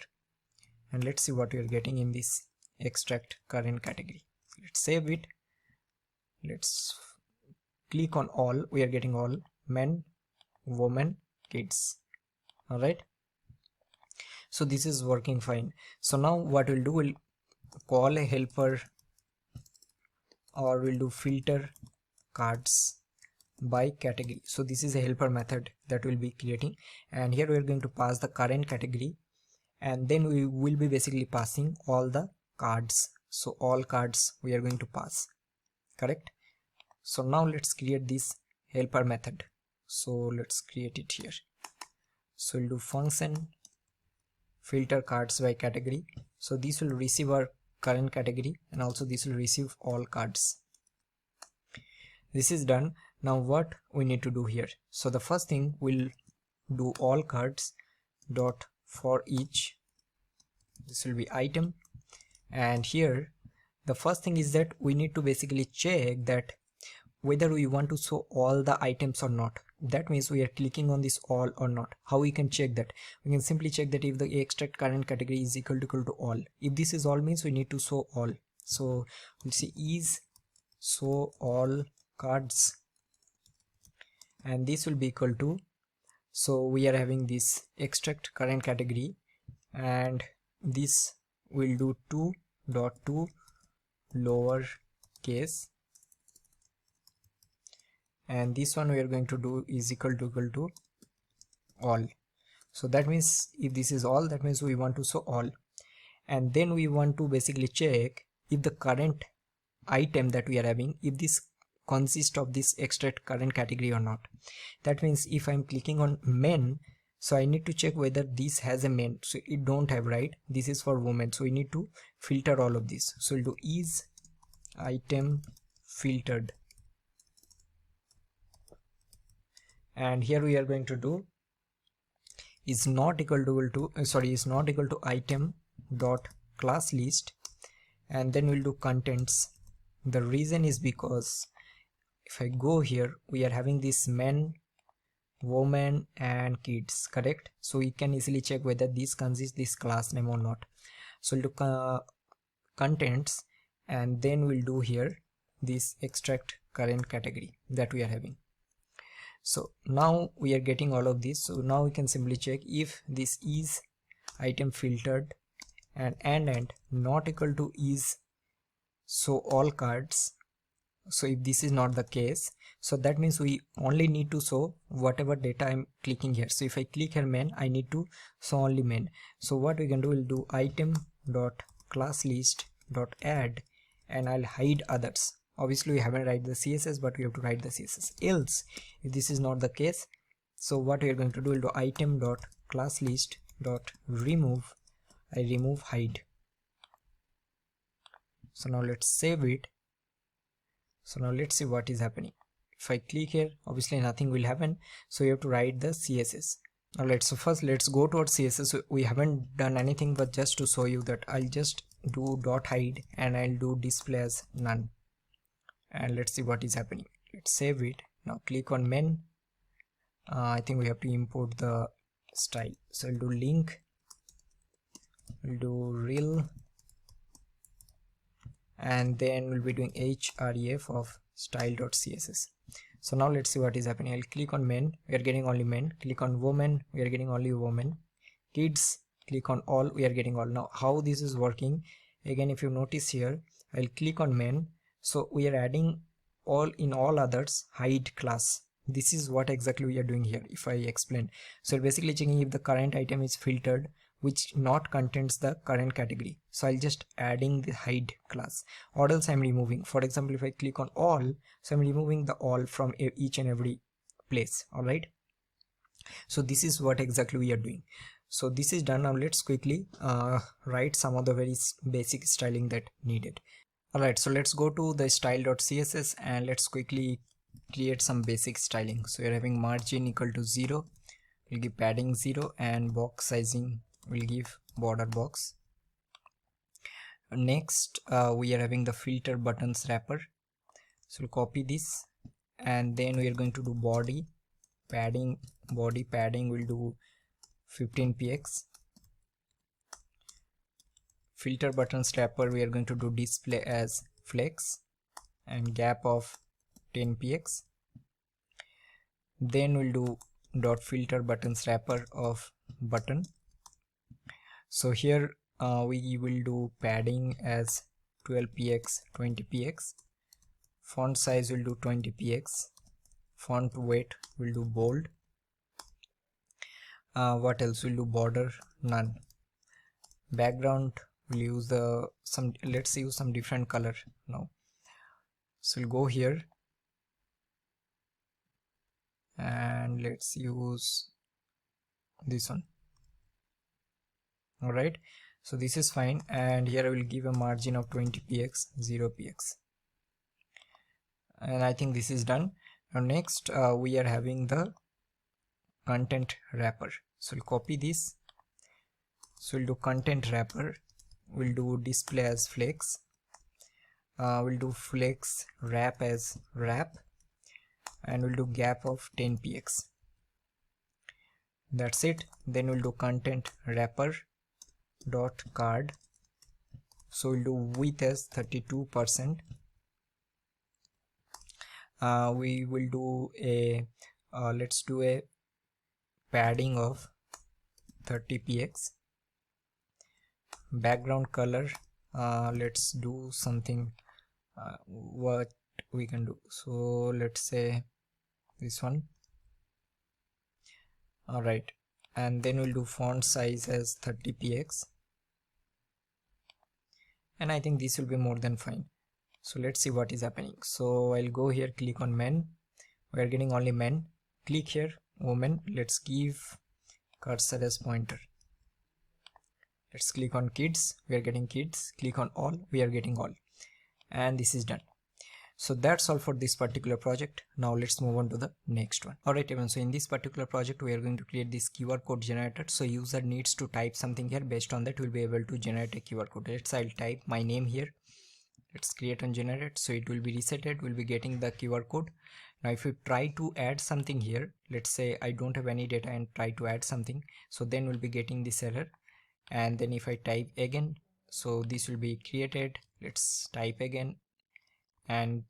and let's see what we are getting in this extract current category. Let's save it. Let's click on all. We are getting all men, women, kids. All right, so this is working fine. So now what we'll do, we'll call a helper, or we'll do filter cards by category. So this is a helper method that we'll be creating, and here we are going to pass the current category, and then we will be basically passing all the cards. So all cards we are going to pass, correct? So now let's create this helper method. So let's create it here. So we'll do function filter cards by category. So this will receive our current category, and also this will receive all cards. This is done. Now what we need to do here, so the first thing, we'll do all cards dot for each. This will be item, and here the first thing is that we need to basically check that whether we want to show all the items or not. That means we are clicking on this all or not. How we can check that? We can simply check that if the extract current category is equal to all. If this is all, means we need to show all. So we'll see is show all cards, and this will be equal to, so we are having this extract current category, and this will do 2.2 lower case, and this one we are going to do is equal to all. So that means if this is all, that means we want to show all, and then we want to basically check if the current item that we are having, if this consists of this extract current category or not. That means if I'm clicking on men, so I need to check whether this has a men. So it don't have, right? This is for women, so we need to filter all of this. So we'll do is item filtered, and here we are going to do is not equal to is not equal to item dot class list, and then we'll do contents. The reason is because if I go here, we are having this men women and kids, correct? So we can easily check whether this consists this class name or not. So we'll do contents, and then we'll do here this extract current category that we are having. So now we are getting all of this. So now we can simply check if this is item filtered and not equal to is so all cards. So if this is not the case, so that means we only need to show whatever data I'm clicking here. So if I click here men, I need to show only men. So what we can do, we'll do item dot class list dot add, and I'll hide others. Obviously we haven't write the CSS, but we have to write the CSS. Else if this is not the case, so what we are going to do, we'll do item dot class list dot remove. I remove hide. So now let's save it. So now let's see what is happening. If I click here, obviously nothing will happen, so you have to write the CSS. Now let's go towards CSS. So we haven't done anything, but just to show you that I'll just do dot hide and I'll do display as none, and let's see what is happening. Let's save it. Now click on men. I think we have to import the style, so I'll do link, we'll do rel, and then we'll be doing href of style.css. So now let's see what is happening. I'll click on men, we are getting only men. Click on women, we are getting only women. Kids, click on all, we are getting all. Now how this is working, again if you notice here, I'll click on men, so we are adding all in all others hide class. This is what exactly we are doing here. If I explain, so basically checking if the current item is filtered which not contains the current category, so I'll just adding the hide class, or else I'm removing. For example, if I click on all, so I'm removing the all from each and every place. All right, so this is what exactly we are doing. So this is done. Now let's quickly write some of the very basic styling that needed. Alright, so let's go to the style.css and let's quickly create some basic styling. So you're having margin equal to 0, we'll give padding 0, and box sizing we'll give border box. Next we are having the filter buttons wrapper, so we'll copy this, and then we are going to do body padding we'll do 15px. Filter buttons wrapper we are going to do display as flex and gap of 10px. Then we'll do dot filter buttons wrapper of button. So here we will do padding as 12px 20px. Font size will do 20px. Font weight will do bold. What else? We'll do border none. Background we'll use let's use some different color now. So we'll go here and let's use this one. All right, so this is fine, and here I will give a margin of 20px 0px, and I think this is done. Now next we are having the content wrapper, so we'll copy this. So we'll do content wrapper, we'll do display as flex, we'll do flex wrap as wrap, and we'll do gap of 10px. That's it. Then we'll do content wrapper dot card, so we'll do width as 32%. We will do a let's do a padding of 30px. Background color, let's do something what we can do, so let's say this one. All right, and then we'll do font size as 30px, and I think this will be more than fine. So let's see what is happening. So I'll go here, click on men, we are getting only men. Click here women, let's give cursor as pointer. Let's click on kids, we are getting kids. Click on all, we are getting all, and this is done. So that's all for this particular project. Now let's move on to the next one. Alright everyone, so in this particular project we are going to create this QR code generator. So user needs to type something here, based on that we'll be able to generate a QR code. I'll type my name here. Let's create and generate, so it will be resetted, we'll be getting the QR code, Now if you try to add something here, let's say I don't have any data and try to add something, so then we'll be getting this error. And then if I type again, so this will be created. Let's type again and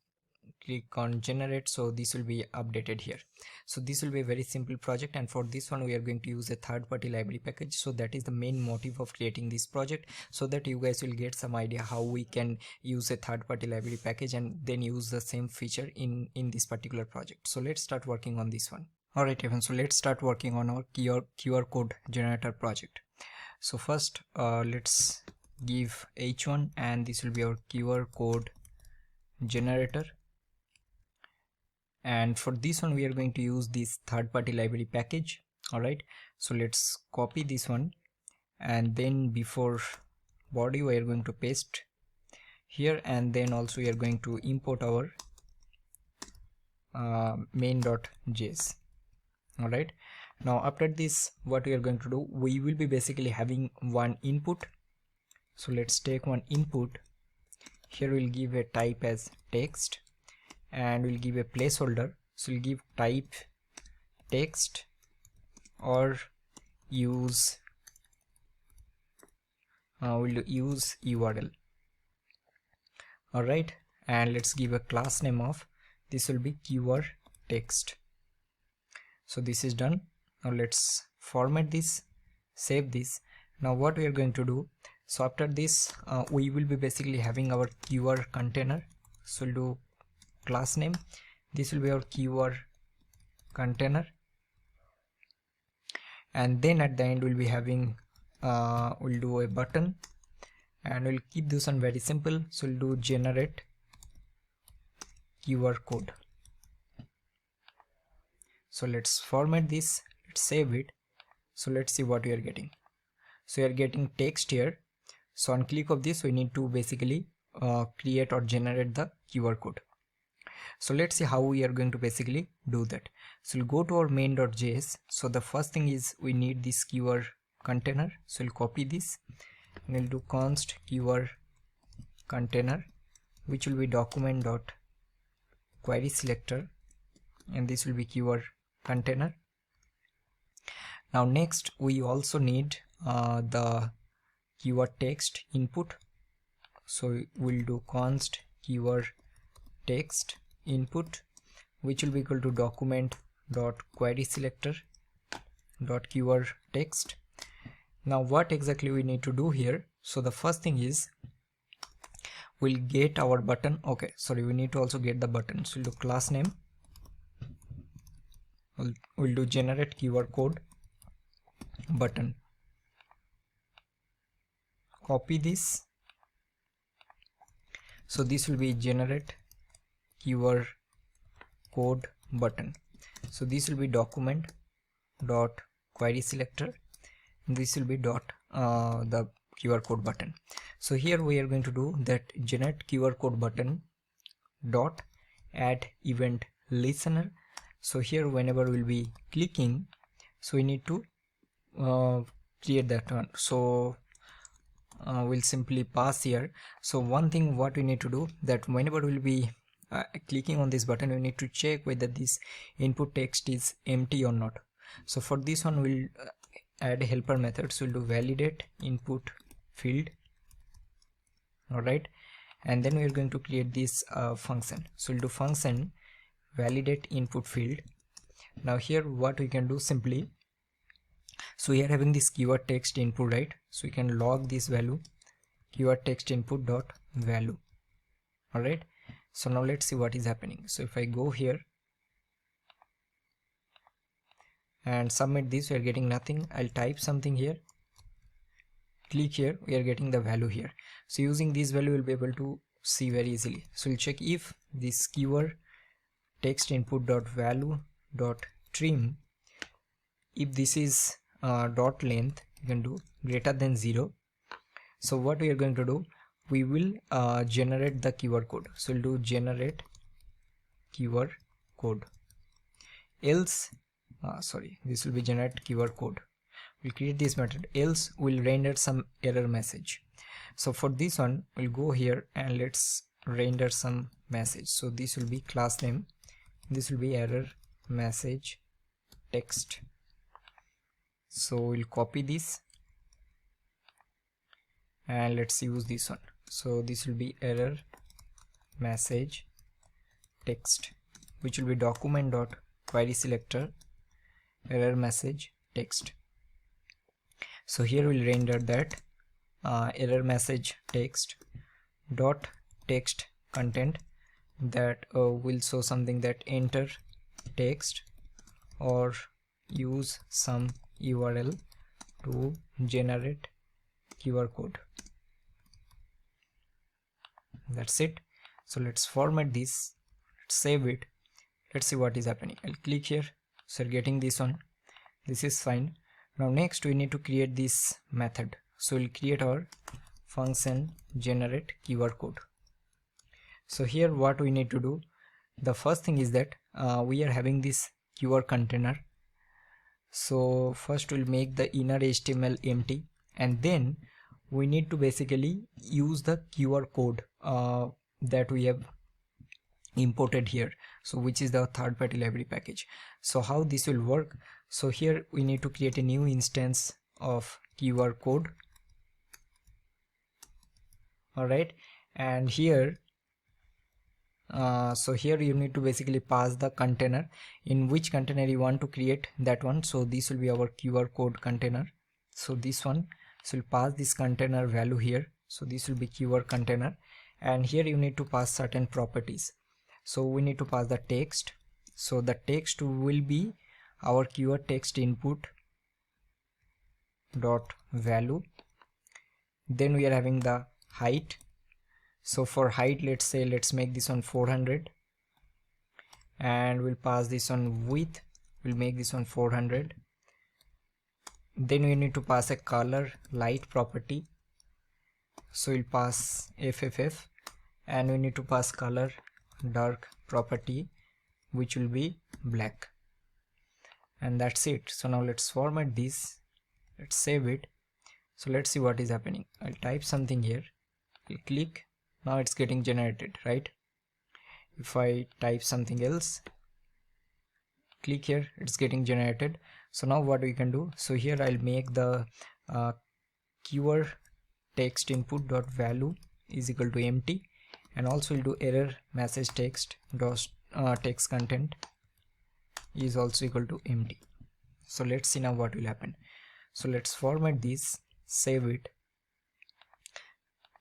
click on generate, so this will be updated here. So this will be a very simple project, and for this one we are going to use a third-party library package. So that is the main motive of creating this project, so that you guys will get some idea how we can use a third-party library package and then use the same feature in this particular project. So let's start working on this one. Alright everyone, so let's start working on our QR code generator project. So first let's give h1, and this will be our QR code generator. And for this one we are going to use this third-party library package. Alright, so let's copy this one, and then before body we are going to paste here, and then also we are going to import our main.js. Alright, now after this what we are going to do, we will be basically having one input. So let's take one input. Here we'll give a type as text, and we'll give a placeholder. So we'll give type text or use we'll use URL. Alright, and let's give a class name of, this will be QR text. So this is done. Now let's format this, save this. Now what we are going to do, so after this we will be basically having our QR container. So we'll do class name, this will be our QR container, and then at the end we'll be having we'll do a button, and we'll keep this one very simple. So we'll do generate QR code. So let's format this, let's save it. So let's see what we are getting. So we are getting text here. So on click of this we need to basically create or generate the QR code. So let's see how we are going to basically do that. So we'll go to our main.js. So the first thing is we need this QR container. So we'll copy this and we'll do const QR container, which will be document.query selector, and this will be QR container. Now next we also need the QR text input. So we'll do const QR text input, which will be equal to document.query selector .QR text. Now what exactly we need to do here? So the first thing is we'll get our button. Okay, sorry, we need to also get the button. So we'll do class name, we'll do generate QR code button, copy this. So this will be generate QR code button. So this will be document dot query selector, and this will be dot the QR code button. So here we are going to do that generate QR code button dot add event listener. So here whenever we'll be clicking, so we need to create that one. So we'll simply pass here. So one thing what we need to do, that whenever we'll be clicking on this button, we need to check whether this input text is empty or not. So for this one we'll add a helper method. So we'll do validate input field. Alright, and then we're going to create this function. So we'll do function validate input field. Now here what we can do simply, so we are having this keyword text input, right? So we can log this value keyword text input dot value. Alright, so now let's see what is happening. So if I go here and submit this, we are getting nothing. I'll type something here, click here, we are getting the value here. So using this value we'll be able to see very easily. So we'll check if this keyword text input dot value dot trim, if this is dot length, you can do greater than 0. So what we are going to do, we will generate the keyword code. So we'll do generate keyword code, else this will be generate keyword code. We'll create this method, else we'll render some error message. So for this one we'll go here and let's render some message. So this will be class name this will be error message text. So we'll copy this and let's use this one. So this will be error message text, which will be document dot query selector error message text. So here we'll render that error message text dot text content that will show something that enter text or use some URL to generate QR code. That's it. So let's format this, let's save it, let's see what is happening. I'll click here. So we're getting this one, this is fine. Now next we need to create this method. So we'll create our function generate QR code. So here what we need to do, the first thing is that we are having this QR container. So first we'll make the inner HTML empty, and then we need to basically use the QR code that we have imported here, so which is the third-party library package. So how this will work, so here we need to create a new instance of QR code. Alright, and here so here you need to basically pass the container, in which container you want to create that one. So this will be our QR code container. So this one, so we'll pass this container value here. So this will be QR container, and here you need to pass certain properties. So we need to pass the text. So the text will be our keyword text input dot value. Then we are having the height. So for height, let's make this one 400, and we'll pass this on width, we'll make this one 400. Then we need to pass a color light property, so we'll pass FFF, and we need to pass color dark property, which will be black, and that's it. So now let's format this, let's save it. So let's see what is happening. I'll type something here, I'll click. Now it's getting generated, right? If I type something else, click here, it's getting generated. So now what we can do, so here I'll make the keyword text input dot value is equal to empty, and also we'll do error message text dot text content is also equal to empty. So let's see now what will happen. So let's format this, save it,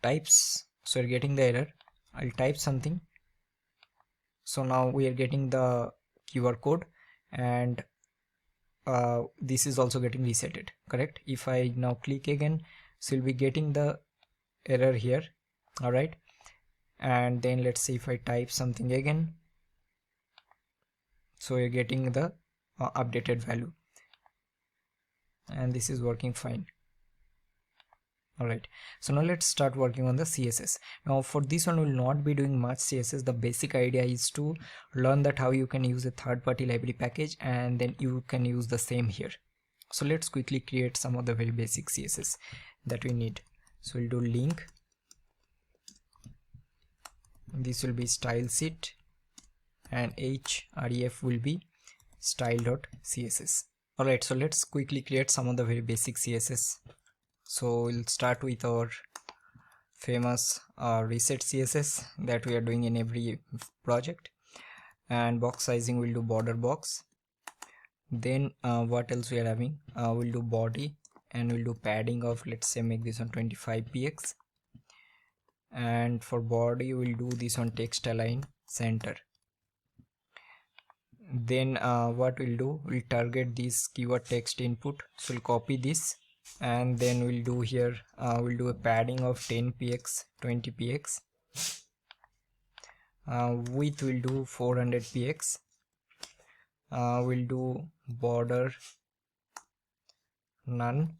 types. So we're getting the error, I'll type something. So now we are getting the QR code, and this is also getting resetted, correct? If I now click again, so we'll be getting the error here. Alright, and then let's see if I type something again. So you're getting the updated value, and this is working fine. Alright, so now let's start working on the CSS. Now for this one, we'll not be doing much CSS. The basic idea is to learn that how you can use a third-party library package, and then you can use the same here. So let's quickly create some of the very basic CSS that we need. So we'll do link, this will be style sheet, and href will be style.css. Alright, so let's quickly create some of the very basic CSS. So we'll start with our famous reset CSS that we are doing in every project, and box sizing we'll do border box. Then what else we are having, we'll do body, and we'll do padding of, let's say, make this on 25 px, and for body we'll do this on text align center. Then what we'll do, we'll target this keyword text input, so we'll copy this, and then we'll do here, we'll do a padding of 10 px, 20 px, width we'll do 400 px, we'll do border none,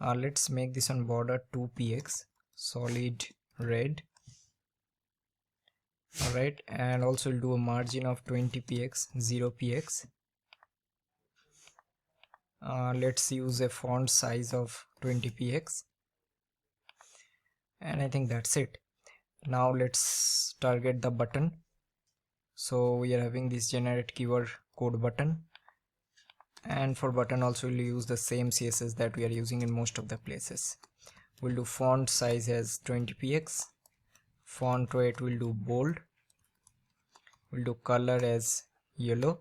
let's make this on border 2 px, solid red. Alright, and also we'll do a margin of 20 px, 0 px. Let's use a font size of 20 px, and I think that's it. Now let's target the button. So we are having this generate keyword code button, and for button also we'll use the same CSS that we are using in most of the places. We'll do font size as 20px, font weight we'll do bold, we'll do color as yellow,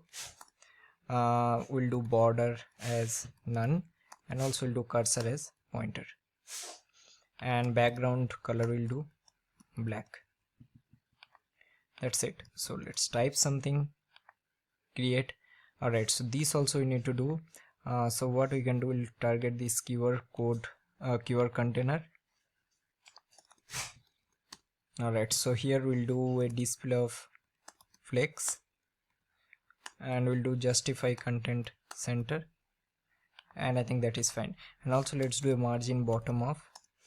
we'll do border as none, and also we'll do cursor as pointer, and background color will do black. That's it. So let's type something, create. Alright, so this also we need to do. So what we can do, we'll target this keyword code keyword container. Alright, so here we'll do a display of flex, and we'll do justify content center, and I think that is fine. And also let's do a margin bottom of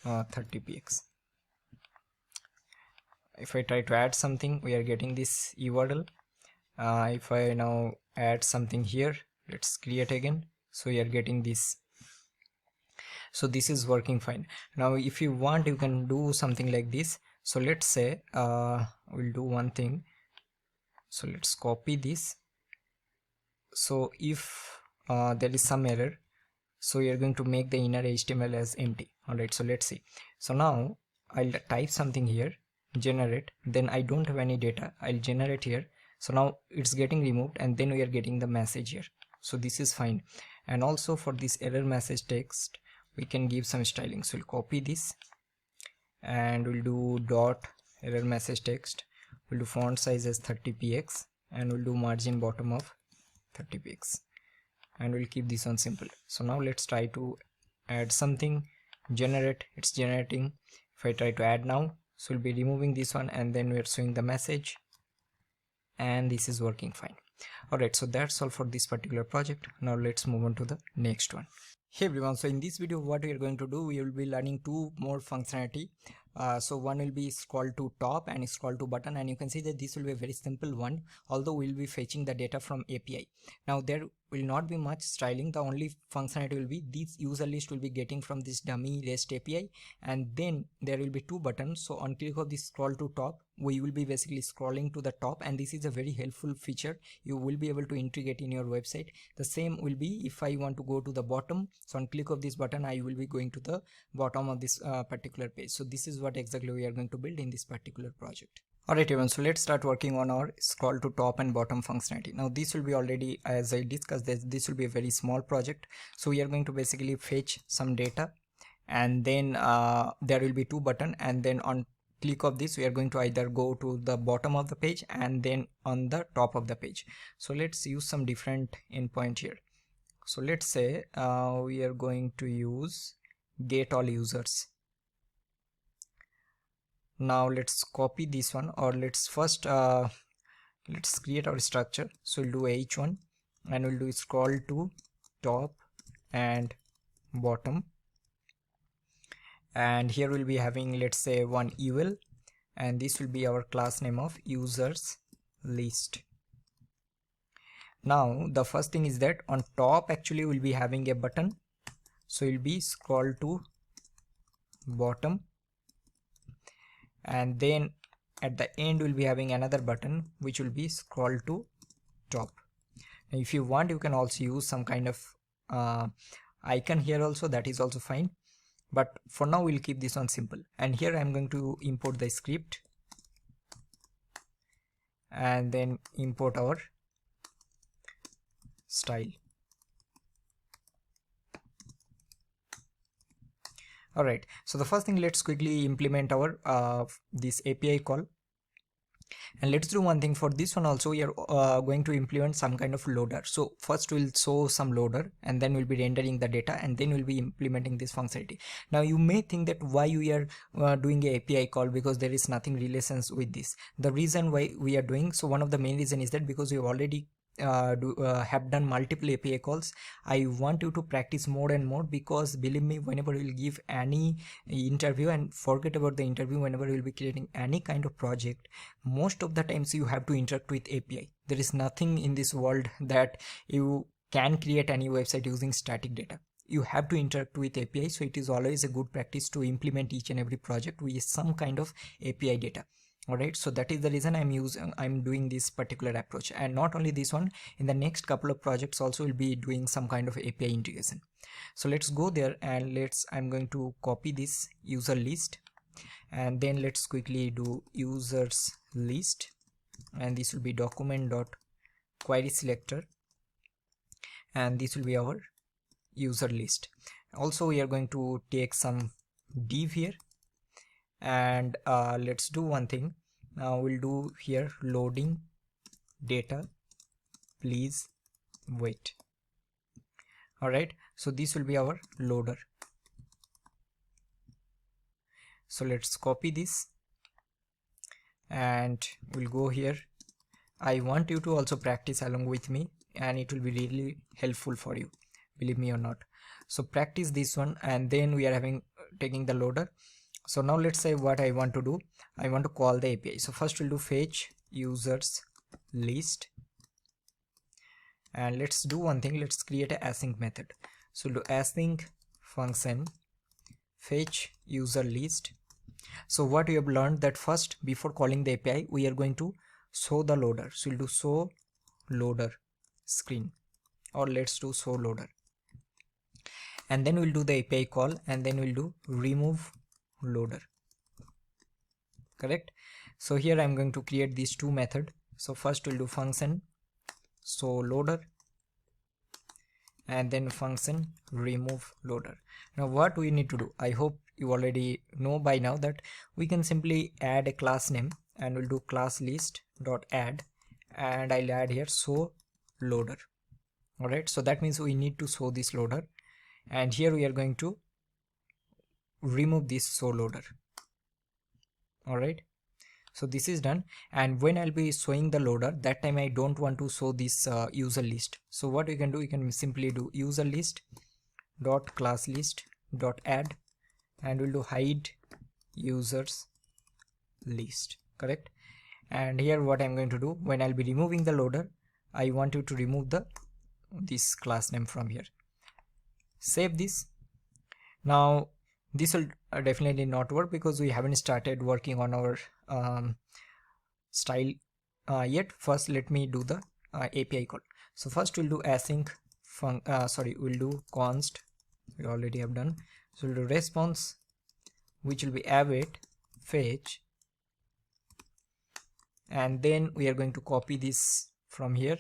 30px. If I try to add something, we are getting this URL. If I now add something here, let's create again, so we are getting this. So this is working fine. Now if you want, you can do something like this. So let's say we'll do one thing. So let's copy this. So if there is some error, so we are going to make the inner HTML as empty. Alright, so let's see. So now I'll type something here, generate, then I don't have any data, I'll generate here. So now it's getting removed, and then we are getting the message here. So this is fine. And also for this error message text, we can give some styling. So we'll copy this, and we'll do dot error message text, we'll do font size as 30px, and we'll do margin bottom of 30px, and we'll keep this on simple. So now let's try to add something, generate, it's generating. If I try to add now, so we'll be removing this one, and then we're showing the message, and this is working fine. Alright, so that's all for this particular project. Now let's move on to the next one. Hey everyone, so in this video what we are going to do, we will be learning two more functionality. So one will be scroll to top and scroll to button, and you can see that this will be a very simple one, although we'll be fetching the data from API. Now there will not be much styling. The only functionality will be this user list will be getting from this dummy REST API, and then there will be two buttons. So on click of this scroll to top, we will be basically scrolling to the top, and this is a very helpful feature you will be able to integrate in your website. The same will be if I want to go to the bottom. So on click of this button, I will be going to the bottom of this particular page. So this is what exactly we are going to build in this particular project. Alright everyone, so let's start working on our scroll to top and bottom functionality. Now this will be already, as I discussed, this will be a very small project. So we are going to basically fetch some data, and then there will be two buttons, and then on click of this we are going to either go to the bottom of the page and then on the top of the page. So let's use some different endpoint here. So let's say we are going to use get all users. Now let's copy this one, or let's first let's create our structure. So we'll do h1, and we'll do scroll to top and bottom, and here we'll be having, let's say, one UL, and this will be our class name of users list. Now the first thing is that on top actually we'll be having a button, so we'll be scroll to bottom, and then at the end we'll be having another button which will be scroll to top. Now if you want, you can also use some kind of icon here also, that is also fine, but for now we'll keep this one simple. And here I'm going to import the script, and then import our style. Alright, so the first thing, let's quickly implement our this API call. And let's do one thing for this one also. We are going to implement some kind of loader. So first we'll show some loader, and then we'll be rendering the data, and then we'll be implementing this functionality. Now you may think that why we are doing a API call, because there is nothing relations with this. The reason why we are doing so, one of the main reason is that because we already have done multiple API calls. I want you to practice more and more, because believe me, whenever you will give any interview, and forget about the interview, whenever you will be creating any kind of project, most of the times you have to interact with API. There is nothing in this world that you can create any website using static data. You have to interact with API, so it is always a good practice to implement each and every project with some kind of API data. Alright, so that is the reason I'm doing this particular approach. And not only this one, in the next couple of projects also will be doing some kind of API integration. So let's go there and I'm going to copy this user list, and then let's quickly do users list, and this will be document.query selector, and this will be our user list. Also we are going to take some div here, and let's do one thing. Now we'll do here loading data, please wait. Alright, so this will be our loader. So let's copy this and we'll go here. I want you to also practice along with me, and it will be really helpful for you, believe me or not. So practice this one, and then we are taking the loader. So now let's say what I want to do. I want to call the API. So first we'll do fetch users list, and let's do one thing. Let's create an async method. So we'll do async function fetch user list. So what we have learned that first, before calling the API, we are going to show the loader. So we'll do show loader screen, or let's do show loader, and then we'll do the API call, and then we'll do remove loader. Correct? So here I'm going to create these two methods. So first we'll do function show loader, and then function remove loader. Now what we need to do, I hope you already know by now, that we can simply add a class name, and we'll do class list dot add, and I'll add here show loader. Alright, so that means we need to show this loader, and here we are going to remove this show loader. Alright, so this is done, and when I'll be showing the loader, that time I don't want to show this user list. So what we can do, we can simply do user list dot class list dot add, and we'll do hide users list. Correct? And here what I'm going to do, when I'll be removing the loader, I want you to remove this class name from here. Save this. Now this will definitely not work because we haven't started working on our style yet. First let me do the API call. So first we'll do async we'll do const, we already have done. So we'll do response, which will be await fetch, and then we are going to copy this from here.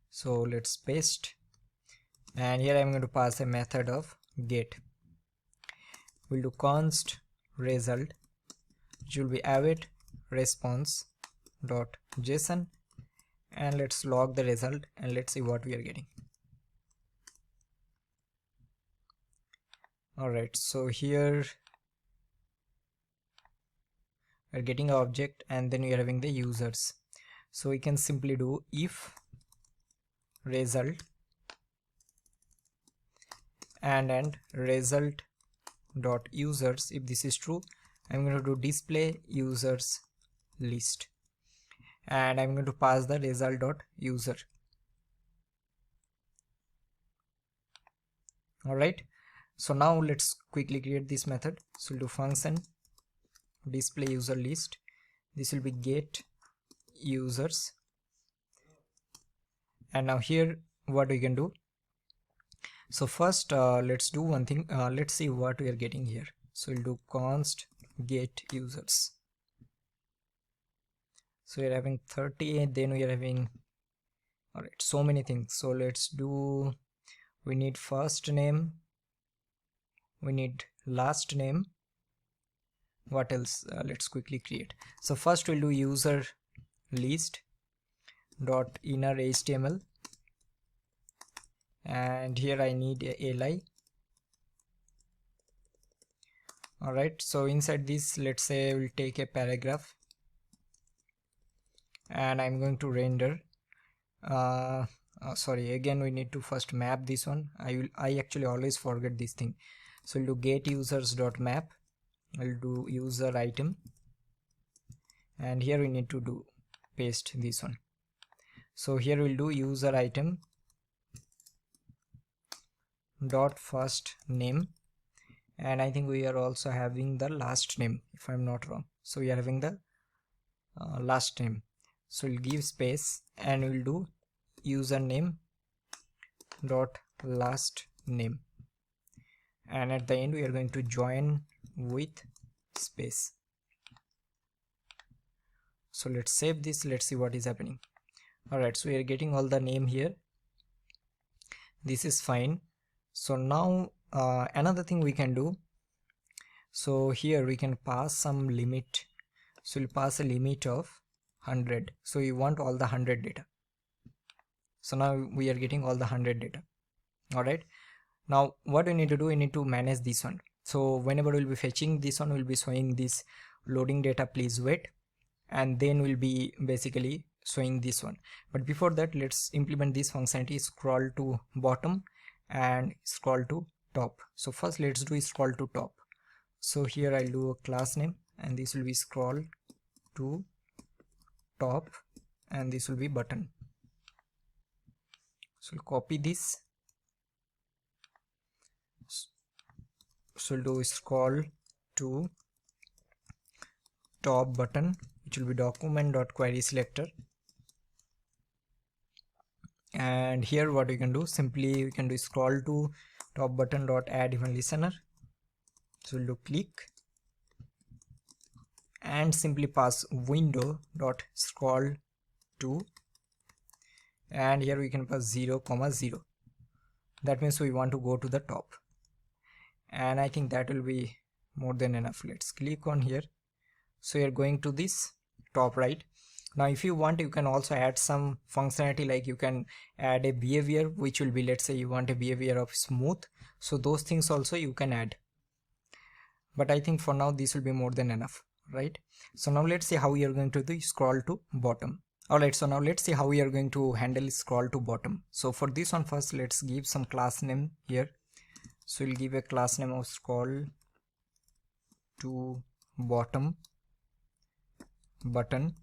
So let's paste, and here I'm going to pass a method of get. We'll do const result, which will be await response dot json, and let's log the result, and let's see what we are getting. Alright, so here we're getting an object, and then we are having the users. So we can simply do if result and result dot users. If this is true, I'm going to do display users list, and I'm going to pass the result dot user. Alright, so now let's quickly create this method. So we'll do function display user list. This will be get users, and now here what we can do. So first let's do one thing. Let's see what we are getting here. So we'll do const get users. So we are having 30, and then we are having, alright, so many things. So let's do, we need first name, we need last name. What else? Let's quickly create. So first we'll do user list dot inner HTML, and here I need a li. Alright, so inside this, let's say we'll take a paragraph, and I'm going to render sorry, again we need to first map this one. I actually always forget this thing. So we'll do get users dot map. I'll do user item, and here we need to do paste this one. So here we'll do user item dot first name, and I think we are also having the last name if I'm not wrong. So we are having the last name, so we'll give space and we'll do username dot last name, and at the end we are going to join with space. So let's save this, let's see what is happening. Alright, so we are getting all the name here, this is fine. So now another thing we can do, so here we can pass some limit. So we'll pass a limit of 100, so we want all the 100 data. So now we are getting all the 100 data. Alright, now what we need to do, we need to manage this one. So whenever we'll be fetching this one, we'll be showing this loading data please wait, and then we'll be basically showing this one. But before that, let's implement this functionality, scroll to bottom and scroll to top. So first let's do scroll to top. So here I'll do a class name, and this will be scroll to top, and this will be button. So we'll copy this, so we'll do scroll to top button, which will be document.query selector. And here what we can do, simply we can do scroll to top button dot add event listener. So we'll do click and simply pass window dot scroll to, and here we can pass 0, 0. That means we want to go to the top, and I think that will be more than enough. Let's click on here. So you're going to this top, right? Now if you want, you can also add some functionality, like you can add a behavior which will be, let's say you want a behavior of smooth, so those things also you can add, but I think for now this will be more than enough, right? So now let's see how we are going to do scroll to bottom. Alright, so now let's see how we are going to handle scroll to bottom. So for this one, first let's give some class name here. So we'll give a class name of scroll to bottom button,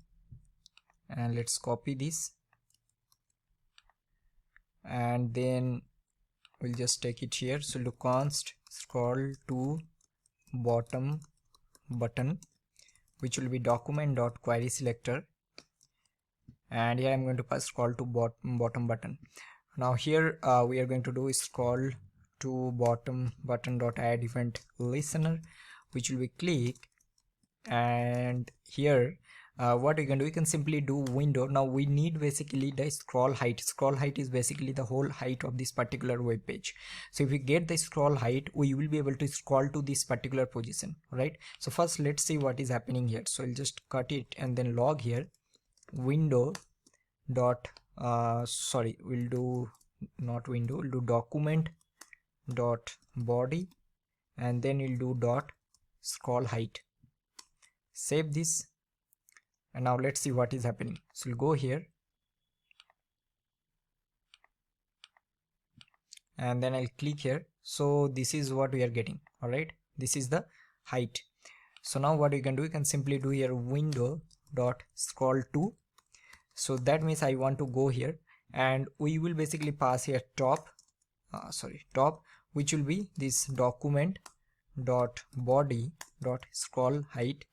and let's copy this, and then we'll just take it here. So we'll do const scroll to bottom button, which will be document.query selector, and here I'm going to pass scroll to bottom button. Now here we are going to do is scroll to bottom button dot add event listener, which will be click, and here what we can do, we can simply do window. Now we need basically the scroll height. Scroll height is basically the whole height of this particular web page. So if we get the scroll height, we will be able to scroll to this particular position, right? So first let's see what is happening here. So I'll just cut it and then log here window dot we'll do not window, we'll do document dot body, and then we'll do dot scroll height. Save this, and now let's see what is happening. So we'll go here, and then I'll click here. So this is what we are getting. All right, this is the height. So now what you can do, you can simply do here window dot scroll to. So that means I want to go here, and we will basically pass here top, which will be this document dot body dot scroll height,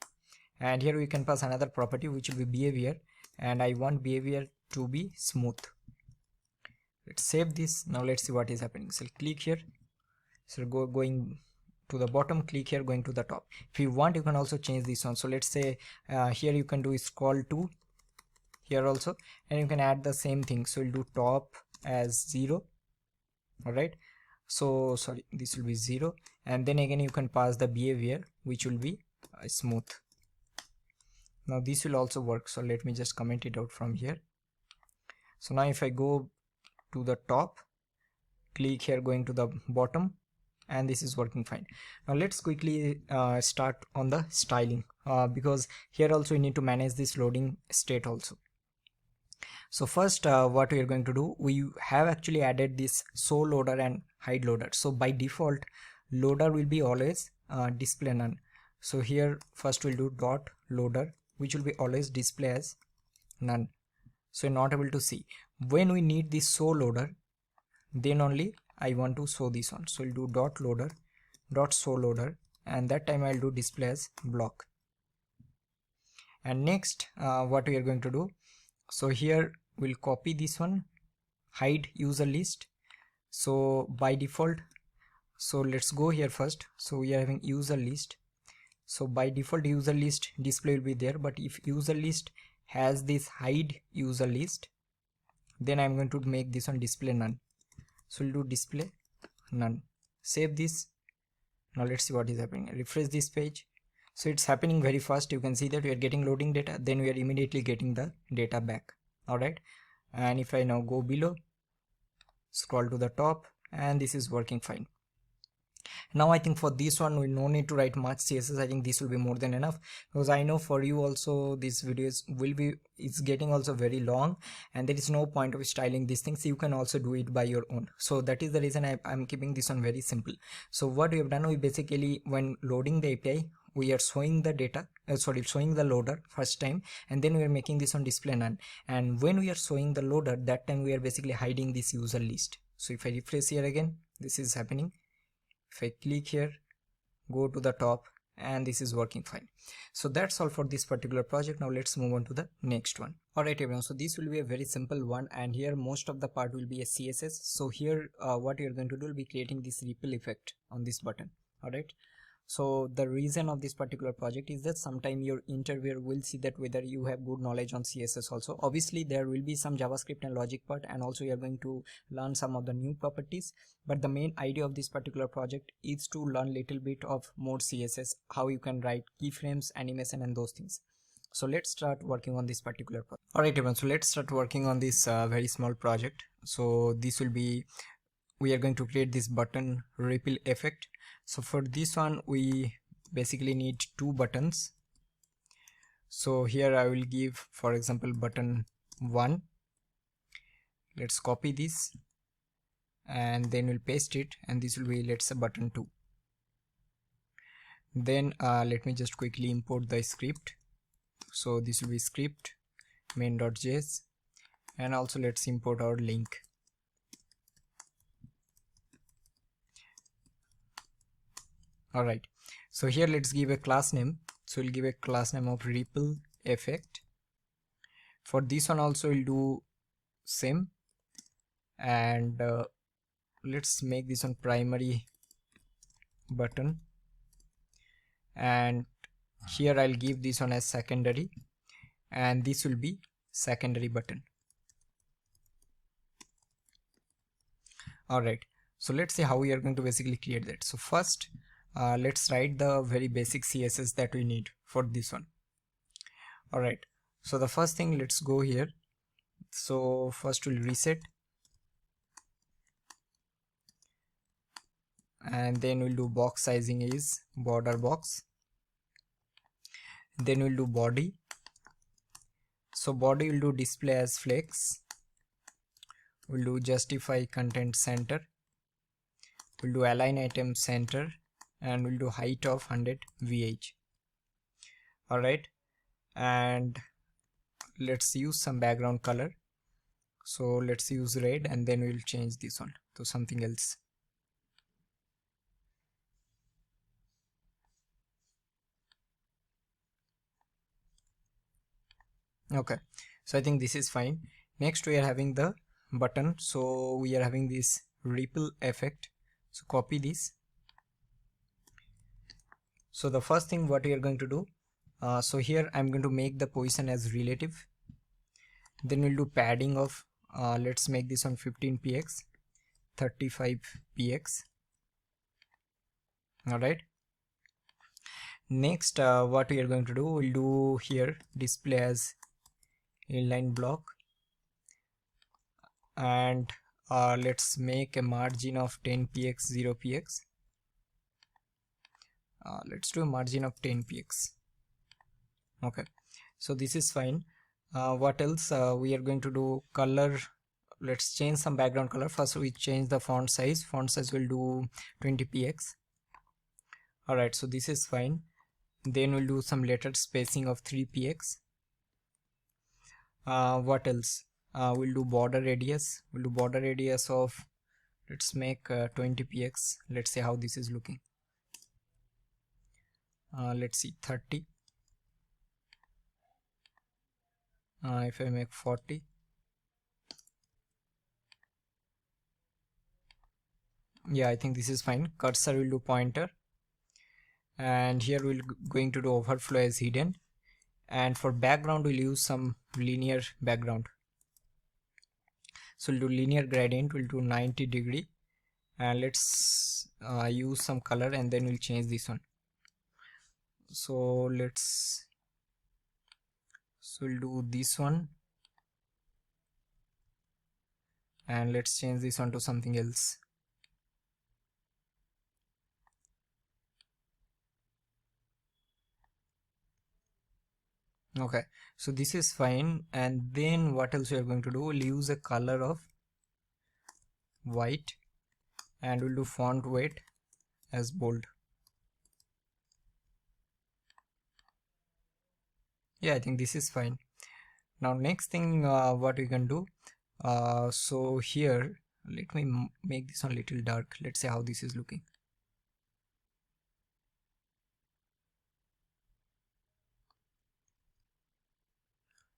and here we can pass another property which will be behavior, and I want behavior to be smooth. Let's save this. Now let's see what is happening. So click here, so going to the bottom, click here, going to the top. If you want, you can also change this one. So let's say here you can do scroll to here also, and you can add the same thing. So we'll do top as 0. All right, so sorry, this will be 0, and then again you can pass the behavior which will be smooth. Now this will also work, so let me just comment it out from here. So now if I go to the top, click here, going to the bottom, and this is working fine. Now let's quickly start on the styling, because here also we need to manage this loading state also. So first what we are going to do, we have actually added this show loader and hide loader. So by default loader will be always display none. So here first we'll do dot loader, which will be always display as none, so you're not able to see. When we need this show loader, then only I want to show this one. So we'll do dot loader, dot show loader, and that time I'll do display as block. And next what we are going to do, so here we'll copy this one, hide user list. So by default, so let's go here first. So we are having user list. So by default user list display will be there, but if user list has this hide user list, then I'm going to make this one display none. So we'll do display none. Save this. Now let's see what is happening. Refresh this page. So it's happening very fast. You can see that we are getting loading data, then we are immediately getting the data back. Alright, and if I now go below, scroll to the top, and this is working fine. Now I think for this one we no need to write much CSS. I think this will be more than enough, because I know for you also these videos will be, it's getting also very long, and there is no point of styling these things. You can also do it by your own. So that is the reason I'm keeping this one very simple. So what we have done, we basically, when loading the API, we are showing the data, showing the loader first time, and then we are making this on display none. And when we are showing the loader, that time we are basically hiding this user list. So if I refresh here again, this is happening. If I click here, go to the top, and this is working fine. So that's all for this particular project. Now let's move on to the next one. Alright everyone, so this will be a very simple one, and here most of the part will be a CSS. So here what you're going to do will be creating this ripple effect on this button. Alright, so the reason of this particular project is that sometime your interviewer will see that whether you have good knowledge on CSS also. Obviously there will be some JavaScript and logic part, and also you are going to learn some of the new properties, but the main idea of this particular project is to learn little bit of more CSS, how you can write keyframes, animation, and those things. So let's start working on this particular project. Alright everyone, so let's start working on this very small project. So this will be, we are going to create this button ripple effect. So for this one we basically need two buttons. So here I will give, for example, button 1. Let's copy this and then we'll paste it, and this will be, let's say, button 2. Then let me just quickly import the script. So this will be script main.js, and also let's import our link. Alright, so here let's give a class name. So we'll give a class name of ripple effect. For this one also we'll do same, and let's make this one primary button, and here I'll give this one as secondary, and this will be secondary button. Alright, so let's see how we are going to basically create that. So first let's write the very basic CSS that we need for this one. Alright, so the first thing, let's go here. So first we'll reset, and then we'll do box sizing is border box. Then we'll do body. So body will do display as flex. We'll do justify content center. We'll do align item center, and we'll do height of 100 VH. Alright, and let's use some background color. So let's use red, and then we'll change this one to something else. Okay, so I think this is fine. Next we are having the button, so we are having this ripple effect. So copy this. So the first thing what we are going to do, so here I'm going to make the position as relative. Then we'll do padding of let's make this on 15px, 35px. Alright, next what we are going to do, we'll do here display as inline block, and let's make a margin of 10px, 0px. Let's do a margin of 10px. Okay, so this is fine. What else we are going to do, color, let's change some background color. First we change the font size will do 20px. Alright, so this is fine. Then we'll do some letter spacing of 3px. What else, we'll do border radius. We'll do border radius of, let's make 20px. Let's see how this is looking. let's see, 30. If I make 40, yeah, I think this is fine. Cursor will do pointer, and here we'll going to do overflow as hidden, and for background we'll use some linear background. So we'll do linear gradient, we'll do 90 degree, and let's use some color, and then we'll change this one. So we'll do this one, and let's change this one to something else. Okay, so this is fine. And then what else we are going to do, we'll use a color of white, and we'll do font weight as bold. Yeah, I think this is fine. Now next thing what we can do, so here let me make this one a little dark. Let's see how this is looking.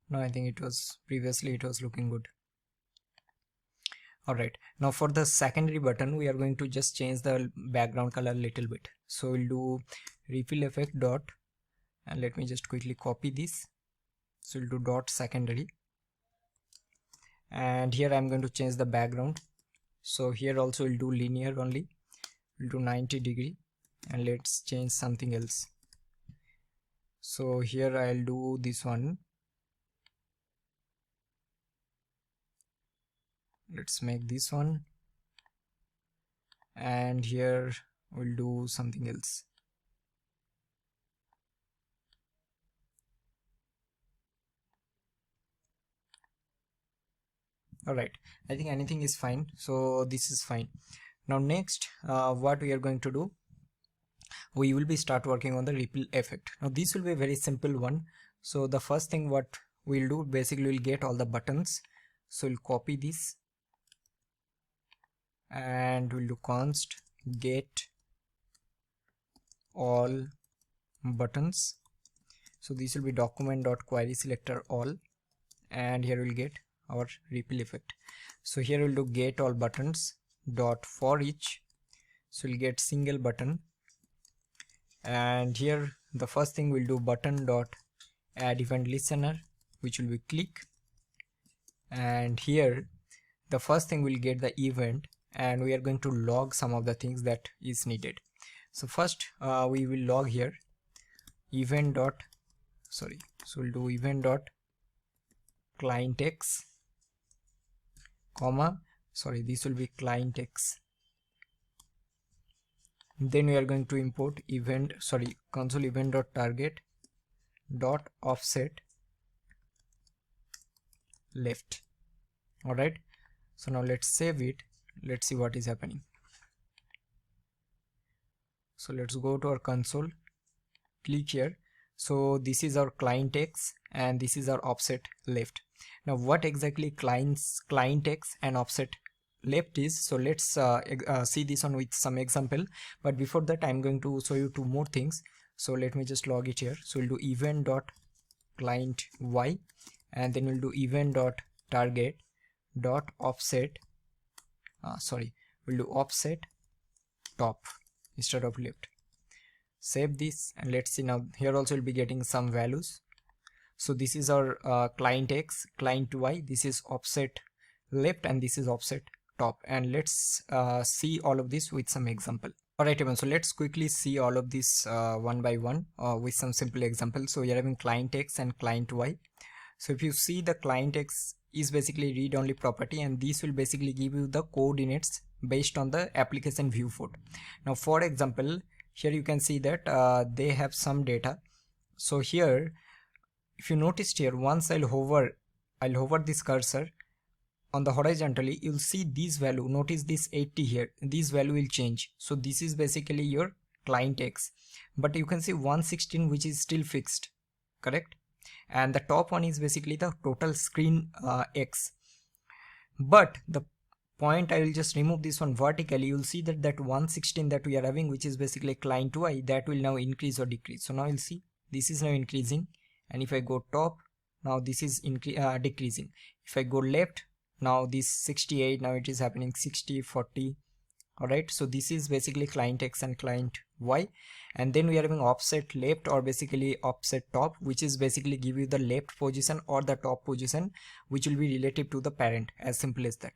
No, I think it was previously it was looking good. Alright, now for the secondary button we are going to just change the background color a little bit. So we'll do refill effect dot, and let me just quickly copy this. So we'll do dot secondary, and here I'm going to change the background. So here also we'll do linear only, we'll do 90 degree, and let's change something else. So here I'll do this one. Let's make this one, and here we'll do something else. Alright, I think anything is fine, so this is fine. Now next what we are going to do, we will be start working on the ripple effect. Now this will be a very simple one. So the first thing what we'll do, basically we'll get all the buttons. So we'll copy this, and we'll do const get all buttons. So this will be document.query selector all, and here we'll get our ripple effect. So here we'll do get all buttons dot for each. So we'll get single button, and here the first thing we'll do button dot add event listener, which will be click, and here the first thing we'll get the event, and we are going to log some of the things that is needed. So first we will log here event dot, so we'll do event dot client x, comma, this will be client x. Then we are going to import console event dot target dot offset left. Alright, so now let's save it. Let's see what is happening. So let's go to our console, click here. So this is our client x, and this is our offset left. Now what exactly client x and offset left is, so let's see this one with some example. But before that I'm going to show you two more things. So let me just log it here. So we'll do event dot client y, and then we'll do event dot target dot offset we'll do offset top instead of left. Save this, and let's see. Now here also we'll be getting some values. So this is our client x, client y, this is offset left, and this is offset top. And let's see all of this with some example. Alright everyone, so let's quickly see all of this one by one with some simple examples. So we are having client x and client y. So if you see, the client x is basically read only property, and this will basically give you the coordinates based on the application viewport. Now for example, here you can see that they have some data. So here if you noticed here, once I'll hover this cursor on the horizontally, you'll see this value. Notice this 80 here, this value will change. So this is basically your client x, but you can see 116 which is still fixed, correct? And the top one is basically the total screen x. But the point, I will just remove this one vertically. You'll see that that 116 that we are having, which is basically client y, that will now increase or decrease. So now you'll see this is now increasing, and if I go top, now this is decreasing. If I go left, now this 68, now it is happening 60, 40. Alright, so this is basically client x and client y, and then we are having offset left or basically offset top, which is basically give you the left position or the top position, which will be relative to the parent, as simple as that.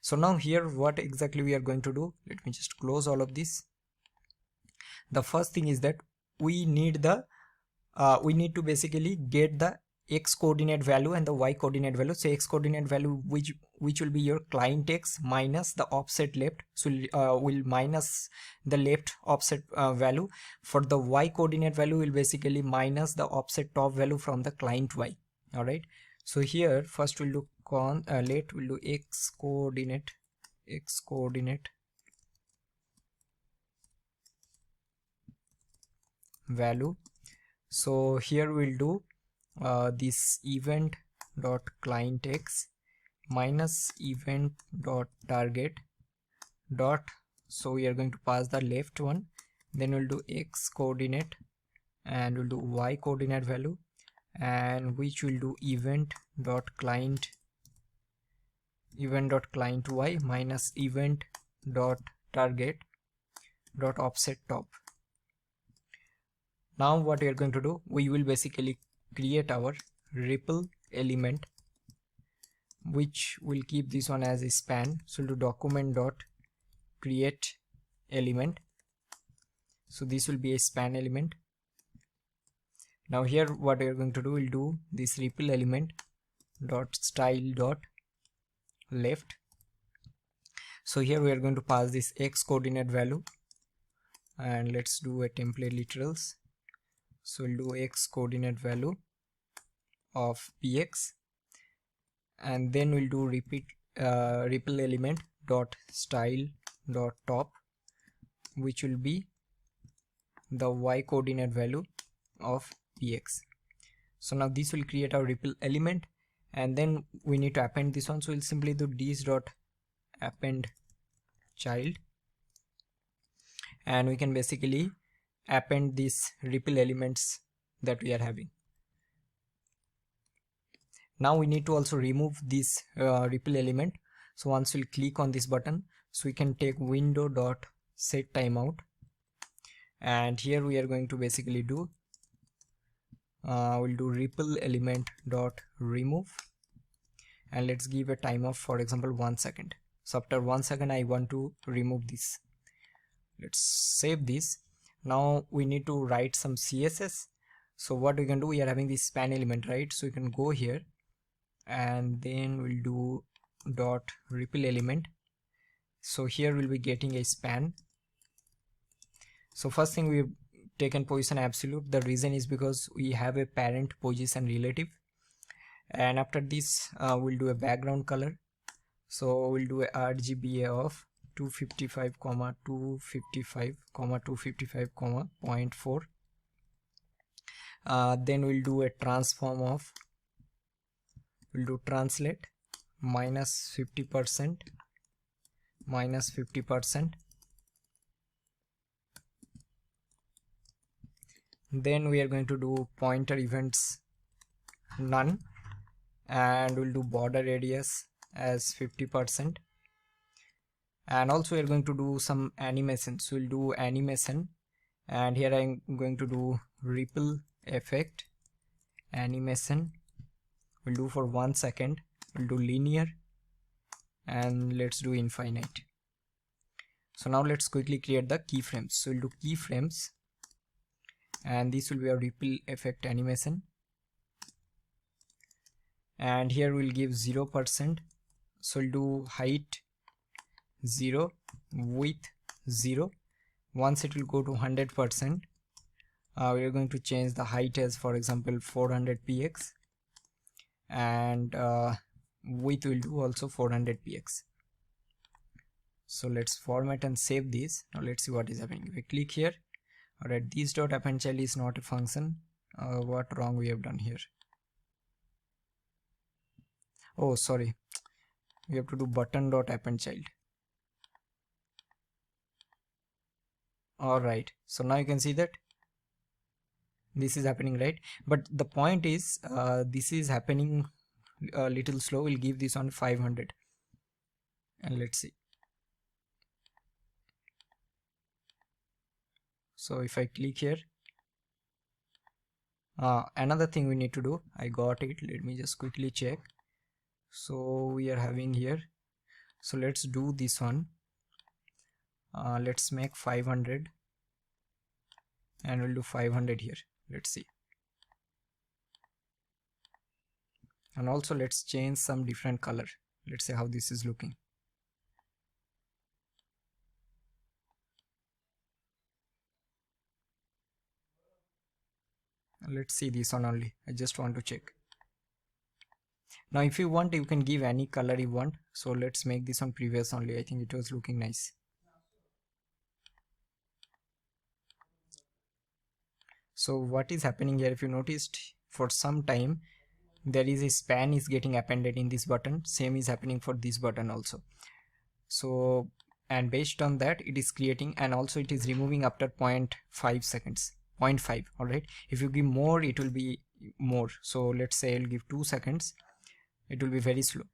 So now here what exactly we are going to do, let me just close all of this. The first thing is that we need the we need to basically get the x coordinate value and the y coordinate value. So x coordinate value which will be your client x minus the offset left, so will minus the left offset value. For the y coordinate value will basically minus the offset top value from the client y. All right, so here first we'll do let we'll do x coordinate value. So here we'll do this event dot client x minus event dot target dot, so we are going to pass the left one, then we'll do x coordinate and we'll do y coordinate value, and which will do event dot client y minus event dot target dot offset top. Now what we are going to do, we will basically create our ripple element, which will keep this one as a span. So we'll do document dot create element, so this will be a span element. Now here what we are going to do, we'll do this ripple element dot style dot left. So here we are going to pass this x coordinate value, and let's do a template literals. So we'll do x coordinate value of px, and then we'll do ripple element dot style dot top, which will be the y coordinate value of px. So now this will create our ripple element, and then we need to append this one. So we'll simply do this dot append child, and we can basically append these ripple elements that we are having. Now we need to also remove this ripple element. So once we'll click on this button, so we can take window dot set timeout, and here we are going to basically do we'll do ripple element dot remove, and let's give a time of, for example, 1 second. So after 1 second I want to remove this. Let's save this. Now we need to write some CSS. So what we can do, we are having this span element, right? So you can go here, and then we'll do dot ripple element. So here we'll be getting a span. So first thing, we've taken position absolute. The reason is because we have a parent position relative. And after this we'll do a background color. So we'll do a RGBA of 255 comma 255 comma 255 comma 0.4. Then we'll do a transform of, we'll do translate minus 50%. Then we are going to do pointer events none, and we'll do border radius as 50%. And also we are going to do some animation. So we'll do animation, and here I'm going to do ripple effect animation. We'll do for 1 second. We'll do linear, and let's do infinite. So now let's quickly create the keyframes. So we'll do keyframes, and this will be a ripple effect animation, and here we'll give 0%. So we'll do height 0, width 0. Once it will go to 100%, we are going to change the height as, for example, 400 px, and width will do also 400 px. So let's format and save this. Now let's see what is happening. If we click here, alright, this dot append child is not a function. What wrong we have done here? Oh, sorry, we have to do button.append child. Alright, so now you can see that this is happening, right? But the point is this is happening a little slow. We'll give this on 500 and let's see. So if I click here, another thing we need to do, I got it, let me just quickly check. So we are having here, so let's do this one. Let's make 500 and we'll do 500 here. Let's see. And also let's change some different color. Let's see how this is looking. Let's see this one only. I just want to check. Now if you want, you can give any color you want. So let's make this on previous only. I think it was looking nice. So what is happening here, if you noticed, for some time there is a span is getting appended in this button. Same is happening for this button also. So, and based on that it is creating, and also it is removing after 0.5 seconds, 0.5. all right, if you give more it will be more. So let's say I'll give 2 seconds, it will be very slow.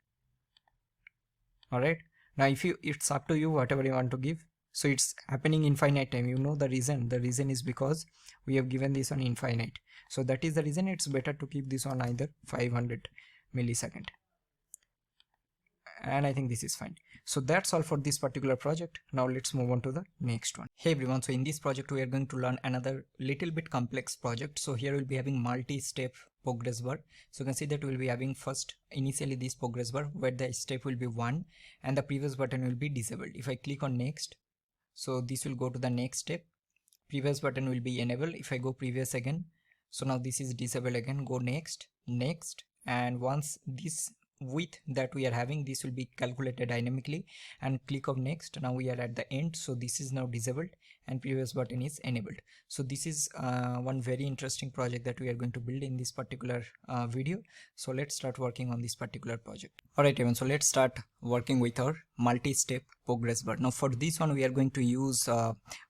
All right, now if you, it's up to you whatever you want to give. So it's happening infinite time. You know the reason is because we have given this on infinite. So that is the reason it's better to keep this on either 500 millisecond. And I think this is fine. So that's all for this particular project. Now let's move on to the next one. Hey everyone, so in this project we are going to learn another little bit complex project. So here we'll be having multi-step progress bar. So you can see that we'll be having first initially this progress bar where the step will be 1 and the previous button will be disabled. If I click on next, so this will go to the next step. Previous button will be enabled. If I go previous again, so now this is disabled again, go next, next, and once this width that we are having, this will be calculated dynamically, and click of next. Now we are at the end, so this is now disabled and previous button is enabled. So this is one very interesting project that we are going to build in this particular video. So let's start working on this particular project. Alright everyone, so let's start working with our multi-step progress bar. Now for this one we are going to use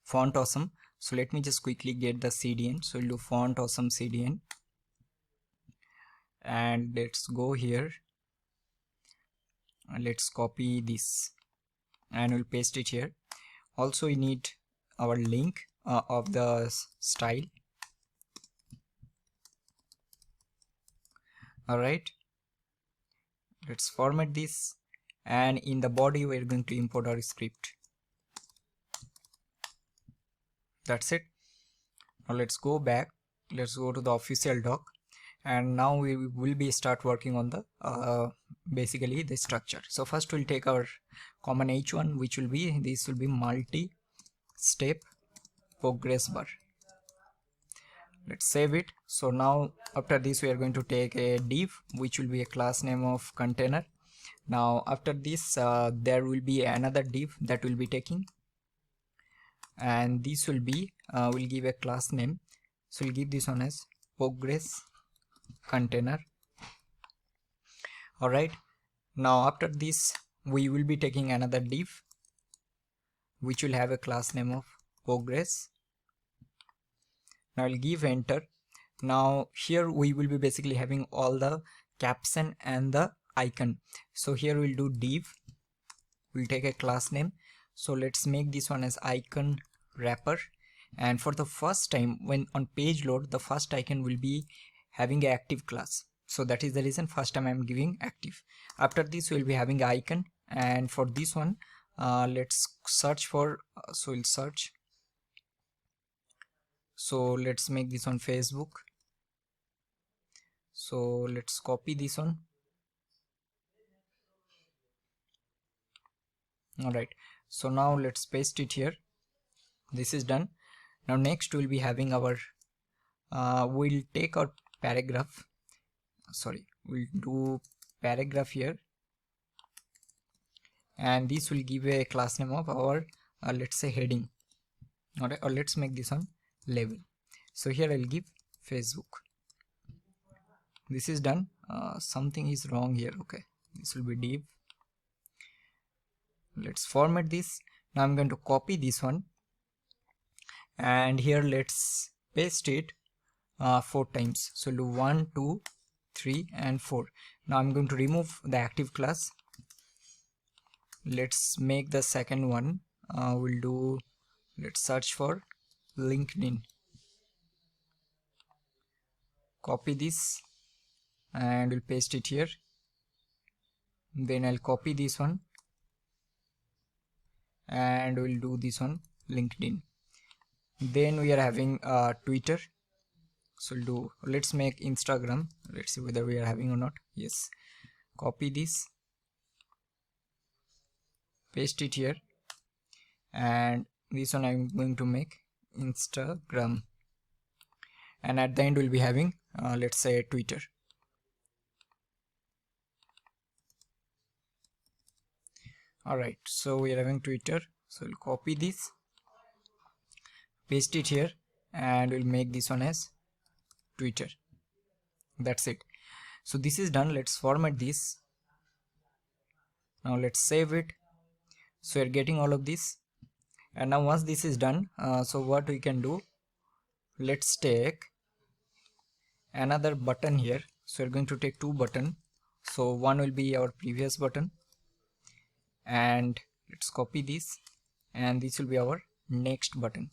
Font Awesome. So let me just quickly get the CDN. So we'll do Font Awesome CDN, and let's go here and let's copy this and we'll paste it here. Also we need our link of the style. All right, let's format this, and in the body we're going to import our script. That's it. Now let's go back, let's go to the official doc, and now we will be start working on the basically the structure. So first we'll take our common h1, which will be, this will be multi-step progress bar. Let's save it. So now after this we are going to take a div which will be a class name of container. Now after this there will be another div that will be taking, and this will be we'll give a class name. So we'll give this one as progress container. All right, now after this we will be taking another div which will have a class name of progress. Now I'll give enter. Now here we will be basically having all the caption and the icon. So here we'll do div, we'll take a class name. So let's make this one as icon wrapper, and for the first time when on page load, the first icon will be having an active class. So that is the reason first time I'm giving active. After this we'll be having icon, and for this one let's search for so we'll search. So let's make this on Facebook. So let's copy this one. All right, so now let's paste it here. This is done. Now next we'll be having our we'll take our paragraph, sorry, we'll do paragraph here, and this will give a class name of our let's say heading. All right, or let's make this one label. So here I'll give Facebook. This is done. Something is wrong here. Okay, this will be div let's format this. Now I'm going to copy this one, and here let's paste it 4 times. So do 1, 2, 3 and 4. Now I'm going to remove the active class. Let's make the second one. Let's search for LinkedIn. Copy this and we'll paste it here. Then I'll copy this one and we'll do this one, LinkedIn. Then we are having Twitter. So let's make Instagram. Let's see whether we are having or not. Yes. Copy this, paste it here, and this one I'm going to make Instagram, and at the end we'll be having let's say Twitter. Alright, so we are having Twitter. So we'll copy this, paste it here, and we'll make this one as Twitter. That's it. So this is done. Let's format this. Now let's save it. So you're getting all of this, and now once this is done, so what we can do, let's take another button here. So we're going to take 2 buttons. So one will be our previous button, and let's copy this, and this will be our next button.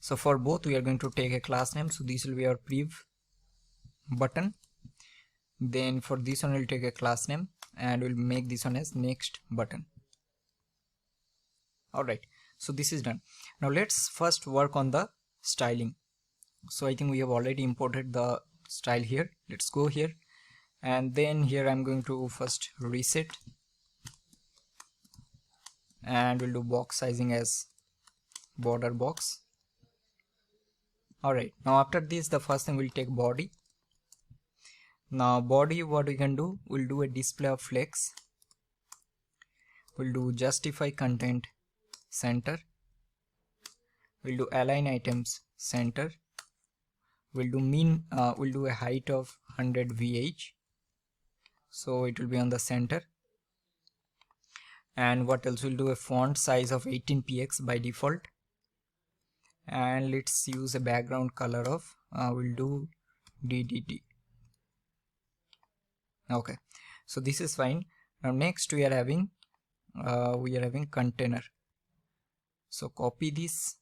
So for both we are going to take a class name. So this will be our prev button. Then for this one we'll take a class name and we'll make this one as next button. Alright, so this is done. Now let's first work on the styling. So I think we have already imported the style here. Let's go here, and then here I'm going to first reset, and we'll do box sizing as border box. Alright, now after this, the first thing we'll take body. Now body, what we can do, we'll do a display of flex. We'll do justify content center. We'll do align items center. We'll do mean, we'll do a height of 100 VH. So it will be on the center. And what else, we'll do a font size of 18px by default. And let's use a background color of we'll do DDD. Okay, so this is fine. Now next we are having container. So copy this.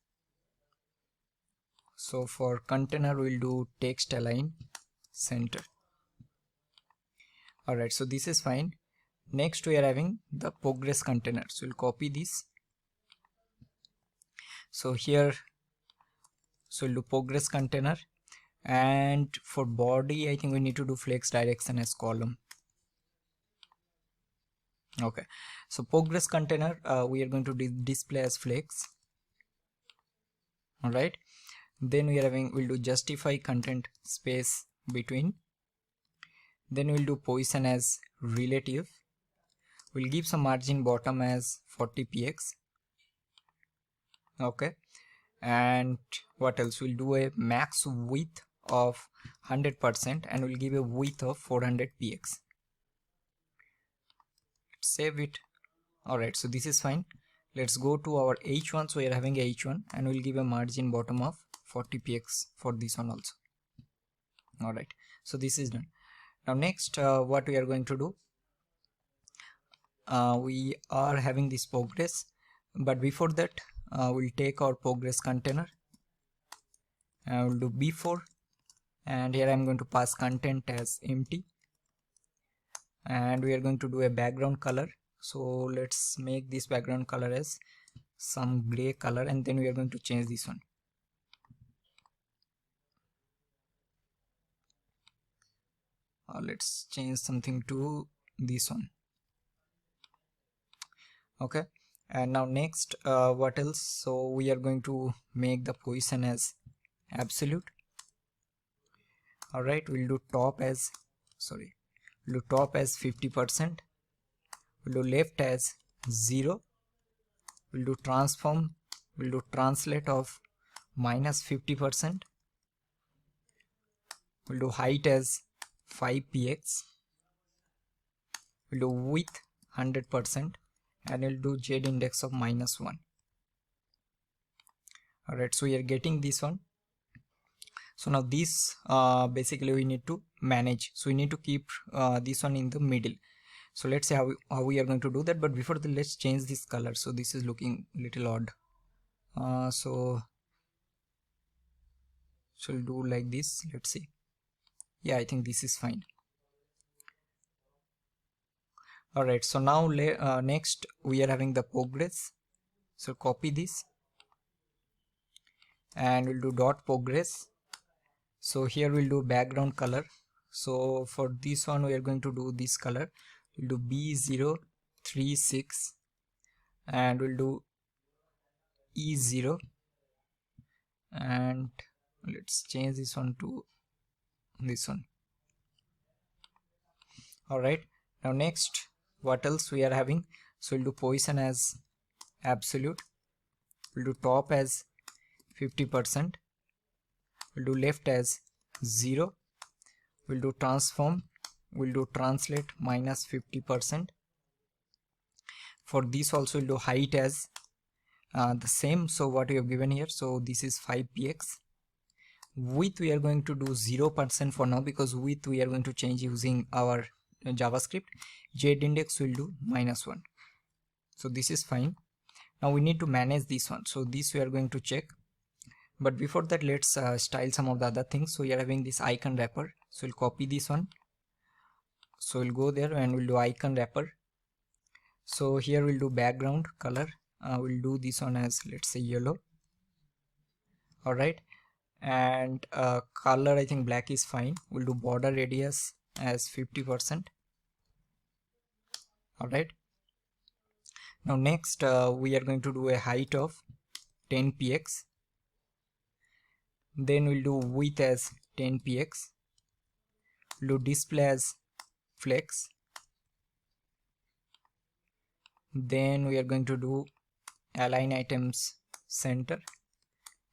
So for container we'll do text align center. Alright, so this is fine. Next we are having the progress container. So we'll copy this. So here, so we'll do progress container, and for body I think we need to do flex direction as column. Okay, so progress container we are going to display as flex. Alright, then we are having, we'll do justify content space between. Then we'll do position as relative. We'll give some margin bottom as 40px. Okay, and what else, we'll do a max width of 100% and we'll give a width of 400px. Save it. Alright, so this is fine. Let's go to our h1. So we are having h1 and we'll give a margin bottom of 40px for this one also. Alright, so this is done. Now next what we are going to do, we are having this progress, but before that we'll take our progress container and we'll do before, and here I'm going to pass content as empty, and we are going to do a background color. So let's make this background color as some gray color, and then we are going to change this one. Let's change something to this one. Okay, and now next what else, so we are going to make the position as absolute. Alright, we'll do top as 50%. We'll do left as 0. We'll do transform, we'll do translate of -50%. We'll do height as 5px. We'll do width 100%, and we'll do z index of -1. Alright, so we are getting this one. So now this basically we need to manage, so we need to keep this one in the middle. So let's see how we are going to do that, but before that let's change this color. So this is looking little odd, so we'll do like this. Let's see. Yeah, I think this is fine. Alright, so now next we are having the progress. So copy this and we'll do dot progress. So here we'll do background color. So for this one we are going to do this color. We'll do B036 and we'll do E0, and let's change this one to this one. Alright, now next what else we are having? So we'll do position as absolute, we'll do top as 50%, we'll do left as 0, we'll do transform, we'll do translate -50%. For this also we'll do height as the same, so what we have given here, so this is 5px. Width we are going to do 0% for now, because width we are going to change using our JavaScript. Z index will do -1. So this is fine. Now we need to manage this one, so this we are going to check, but before that let's style some of the other things. So we are having this icon wrapper, so we'll copy this one, so we'll go there and we'll do icon wrapper. So here we'll do background color, we'll do this one as, let's say, yellow. Alright, and color I think black is fine. We'll do border radius as 50%. Alright, now next we are going to do a height of 10px, then we'll do width as 10px, we'll do display as flex, then we are going to do align items center,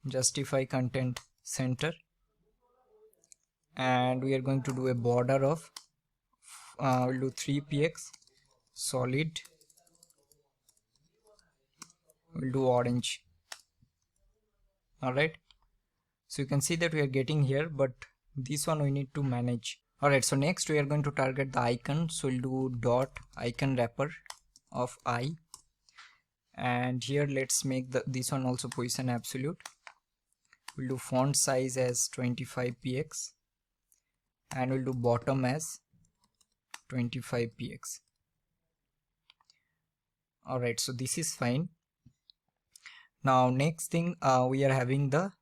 justify content center, and we are going to do a border of we'll do 3px solid, we'll do orange. Alright, so you can see that we are getting here, but this one we need to manage. Alright, so next we are going to target the icon, so we'll do dot icon wrapper of I, and here let's make this one also position absolute. We'll do font size as 25px and we'll do bottom as 25px. Alright, so this is fine. Now next thing we are having the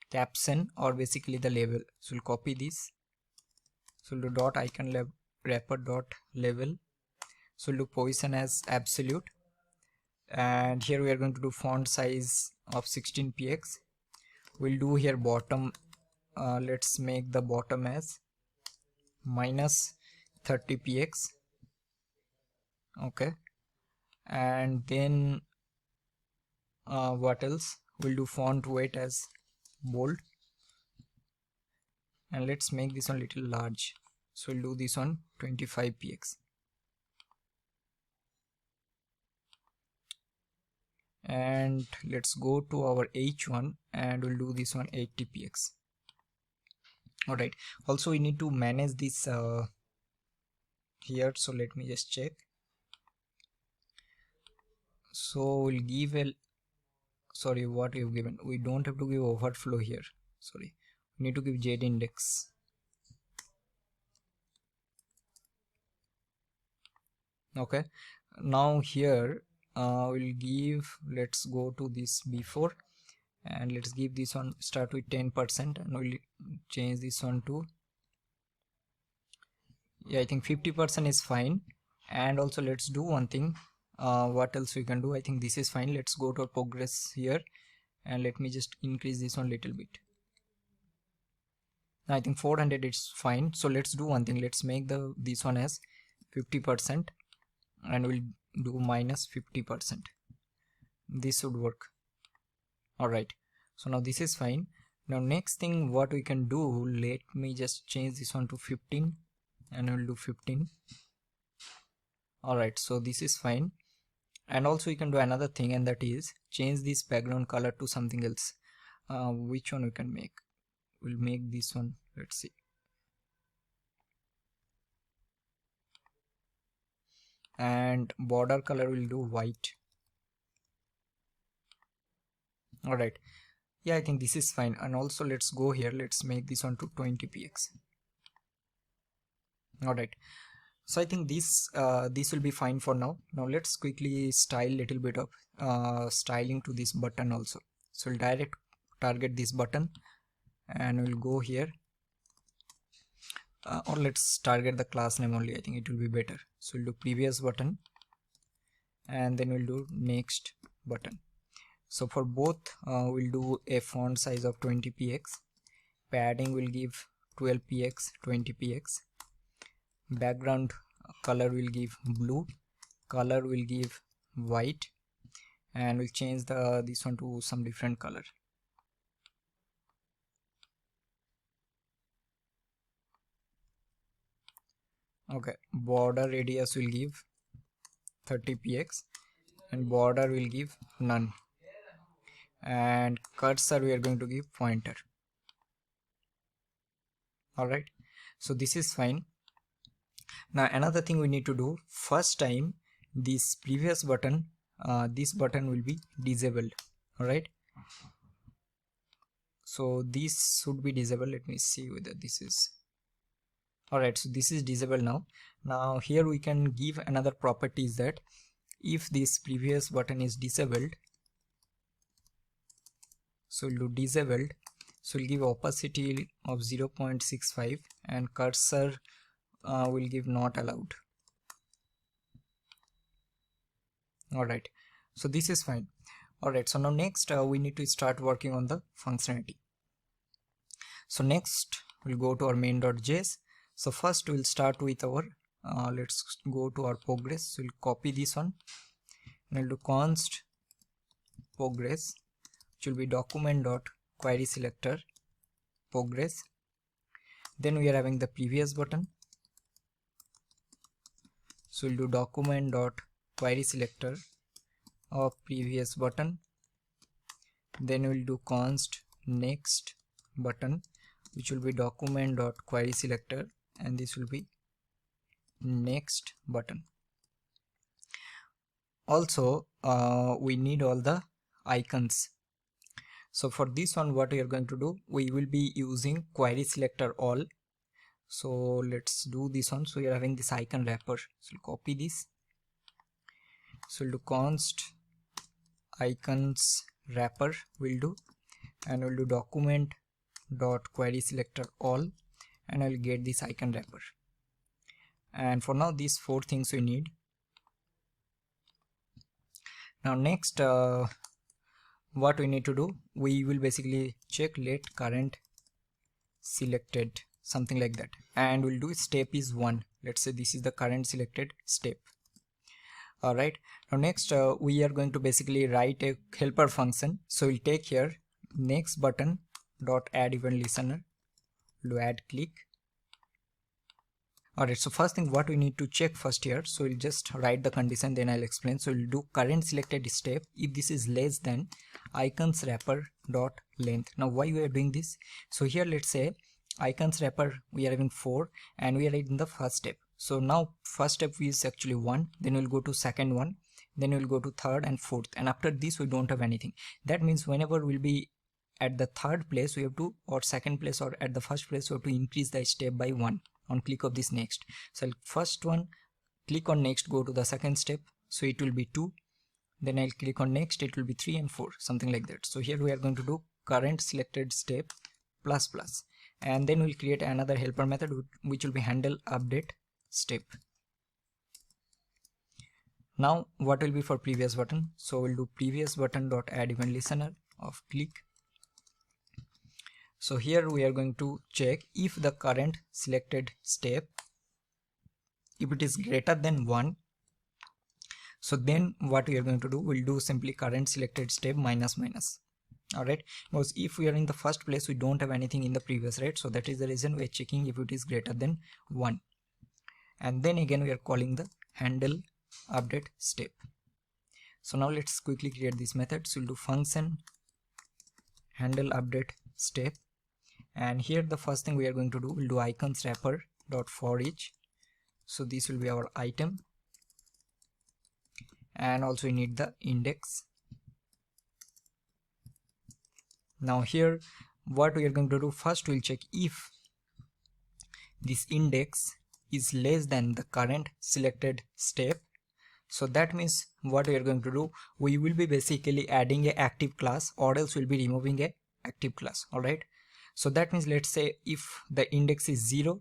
caption, or basically the label. So we'll copy this, so we'll do dot icon wrapper dot label, so we'll do position as absolute, and here we are going to do font size of 16px. We'll do here bottom, let's make the bottom as -30px. Okay, and then what else? We'll do font weight as bold, and let's make this one little large, so we'll do this one 25px, and let's go to our H1 and we'll do this one 80px. Alright, also we need to manage this here, so let me just check. So we'll give a, sorry, what we've given, we don't have to give overflow here, sorry, we need to give z index. Okay, now here we'll give, let's go to this before, and let's give this one start with 10%, and we'll change this one to, yeah, I think 50% is fine. And also let's do one thing, what else we can do, I think this is fine. Let's go to progress here and let me just increase this one little bit. I think 400 is fine. So let's do one thing, let's make this one as 50% and we'll do -50%. This should work. Alright, so now this is fine. Now next thing what we can do, let me just change this one to 15 and we'll do 15. Alright, so this is fine. And also you can do another thing, and that is change this background color to something else. Which one we can make? We'll make this one. Let's see. And border color will do white. All right. Yeah, I think this is fine. And also let's go here. Let's make this one to 20px. All right. So I think this will be fine for now. Now let's quickly style little bit of styling to this button also. So we'll direct target this button and we'll go here, or let's target the class name only. I think it will be better. So we'll do previous button and then we'll do next button. So for both we'll do a font size of 20px, padding will give 12px, 20px, background color will give blue, color will give white, and we'll change this one to some different color. Okay, border radius will give 30px and border will give none, and cursor we are going to give pointer. All right, so this is fine. Now another thing we need to do, first time this previous button, this button will be disabled. All right, so this should be disabled. Let me see whether this is all right. So this is disabled now. Now here we can give another property, is that if this previous button is disabled, so we'll do disabled, so we'll give opacity of 0.65 and cursor will give not allowed. All right, so this is fine. All right, so now next we need to start working on the functionality. So next we'll go to our main.js. So first we'll start with our let's go to our progress. So we'll copy this one and we'll do const progress, which will be document.query selector progress. Then we are having the previous button, so we'll do document.query selector of previous button. Then we'll do const next button, which will be document.query selector, and this will be next button. Also we need all the icons. So for this one, what we are going to do, we will be using query selector all. So let's do this one. So we are having this icon wrapper, so we'll copy this. So we'll do const icons wrapper will do, and we'll do document dot query selector all, and I'll get this icon wrapper. And for now these four things we need. Now next what we need to do, we will basically check let current selected, something like that, and we'll do step is 1. Let's say this is the current selected step. All right, now next we are going to basically write a helper function. So we'll take here next button dot add event listener, we'll add click. Alright, so first thing what we need to check first here, so we'll just write the condition, then I'll explain. So we'll do current selected step if this is less than icons wrapper dot length. Now why we are doing this? So here let's say icons wrapper we are having 4 and we are in the first step. So now first step is actually 1, then we'll go to second one, then we'll go to third and fourth, and after this we don't have anything. That means whenever we'll be at the third place we have to, or second place, or at the first place we have to increase the step by 1 on click of this next. So first one, click on next, go to the second step, so it will be 2, then I'll click on next, it will be 3 and 4, something like that. So here we are going to do current selected step plus plus, and then we'll create another helper method which will be handle update step. Now what will be for previous button? So we'll do previous button dot add event listener of click. So here we are going to check if the current selected step, if it is greater than 1, so then what we are going to do, we'll do simply current selected step minus minus. Alright, because if we are in the first place we don't have anything in the previous, right? So that is the reason we are checking if it is greater than 1, and then again we are calling the handle update step. So now let's quickly create this method. So we'll do function handle update step, and here the first thing we are going to do, we'll do icons wrapper dot for each. So this will be our item, and also we need the index. Now here what we are going to do, first we'll check if this index is less than the current selected step. So that means what we are going to do, we will be basically adding a active class, or else we'll be removing a active class. All right, so that means let's say if the index is 0,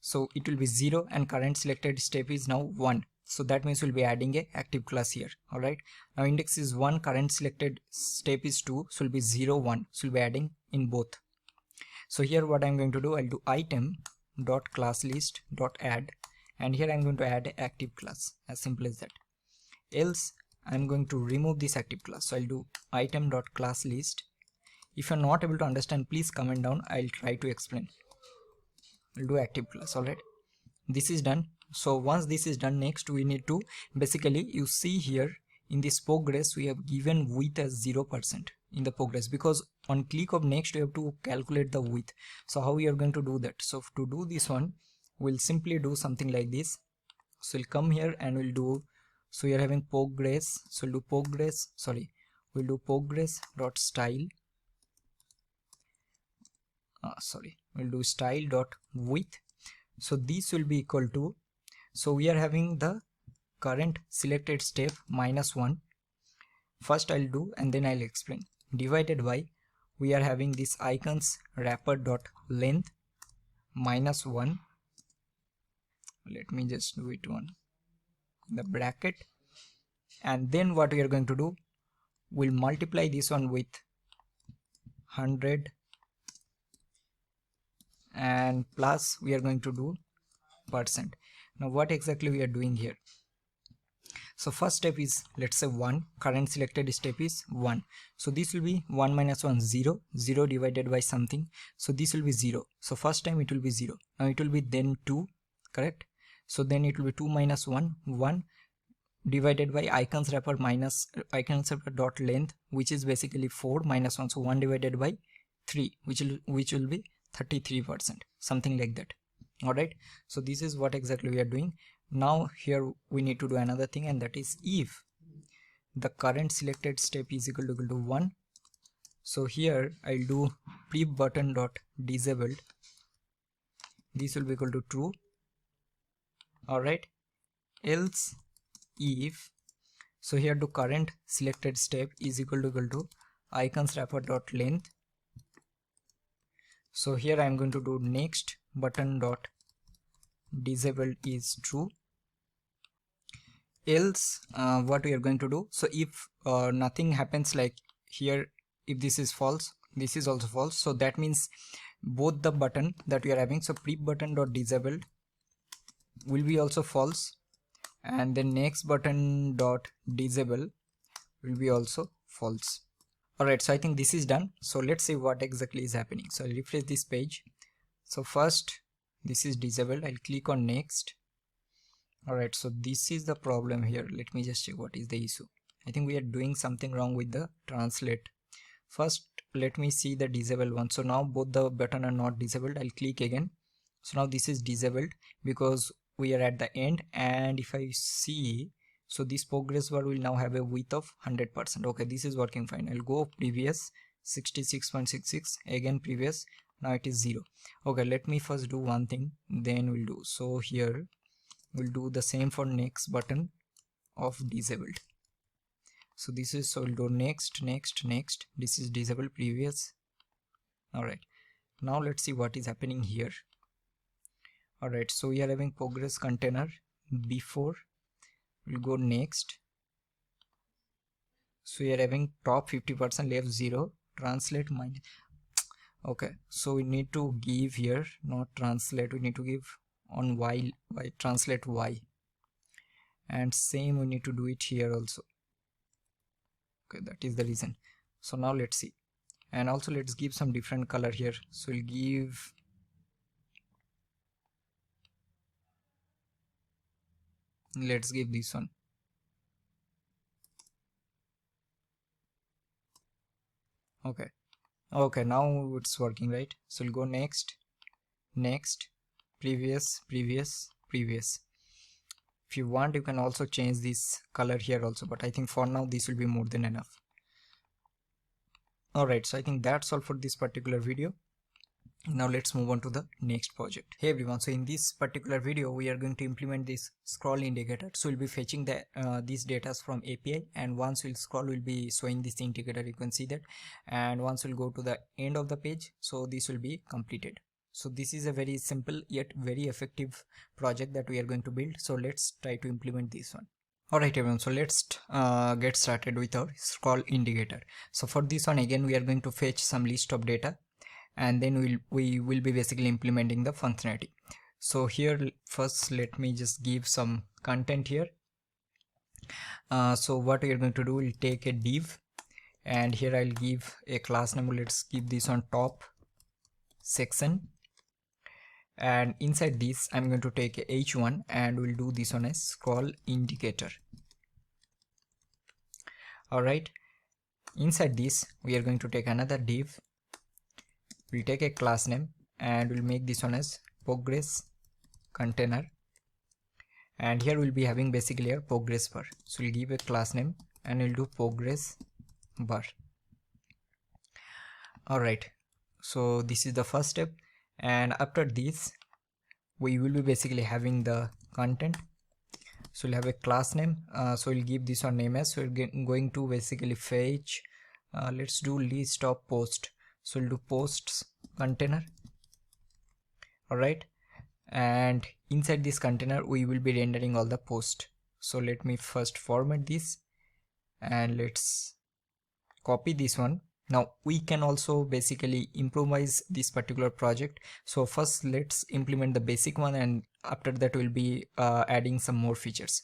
so it will be 0 and current selected step is now 1. So that means we'll be adding a active class here. All right, now index is 1, current selected step is 2, so will be 0 1, so we'll be adding in both. So here what I'm going to do, I'll do item dot class list dot add, and here I'm going to add an active class, as simple as that. Else I'm going to remove this active class, so I'll do item dot class list. If you're not able to understand, please comment down, I'll try to explain. I'll do active class. All right, this is done. So once this is done, next we need to basically, you see here in this progress we have given width as 0% in the progress, because on click of next we have to calculate the width. So how we are going to do that? So to do this one, we'll simply do something like this. So we'll come here and we'll do, so we are having progress, so we'll do progress, we'll do progress dot style, we'll do style dot width. So this will be equal to, so we are having the current selected step -1. First I'll do and then I'll explain, divided by, we are having this icons wrapper dot length -1. Let me just do it one, the bracket, and then what we are going to do, we'll multiply this one with 100 and plus we are going to do %. Now what exactly we are doing here? So first step is, let's say 1, current selected step is 1, so this will be 1 minus 1 0, 0 divided by something, so this will be 0. So first time it will be 0, now it will be then 2, correct? So then it will be 2 minus 1 1 divided by icons wrapper minus icons wrapper dot length, which is basically 4 minus 1, so 1 divided by 3, which will be 33%, something like that. All right, so this is what exactly we are doing. Now here we need to do another thing, and that is if the current selected step is equal to 1, so here I'll do prep button dot disabled, this will be equal to true. All right, else if, so here to current selected step is equal to icons wrapper dot length, so here I'm going to do next button dot disabled is true. Else what we are going to do, so if nothing happens, like here if this is false, this is also false, so that means both the button that we are having, so prep button dot disabled will be also false, and then next button dot disable will be also false. Alright, so I think this is done. So let's see what exactly is happening. So I'll refresh this page. So first this is disabled, I'll click on next. Alright, so this is the problem here. Let me just check what is the issue. I think we are doing something wrong with the translate. First let me see the disabled one. So now both the button are not disabled. I'll click again. So now this is disabled because we are at the end, and if I see, so this progress bar will now have a width of 100%. Okay, this is working fine. I'll go previous 66.66, again previous, now it is 0. Okay, let me first do one thing, then we'll do, so here we'll do the same for next button of disabled. So this is, so we'll do next, this is disabled previous. Alright, now let's see what is happening here. Alright, so we are having progress container before, we'll go next, so we are having top 50%, left 0, translate minus. Okay, so we need to give here, not translate, we need to give on y translate y, and same we need to do it here also. Okay, that is the reason. So now let's see, and also let's give some different color here. So we'll give, let's give this one. Okay, now it's working, right? So we'll go next, previous. If you want, you can also change this color here also, but I think for now this will be more than enough. Alright, so I think that's all for this particular video. Now let's move on to the next project. Hey everyone, so in this particular video we are going to implement this scroll indicator. So we'll be fetching the these data from API, and once we'll scroll, we'll be showing this indicator, you can see that, and once we'll go to the end of the page, so this will be completed. So this is a very simple yet very effective project that we are going to build. So let's try to implement this one. Alright everyone, so let's get started with our scroll indicator. So for this one, again we are going to fetch some list of data, and then we will be basically implementing the functionality. So here first let me just give some content here. So what we are going to do, we'll take a div, and here I'll give a class name. Let's give this on top section, and inside this I'm going to take a h1 and we'll do this on a scroll indicator. Alright, inside this we are going to take another div. We'll take a class name and we'll make this one as progress container, and here we'll be having basically a progress bar. So we'll give a class name and we'll do progress bar. Alright, so this is the first step, and after this we will be basically having the content. So we'll have a class name, so we'll give this one name as, so we're going to basically fetch, let's do list of post. So we'll do posts container. Alright, and inside this container we will be rendering all the post. So let me first format this, and let's copy this one. Now we can also basically improvise this particular project. So first let's implement the basic one, and after that we'll be adding some more features.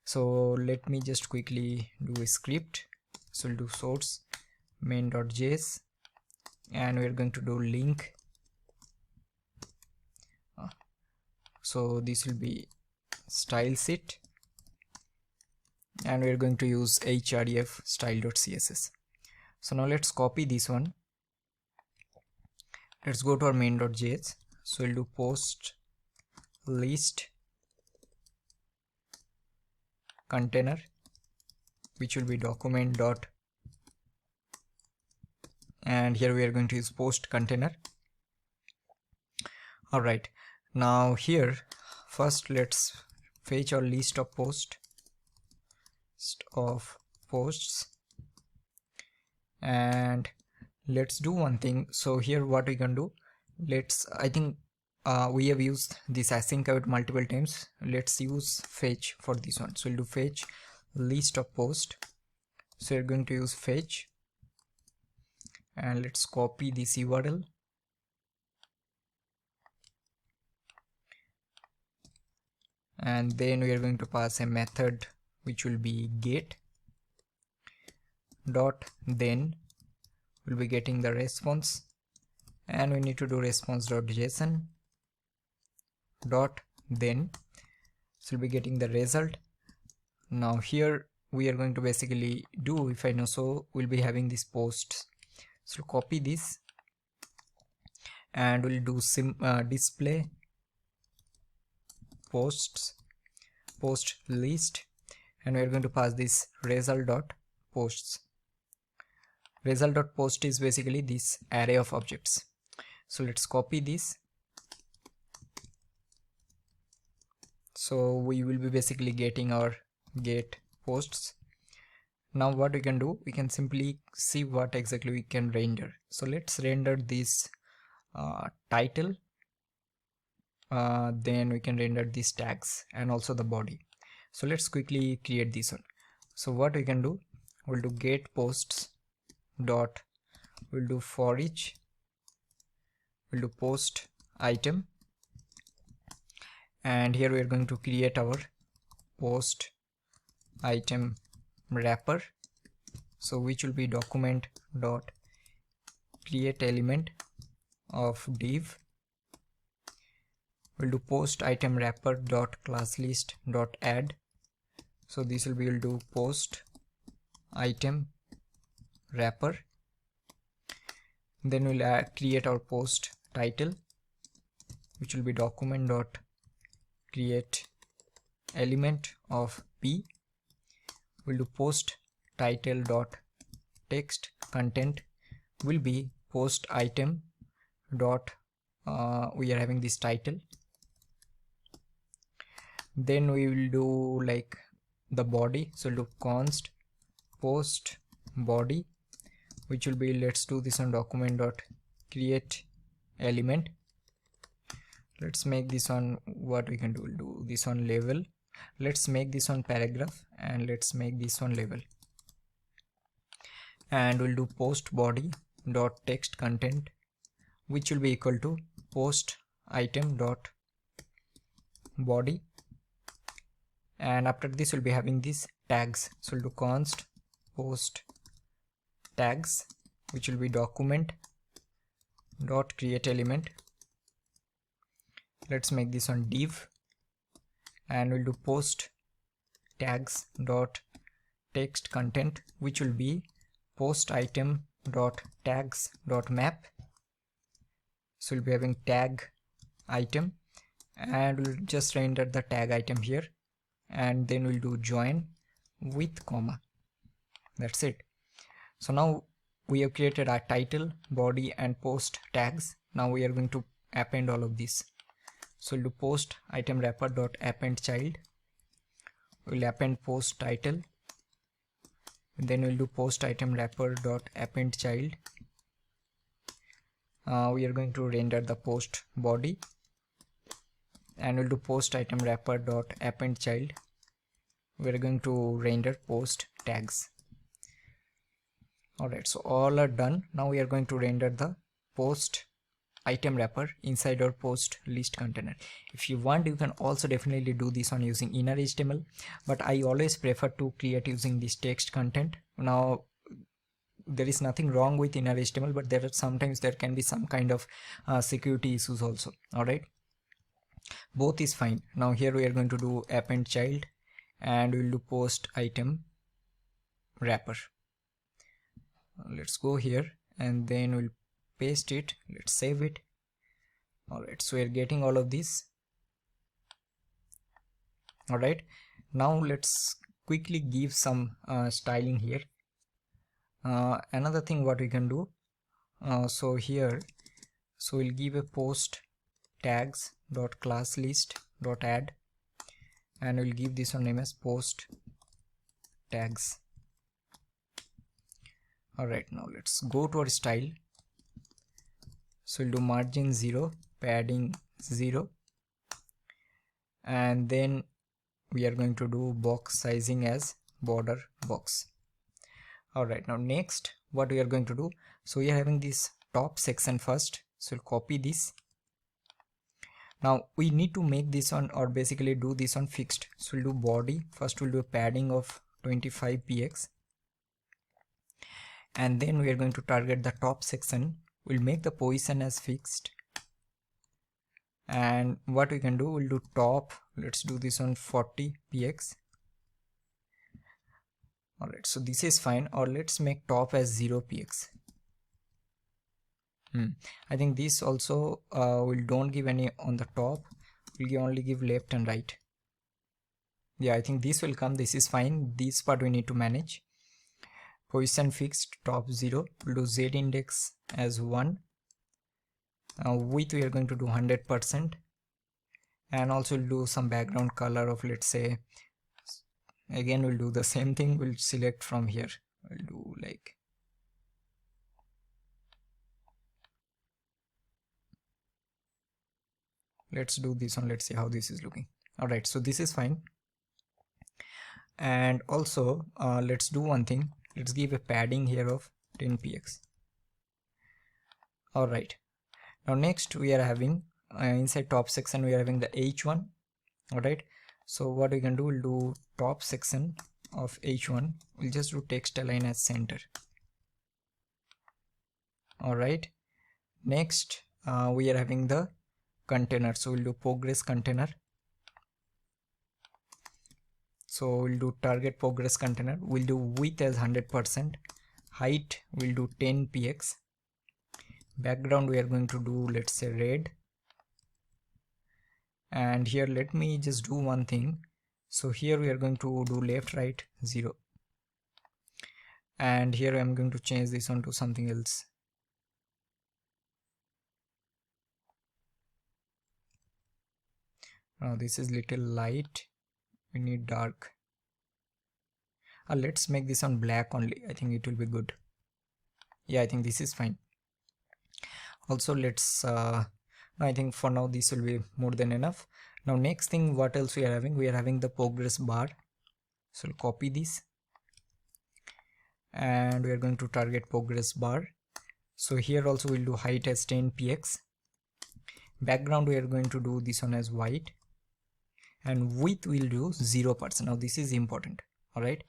So let me just quickly do a script. So we'll do source main.js, and we're going to do link. So this will be style sheet, and we're going to use href style.css. So now let's copy this one. Let's go to our main.js. So we'll do post list container, which will be document dot, and here we are going to use post container. Alright, now here first let's fetch our list of posts, and let's do one thing. So here what we can do, I think we have used this async out multiple times. Let's use fetch for this one. So we'll do fetch list of post. So we're going to use fetch, and let's copy this URL, and then we are going to pass a method which will be get dot, then we'll be getting the response, and we need to do response.json dot, then so we'll be getting the result. Now here we are going to basically do if I know, so we'll be having these posts. So copy this, and we'll do display post list, and we're going to pass this result.posts. Result.post is basically this array of objects. So let's copy this. So we will be basically getting our get posts. Now what we can do, we can simply see what exactly we can render. So let's render this title, then we can render these tags and also the body. So let's quickly create this one. So what we can do, we'll do get posts dot, we'll do for each, we'll do post item, and here we are going to create our post item wrapper, so which will be document dot create element of div. We'll do post item wrapper dot class list dot add. So this will be, we'll do post item wrapper, Then we'll create our post title, which will be document dot create element of p. We'll do post title dot text content will be post item dot we are having this title. Then we will do like the body, so we'll do const post body, which will be, let's do this on document dot create element. Let's make this on, what we can do, we'll do this on level. Let's make this on paragraph, and let's make this on level. And we'll do post body dot text content, which will be equal to post item dot body. And after this we'll be having these tags, so we'll do const post tags, which will be document dot create element. Let's make this on div, and we'll do post tags dot text content, which will be post item dot tags dot map. So we'll be having tag item, and we'll just render the tag item here, and then we'll do join with comma. That's it. So now we have created our title, body and post tags. Now we are going to append all of this. So we'll do post item wrapper dot append child. We'll append post title, and then we'll do post item wrapper dot append child. We are going to render the post body, and we'll do post item wrapper dot append child. We are going to render post tags. Alright, so all are done. Now we are going to render the post item wrapper inside our post list container. If you want, you can also definitely do this on using inner HTML, but I always prefer to create using this text content. Now there is nothing wrong with inner HTML, but there are sometimes there can be some kind of security issues also. Alright, both is fine. Now here we are going to do append child, and we'll do post item wrapper. Let's go here, and then we'll paste it. Let's save it. Alright, so we're getting all of this. Alright, now let's quickly give some styling here. Another thing what we can do, so here, so we'll give a post tags dot class list dot add, and we'll give this one name as post tags. Alright, now let's go to our style. So we'll do margin 0, padding 0, and then we are going to do box sizing as border box. Alright, now next what we are going to do, so we are having this top section first, so we'll copy this. Now we need to make this on, or basically do this on fixed. So we'll do body, first we'll do a padding of 25 px, and then we are going to target the top section. We'll make the position as fixed, and what we can do, we'll do top, let's do this on 40 px. Alright, so this is fine, or let's make top as 0 px. I think this also will don't give any on the top, we'll only give left and right. Yeah, I think this will come, this is fine, this part we need to manage. Position fixed, top 0, we'll do z index as 1, width we are going to do 100%, and also we'll do some background color of, let's say, again we'll do the same thing, we'll select from here, we'll do like, let's do this one, let's see how this is looking. Alright, so this is fine, and also let's do one thing, let's give a padding here of 10 px. Alright, now next we are having inside top section we are having the h1. Alright, so what we can do, we'll do top section of h1, we'll just do text align as center. Alright, next we are having the container, so we'll do progress container. So we'll do target progress container, we'll do width as 100%, height we'll do 10 px, Background we are going to do, let's say, red. And here let me just do one thing. So here we are going to do left, right, 0. And here I'm going to change this one to something else. Now this is little light, we need dark. Let's make this on black only, I think it will be good. Yeah, I think this is fine. Also let's I think for now this will be more than enough. Now next thing, what else we are having? We are having the progress bar. So we'll copy this and we are going to target progress bar. So here also we'll do height as 10 px. Background we are going to do this one as white, and width we'll do 0%. Now this is important. All right,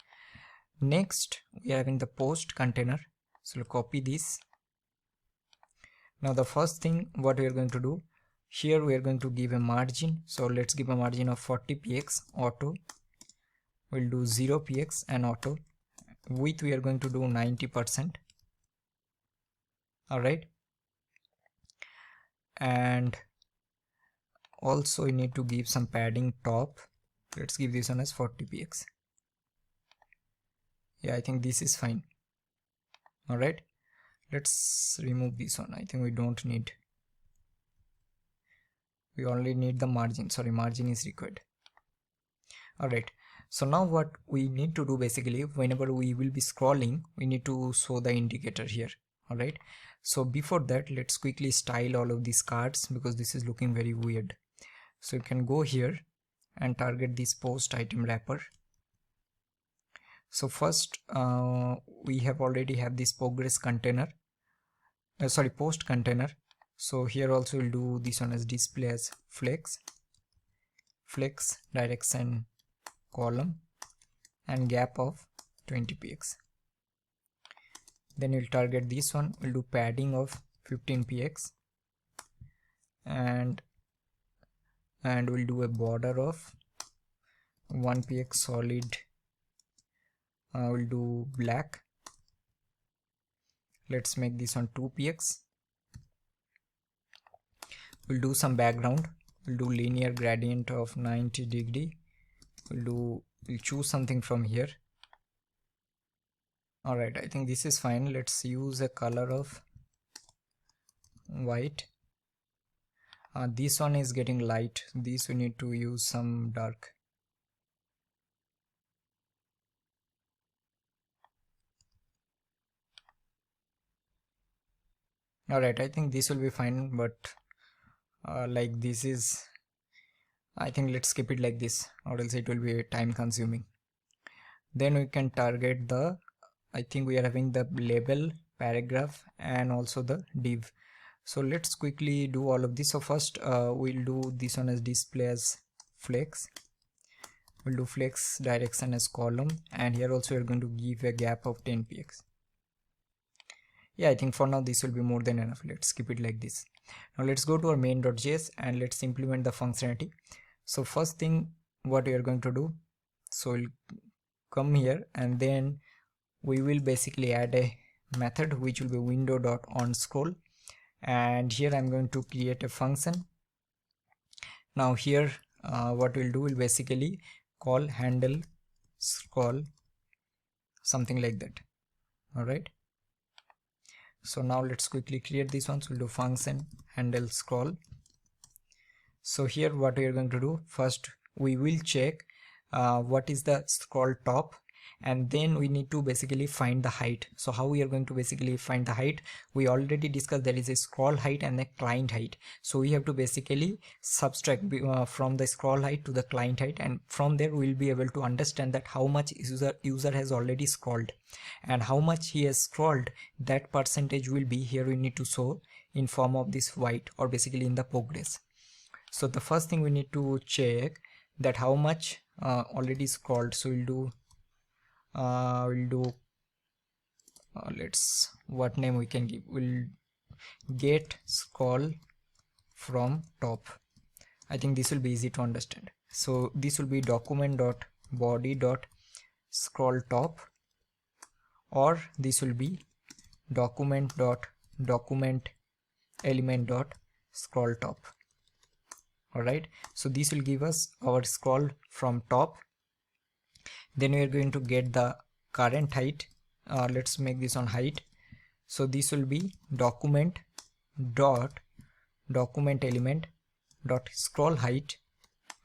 next we are having the post container. So we'll copy this. Now the first thing what we are going to do, here we are going to give a margin. So let's give a margin of 40 px auto. We'll do 0 px and auto. Width we are going to do 90%. All right, and also we need to give some padding top. Let's give this one as 40 px. Yeah, I think this is fine. All right, let's remove this one. I think we don't need, we only need the margin. Sorry, margin is required. All right, so now what we need to do, basically whenever we will be scrolling, we need to show the indicator here. All right, so before that, let's quickly style all of these cards because this is looking very weird. So you can go here and target this post item wrapper. So first we have already have this progress container, post container. So here also we'll do this one as display as flex direction column and gap of 20 px. Then we'll target this one, we'll do padding of 15 px and we'll do a border of 1 px solid. We'll do black. Let's make this on 2 px. We'll do some background. We'll do linear gradient of 90 degree. We'll choose something from here. All right, I think this is fine. Let's use a color of white. This one is getting light. This we need to use some dark. All right, I think this will be fine, but like this is, I think let's skip it like this, or else it will be time consuming. Then we can target the, I think we are having the label, paragraph, and also the div. So let's quickly do all of this. So first we'll do this one as display as flex. We'll do flex direction as column, and here also we're going to give a gap of 10 px. Yeah, I think for now this will be more than enough. Let's keep it like this. Now let's go to our main.js and let's implement the functionality. So first thing what we are going to do, so we'll come here and then we will basically add a method which will be window.onScroll, and here I'm going to create a function. Now here what we'll do, will basically call handle scroll, something like that. All right, so now let's quickly create this one. So we'll do function handle scroll. So here what we are going to do, first we will check what is the scroll top, and then we need to basically find the height. So how we are going to basically find the height, we already discussed there is a scroll height and a client height. So we have to basically subtract from the scroll height to the client height, and from there we will be able to understand that how much user has already scrolled, and how much he has scrolled, that percentage will be here we need to show in form of this white, or basically in the progress. So the first thing we need to check that how much already scrolled. So we'll do let's, what name we can give, we'll get scroll from top. I think this will be easy to understand. So this will be document.body.scroll top, or this will be document.document element dot scroll top. Alright, so this will give us our scroll from top. Then we are going to get the current height. Let's make this on height. So this will be document element dot scroll height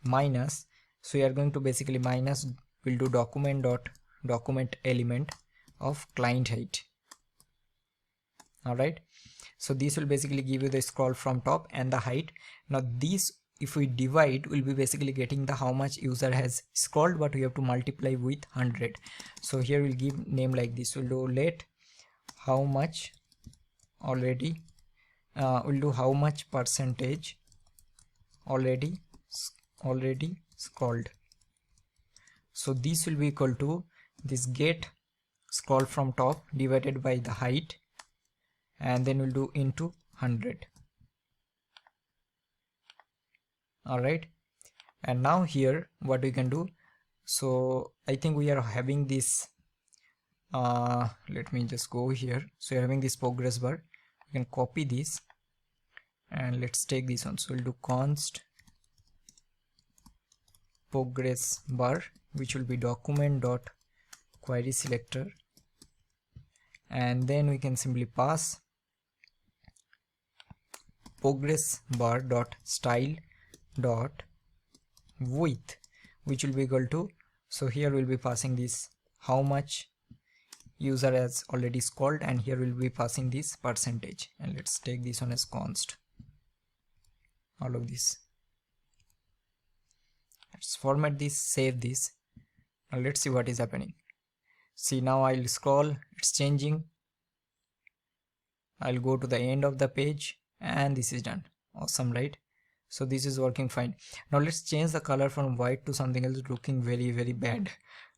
minus, so we are going to basically minus, we'll do document element of client height. Alright, so this will basically give you the scroll from top and the height. Now this, if we divide, we'll be basically getting the how much user has scrolled, but we have to multiply with 100. So here we'll give name like this. We'll do let how much already, we'll do how much percentage already scrolled. So this will be equal to this get scroll from top divided by the height, and then we'll do into 100. Alright, and now here what we can do, so I think we are having this, let me just go here. So you're having this progress bar, you can copy this and let's take this one. So we'll do const progress bar, which will be document dot query selector, and then we can simply pass progress bar dot style dot width, which will be equal to, so here we'll be passing this how much user has already scrolled, and here we'll be passing this percentage, and let's take this one as const, all of this. Let's format this, save this. Now let's see what is happening. See, now I'll scroll, it's changing. I'll go to the end of the page and this is done. Awesome, right? So this is working fine. Now let's change the color from white to something else, looking very bad.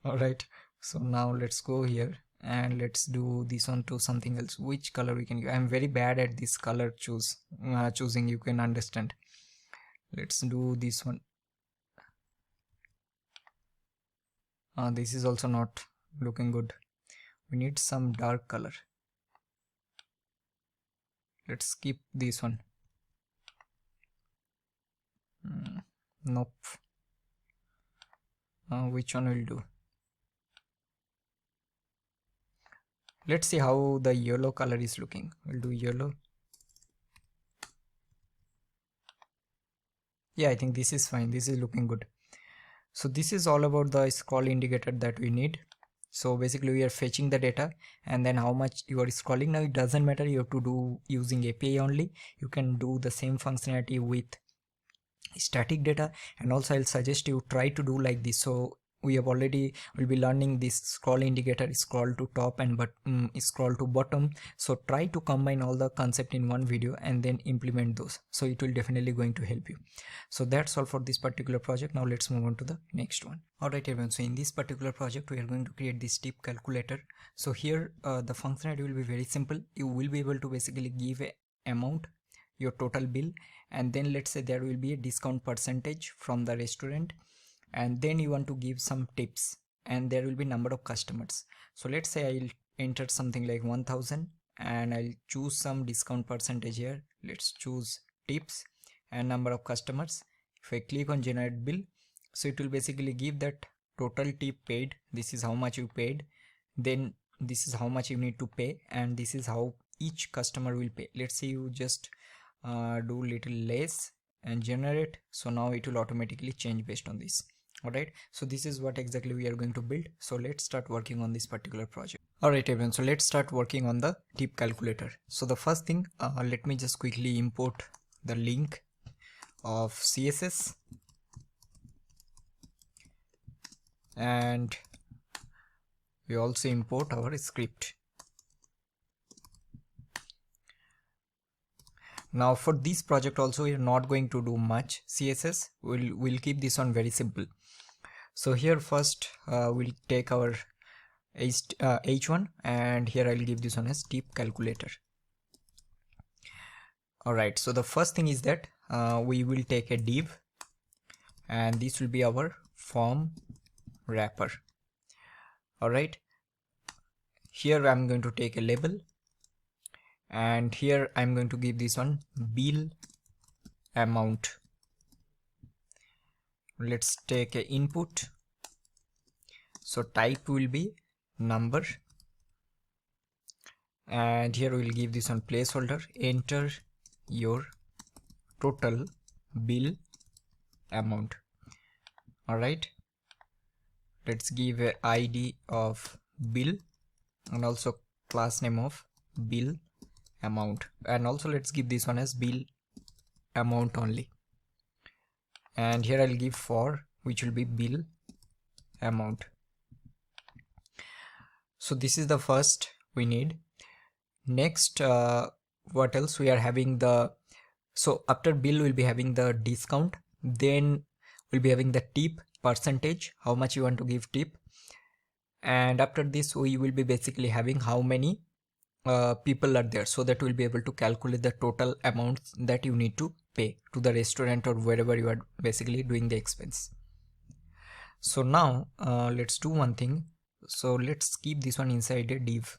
All right, so now let's go here and let's do this one to something else. Which color we can use? I'm very bad at this color choosing, you can understand. Let's do this one. This is also not looking good. We need some dark color. Let's skip this one. Nope. Which one will do? Let's see how the yellow color is looking. We'll do yellow. Yeah, I think this is fine. This is looking good. So this is all about the scroll indicator that we need. So basically we are fetching the data and then how much you are scrolling. Now it doesn't matter, you have to do using API only. You can do the same functionality with static data, and also I'll suggest you try to do like this. So we have already will be learning this scroll indicator, scroll to top and scroll to bottom. So try to combine all the concept in one video and then implement those. So it will definitely going to help you. So that's all for this particular project. Now let's move on to the next one. Alright everyone, so in this particular project we are going to create this tip calculator. So here the functionality will be very simple. You will be able to basically give a amount, your total bill, and then let's say there will be a discount percentage from the restaurant, and then you want to give some tips, and there will be number of customers. So let's say I'll enter something like 1000 and I'll choose some discount percentage here. Let's choose tips and number of customers. If I click on generate bill, so it will basically give that total tip paid, this is how much you paid, then this is how much you need to pay, and this is how each customer will pay. Let's say you just do little less and generate, so now it will automatically change based on this. Alright, so this is what exactly we are going to build. So let's start working on this particular project. Alright everyone, so let's start working on the tip calculator. So the first thing, let me just quickly import the link of CSS, and we also import our script. Now for this project also we are not going to do much CSS. We'll keep this one very simple. So here first we'll take our h1, and here I'll give this one as tip calculator. Alright, so the first thing is that we will take a div, and this will be our form wrapper. Alright, here I'm going to take a label, and here I'm going to give this one bill amount. Let's take a input, so type will be number, and here we'll give this one placeholder, enter your total bill amount. All right, let's give a ID of bill and also class name of bill amount, and also let's give this one as bill amount only, and here I'll give for which will be bill amount. So this is the first we need. Next, what else we are having? So after bill we'll be having the discount, then we'll be having the tip percentage, how much you want to give tip, and after this we will be basically having how many people are there, so that we'll be able to calculate the total amount that you need to pay to the restaurant or wherever you are basically doing the expense. So now let's do one thing. So let's keep this one inside a div.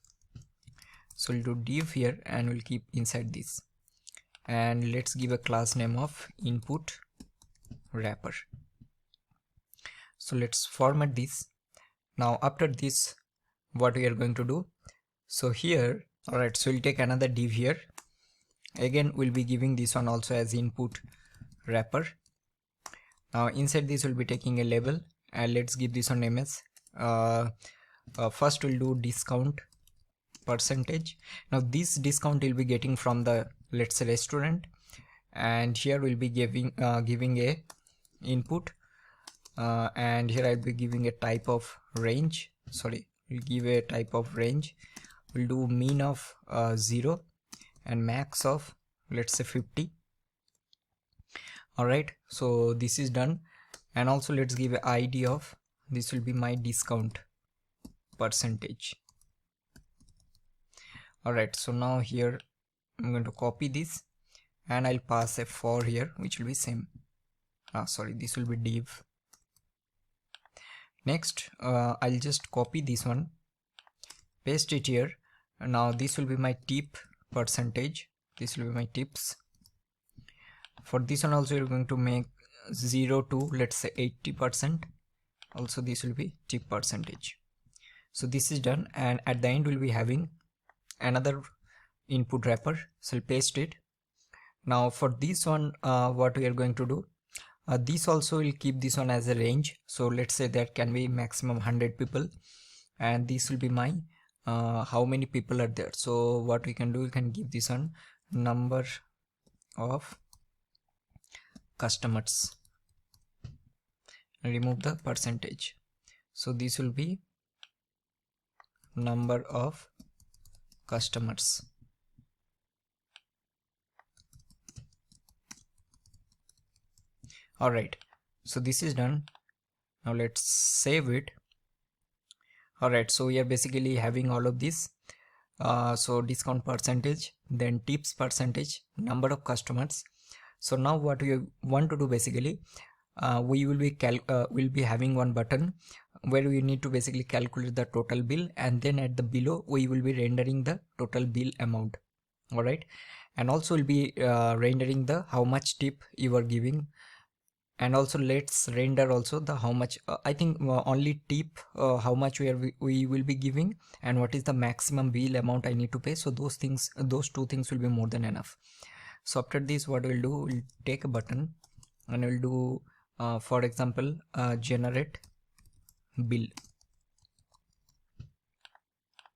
So we'll do div here and we'll keep inside this, and let's give a class name of input wrapper. So let's format this. Now after this, what we are going to do, so here, all right, so we'll take another div here. Again we'll be giving this one also as input wrapper. Now inside this we'll be taking a label, and let's give this one name as first we'll do discount percentage. Now this discount will be getting from the, let's say, restaurant, and here we'll be giving a input, and here I'll be giving a type of range. Sorry, we'll give a type of range. We'll do mean of 0 and max of, let's say, 50. All right, so this is done, and also let's give a ID of, this will be my discount percentage. All right, so now here I'm going to copy this and I'll pass a for here which will be same. Sorry, this will be div. Next, I'll just copy this one, paste it here. Now this will be my tip percentage, this will be my tips. For this one also you're going to make 0 to, let's say, 80%. Also this will be tip percentage. So this is done, and at the end we'll be having another input wrapper, so I'll paste it. Now for this one, what we are going to do, this also will keep this one as a range. So let's say that can be maximum 100 people, and this will be my how many people are there. So what we can do, we can give this one number of customers, remove the percentage. So this will be number of customers. All right, so this is done. Now let's save it. All right, so we are basically having all of this. So discount percentage, then tips percentage, number of customers. So now what we want to do, basically we will be having one button where we need to basically calculate the total bill, and then at the below we will be rendering the total bill amount. All right, and also we'll be rendering the how much tip you are giving, and also let's render also the how much I think only tip how much we will be giving, and what is the maximum bill amount I need to pay. So those things, those two things will be more than enough. So after this, what we'll do, we'll take a button and we'll do for example generate bill.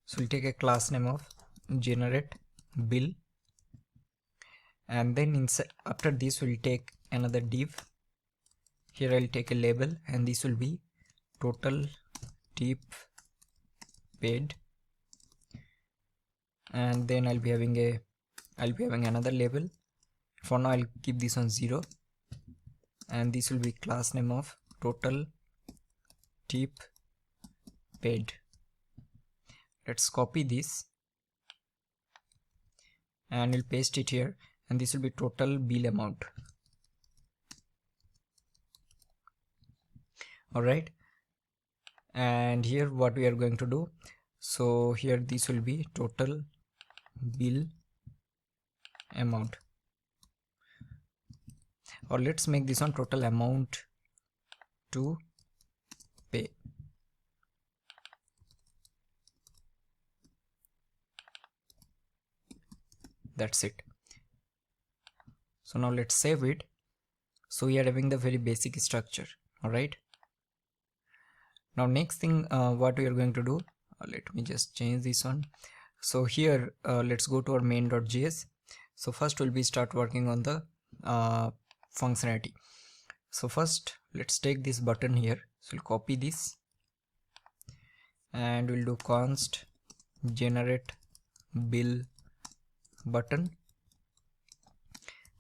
So we'll take a class name of generate bill, and then inside after this we'll take another div. Here I'll take a label, and this will be total tip paid, and then I'll be having another label. For now I'll keep this on 0, and this will be class name of total tip paid. Let's copy this and we'll paste it here, and this will be total bill amount. All right, and here what we are going to do, so here this will be total bill amount, or let's make this one total amount to pay. That's it. So now let's save it. So we are having the very basic structure. All right, now next thing what we are going to do, let me just change this one. So here let's go to our main.js. so first we'll be start working on the functionality. So first let's take this button here, so we'll copy this and we'll do const generate bill button.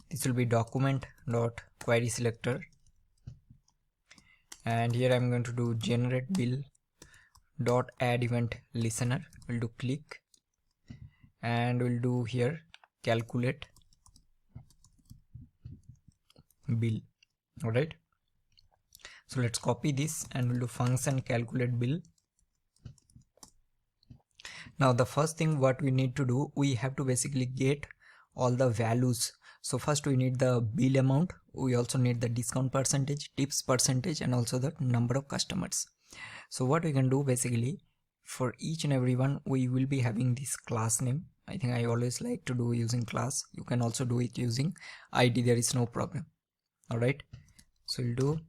This will be document dot query selector, and here I'm going to do generate bill dot add event listener. We'll do click and we'll do here calculate bill. All right, so let's copy this and we'll do function calculate bill. Now the first thing what we need to do, we have to basically get all the values. So first we need the bill amount, we also need the discount percentage, tips percentage, and also the number of customers. So what we can do basically, for each and every one we will be having this class name. I think I always like to do using class. You can also do it using ID, there is no problem. All right, so we'll do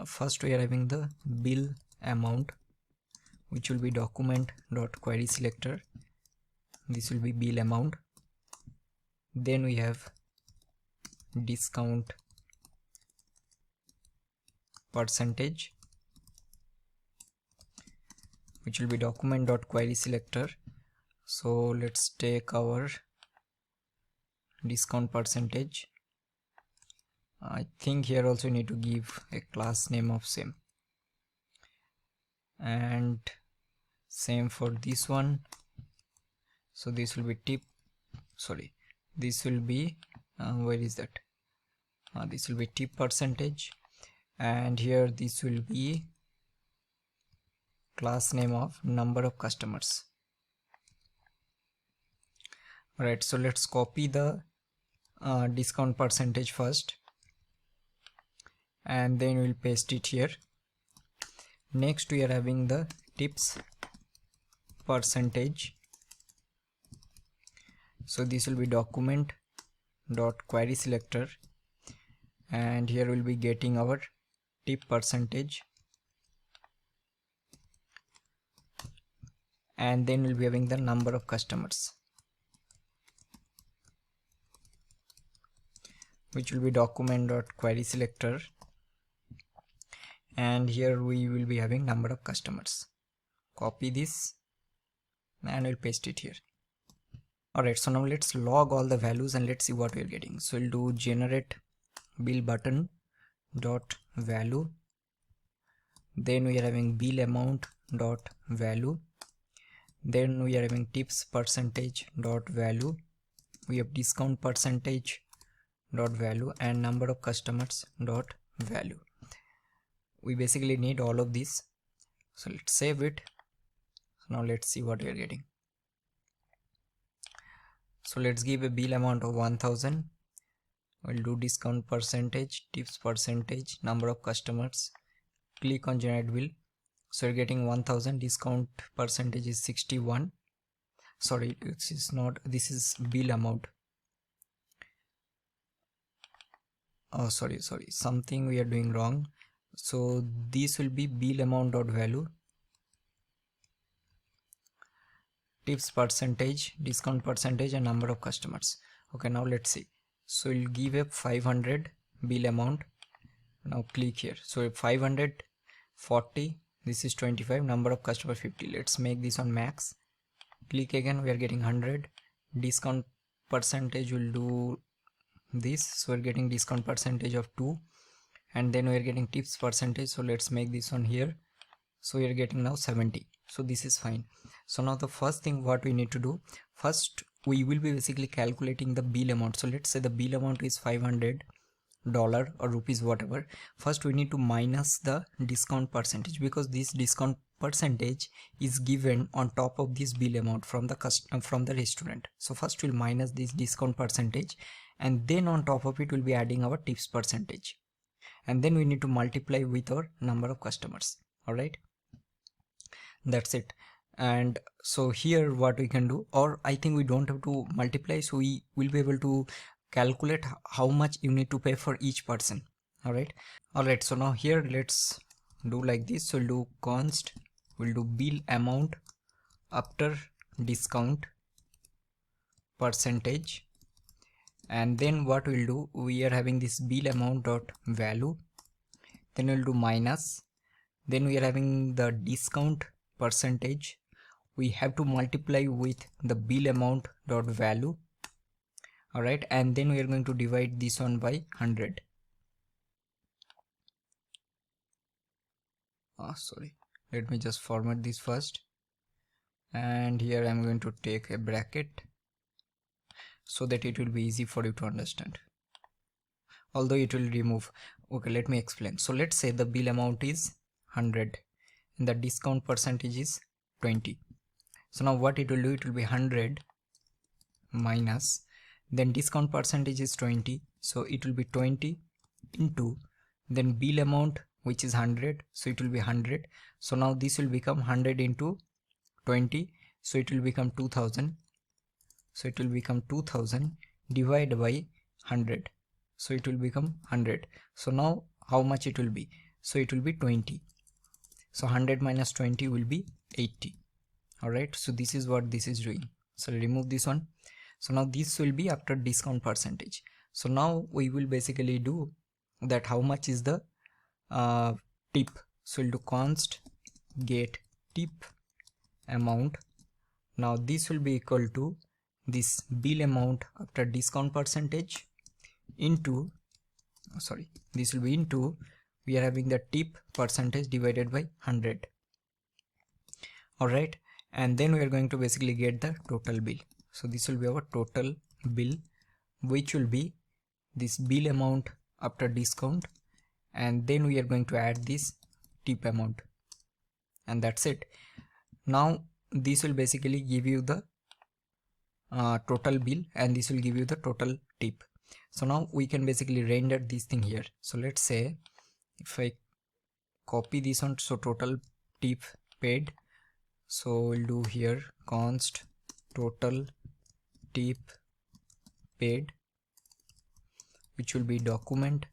first we are having the bill amount, which will be document dot query selector. This will be bill amount. Then we have discount percentage, which will be document dot query selector. So let's take our discount percentage. I think here also need to give a class name of same, and same for this one. So this will be this will be where is that, this will be tip percentage, and here this will be class name of number of customers. All right, so let's copy the discount percentage first and then we'll paste it here. Next we are having the tips percentage. So this will be document dot query selector, and here we'll be getting our tip percentage, and then we'll be having the number of customers, which will be document dot query selector, and here we will be having number of customers. Copy this and we'll paste it here. Alright, so now let's log all the values and let's see what we're getting. So we'll do generate bill button dot value, then we are having bill amount dot value, then we are having tips percentage dot value, we have discount percentage dot value, and number of customers dot value. We basically need all of these, so let's save it. So now let's see what we are getting. So let's give a bill amount of 1000. We'll do discount percentage, tips percentage, number of customers, click on generate bill. So you're getting 1000, discount percentage is 61. Sorry, this is not, this is bill amount. Oh, sorry, something we are doing wrong. So this will be bill amount dot value, tips percentage, discount percentage, and number of customers. Okay, now let's see. So we'll give a 500 bill amount. Now click here. So 540, this is 25, number of customer 50. Let's make this on max. Click again, we are getting 100. Discount percentage will do this, so we're getting discount percentage of 2, and then we're getting tips percentage, so let's make this one here. So we're getting now 70. So this is fine. So now the first thing what we need to do, first we will be basically calculating the bill amount. So let's say the bill amount is $500 or rupees, whatever. First we need to minus the discount percentage, because this discount percentage is given on top of this bill amount from the restaurant. So first we'll minus this discount percentage, and then on top of it we'll be adding our tips percentage, and then we need to multiply with our number of customers. All right, that's it. And so here what we can do, or I think we don't have to multiply, so we will be able to calculate how much you need to pay for each person. All right, so now here let's do like this. So we'll do const, we'll do bill amount after discount percentage, and then what we'll do, we are having this bill amount dot value, then we'll do minus, then we are having the discount percentage, we have to multiply with the bill amount dot value. All right, and then we are going to divide this one by 100. Sorry, let me just format this first, and here I'm going to take a bracket so that it will be easy for you to understand, although it will remove. Okay, let me explain. So let's say the bill amount is 100 and the discount percentage is 20. So now what it will do, it will be 100 minus, then discount percentage is 20, so it will be 20 into, then bill amount which is 100, so it will be 100. So now this will become 100 into 20, so it will become 2000. So it will become 2000 divided by 100, so it will become 100. So now how much it will be? So it will be 20. So 100 minus 20 will be 80. All right, so this is what this is doing. So remove this one. So now this will be after discount percentage. So now we will basically do that how much is the tip. So we'll do const get tip amount. Now this will be equal to this bill amount after discount percentage into, this will be into, we are having the tip percentage divided by 100. All right, and then we are going to basically get the total bill. So this will be our total bill, which will be this bill amount after discount, and then we are going to add this tip amount, and that's it. Now this will basically give you the total bill, and this will give you the total tip. So now we can basically render this thing here. So let's say if I copy this one, so total tip paid, so we'll do here const total tip paid, which will be document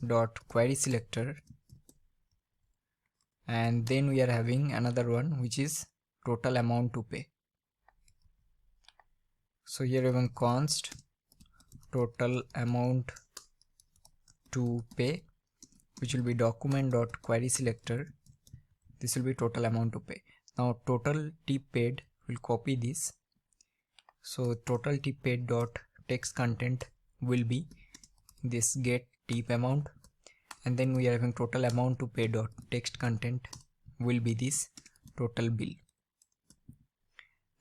dot query selector, and then we are having another one which is total amount to pay. So here we have const total amount to pay, which will be document dot query selector, this will be total amount to pay. Now total tip paid, will copy this, so total tip paid dot text content will be this get tip amount, and then we are having total amount to pay dot text content will be this total bill.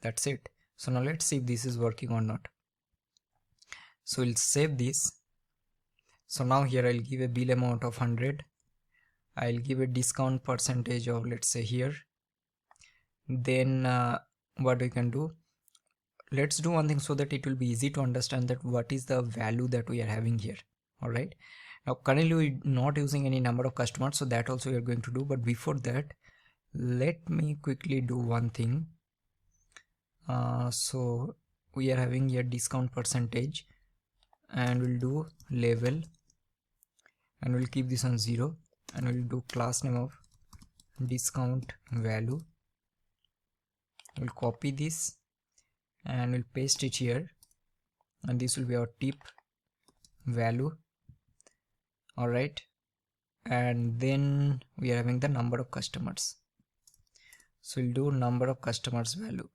That's it. So now let's see if this is working or not. So we'll save this. So now here I'll give a bill amount of 100, I'll give a discount percentage of, let's say here, then what we can do, let's do one thing so that it will be easy to understand that what is the value that we are having here. All right, now currently we're not using any number of customers, so that also we are going to do, but before that let me quickly do one thing. So we are having here discount percentage, and we'll do label, and we'll keep this on 0, and we'll do class name of discount value. We'll copy this and we'll paste it here, and this will be our tip value. All right, and then we are having the number of customers, so we'll do number of customers value.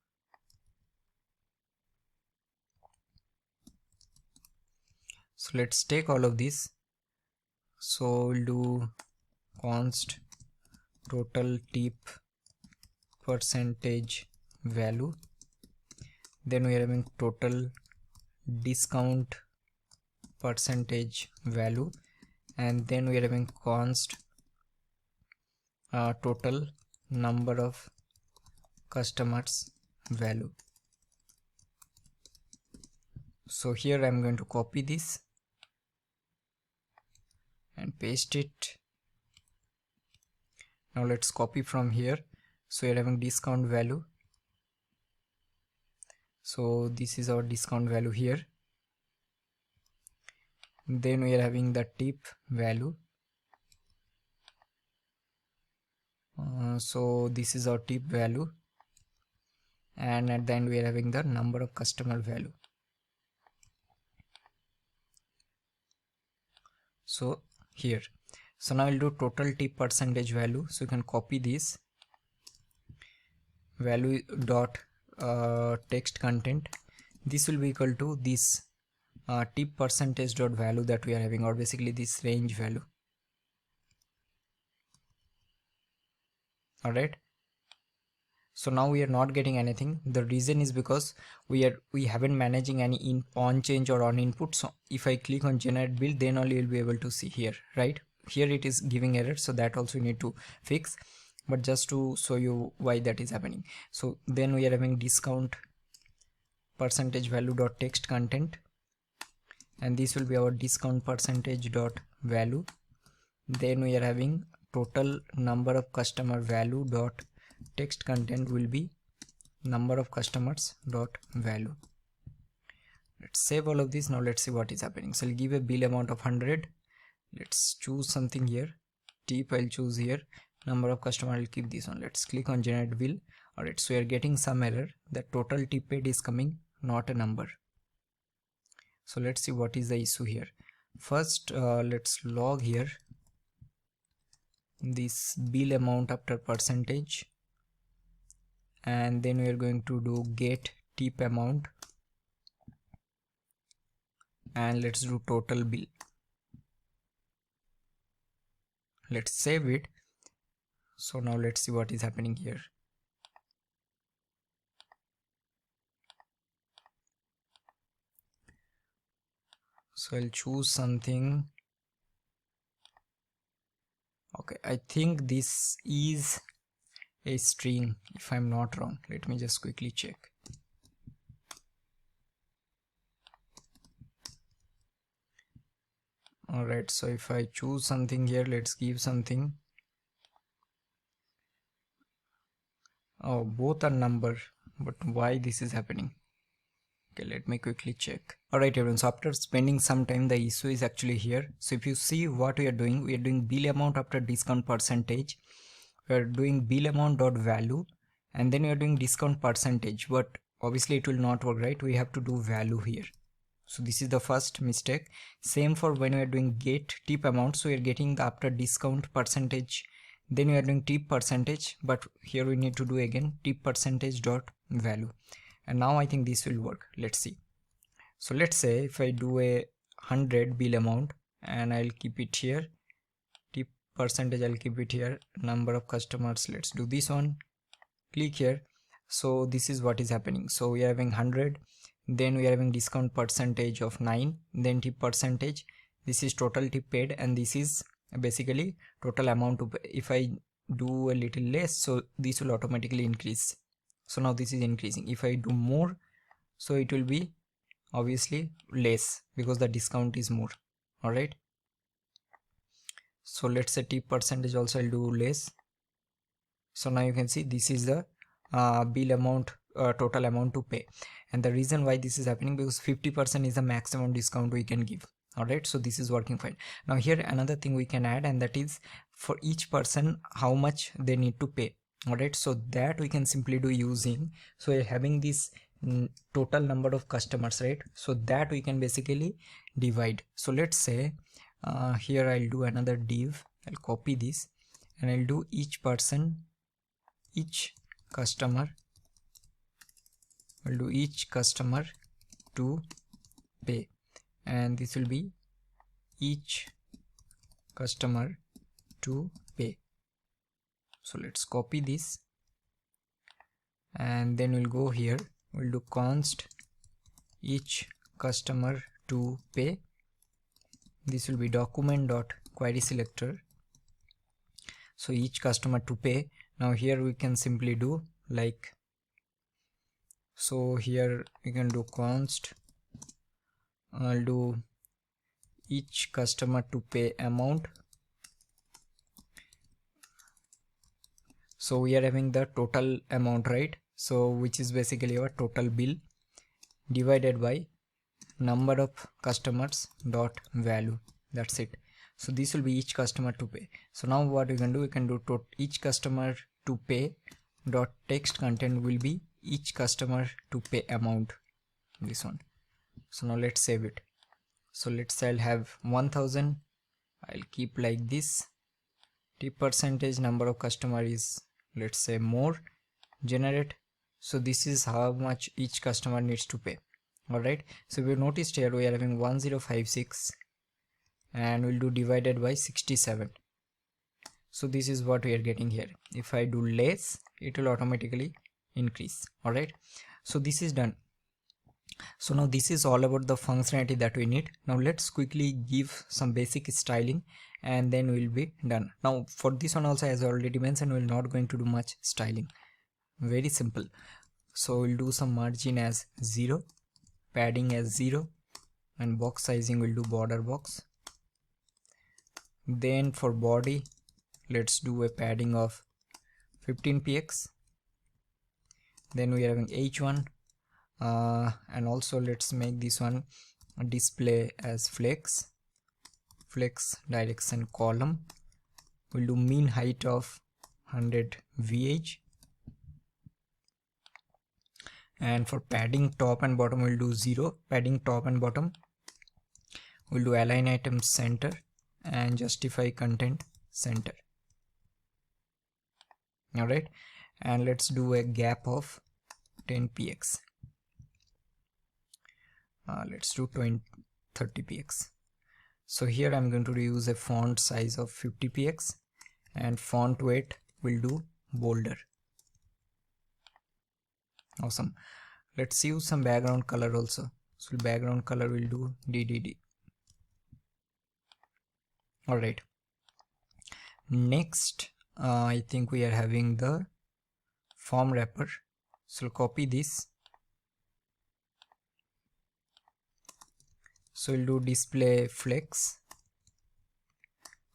So let's take all of this. So we'll do const total tip percentage value, then we are having total discount percentage value, and then we are having const total number of customers value. So here I'm going to copy this and paste it. Now let's copy from here. So you're having discount value. So this is our discount value here. Then we are having the tip value. So this is our tip value, and at the end we are having the number of customer value. So here, so now I'll do total tip percentage value. So you can copy this value dot text content. This will be equal to this tip percentage dot value that we are having, or basically this range value. Alright, so now we are not getting anything. The reason is because we haven't managing any on change or on input. So if I click on generate build, then only you'll be able to see here, right? Here it is giving error, so that also you need to fix, but just to show you why that is happening. So then we are having discount percentage value dot text content, and this will be our discount percentage dot value. Then we are having total number of customer value dot text content will be number of customers dot value. Let's save all of this. Now let's see what is happening. So I'll give a bill amount of 100. Let's choose something here. Tip I'll choose here. Number of customer I'll keep this one. Let's click on generate bill. Alright, so we are getting some error that total tip paid is coming, not a number. So let's see what is the issue here. First let's log here this bill amount after percentage, and then we are going to do get tip amount, and let's do total bill. Let's save it. So now let's see what is happening here. So I'll choose something. Okay, I think this is a string if I'm not wrong. Let me just quickly check. Alright, so if I choose something here, let's give something. Oh, both are number, but why this is happening? Okay, let me quickly check. Alright everyone, so after spending some time, the issue is actually here. So if you see what we are doing bill amount after discount percentage. We are doing bill amount dot value, and then we are doing discount percentage, but obviously it will not work, right? We have to do value here. So this is the first mistake. Same for when we are doing get tip amount. So we are getting the after discount percentage, then we are doing tip percentage, but here we need to do again tip percentage dot value. And now I think this will work. Let's see. So let's say if I do a 100 bill amount, and I'll keep it here, tip percentage I'll keep it here, number of customers, let's do this one, click here. So this is what is happening. So we are having 100, then we are having discount percentage of 9, then tip percentage, this is total tip paid, and this is basically total amount to pay. If I do a little less, so this will automatically increase. So now this is increasing. If I do more, so it will be obviously less because the discount is more. All right, so let's say tip percentage also I'll do less. So now you can see this is the bill amount, total amount to pay, and the reason why this is happening because 50% is the maximum discount we can give. All right, so this is working fine. Now here another thing we can add, and that is for each person how much they need to pay. All right, so that we can simply do using, so we're having this total number of customers, right? So that we can basically divide. So let's say here I'll do another div, I'll copy this, and I'll do each person, each customer, I'll do each customer to pay, and this will be each customer to pay. So let's copy this, and then we'll go here, we'll do const each customer to pay. This will be document dot query selector. so each customer to pay. Now here we can simply do like, so here we can do const, I'll do each customer to pay amount. So we are having the total amount, right? So which is basically our total bill divided by number of customers dot value. That's it. So this will be each customer to pay. So now what we can do, we can do each customer to pay dot text content will be each customer to pay amount, this one. So now let's save it. So let's say I'll have 1000, I'll keep like this. Tip percentage number of customer is, let's say, more, generate. So this is how much each customer needs to pay. Alright, so we noticed here we are having 1056 and we'll do divided by 67. So this is what we are getting here. If I do less, it will automatically increase. Alright, so this is done. So now this is all about the functionality that we need. Now let's quickly give some basic styling and then we'll be done. Now for this one also, as I already mentioned, we're not going to do much styling. Very simple. So we'll do some margin as 0, padding as 0, and box sizing will do border box. Then for body, let's do a padding of 15 px. Then we are having h1, and also let's make this one display as flex direction column. We'll do mean height of 100 vh. And for padding top and bottom, we'll do 0, padding top and bottom. We'll do align item center and justify content center. Alright, and let's do a gap of 10 px. Let's do 30 px. So here I'm going to use a font size of 50 px and font weight will do bolder. Awesome. Let's use some background color also. So background color will do DDD. Alright, next I think we are having the form wrapper. So copy this. So we'll do display flex.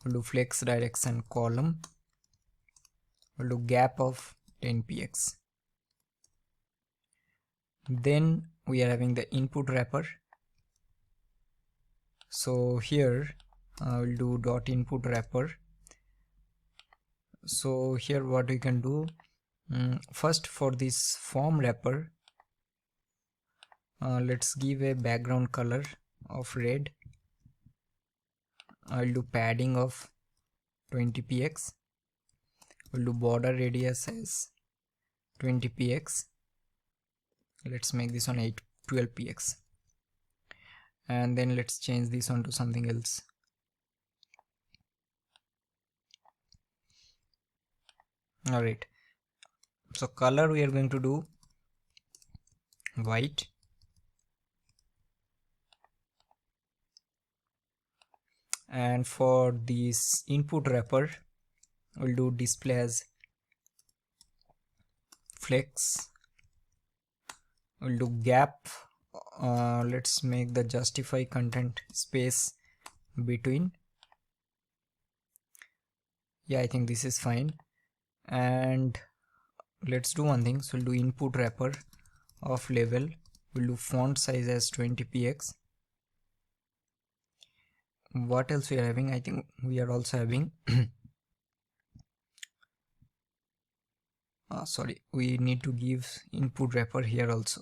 We'll do flex direction column. We'll do gap of 10 px. Then we are having the input wrapper. So here we'll do dot input wrapper. So here what we can do, first for this form wrapper, let's give a background color of red. I'll do padding of 20 px. We'll do border radius as 20 px. Let's make this one 12 px. And then let's change this one to something else. Alright, so color we are going to do white. And for this input wrapper, we'll do display as flex. We'll do gap. Let's make the justify content space between. Yeah, I think this is fine. And let's do one thing. So we'll do input wrapper of label. We'll do font size as 20 px. What else we are having? I think we are also having sorry, we need to give input wrapper here also.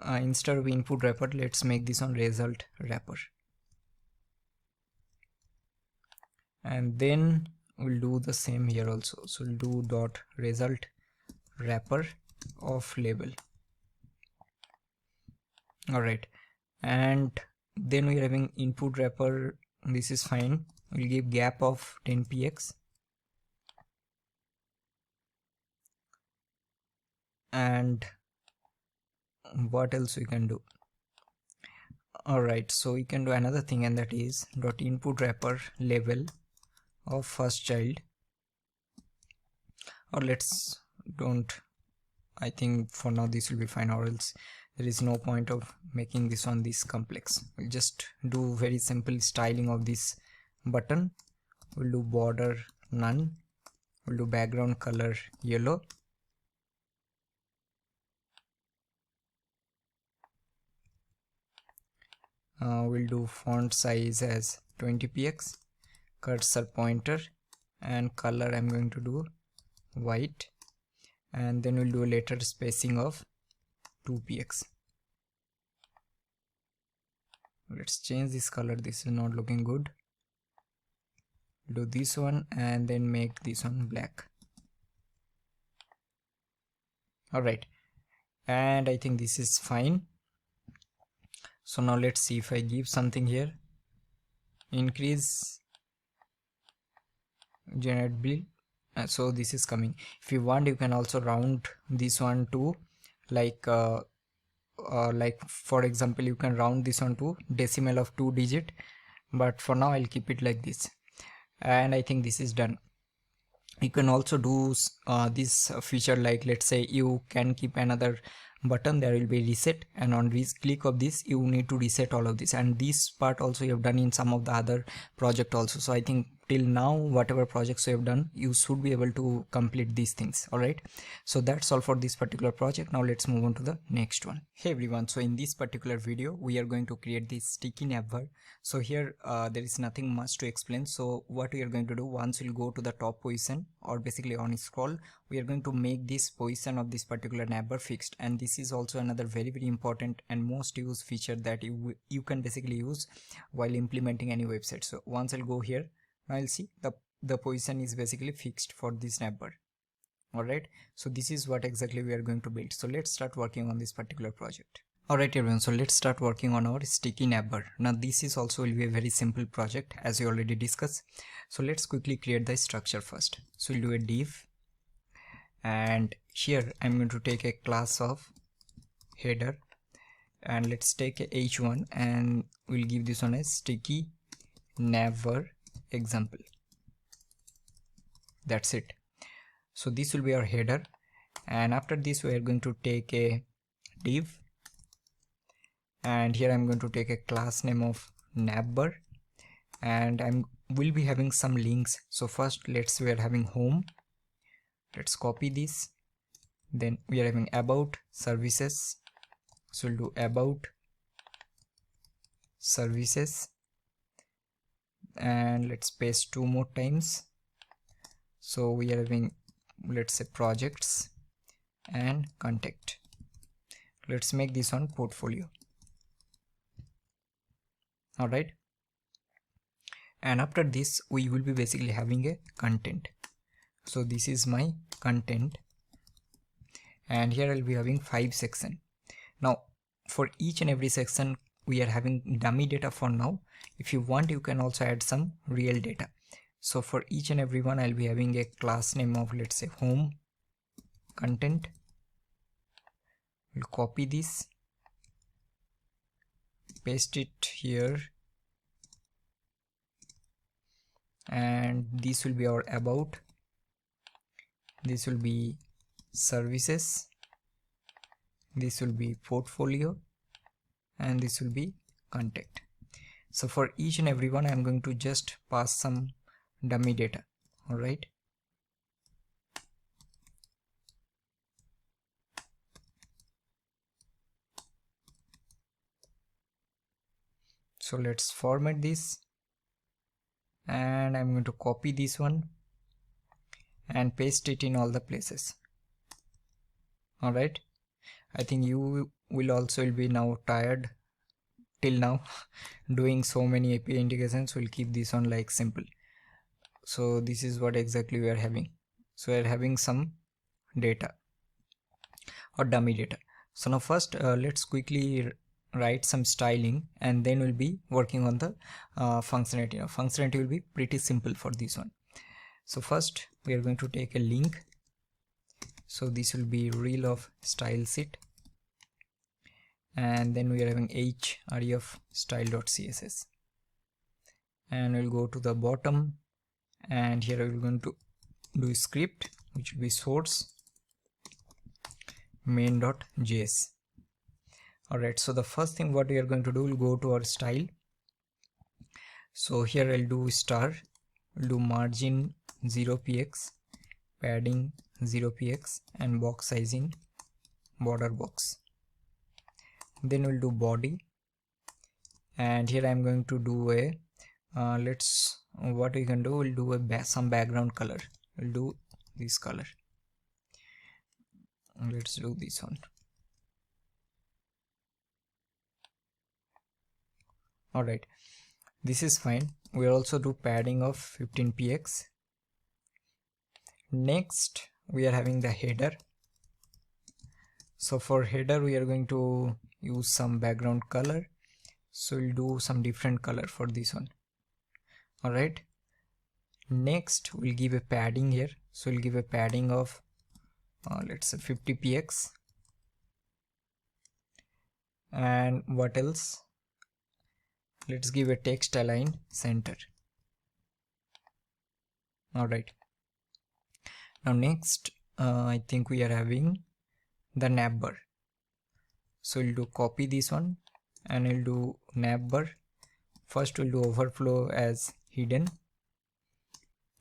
Instead of input wrapper, let's make this on result wrapper. And then we'll do the same here also. So we'll do dot result wrapper of label. Alright, and then we're having input wrapper. This is fine. We'll give gap of 10 px. And what else we can do? Alright, so we can do another thing, and that is dot input wrapper level of first child, or let's don't, I think for now this will be fine, or else there is no point of making this one this complex. We'll just do very simple styling of this button. We'll do border none, we'll do background color yellow, we'll do font size as 20px, cursor pointer, and color I'm going to do white, and then we'll do a letter spacing of 2px. Let's change this color, this is not looking good. Do this one and then make this one black. Alright, and I think this is fine. So now let's see if I give something here, increase generate build. So this is coming. If you want, you can also round this one to like for example, you can round this one to decimal of 2 digit, but for now I'll keep it like this, and I think this is done. You can also do this feature, like let's say you can keep another button, there will be reset, and on click of this you need to reset all of this, and this part also you have done in some of the other project also. So I think till now whatever projects you have done, you should be able to complete these things. All right, so that's all for this particular project. Now let's move on to the next one. Hey everyone, so in this particular video we are going to create this sticky navbar. So here there is nothing much to explain. So what we are going to do, once we'll go to the top position, or basically on scroll, we are going to make this position of this particular navbar fixed, and this is also another very important and most used feature that you can basically use while implementing any website. So once I'll go here, I'll see the position is basically fixed for this navbar. Alright, so this is what exactly we are going to build. So let's start working on this particular project. Alright everyone, so let's start working on our sticky navbar. Now this is also will be a very simple project as we already discussed. So let's quickly create the structure first. So we'll do a div, and here I'm going to take a class of header, and let's take a h1 and we'll give this one a sticky navbar example. That's it. So this will be our header, and after this we are going to take a div, and here I'm going to take a class name of navbar, and will be having some links. So first we are having home, let's copy this, then we are having about services, so we'll do about services, and let's paste 2 more times. So we are having, let's say, projects and contact. Let's make this one portfolio. All right, and after this we will be basically having a content. So this is my content, and here I'll be having 5 sections. Now for each and every section we are having dummy data for now. If you want, you can also add some real data. So for each and every one I'll be having a class name of, let's say, home content. We'll copy this, paste it here, and this will be our about, this will be services, this will be portfolio, and this will be contact. So for each and every one I'm going to just pass some dummy data. All right, so let's format this, and I'm going to copy this one and paste it in all the places. All right, I think you will also be now tired till now doing so many API integrations. We'll keep this one like simple. So this is what exactly we are having. So we are having some data or dummy data. So now first let's quickly write some styling, and then we'll be working on the functionality. Now functionality will be pretty simple for this one. So first we are going to take a link. So this will be rel of style sheet, and then we are having href style.css, and we'll go to the bottom, and here we're going to do script which will be source main.js. Alright, so the first thing what we are going to do, we'll go to our style. So here I'll do star, we'll do margin 0px, padding 0px, and box sizing border box. Then we'll do body, and here I'm going to do a what we can do, we'll do some background color. We'll do this color. Let's do this one. Alright, this is fine. We'll also do padding of 15px. Next we are having the header. So for header we are going to use some background color, so we'll do some different color for this one. Alright, next we'll give a padding here, so we'll give a padding of let's say 50px. And what else, let's give a text align center. Alright, now next I think we are having the navbar, so we'll do copy this one and we'll do navbar. First we'll do overflow as hidden,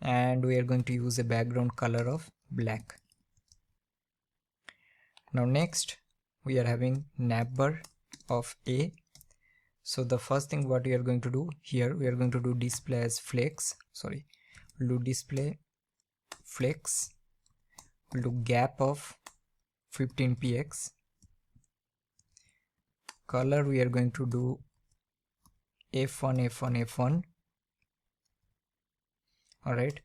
and we are going to use a background color of black. Now next we are having navbar of a. So the first thing what we are going to do here, we are going to do display as flex, we'll do display flex, we'll do gap of 15px, color we are going to do f1. Alright,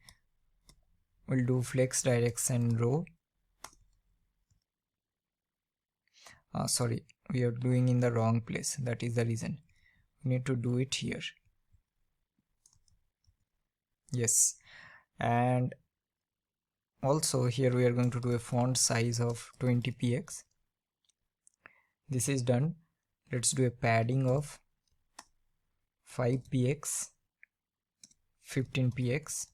we'll do flex direction row. We are doing in the wrong place, that is the reason. We need to do it here. Yes, and also here we are going to do a font size of 20px. This is done. Let's do a padding of 5px, 15px,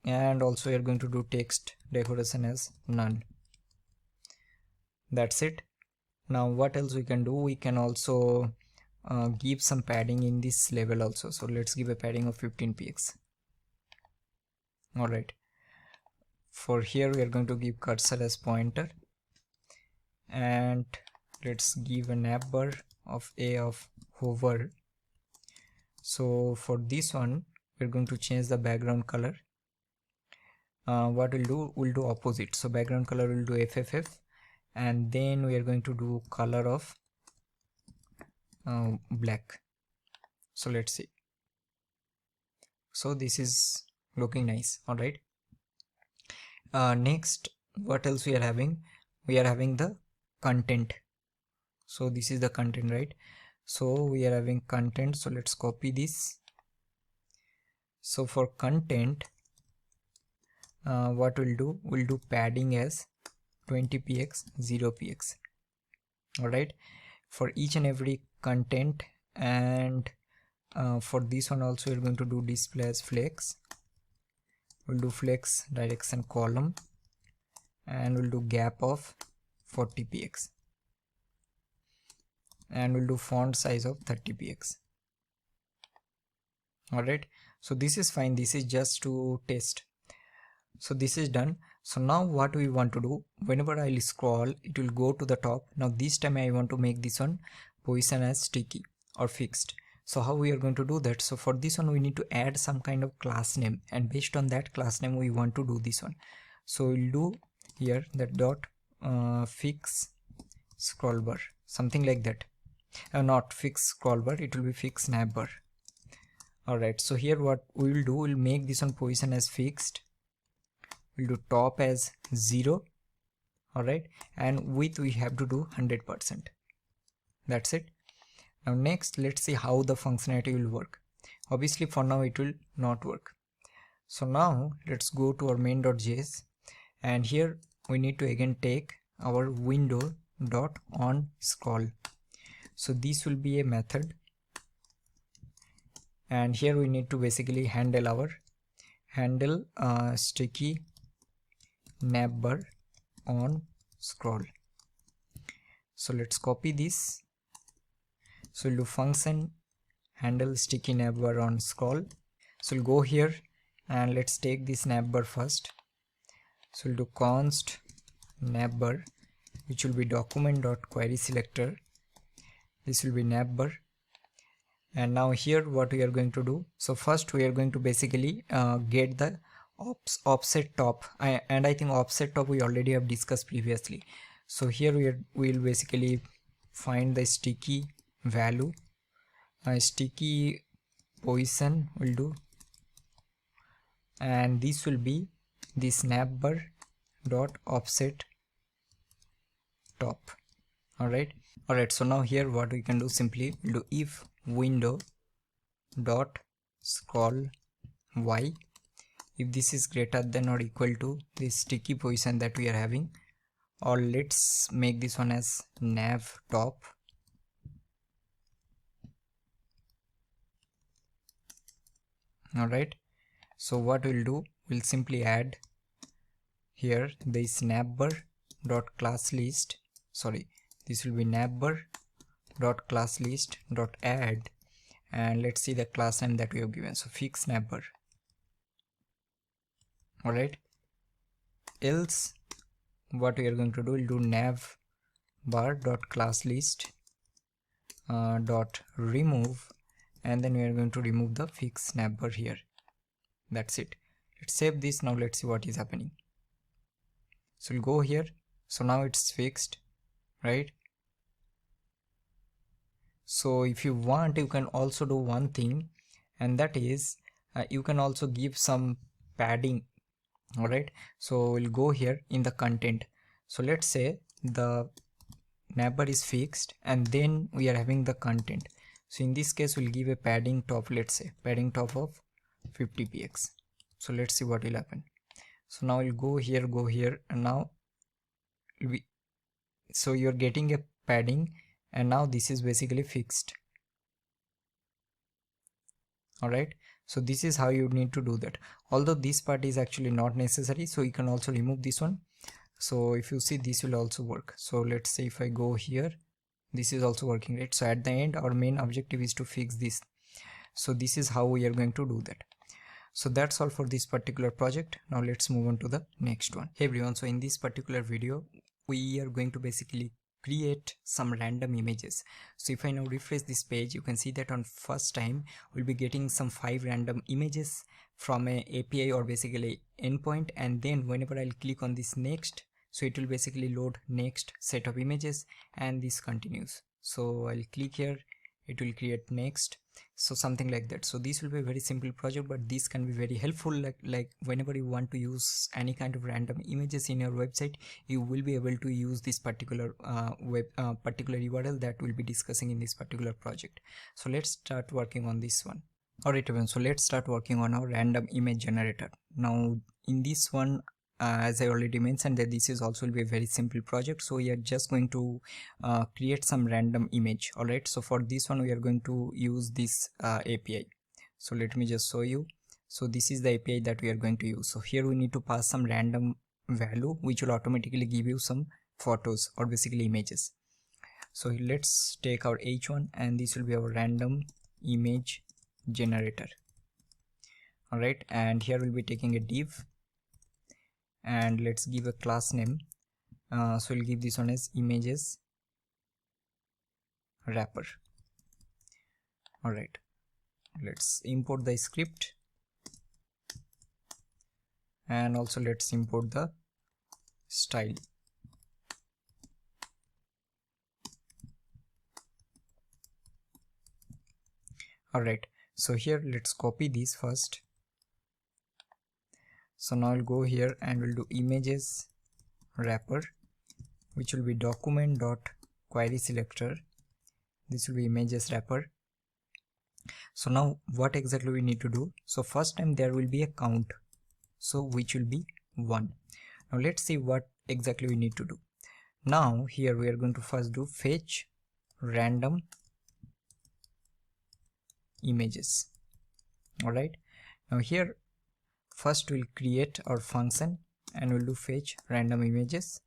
and also we are going to do text decoration as none. That's it. Now what else we can do, we can also give some padding in this level also. So let's give a padding of 15px. Alright, for here we are going to give cursor as pointer, and let's give a navbar of a of hover. So for this one we're going to change the background color. What we'll do, we'll do opposite. So background color will do FFF, and then we are going to do color of black. So let's see. So this is looking nice. Alright, next what else we are having, we are having the content. So this is the content, right? So we are having content, so let's copy this. So for content what we'll do, we'll do padding as 20px, 0px. Alright, for each and every content, and for this one also we're going to do display as flex. We'll do flex direction column, and we'll do gap of 40px, and we'll do font size of 30px. Alright, so this is fine, this is just to test. So this is done. So now what we want to do, whenever I'll scroll it will go to the top. Now this time I want to make this one position as sticky or fixed. So how we are going to do that? So for this one we need to add some kind of class name, and based on that class name we want to do this one. So we'll do here that dot fix scroll bar, something like that. Not fix scroll bar, it will be fix navbar. Alright, so here what we will do, we'll make this one position as fixed, we'll do top as 0. Alright, and width we have to do 100%. That's it. Now next let's see how the functionality will work. Obviously for now it will not work. So now let's go to our main.js, and here we need to again take our window dot on scroll. So this will be a method, and here we need to basically handle sticky navbar on scroll. So let's copy this. So we'll do function handle sticky navbar on scroll. So we'll go here and let's take this navbar first. So we'll do const navbar, which will be document.querySelector. This will be navbar. And now here what we are going to do, so first we are going to basically get the offset top, and I think offset top we already have discussed previously. So here we will basically find the sticky value, sticky position will do, and this will be this navbar dot offset top. Alright, so now here what we can do, simply we'll do if window dot scroll y, if this is greater than or equal to this sticky position that we are having, or let's make this one as nav top. Alright, so what we'll do, we'll simply add here this navbar dot class list, this will be navbar dot class list dot add, and let's see the class name that we have given, so fix navbar. Alright, else what we are going to do, we'll do navbar dot class list dot remove, and then we are going to remove the fix navbar here. That's it. Let's save this. Now let's see what is happening. So we'll go here. So now it's fixed, right? So if you want, you can also do one thing, and that is you can also give some padding. Alright, so we'll go here in the content. So let's say the navbar is fixed and then we are having the content. So in this case we'll give a padding top, let's say padding top of 50 px. So let's see what will happen. So now we'll go here, and now so you're getting a padding, and now this is basically fixed. Alright, so this is how you need to do that, although this part is actually not necessary, so you can also remove this one. So if you see, this will also work. So let's say if I go here, this is also working, right? So at the end our main objective is to fix this. So this is how we are going to do that. So that's all for this particular project. Now let's move on to the next one. Hey everyone, so in this particular video we are going to basically create some random images. So if I now refresh this page, you can see that on first time we'll be getting some 5 random images from a API or basically endpoint, and then whenever I'll click on this next, so it will basically load next set of images, and this continues. So I'll click here, it will create next, so something like that. So this will be a very simple project, but this can be very helpful, like whenever you want to use any kind of random images in your website, you will be able to use this particular particular URL that we'll be discussing in this particular project. So let's start working on this one. Alright everyone, so let's start working on our random image generator. Now in this one, as I already mentioned, that this is also will be a very simple project. So we are just going to create some random image. Alright, so for this one we are going to use this API. So let me just show you. So this is the API that we are going to use. So here we need to pass some random value which will automatically give you some photos or basically images. So let's take our h1, and this will be our random image generator. Alright, and here we'll be taking a div, and let's give a class name. So we'll give this one as images wrapper. Alright, let's import the script, and also let's import the style. Alright, so here let's copy this first. So now I'll go here and we'll do images wrapper, which will be document.querySelector. This will be images wrapper. So now what exactly we need to do? So first time there will be a count, so which will be 1. Now let's see what exactly we need to do. Now here we are going to first do fetch random images. Alright, now here first we'll create our function and we'll do fetch random images,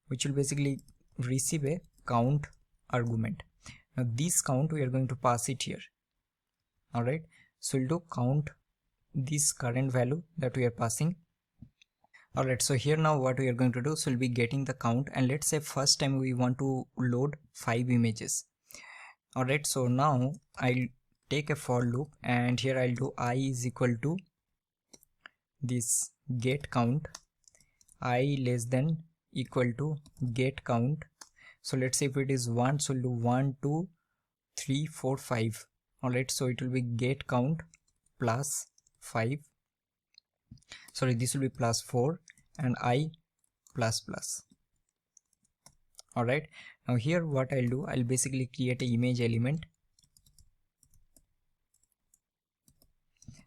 which will basically receive a count argument. Now this count we are going to pass it here. Alright, so we'll do count this current value that we are passing. Alright, so here now what we are going to do, so we'll be getting the count, and let's say first time we want to load 5 images. Alright, so now I'll take a for loop, and here I'll do I is equal to this get count, I less than equal to get count. So let's say if it is 1, so we'll do 1 2 3 4 5. Alright, so it will be get count plus 5, sorry, this will be plus 4, and I plus plus. Alright, now here what I'll do, I'll basically create an image element,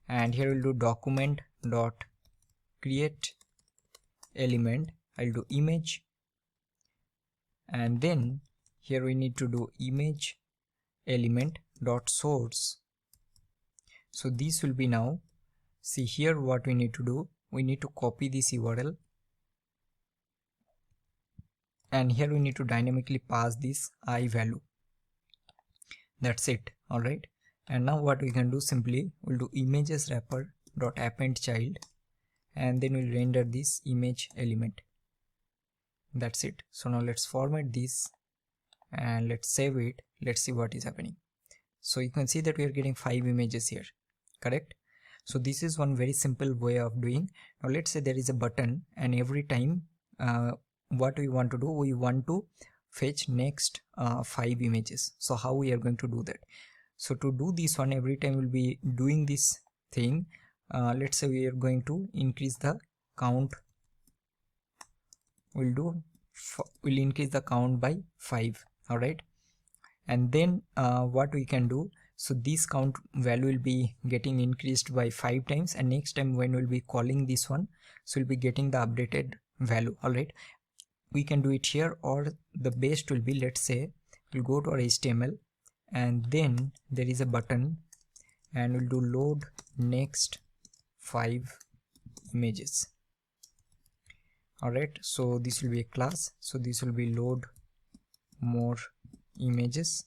and here we'll do document dot create element. I'll do image, and then here we need to do image element dot source. So this will be, now see here what we need to do, we need to copy this URL, and here we need to dynamically pass this I value. That's it. Alright, and now what we can do, simply we'll do images wrapper dot append child, and then we'll render this image element. That's it. So now let's format this and let's save it. Let's see what is happening. So you can see that we are getting 5 images here, correct? So this is one very simple way of doing. Now let's say there is a button, and every time what we want to do, we want to fetch next 5 images. So how we are going to do that? So to do this one, every time we'll be doing this thing, let's say we are going to increase the count. We'll increase the count by 5. Alright, and then what we can do, so this count value will be getting increased by 5 times, and next time when we'll be calling this one, so we'll be getting the updated value. Alright, we can do it here, or the best will be, let's say we'll go to our HTML, and then there is a button, and we'll do load next 5 images. Alright, so this will be a class, so this will be load more images.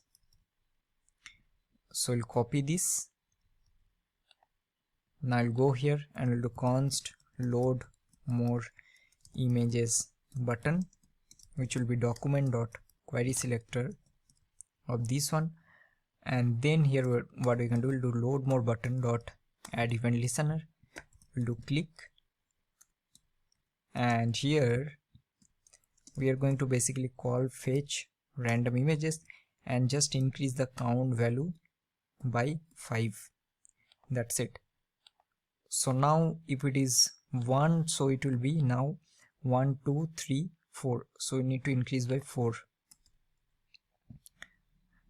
So we'll copy this. Now I'll go here and we'll do const load more images button, which will be document dot query selector of this one, and then here what we can do, we'll do load more button dot add event listener. We'll do click, and here we are going to basically call fetch random images and just increase the count value by 5. That's it. So now if it is 1, so it will be now 1 2 3 4, so we need to increase by 4.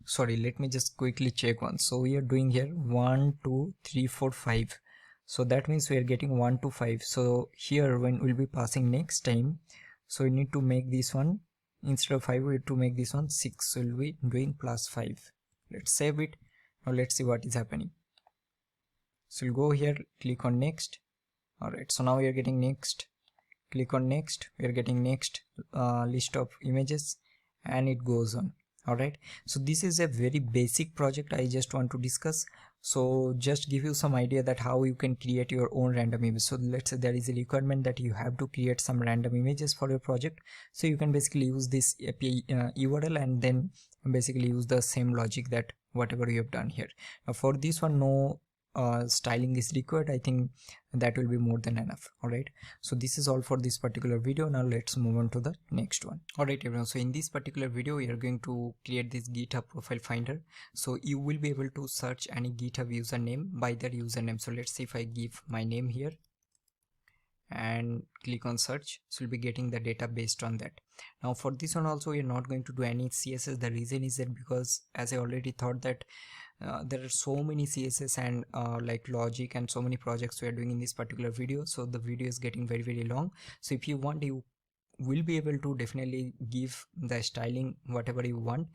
Sorry, let me just quickly check one. So we are doing here 1 2 3 4 5, so that means we are getting 1 to 5. So here when we'll be passing next time, so we need to make this one, instead of 5 we have to make this one 6, so we'll be doing plus 5. Let's save it. Now let's see what is happening. So we'll go here, click on next. Alright, so now we are getting next, click on next, we are getting next list of images, and it goes on. Alright, so this is a very basic project I just want to discuss. So just give you some idea that how you can create your own random image. So let's say there is a requirement that you have to create some random images for your project, so you can basically use this API URL and then basically use the same logic that whatever you have done here. Now for this one, no styling is required. I think that will be more than enough. Alright, so this is all for this particular video. Now let's move on to the next one. Alright everyone, so in this particular video we are going to create this GitHub profile finder. So you will be able to search any GitHub username by their username. So let's see if I give my name here and click on search, so we'll be getting the data based on that. Now for this one also we are not going to do any CSS. The reason is that because, as I already thought, that there are so many CSS and like logic and so many projects we are doing in this particular video, so the video is getting very long. So if you want, you will be able to definitely give the styling whatever you want.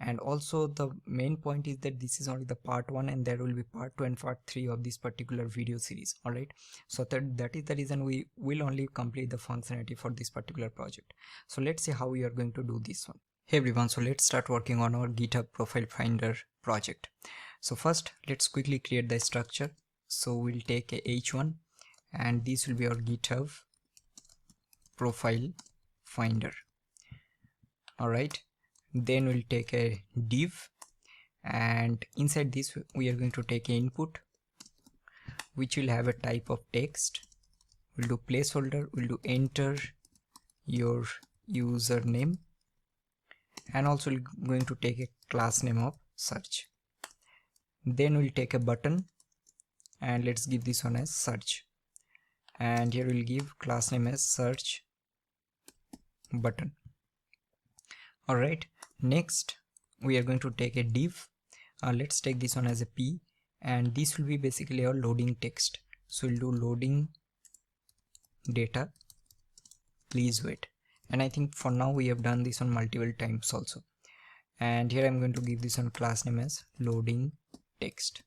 And also the main point is that this is only the part 1, and there will be part 2 and part 3 of this particular video series. All right, so that is the reason we will only complete the functionality for this particular project. So let's see how we are going to do this one. Hey everyone, so let's start working on our GitHub Profile Finder project. So first let's quickly create the structure. So we'll take a h1, and this will be our GitHub Profile Finder. All right, then we'll take a div, and inside this we are going to take an input which will have a type of text. We'll do placeholder, we'll do enter your username, and also we're going to take a class name of search. Then we'll take a button, and let's give this one as search, and here we'll give class name as search button. All right, next we are going to take a div. Let's take this one as a p, and this will be basically our loading text. So we'll do loading data, please wait. And I think for now we have done this on multiple times also. And here I'm going to give this one class name as loading text.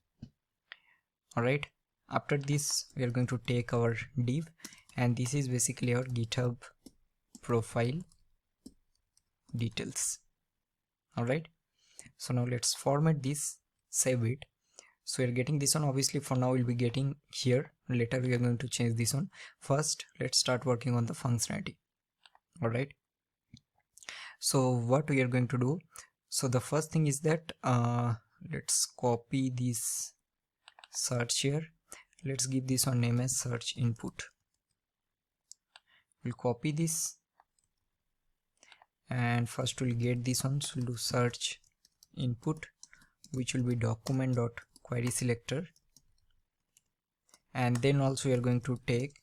All right, after this we are going to take our div, and this is basically our GitHub profile details. All right, so now let's format this, save it. So we are getting this one. Obviously for now we'll be getting here, later we are going to change this one. First let's start working on the functionality. All right, so what we are going to do, so the first thing is that let's copy this search here. Let's give this one name as search input. We'll copy this, and first we'll get this one. So we'll do search input, which will be document.querySelector, and then also we are going to take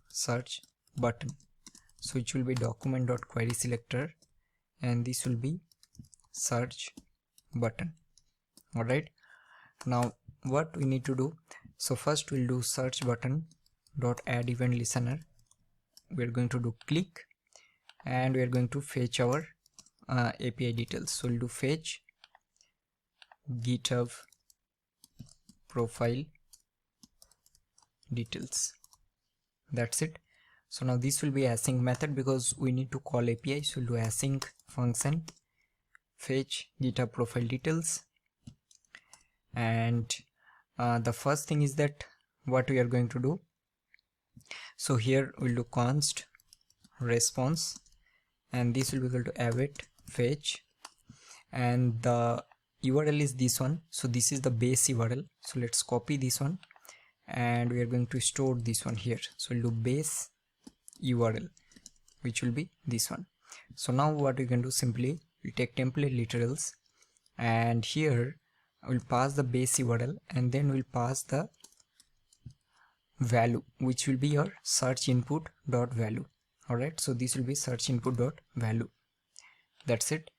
search button, so which will be document.querySelector, and this will be search button. All right, now what we need to do, so first we'll do search button dot add event listener. We're going to do click, and we are going to fetch our API details. So we'll do fetch GitHub profile details. That's it. So now this will be async method because we need to call API. So we'll do async function fetch GitHub profile details, and the first thing is that what we are going to do, so here we'll do const response, and this will be equal to await fetch, and the URL is this one. So this is the base URL. So let's copy this one, and we are going to store this one here. So we'll do base URL, which will be this one. So now what we can do, simply we'll take template literals, and here we'll pass the base URL, and then we'll pass the value, which will be your search input dot value. All right, so this will be search input dot value. That's it.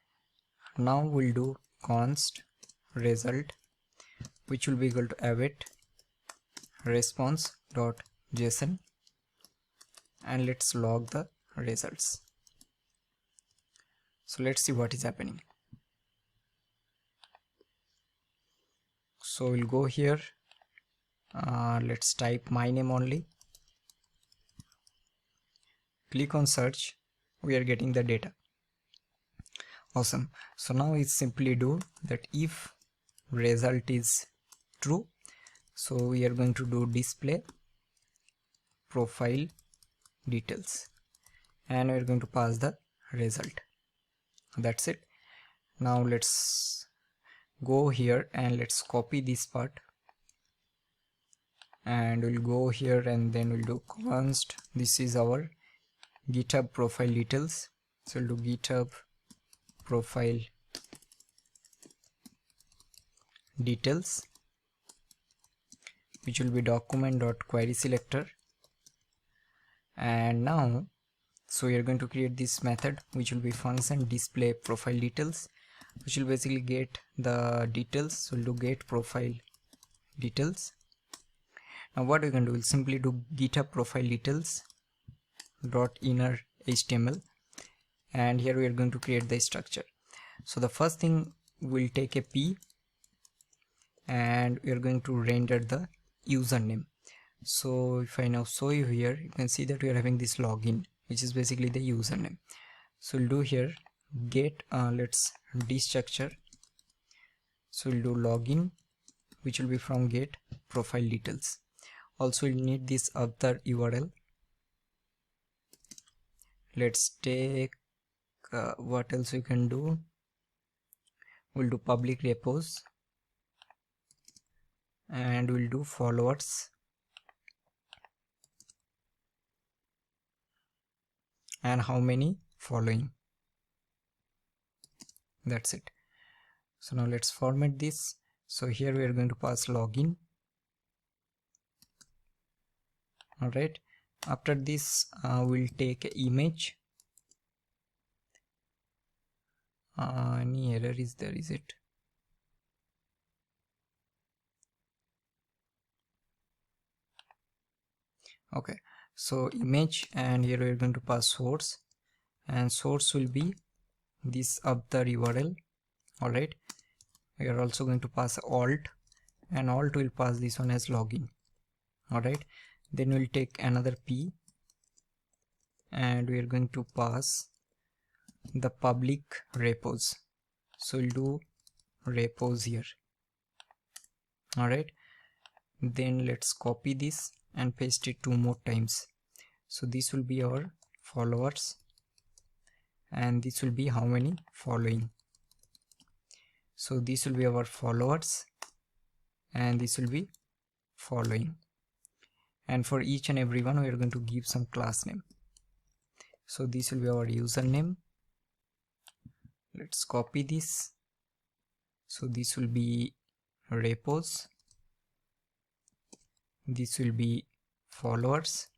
Now we'll do const result, which will be equal to await response dot json, and let's log the results. So let's see what is happening. So we'll go here, let's type my name only, click on search, we are getting the data. Awesome. So now we simply do that if result is true, so we are going to do display profile details, and we're going to pass the result. That's it. Now let's go here and let's copy this part, and we'll go here and then we'll do const, this is our GitHub profile details. So we'll do GitHub profile details, which will be document.querySelector. And now, so we are going to create this method, which will be function display profile details, which will basically get the details. So we'll do get profile details. Now what we can do, we'll simply do GitHub profile details dot inner HTML, and here we are going to create the structure. So the first thing, we'll take a p and we are going to render the username. So if I now show you here, you can see that we are having this login, which is basically the username. So we'll do here get let's destructure. So we'll do login, which will be from get profile details. Also we'll need this other URL. Let's take what else we can do. We'll do public repos, and we'll do followers, and how many following. That's it. So now let's format this. So here we are going to pass login. Alright, after this we'll take an image. Any error is there, is it? Okay, so image, and here we are going to pass source, and source will be this other URL. Alright, we are also going to pass alt, and alt will pass this one as login. Alright, then we'll take another p, and we are going to pass the public repos. So we'll do repos here. Alright, then let's copy this and paste it 2 more times. So this will be our followers, and this will be how many following. So this will be our followers, and this will be following. And for each and every one we are going to give some class name. So this will be our username. Let's copy this. So this will be repos, this will be followers,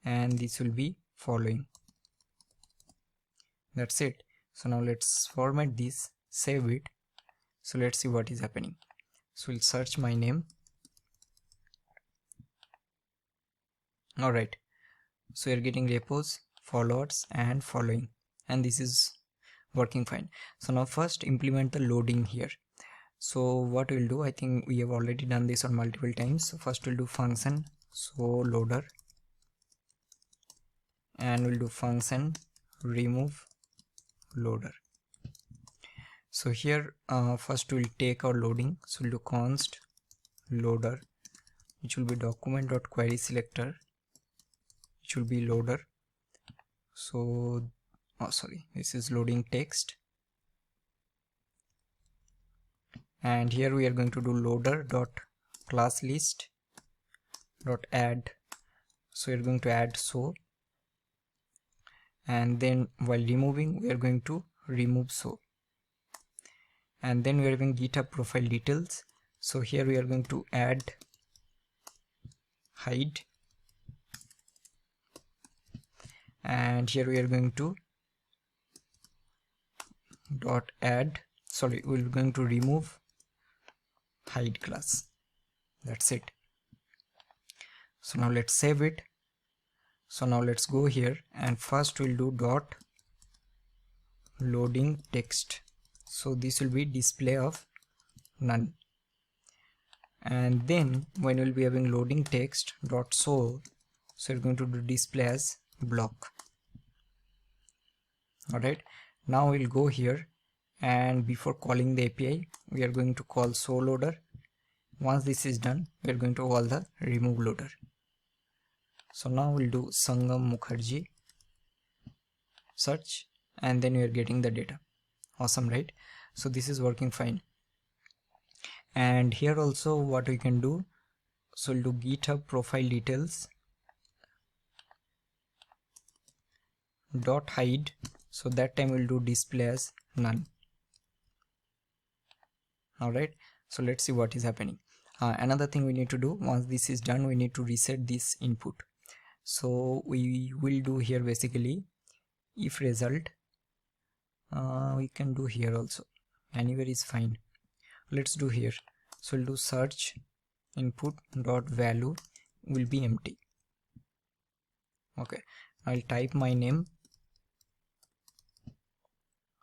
and this will be following. That's it. So now let's format this, save it. So let's see what is happening. So we'll search my name. Alright, so you're getting repos, followers, and following, and this is working fine. So now first implement the loading here. So what we'll do, I think we have already done this on multiple times. So first we'll do function so loader, and we'll do function remove loader. So here first we'll take our loading. So we'll do const loader, which will be document.query selector, which will be loader. So this is loading text, and here we are going to do loader dot class list dot add. So we're going to add so, and then while removing we are going to remove so, and then we are having GitHub profile details. So here we are going to add hide, and here we are going to we're going to remove hide class. That's it. So now let's save it. So now let's go here, and first we'll do dot loading text. So this will be display of none, and then when we'll be having loading text dot show, so we're going to do display as block. Alright, now we'll go here, and before calling the API we are going to call show loader. Once this is done, we are going to call the remove loader. So now we'll do Sangam Mukherjee search, and then we are getting the data. Awesome, right? So this is working fine. And here also what we can do, so we'll do GitHub profile details dot hide. So that time we'll do display as none. Alright, so let's see what is happening. Another thing we need to do, once this is done, we need to reset this input. So we will do here basically if result, we can do here also, anywhere is fine. Let's do here. So we'll do search input dot value will be empty. Okay, I'll type my name,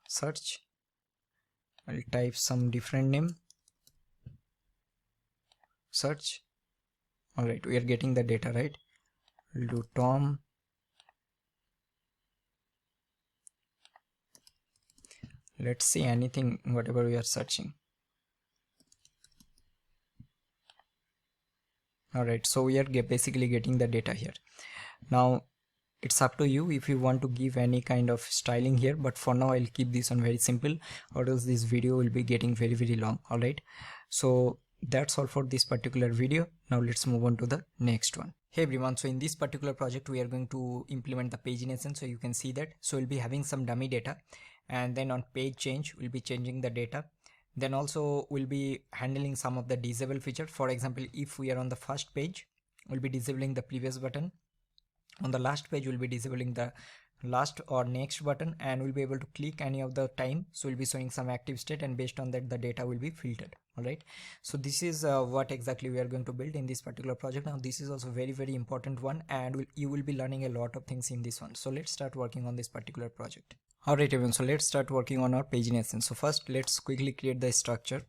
search, I'll type some different name, search. Alright, we are getting the data, right? We'll do Tom, let's see anything, whatever we are searching. Alright, so we are basically getting the data here. Now it's up to you if you want to give any kind of styling here, but for now I'll keep this one very simple, or else this video will be getting very long. Alright, so that's all for this particular video. Now let's move on to the next one. Hey everyone, so in this particular project we are going to implement the pagination. So you can see that, so we'll be having some dummy data, and then on page change we'll be changing the data. Then also we'll be handling some of the disable feature. For example, if we are on the first page, we'll be disabling the previous button. On the last page we'll be disabling the last or next button, and we'll be able to click any of the time. So we'll be showing some active state, and based on that the data will be filtered. Alright, so this is what exactly we are going to build in this particular project. Now this is also very important one, and you will be learning a lot of things in this one. So let's start working on this particular project. Alright everyone, so let's start working on our pagination. So first let's quickly create the structure.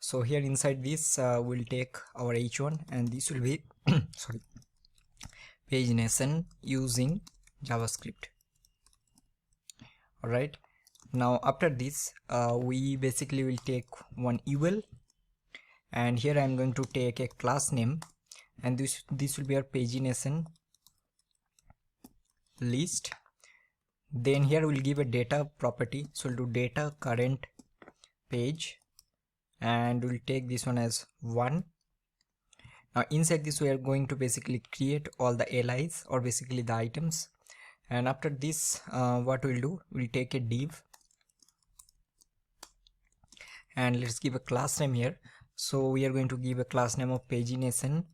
So here inside this we'll take our h1, and this will be sorry, pagination using JavaScript. Alright, now after this we basically will take one UL, and here I'm going to take a class name, and this will be our pagination list. Then here we'll give a data property, so we'll do data current page, and we'll take this one as 1. Now inside this we are going to basically create all the LIs, or basically the items. And after this what we'll do, we'll take a div, and let's give a class name here. So we are going to give a class name of pagination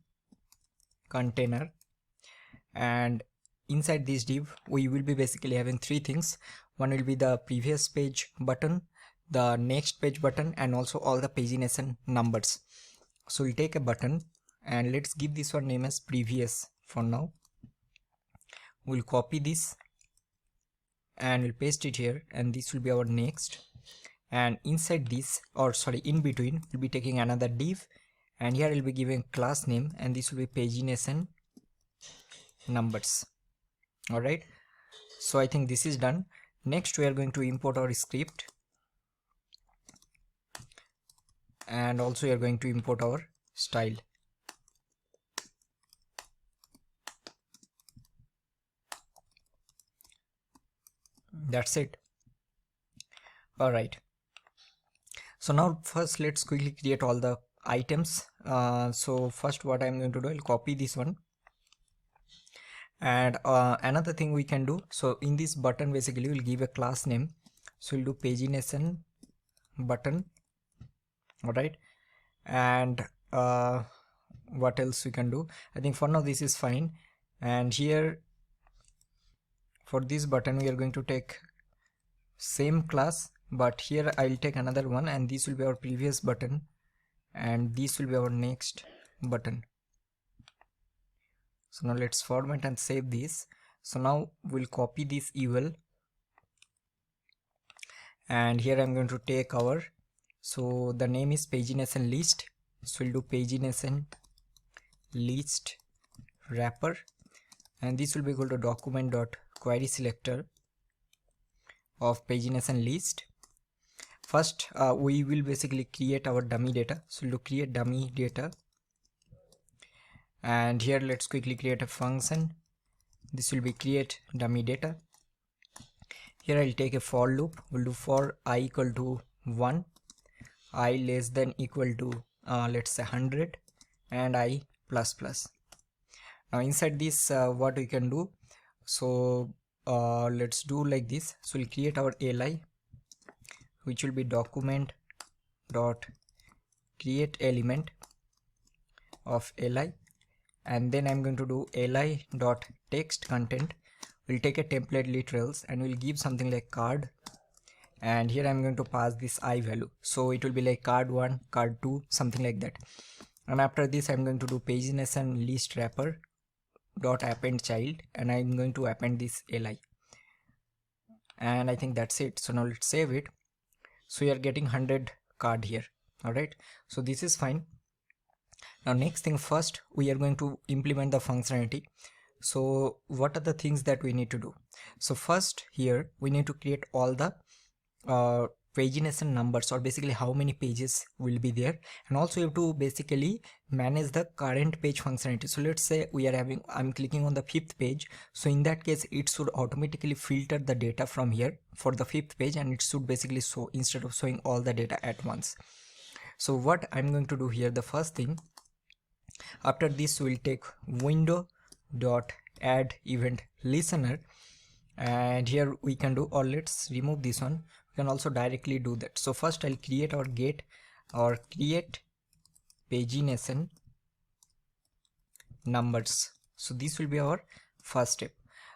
container, and inside this div we will be basically having three things. One will be the previous page button, the next page button, and also all the pagination numbers. So we'll take a button, and let's give this one name as previous for now. We'll copy this and we'll paste it here, and this will be our next. And inside this, or sorry, in between, we'll be taking another div, and here we'll be giving class name, and this will be pagination numbers. Alright, so I think this is done. Next we are going to import our script, and also we are going to import our style. That's it. Alright, so now first let's quickly create all the items. So first what I'm going to do, I'll copy this one. And another thing we can do, so in this button basically we'll give a class name, so we'll do pagination button. Alright, and what else we can do? I think for now this is fine. And here for this button we are going to take same class, but here I'll take another one, and this will be our previous button, and this will be our next button. So now let's format and save this. So now we'll copy this UL, and here I'm going to take our, so the name is pagination list, so we'll do pagination list wrapper, and this will be equal to document.query selector of pagination list. First we will basically create our dummy data, so we'll do create dummy data, and here let's quickly create a function. This will be create dummy data. Here I'll take a for loop, we'll do for I equal to 1, I less than equal to let's say 100, and I plus plus. Now inside this what we can do, so let's do like this. So we'll create our li, which will be document dot create element of li, and then I'm going to do li dot text content. We'll take a template literals, and we'll give something like card, and here I'm going to pass this I value, so it will be like card1, card2, something like that. And after this I'm going to do pagination list wrapper, dot append child, and I'm going to append this li, and I think that's it. So now let's save it. So you are getting 100 card here. All right, so this is fine. Now next thing, first we are going to implement the functionality. So what are the things that we need to do? So first here we need to create all the pagination numbers, or basically how many pages will be there, and also you have to basically manage the current page functionality. So let's say we are having, I'm clicking on the 5th page, so in that case it should automatically filter the data from here for the 5th page, and it should basically show, instead of showing all the data at once. So what I'm going to do here, the first thing, after this we'll take window dot add event listener, and here we can do, or let's remove this one, we can also directly do that. So first I'll create our get or create pagination numbers. So this will be our first step.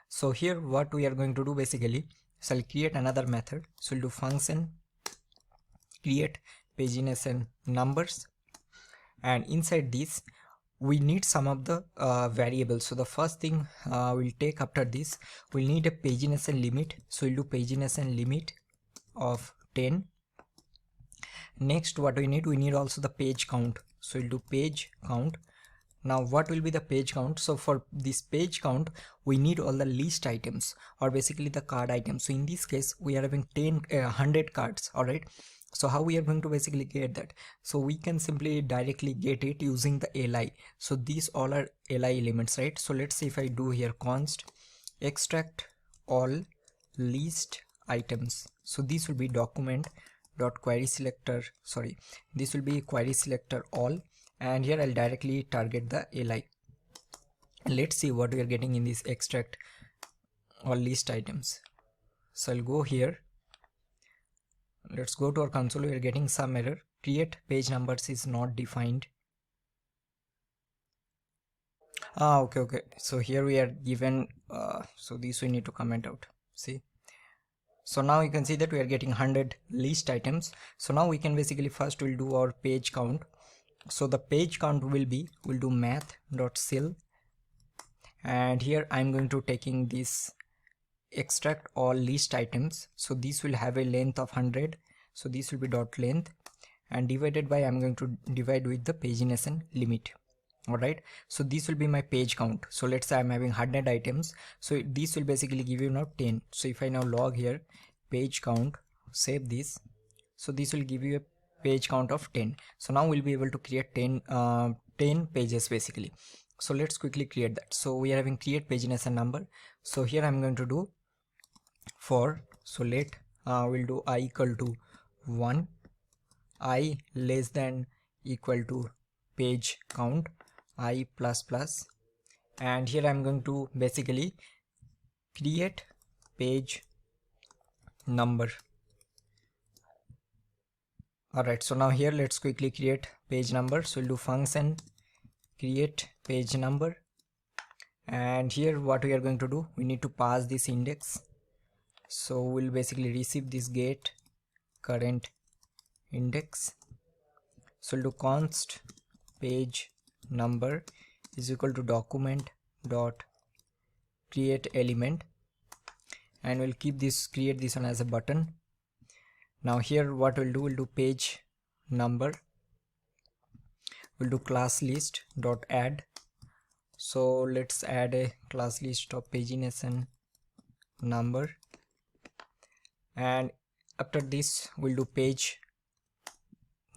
So here what we are going to do basically, so I'll create another method. So we'll do function create pagination numbers, and inside this we need some of the variables. So the first thing we'll take after this, we'll need a pagination limit. So we'll do pagination limit of 10. Next what we need also the page count. So we'll do page count. Now what will be the page count? So for this page count we need all the list items, or basically the card items. So in this case we are having 100 cards. All right, so how we are going to basically get that? So we can simply directly get it using the li. So these all are li elements, right? So let's see if I do here const extract all list items. So this will be document dot query selector, sorry, this will be query selector all, and here I'll directly target the li. Let's see what we are getting in this extract all list items. So I'll go here, let's go to our console. We are getting some error, create page numbers is not defined. Okay, so here we are given so this we need to comment out. See, so now you can see that we are getting 100 list items. So now we can basically, first we'll do our page count. So the page count will be, we'll do math.sil, and here I'm going to taking this extract all list items. So this will have a length of 100. So this will be dot length, and divided by, I'm going to divide with the pagination limit. All right, so this will be my page count. So let's say I'm having 100 items, so this will basically give you now 10. So if I now log here page count, save this, so this will give you a page count of 10. So now we'll be able to create 10 pages basically. So let's quickly create that. So we are having create pagination number. So here I'm going to do for, so let we'll do I equal to 1, I less than equal to page count, I plus plus, and here I'm going to basically create page number. Alright, so now here let's quickly create page number. So we'll do function create page number, and here what we are going to do, we need to pass this index. So we'll basically receive this get current index. So we'll do const page number is equal to document dot create element, and we'll keep this, create this one as a button. Now here what we'll do, we'll do page number, we'll do class list dot add. So let's add a class list of pagination number, and after this we'll do page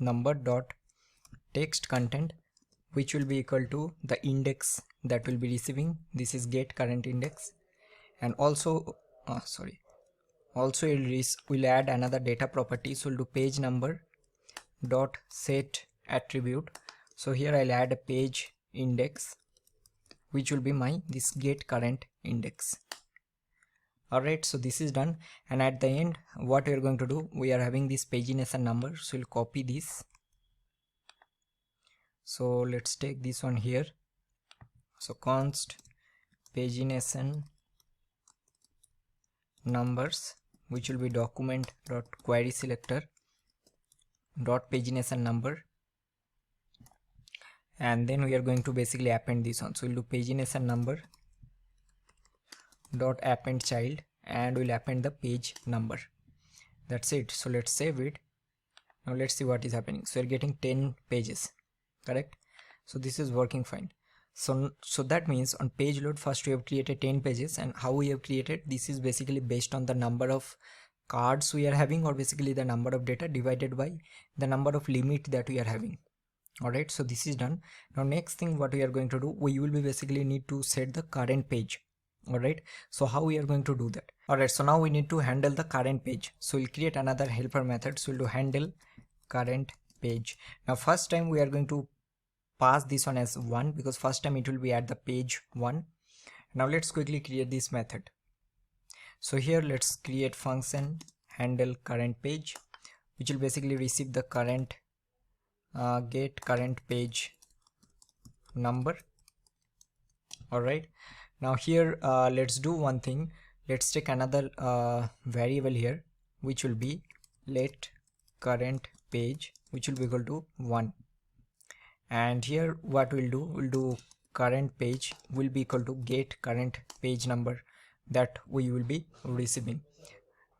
number dot text content, which will be equal to the index that will be receiving. This is get current index, and also we'll add another data property. So we'll do page number dot set attribute. So here I'll add a page index, which will be my this get current index. Alright, so this is done, and at the end what we are going to do, we are having this pagination number. So we'll copy this. So let's take this one here. So const pagination numbers, which will be document dot query selector dot pagination number, and then we are going to basically append this one. So we'll do pagination number dot append child, and we'll append the page number. That's it. So let's save it. Now let's see what is happening. So we're getting 10 pages, correct? So this is working fine. So that means on page load, first we have created 10 pages, and how we have created this is basically based on the number of cards we are having, or basically the number of data divided by the number of limit that we are having. Alright, so this is done. Now next thing what we are going to do, we will be basically need to set the current page. Alright, so how we are going to do that? Alright, so now we need to handle the current page. So we'll create another helper method. So we'll do handle current page. Now first time we are going to pass this one as 1, because first time it will be at the page 1. Now let's quickly create this method. So here let's create function handle current page, which will basically receive the current get current page number. Alright, now here let's do one thing. Let's take another variable here, which will be let current page, which will be equal to 1. And here what we'll do current page will be equal to get current page number that we will be receiving.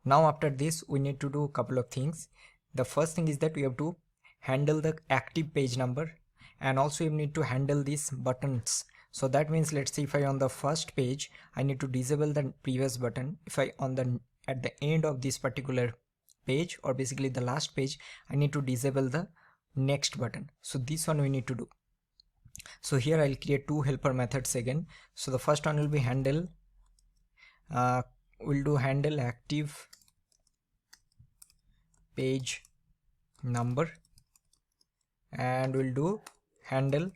Now after this we need to do a couple of things. The first thing is that we have to handle the active page number, and also you need to handle these buttons. So that means, let's say if I on the first page I need to disable the previous button. If I on the at the end of this particular page, or basically the last page, I need to disable the next button. So this one we need to do. So here I'll create two helper methods again. So the first one will be handle, we'll do handle active page number, and we'll do handle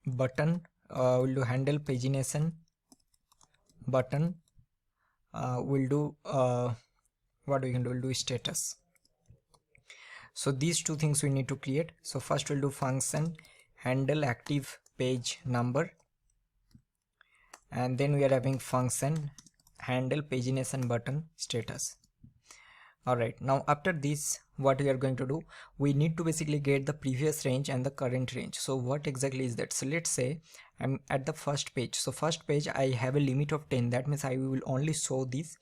button, we'll do handle pagination button, we'll do what we can do, we'll do status. So these two things we need to create. So first we'll do function handle active page number, and then we are having function handle pagination button status. Alright, now after this what we are going to do, we need to basically get the previous range and the current range. So what exactly is that? So let's say I'm at the first page. So first page I have a limit of 10, that means I will only show this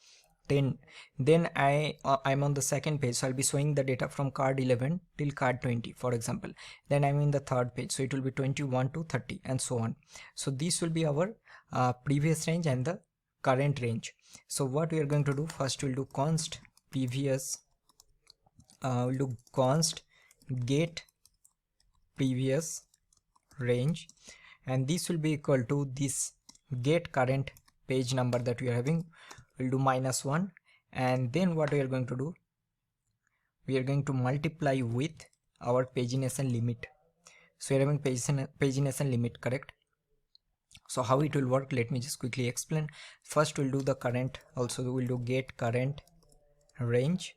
10. Then I'm on the second page, so I'll be showing the data from card 11 till card 20, for example. Then I'm in the third page, so it will be 21 to 30 and so on. So this will be our previous range and the current range. So what we are going to do, first we'll do const previous, we'll do const get previous range, and this will be equal to this get current page number that we are having. We'll do -1, and then what we are going to do, we are going to multiply with our pagination limit. So we are having pagination limit, correct? So how it will work, let me just quickly explain. First we'll do the current, also we'll do get current range,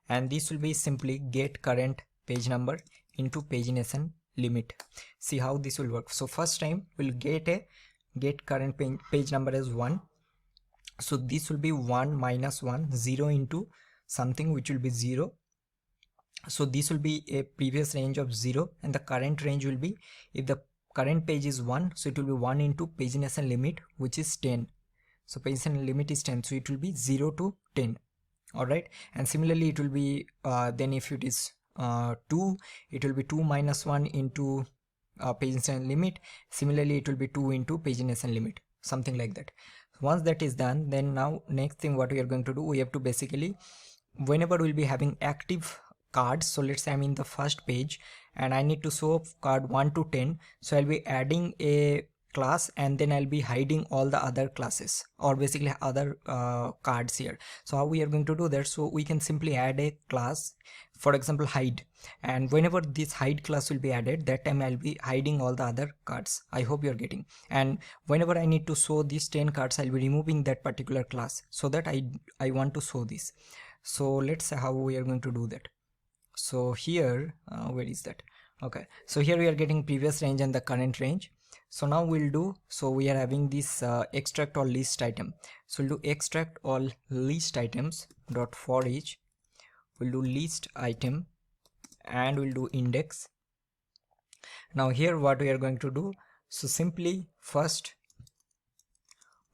and this will be simply get current page number into pagination limit. See how this will work. So first time we'll get current page number as 1. So this will be 1 minus 1, 0 into something which will be 0. So this will be a previous range of 0, and the current range will be, if the current page is 1, so it will be 1 into pagination limit, which is 10. So pagination limit is 10, so it will be 0 to 10. Alright, and similarly it will be then if it is 2, it will be 2 minus 1 into pagination limit. Similarly it will be 2 into pagination limit, something like that. Once that is done, then now next thing what we are going to do, we have to basically, whenever we'll be having active cards, so let's say I'm in the first page and I need to show card 1 to 10, so I'll be adding a class and then I'll be hiding all the other classes, or basically other cards here. So how we are going to do that, so we can simply add a class, for example hide, and whenever this hide class will be added, that time I'll be hiding all the other cards. I hope you're getting. And whenever I need to show these 10 cards, I'll be removing that particular class, so that I want to show this. So let's say how we are going to do that. So here where is that? Okay, so here we are getting previous range and the current range. So now we'll do, so we are having this extract all list item. So we'll do extract all list items dot for each. We'll do list item and we'll do index, Now here what we are going to do, so simply first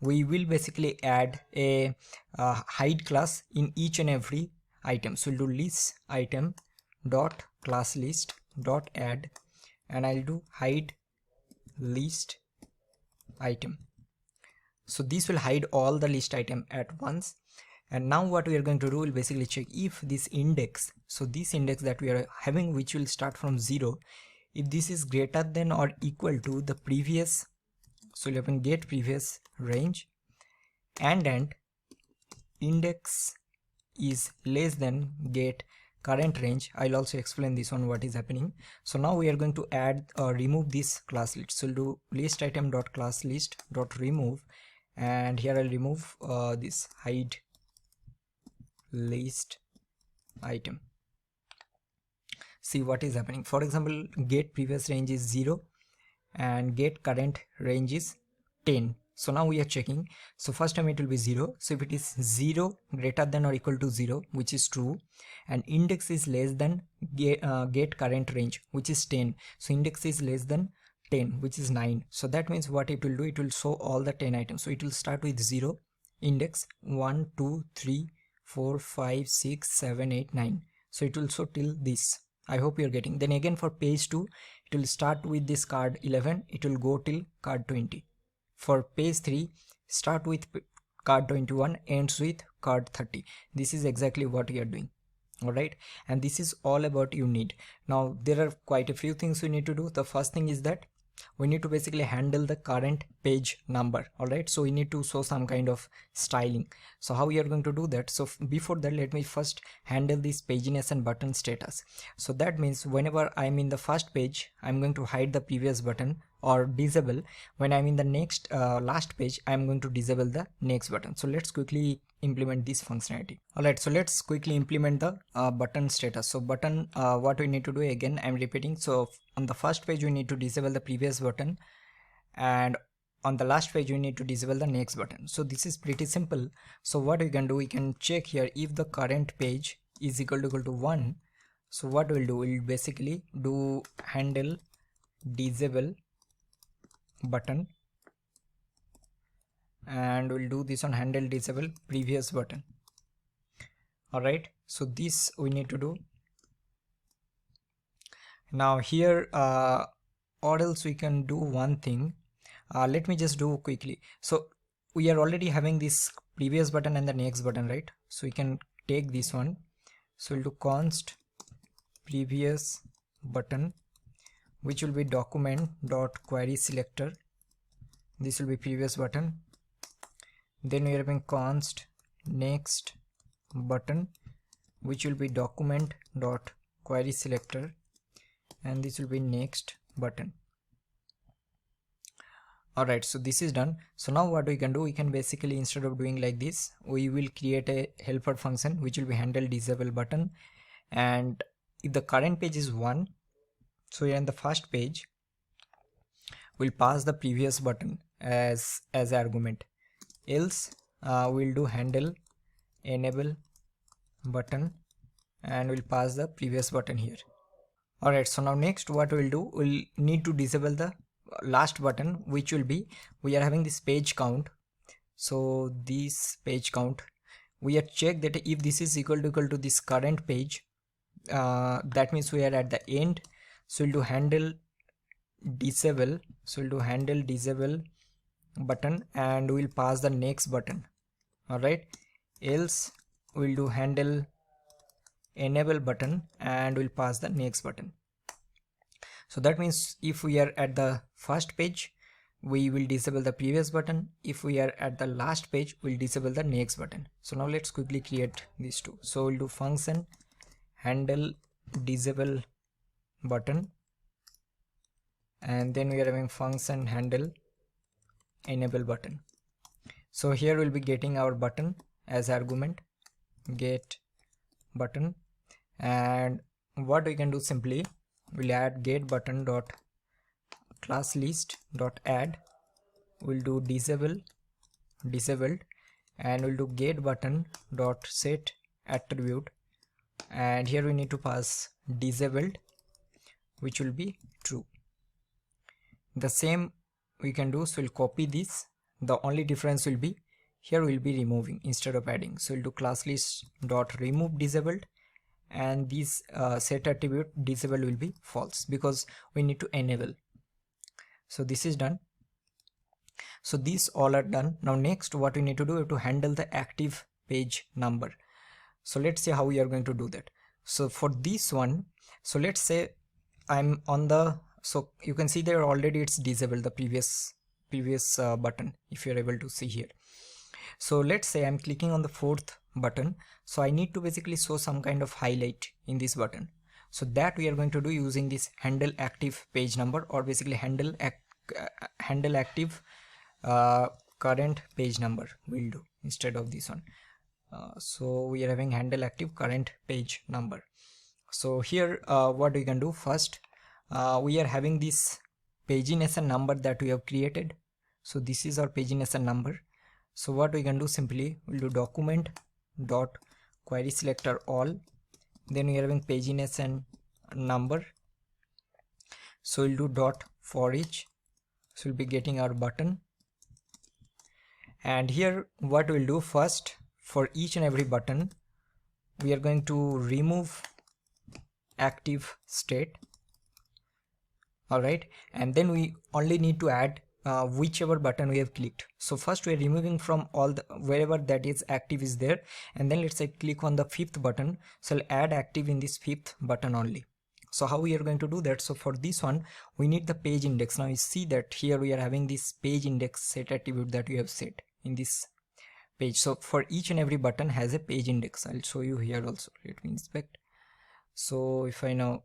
we will basically add a hide class in each and every item. So we'll do list item dot class list dot add, and I'll do hide list item. So this will hide all the list item at once. And now what we are going to do will basically check if this index, so this index that we are having, which will start from 0, if this is greater than or equal to the previous, so you can get previous range, and index is less than get current range. I'll also explain this one what is happening. So now we are going to add remove this class list. So we'll do list item dot class list dot remove, and here I'll remove this hide list item. See what is happening. For example, get previous range is 0 and get current range is 10. So now we are checking. So first time it will be 0. So if it is 0 greater than or equal to 0, which is true, and index is less than get current range, which is 10. So index is less than 10, which is 9. So that means what it will do, it will show all the 10 items. So it will start with 0, index 1 2 3 4 5 6 7 8 9. So it will show till this. I hope you're getting. Then again for page 2, it will start with this card 11, it will go till card 20. For page 3, start with card 21, ends with card 30. This is exactly what we are doing. Alright, and this is all about you need. Now there are quite a few things we need to do. The first thing is that we need to basically handle the current page number. Alright, so we need to show some kind of styling. So how we are going to do that? So before that, let me first handle this pagination button status. So that means whenever I'm in the first page, I'm going to hide the previous button or disable. When I'm in the next last page, I'm going to disable the next button. So let's quickly implement this functionality. Alright, so let's quickly implement the button status. So button, what we need to do, again I'm repeating. So on the first page we need to disable the previous button, and on the last page we need to disable the next button. So this is pretty simple. So what we can do, we can check here if the current page is equal to 1. So what we'll do, we'll basically do handle disable button, and we'll do this on handle disable previous button. Alright, so this we need to do. Now here or else we can do one thing. Let me just do quickly. So we are already having this previous button and the next button, right? So we can take this one. So we'll do const previous button, which will be document dot query selector. This will be previous button. Then we are having const next button, which will be document dot query selector, and this will be next button. Alright, so this is done. So now what we can do, we can basically, instead of doing like this, we will create a helper function which will be handle disable button, and if the current page is 1, so here in the first page we'll pass the previous button as argument, else we'll do handle enable button and we'll pass the previous button here. Alright, so now next what we'll do, we'll need to disable the last button, which will be, we are having this page count. So this page count, we have checked that if this is equal to this current page, that means we are at the end. So we'll do handle disable. So we'll do handle disable button and we'll pass the next button. Alright, else we'll do handle enable button and we'll pass the next button. So that means if we are at the first page, we will disable the previous button. If we are at the last page, we'll disable the next button. So now let's quickly create these two. So we'll do function handle disable button, and then we are having function handle enable button. So here we'll be getting our button as argument, get button, and what we can do, simply we'll add get button dot class list dot add. We'll do disabled, and we'll do get button dot set attribute, and here we need to pass disabled, which will be true. the same we can do. So we'll copy this. The only difference will be here we'll be removing instead of adding. So we'll do class list dot remove disabled, and this set attribute disabled will be false because we need to enable. So this is done. So these all are done. Now next what we need to do is to handle the active page number. So let's see how we are going to do that. So for this one, so let's say I'm on the, so you can see there already it's disabled, the previous button, if you're able to see here. So let's say I'm clicking on the fourth button, so I need to basically show some kind of highlight in this button. So that we are going to do using this handle active page number, or basically handle active current page number we'll do instead of this one. So we are having handle active current page number. So here what we can do first, we are having this pagination number that we have created. So this is our pagination number. So what we can do, simply we'll do document dot query selector all, then we are having pagination number. So we'll do dot for each, so we'll be getting our button. And here what we'll do first, for each and every button we are going to remove active state. All right, and then we only need to add whichever button we have clicked. So first we are removing from all the wherever that is active is there, and then let's say click on the fifth button, so I'll add active in this fifth button only. So how we are going to do that? So for this one we need the page index. Now you see that here we are having this page index set attribute that we have set in this page. So for each and every button has a page index. I'll show you here also. Let me inspect. So if I now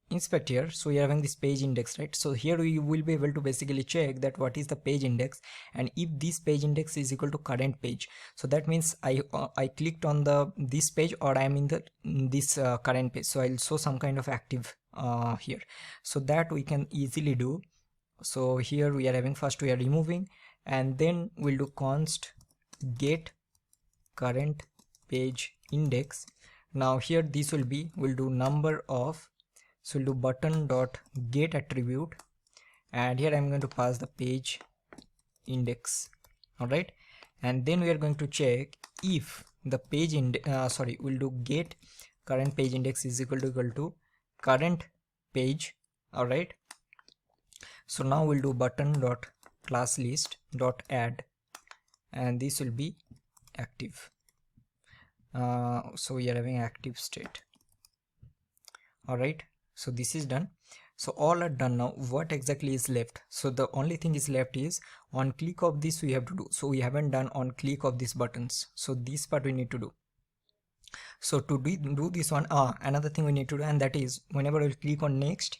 inspect here, so we are having this page index, right? So here we will be able to basically check that what is the page index, and if this page index is equal to current page, so that means I clicked on this page, or I am in this current page, so I'll show some kind of active here. So that we can easily do. So here we are having, first we are removing, and then we'll do const get current page index. Now here this will be, we'll do number of, so we'll do button dot get attribute, and here I'm going to pass the page index. All right, and then we are going to check if the page we'll do get current page index is equal to current page. All right, so now we'll do button dot class list dot add, and this will be active. So we are having active state. All right, so this is done. So all are done. Now what exactly is left? So the only thing is left is on click of this we have to do. So we haven't done on click of these buttons, so this part we need to do. So to do this one, another thing we need to do, and that is whenever we click on next,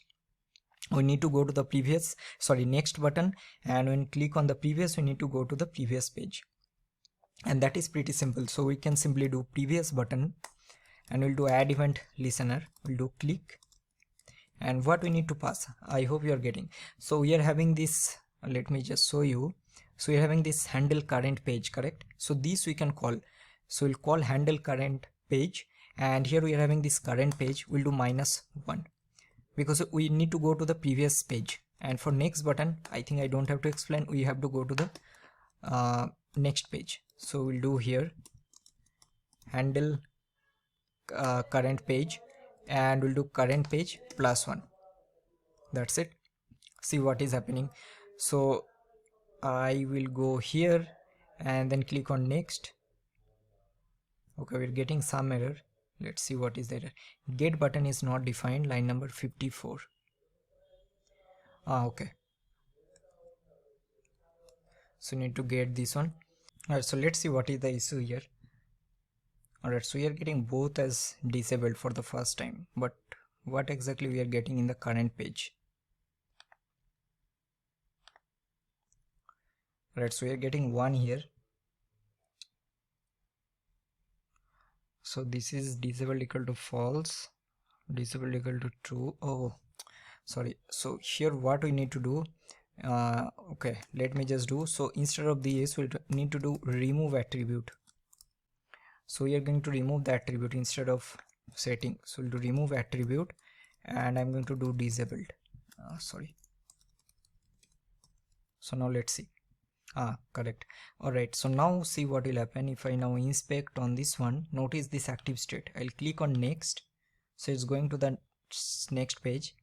we need to go to the previous, next button, and when click on the previous we need to go to the previous page, and that is pretty simple. So we can simply do previous button, and we'll do add event listener, we'll do click, and what we need to pass, I hope you are getting. So we are having this, let me just show you. So we are having this handle current page, correct? So this we can call, so we'll call handle current page, and here we are having this current page, we'll do -1 because we need to go to the previous page. And for next button, I think I don't have to explain, we have to go to the next page. So we'll do here handle current page, and we'll do current page +1. That's it. See what is happening. So I will go here and then click on next. Okay, we're getting some error. Let's see what is the error. Get button is not defined, line number 54. Okay, so need to get this one. Alright, so let's see what is the issue here. Alright, so we are getting both as disabled for the first time, but what exactly we are getting in the current page? Alright, so we are getting 1 here. So this is disabled equal to false, disabled equal to true. Oh, sorry. So here what we need to do, okay, let me just do, so instead of this we'll need to do remove attribute. So we are going to remove the attribute instead of setting. So we'll do remove attribute, and I'm going to do disabled. So now let's see. Correct. Alright, so now see what will happen if I now inspect on this one. Notice this active state. I'll click on next, so it's going to the next page.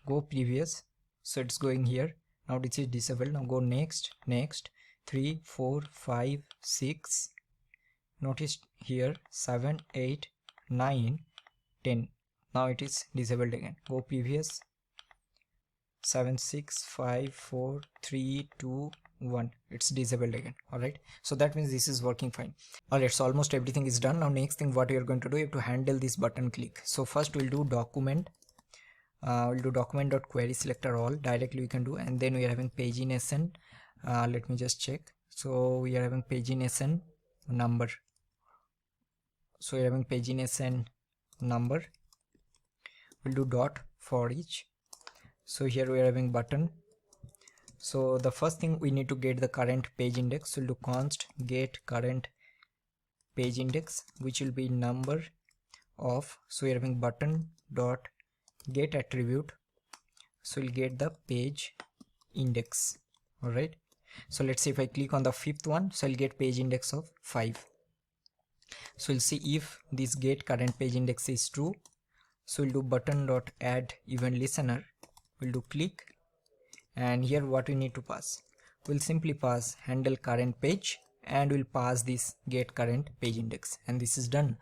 Go previous, so it's going here. Now this is disabled. Now go next, 3 4 5 6, notice here 7 8 9 10. Now it is disabled again. Go previous, 7 6 5 4 3 2 1, it's disabled again. Alright, so that means this is working fine. Alright, so almost everything is done. Now next thing what we are going to do, you have to handle this button click. So first we'll do document, we'll do document.query selector all, directly we can do, and then we are having pagination. Let me just check. So we are having pagination number, so we are having pagination number. We'll do dot for each. So here we are having button. So the first thing we need to get the current page index. So we'll do const get current page index, which will be number of, so we're having button dot get attribute, so we'll get the page index. Alright, so let's see if I click on the fifth one, so I'll get page index of 5. So we'll see if this get current page index is true. So we'll do button dot add event listener, we'll do click, and here what we need to pass, we'll simply pass handle current page, and we'll pass this get current page index, and this is done.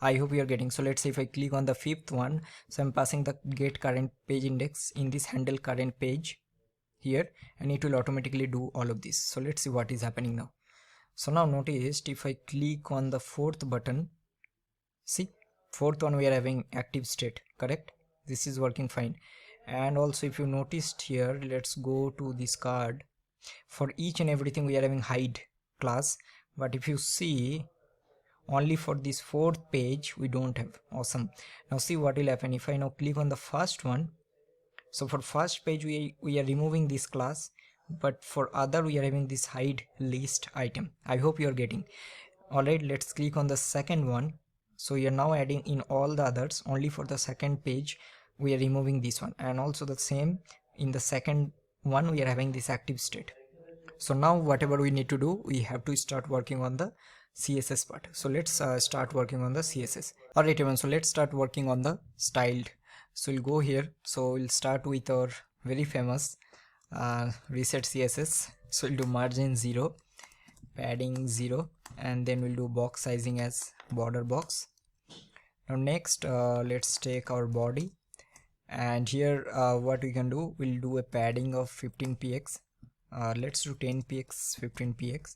I hope you are getting. So let's say if I click on the fifth one, so I'm passing the get current page index in this handle current page here, and it will automatically do all of this. So let's see what is happening now. So now notice if I click on the fourth button, see, fourth one we are having active state, correct? This is working fine. And also if you noticed here, let's go to this card. For each and everything we are having hide class, but if you see only for this fourth page we don't have. Awesome. Now see what will happen if I now click on the first one. So for first page we are removing this class, but for other we are having this hide list item. I hope you are getting. Alright, let's click on the second one. So we are now adding in all the others. Only for the second page we are removing this one, and also the same in the second one we are having this active state. So now whatever we need to do, we have to start working on the CSS part. So let's start working on the CSS. Alright everyone, so let's start working on the styled. So we'll go here, so we'll start with our very famous reset CSS. So we'll do margin 0, padding 0, and then we'll do box sizing as border box. Now next let's take our body, and here what we can do, we'll do a padding of 15px. Let's do 10px, 15px.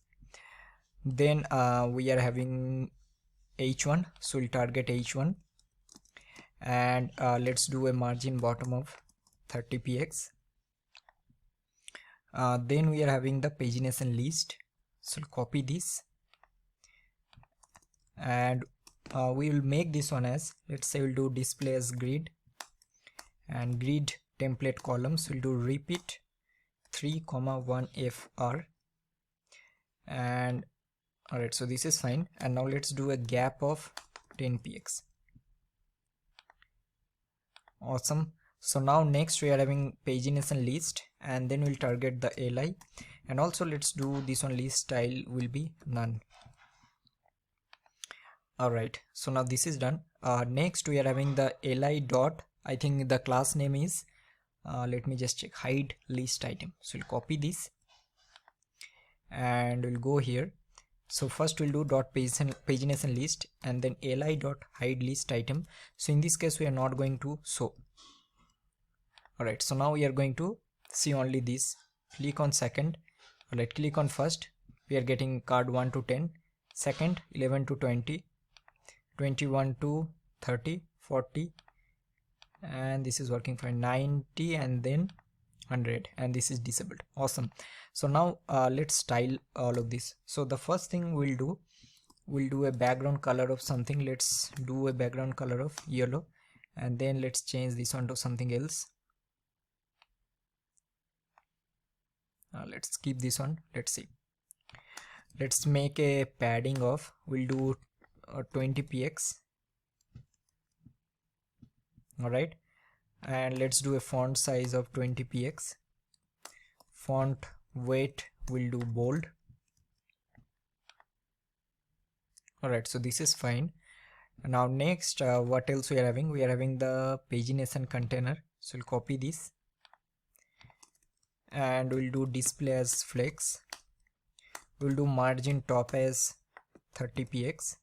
Then we are having h1, so we'll target h1, and let's do a margin bottom of 30px. Then we are having the pagination list, so we'll copy this, and we will make this one as, let's say we'll do display as grid, and grid template columns, we'll do repeat 3,1 fr, and alright, so this is fine. And now let's do a gap of 10px. Awesome. So now next we are having pagination list, and then we'll target the li, and also let's do this one, list style will be none. Alright, so now this is done. Next we are having the li dot, I think the class name is let me just check, hide list item. So we'll copy this and we'll go here. So first we'll do dot pagination list, and then li dot hide list item. So in this case we are not going to show. Alright, so now we are going to see only this. Click on second. Alright, click on first. We are getting card 1 to 10, second 11 to 20, 21 to 30, 40, and this is working fine, 90, and then 100, and this is disabled. Awesome. So now let's style all of this. So the first thing we'll do a background color of something. Let's do a background color of yellow, and then let's change this one to something else. Let's keep this one. Let's see, let's make a padding of, we'll do 20px. Alright, and let's do a font size of 20px, font weight will do bold. Alright, so this is fine. Now next, what else we are having? We are having the pagination container. So we'll copy this and we'll do display as flex. We'll do margin top as 30px.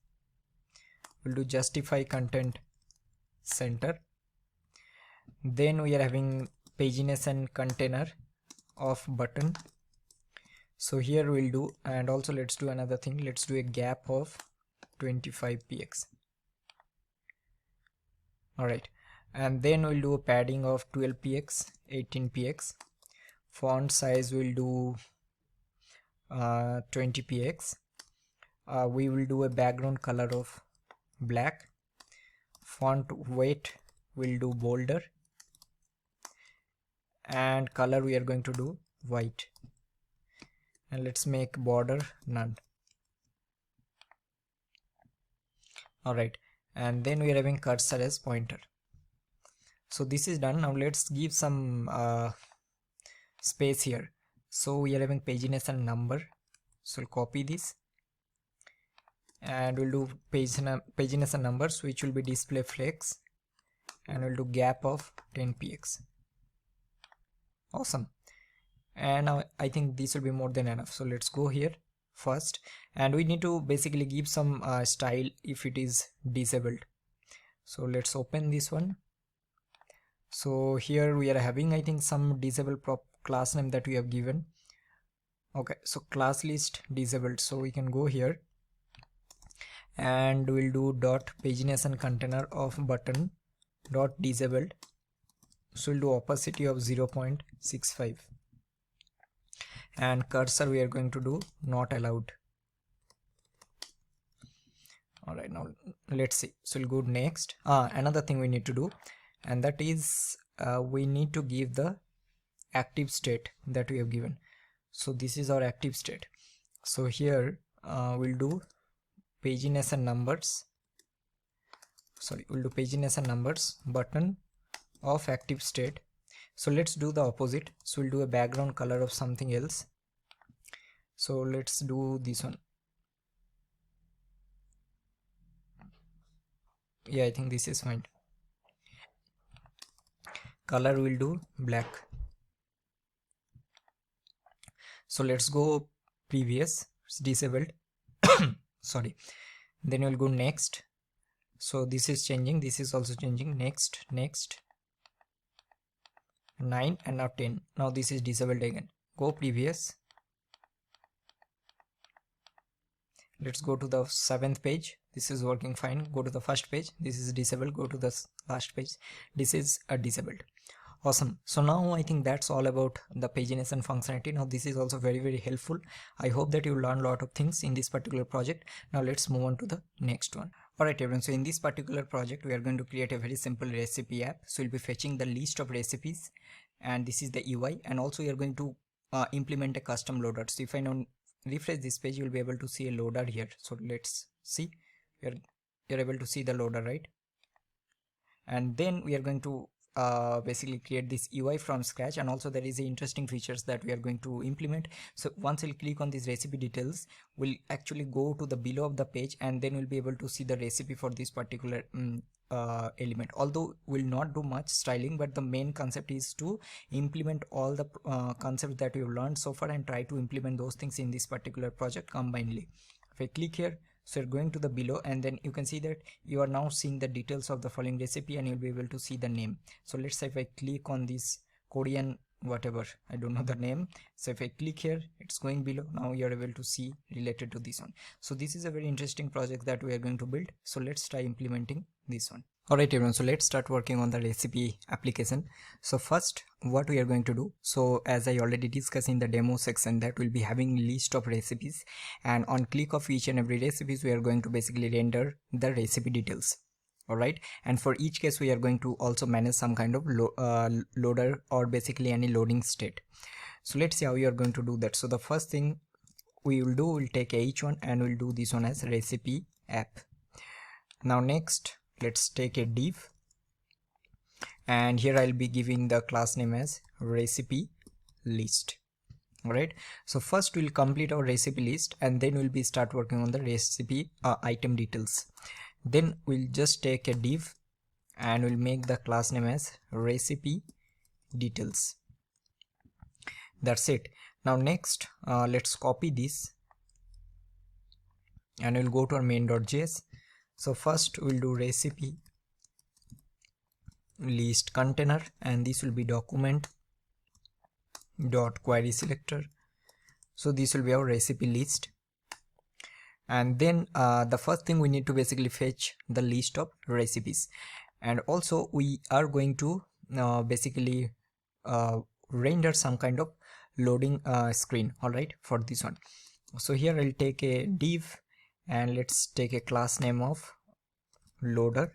We'll do justify content center. Then we are having pagination container of button. So here we'll do, and also let's do another thing. Let's do a gap of 25px. Alright, and then we'll do a padding of 12px, 18px. Font size will do 20px. We will do a background color of black. Font weight will do bolder, and color we are going to do white, and let's make border none. Alright, and then we are having cursor as pointer. So this is done. Now let's give some space here. So we are having pagination number, so we'll copy this and we'll do pagination numbers, which will be display flex, and we'll do gap of 10px. Awesome. And now I think this will be more than enough. So let's go here first, and we need to basically give some style if it is disabled. So let's open this one. So here we are having, I think, some disabled prop class name that we have given. Okay, so class list disabled. So we can go here and we'll do dot pagination container of button dot disabled. So we'll do opacity of 0.65, and cursor we are going to do not allowed. Alright, now let's see. So we'll go next. Another thing we need to do, and that is we need to give the active state that we have given. So this is our active state. So here we'll do pagination numbers. We'll do pagination numbers button of active state. So let's do the opposite. So we'll do a background color of something else. So let's do this one. Yeah, I think this is fine. Color will do black. So let's go previous, it's disabled. Sorry. Then we'll go next. So this is changing, this is also changing. Next, 9, and now 10. Now this is disabled again. Go previous. Let's go to the 7th page. This is working fine. Go to the first page. This is disabled. Go to the last page. This is disabled. Awesome. So now I think that's all about the pagination functionality. Now this is also very helpful. I hope that you learn a lot of things in this particular project. Now let's move on to the next one. Alright everyone, so in this particular project we are going to create a very simple recipe app. So we'll be fetching the list of recipes, and this is the UI, and also we are going to implement a custom loader. So if I now refresh this page, you will be able to see a loader here. So let's see. You're able to see the loader, right? And then we are going to basically create this UI from scratch, and also there is a interesting features that we are going to implement. So once we'll click on these recipe details, we'll actually go to the below of the page, and then we'll be able to see the recipe for this particular element. Although we'll not do much styling, but the main concept is to implement all the concepts that we've learned so far and try to implement those things in this particular project combinedly. If I click here, so you're going to the below, and then you can see that you are now seeing the details of the following recipe, and you'll be able to see the name. So let's say if I click on this Korean whatever, I don't know the name. So if I click here, it's going below. Now you're able to see related to this one. So this is a very interesting project that we are going to build. So let's try implementing this one. Alright everyone, so let's start working on the recipe application. So first what we are going to do, so as I already discussed in the demo section, that will be having list of recipes, and on click of each and every recipes we are going to basically render the recipe details. Alright, and for each case we are going to also manage some kind of loader, or basically any loading state. So let's see how we are going to do that. So the first thing we will do, we'll take h1 and we'll do this one as recipe app. Now next let's take a div, and here I'll be giving the class name as recipe list. Alright, so first we'll complete our recipe list and then we'll be start working on the recipe item details. Then we'll just take a div and we'll make the class name as recipe details. That's it. Now next let's copy this and we'll go to our main.js. So first we'll do recipe list container and this will be document dot query selector. So this will be our recipe list, and then the first thing we need to basically fetch the list of recipes, and also we are going to basically render some kind of loading screen. All right, for this one. So here I'll take a div and let's take a class name of loader.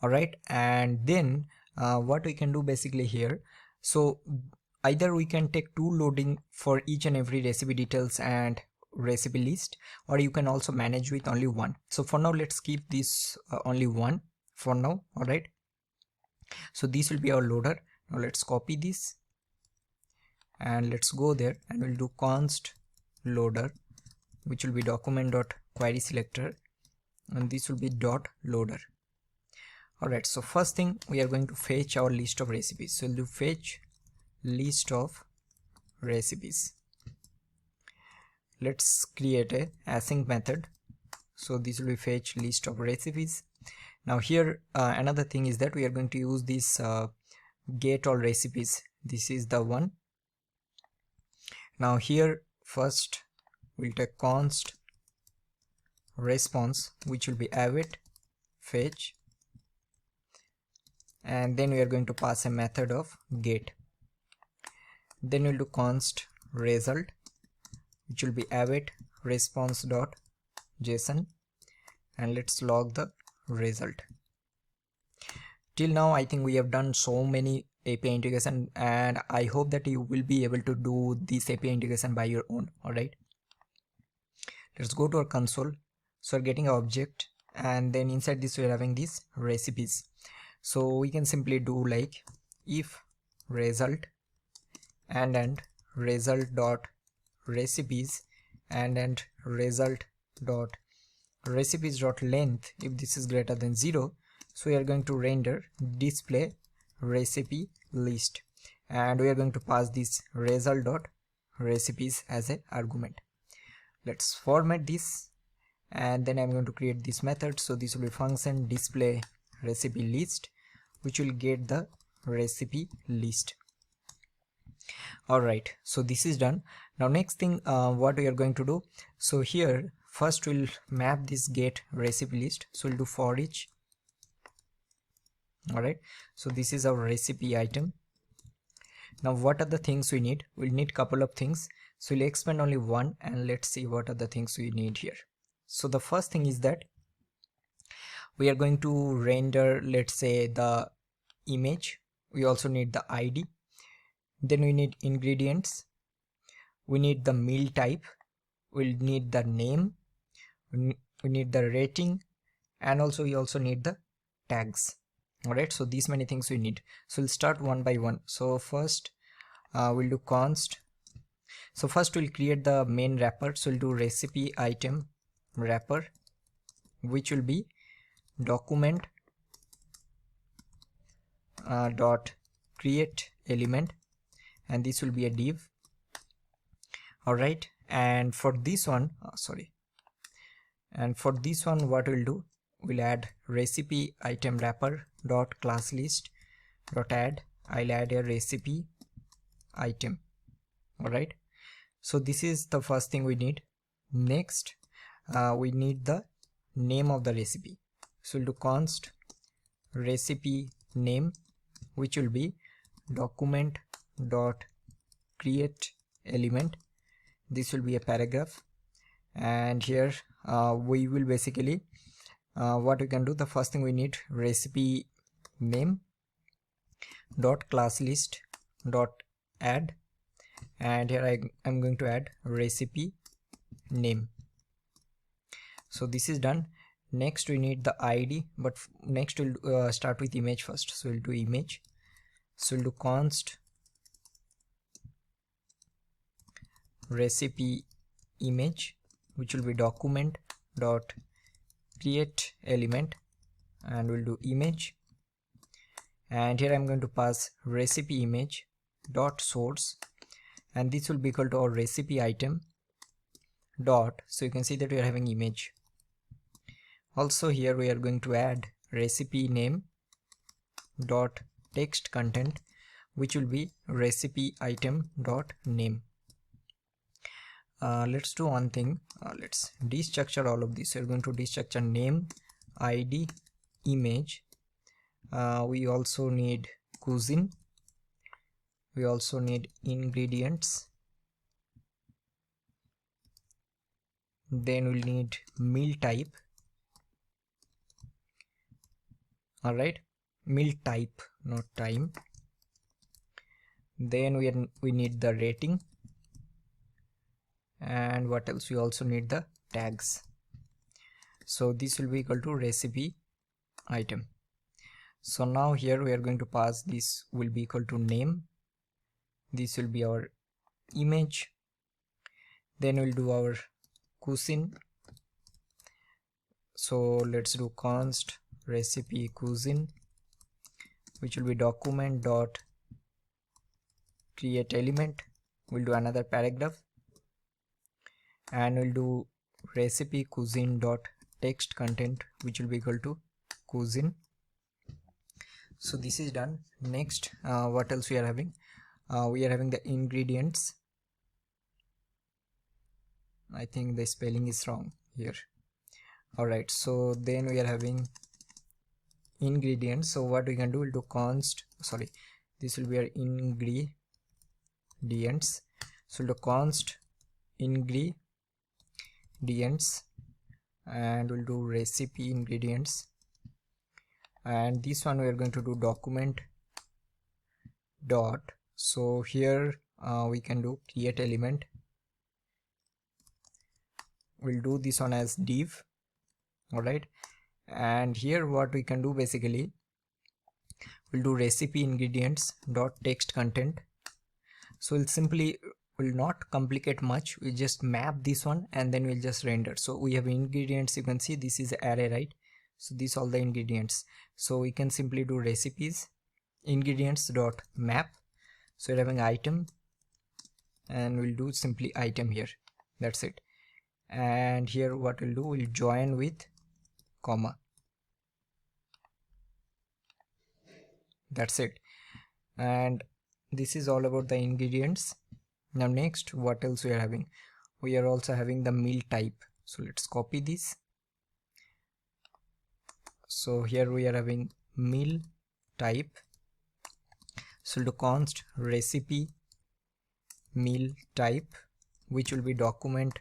All right, and then what we can do basically here, so either we can take two loading for each and every recipe details and recipe list, or you can also manage with only one. So for now let's keep this only one for now. All right, so this will be our loader. Now let's copy this and let's go there and we'll do const loader, which will be document dot query selector, and this will be dot loader. Alright, so first thing we are going to fetch our list of recipes. So we'll do fetch list of recipes. Let's create a async method. So this will be fetch list of recipes. Now here another thing is that we are going to use this get all recipes. This is the one. Now here first we'll take const response, which will be await fetch, and then we are going to pass a method of get. Then we'll do const result, which will be await response dot json, and let's log the result. Till now I think we have done so many API integration, and I hope that you will be able to do this API integration by your own. All right, let's go to our console. So we're getting an object, and then inside this we're having these recipes. So we can simply do like if result and result dot recipes and result dot recipes dot length, if this is greater than 0. So we are going to render display recipe list, and we are going to pass this result dot recipes as an argument. Let's format this, and then I'm going to create this method. So this will be function display recipe list, which will get the recipe list. All right, so this is done. Now next thing what we are going to do, so here first we'll map this get recipe list. So we'll do for each. All right, so this is our recipe item. Now what are the things we need? We'll need couple of things, so we'll expand only one and let's see what are the things we need here. So the first thing is that we are going to render, let's say, the image. We also need the ID. Then we need ingredients. We need the meal type. We'll need the name. We need the rating, and also we also need the tags. All right, so these many things we need. So we'll start one by one. So first we'll do const. So first we'll create the main wrapper. So we'll do recipe item wrapper, which will be document dot create element, and this will be a div. All right, and for this one what we'll do, we'll add recipe item wrapper dot class list dot add. I'll add a recipe item. All right, so this is the first thing we need. Next we need the name of the recipe. So we'll do const recipe name, which will be document dot create element. This will be a paragraph, and here we will basically what we can do, the first thing we need recipe name dot class list dot add, and here I'm going to add recipe name. So this is done. Next we need the ID, but next we'll start with image first. So we'll do image. So we'll do const recipe image, which will be document dot create element, and we'll do image, and here I'm going to pass recipe image dot source, and this will be equal to our recipe item dot, so you can see that we are having image. Also here we are going to add recipe name dot text content, which will be recipe item dot name. Let's do one thing, let's destructure all of this. We're going to destructure name, id, image. We also need cuisine, we also need ingredients, then we'll need meal type. Alright, meal type, not time. Then we need the rating, and what else, we also need the tags. So this will be equal to recipe item. So now here we are going to pass, this will be equal to name, this will be our image, then we'll do our cuisine. So let's do const recipe cuisine, which will be document dot create element. We'll do another paragraph, and we'll do recipe cuisine dot text content, which will be equal to cuisine. So this is done. Next, what else we are having? We are having the ingredients. I think the spelling is wrong here. Alright, so then we are having ingredients. So what we can do, we'll do const, sorry, this will be our ingredients. So we'll do const ingredients, and we'll do recipe ingredients, and this one we are going to do document dot, so here we can do create element. We'll do this one as div. Alright, and here what we can do, basically we'll do recipe ingredients dot text content. So we'll simply, will not complicate much, we just map this one and then we'll just render. So we have ingredients, you can see this is array, right? So these all the ingredients, so we can simply do recipes ingredients dot map. So we're having item, and we'll do simply item here, that's it. And here what we'll do, we'll join with comma, that's it. And this is all about the ingredients. Now next, what else we are having? We are also having the meal type. So let's copy this. So here we are having meal type. So we'll do const recipe meal type, which will be document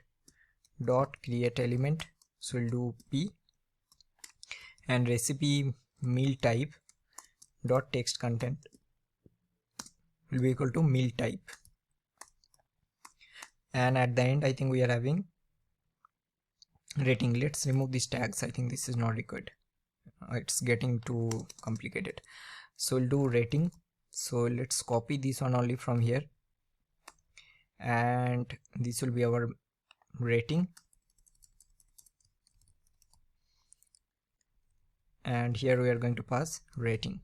dot create element. So we'll do p, and recipe meal type dot text content will be equal to meal type. And at the end, I think we are having rating. Let's remove these tags, I think this is not required, it's getting too complicated. So we'll do rating. So let's copy this one only from here, and this will be our rating, and here we are going to pass rating.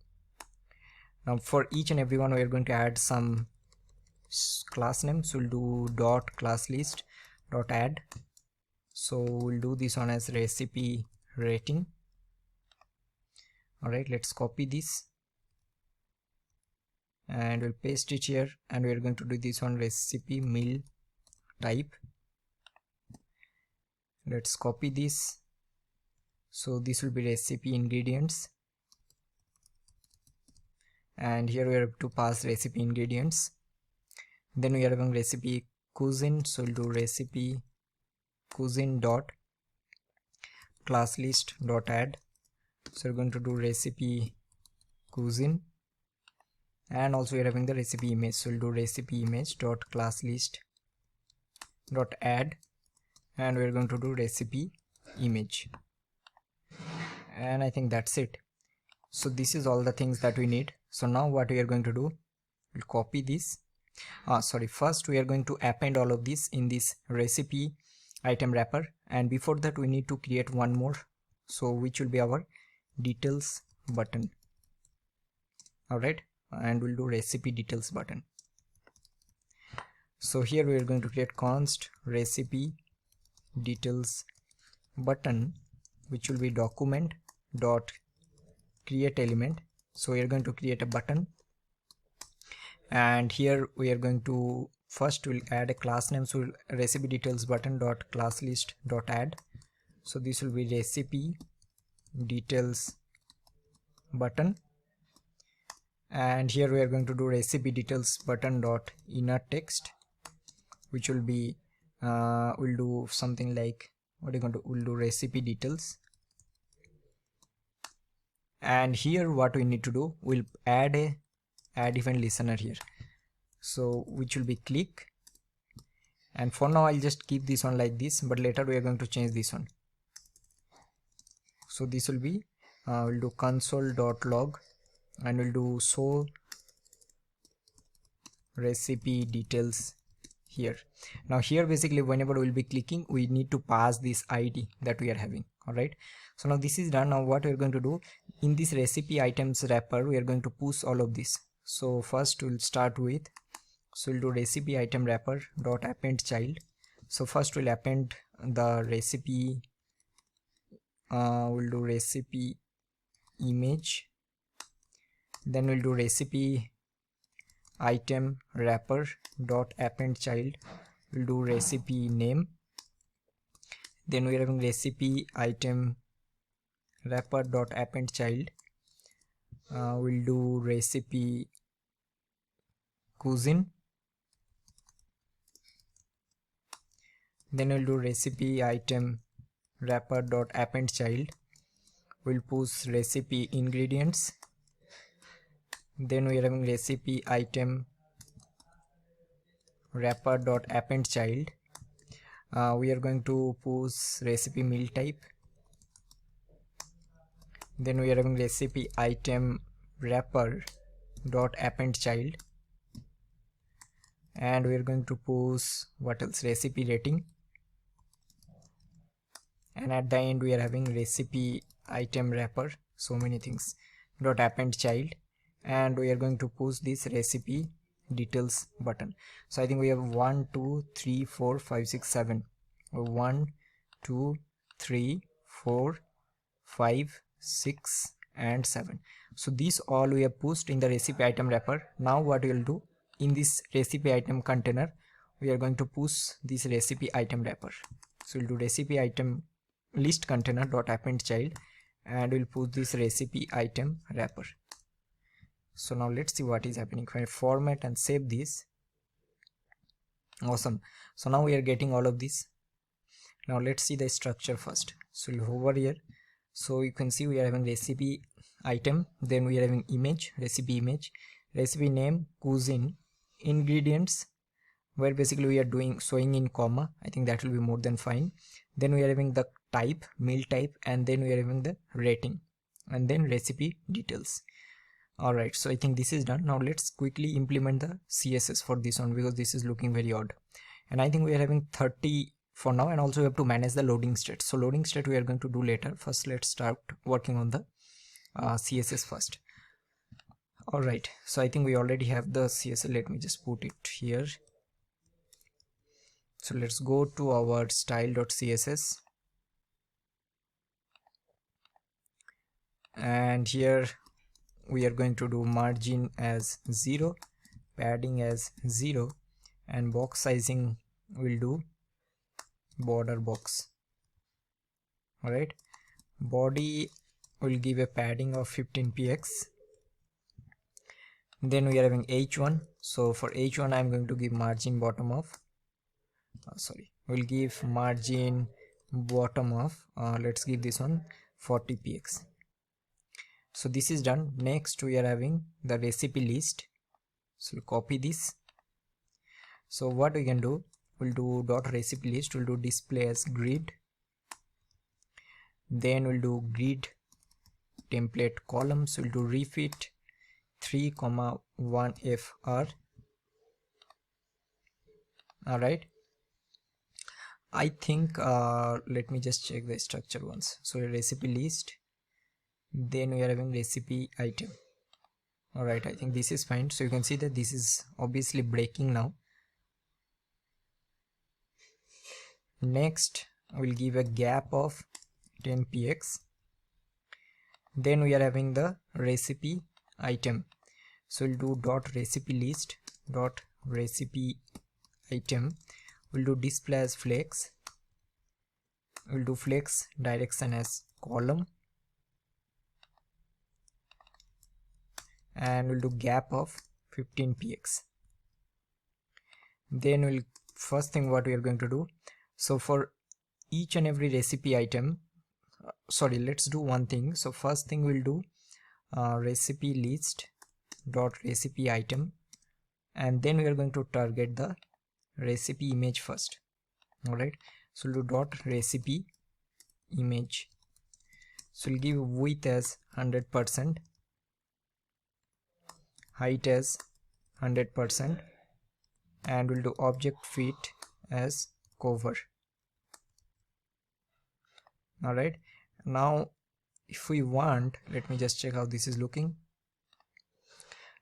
Now for each and every one we are going to add some class names. So we'll do dot class list dot add. So we'll do this one as recipe rating. Alright, let's copy this and we'll paste it here, and we're going to do this one recipe meal type. Let's copy this. So this will be recipe ingredients, and here we have to pass recipe ingredients. Then we are having recipe cuisine, so we'll do recipe cuisine dot class list dot add. So we're going to do recipe cuisine, and also we're having the recipe image, so we'll do recipe image dot class list dot add, and we're going to do recipe image, and I think that's it. So this is all the things that we need. So now what we are going to do, we'll copy this First we are going to append all of this in this recipe item wrapper, and before that we need to create one more, so which will be our details button. Alright, and we'll do recipe details button. So here we are going to create const recipe details button, which will be document dot create element. So we are going to create a button, and here we are going to first we'll add a class name. So recipe details button dot class list dot add. So this will be recipe details button, and here we are going to do recipe details button dot inner text, which will be we'll do something like, what are you going to, we'll do recipe details. And here what we need to do, we'll add a add event listener here, so which will be click. And for now I'll just keep this one like this, but later we are going to change this one. So this will be we'll do console.log, and we'll do show recipe details here. Now here basically whenever we'll be clicking, we need to pass this ID that we are having. Alright, so now this is done. Now what we're going to do, in this recipe items wrapper we are going to push all of this. So first we'll start with, so we'll do recipe item wrapper dot append child. So first we'll append the recipe, we'll do recipe image, then we'll do recipe item wrapper dot append child, we'll do recipe name, then we are having recipe item wrapper dot append child, we'll do recipe cuisine, then we'll do recipe item wrapper dot append child, we'll push recipe ingredients, then we are having recipe item wrapper dot append child, we are going to push recipe meal type, then we are having recipe item wrapper dot append child, and we are going to push what else, recipe rating, and at the end we are having recipe item wrapper, so many things, dot append child, and we are going to push this recipe details button. So I think we have 1 2 3 4 5 6 7, 1 2 3 4 5 6 and 7. So these all we have pushed in the recipe item wrapper. Now what we will do, in this recipe item container we are going to push this recipe item wrapper. So we'll do recipe item list container dot append child, and we'll put this recipe item wrapper. So now let's see what is happening. If I format and save this, awesome. So now we are getting all of this. Now let's see the structure first. So we'll hover here, so you can see we are having recipe item, then we are having image, recipe image, recipe name, cuisine, ingredients, where basically we are doing showing in comma. I think that will be more than fine. Then we are having the type, meal type, and then we are having the rating, and then recipe details. Alright, so I think this is done. Now let's quickly implement the CSS for this one, because this is looking very odd. And I think we are having 30 for now, and also we have to manage the loading state. So loading state we are going to do later. First let's start working on the CSS first. Alright, so I think we already have the CSS. Let me just put it here. So let's go to our style.css, and here we are going to do margin as 0, padding as 0, and box sizing will do border box. Alright, body will give a padding of 15px. Then we are having h1. So for h1 I am going to give margin bottom of we'll give margin bottom of let's give this one 40px. So this is done. Next we are having the recipe list, so we'll copy this. So what we can do, we'll do dot recipe list, we'll do display as grid, then we'll do grid template columns, we'll do refit 3, 1 fr, All right, I think let me just check the structure once. So a recipe list, then we are having recipe item. All right, I think this is fine. So you can see that this is obviously breaking now. Next we'll give a gap of 10 px. Then we are having the recipe item. So we'll do dot recipe list dot recipe item. We'll do display as flex. We'll do flex direction as column, and we'll do gap of 15 px. Then we'll first thing what we are going to do, so for each and every recipe item, sorry, let's do one thing. So first thing we'll do recipe list dot recipe item, and then we are going to target the recipe image first. All right, so we'll do dot recipe image. So we'll give width as 100%, height as 100%, and we'll do object fit as cover. All right, now if we want, let me just check how this is looking.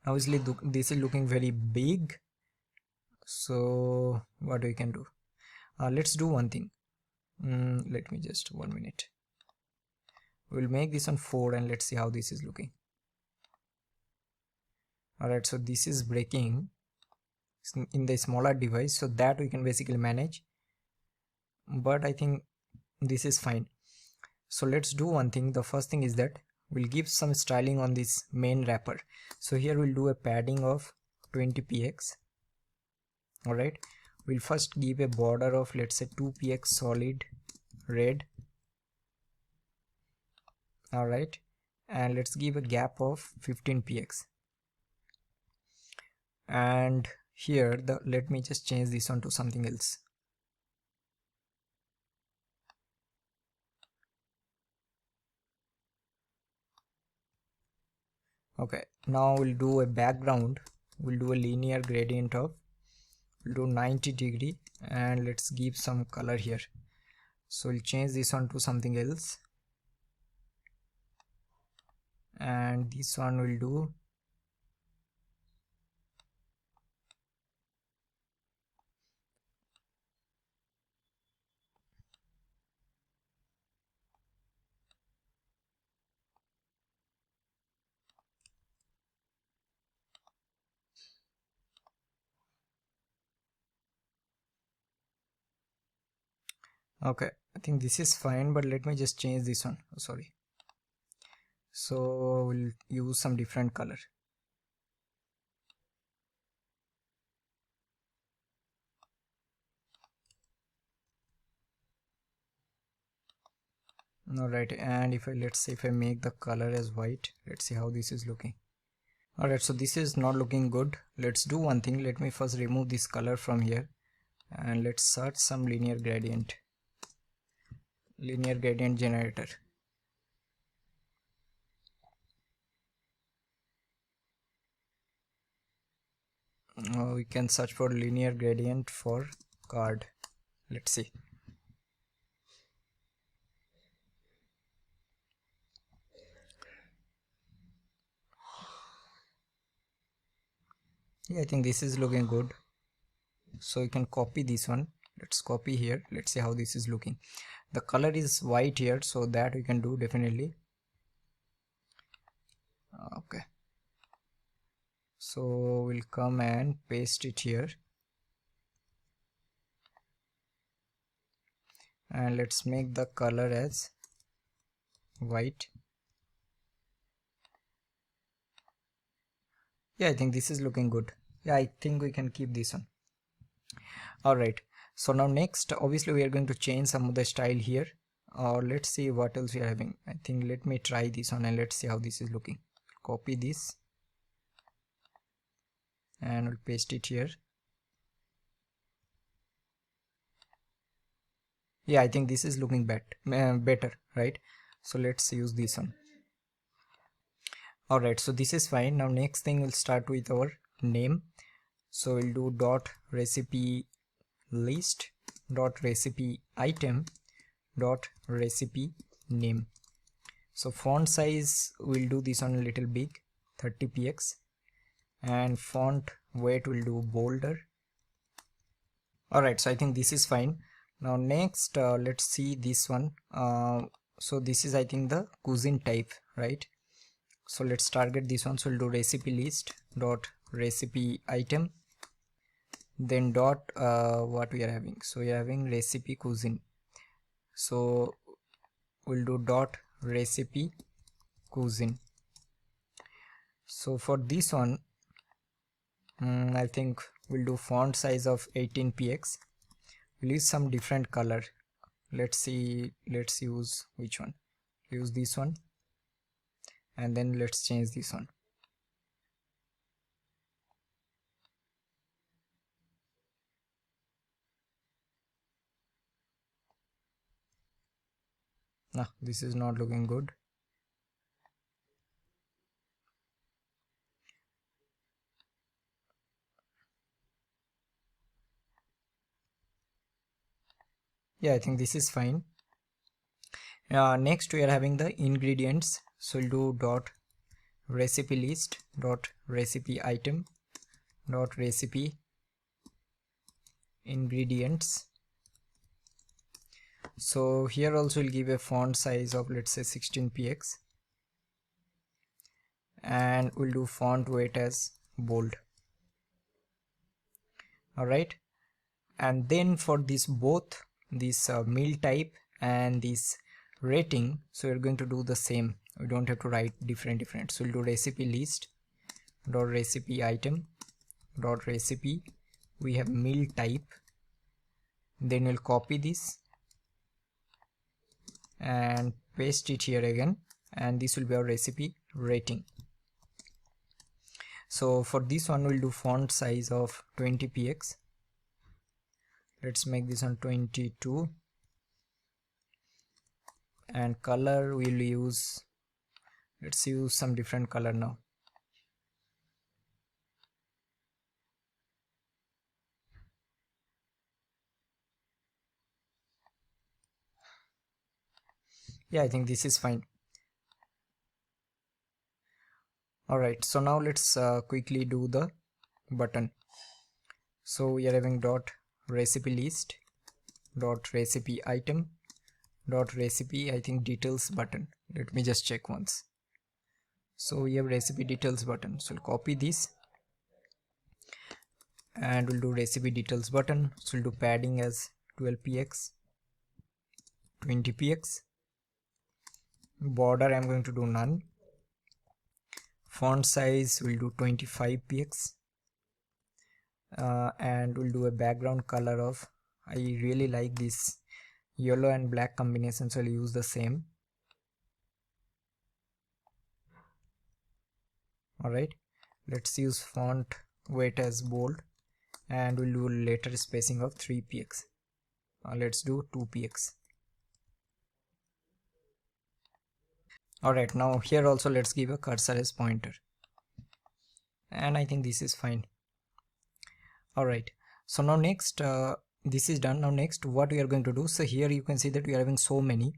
Obviously this is looking very big, so what we can do, let's do one thing. Let me just 1 minute. We'll make this on 4 and let's see how this is looking. Alright, so this is breaking in the smaller device, so that we can basically manage, but I think this is fine. So let's do one thing. The first thing is that we'll give some styling on this main wrapper. So here we'll do a padding of 20 px. Alright, we'll first give a border of, let's say, 2 px solid red. Alright, and let's give a gap of 15 px. And here let me just change this one to something else. Okay, now we'll do a background. We'll do a linear gradient of, we'll do 90°, and let's give some color here. So we'll change this one to something else, and this one will do okay. I think this is fine, but let me just change this one. Oh, sorry. So we'll use some different color. Alright, and if I, let's say if I make the color as white, let's see how this is looking. Alright, so this is not looking good. Let's do one thing. Let me first remove this color from here, and let's search some linear gradient generator. We can search for linear gradient for card. Let's see. Yeah, I think this is looking good. So you can copy this one. Let's copy here. Let's see how this is looking. The color is white here, so that we can do definitely. Okay, so we'll come and paste it here, and let's make the color as white. Yeah, I think this is looking good. Yeah, I think we can keep this one. Alright, so now next, obviously we are going to change some of the style here, or let's see what else we are having. I think let me try this one and let's see how this is looking. Copy this and we'll paste it here. Yeah, I think this is looking better, right? So let's use this one. Alright, so this is fine. Now next thing, we'll start with our name. So we'll do dot recipe list dot recipe item dot recipe name. So font size, we'll do this on a little big, 30 px, and font weight will do bolder. Alright, so I think this is fine. Now next, let's see this one. So this is, I think, the cuisine type, right? So let's target this one. So we'll do recipe list dot recipe item, then dot what we are having. So we are having recipe cuisine. So we'll do dot recipe cuisine. So for this one, I think we'll do font size of 18 px. We'll use some different color. Let's see, let's use which one? Use this one, and then let's change this one. No, this is not looking good. Yeah, I think this is fine. Next we are having the ingredients. So we'll do dot recipe list dot recipe item dot recipe ingredients. So here also we'll give a font size of, let's say, 16 px, and we'll do font weight as bold. Alright, and then for this both this meal type and this rating, so we're going to do the same. We don't have to write different. So we'll do recipe list dot recipe item dot recipe, we have meal type, then we'll copy this and paste it here again, and this will be our recipe rating. So for this one, we'll do font size of 20 px. Let's make this on 22, and color we'll use, let's use some different color now. Yeah, I think this is fine. Alright, so now let's quickly do the button. So we are having dot recipe list dot recipe item dot recipe, I think, details button. Let me just check once. So we have recipe details button. So we'll copy this and we'll do recipe details button. So we'll do padding as 12 px, 20 px, border I'm going to do none, font size we'll do 25 px, and we'll do a background color of, I really like this yellow and black combination, so I'll use the same. Alright, let's use font weight as bold, and we'll do letter spacing of 3 px. Let's do 2 px. Alright, now here also let's give a cursor as pointer, and I think this is fine. Alright, so now next, this is done. Now next what we are going to do, so here you can see that we are having so many.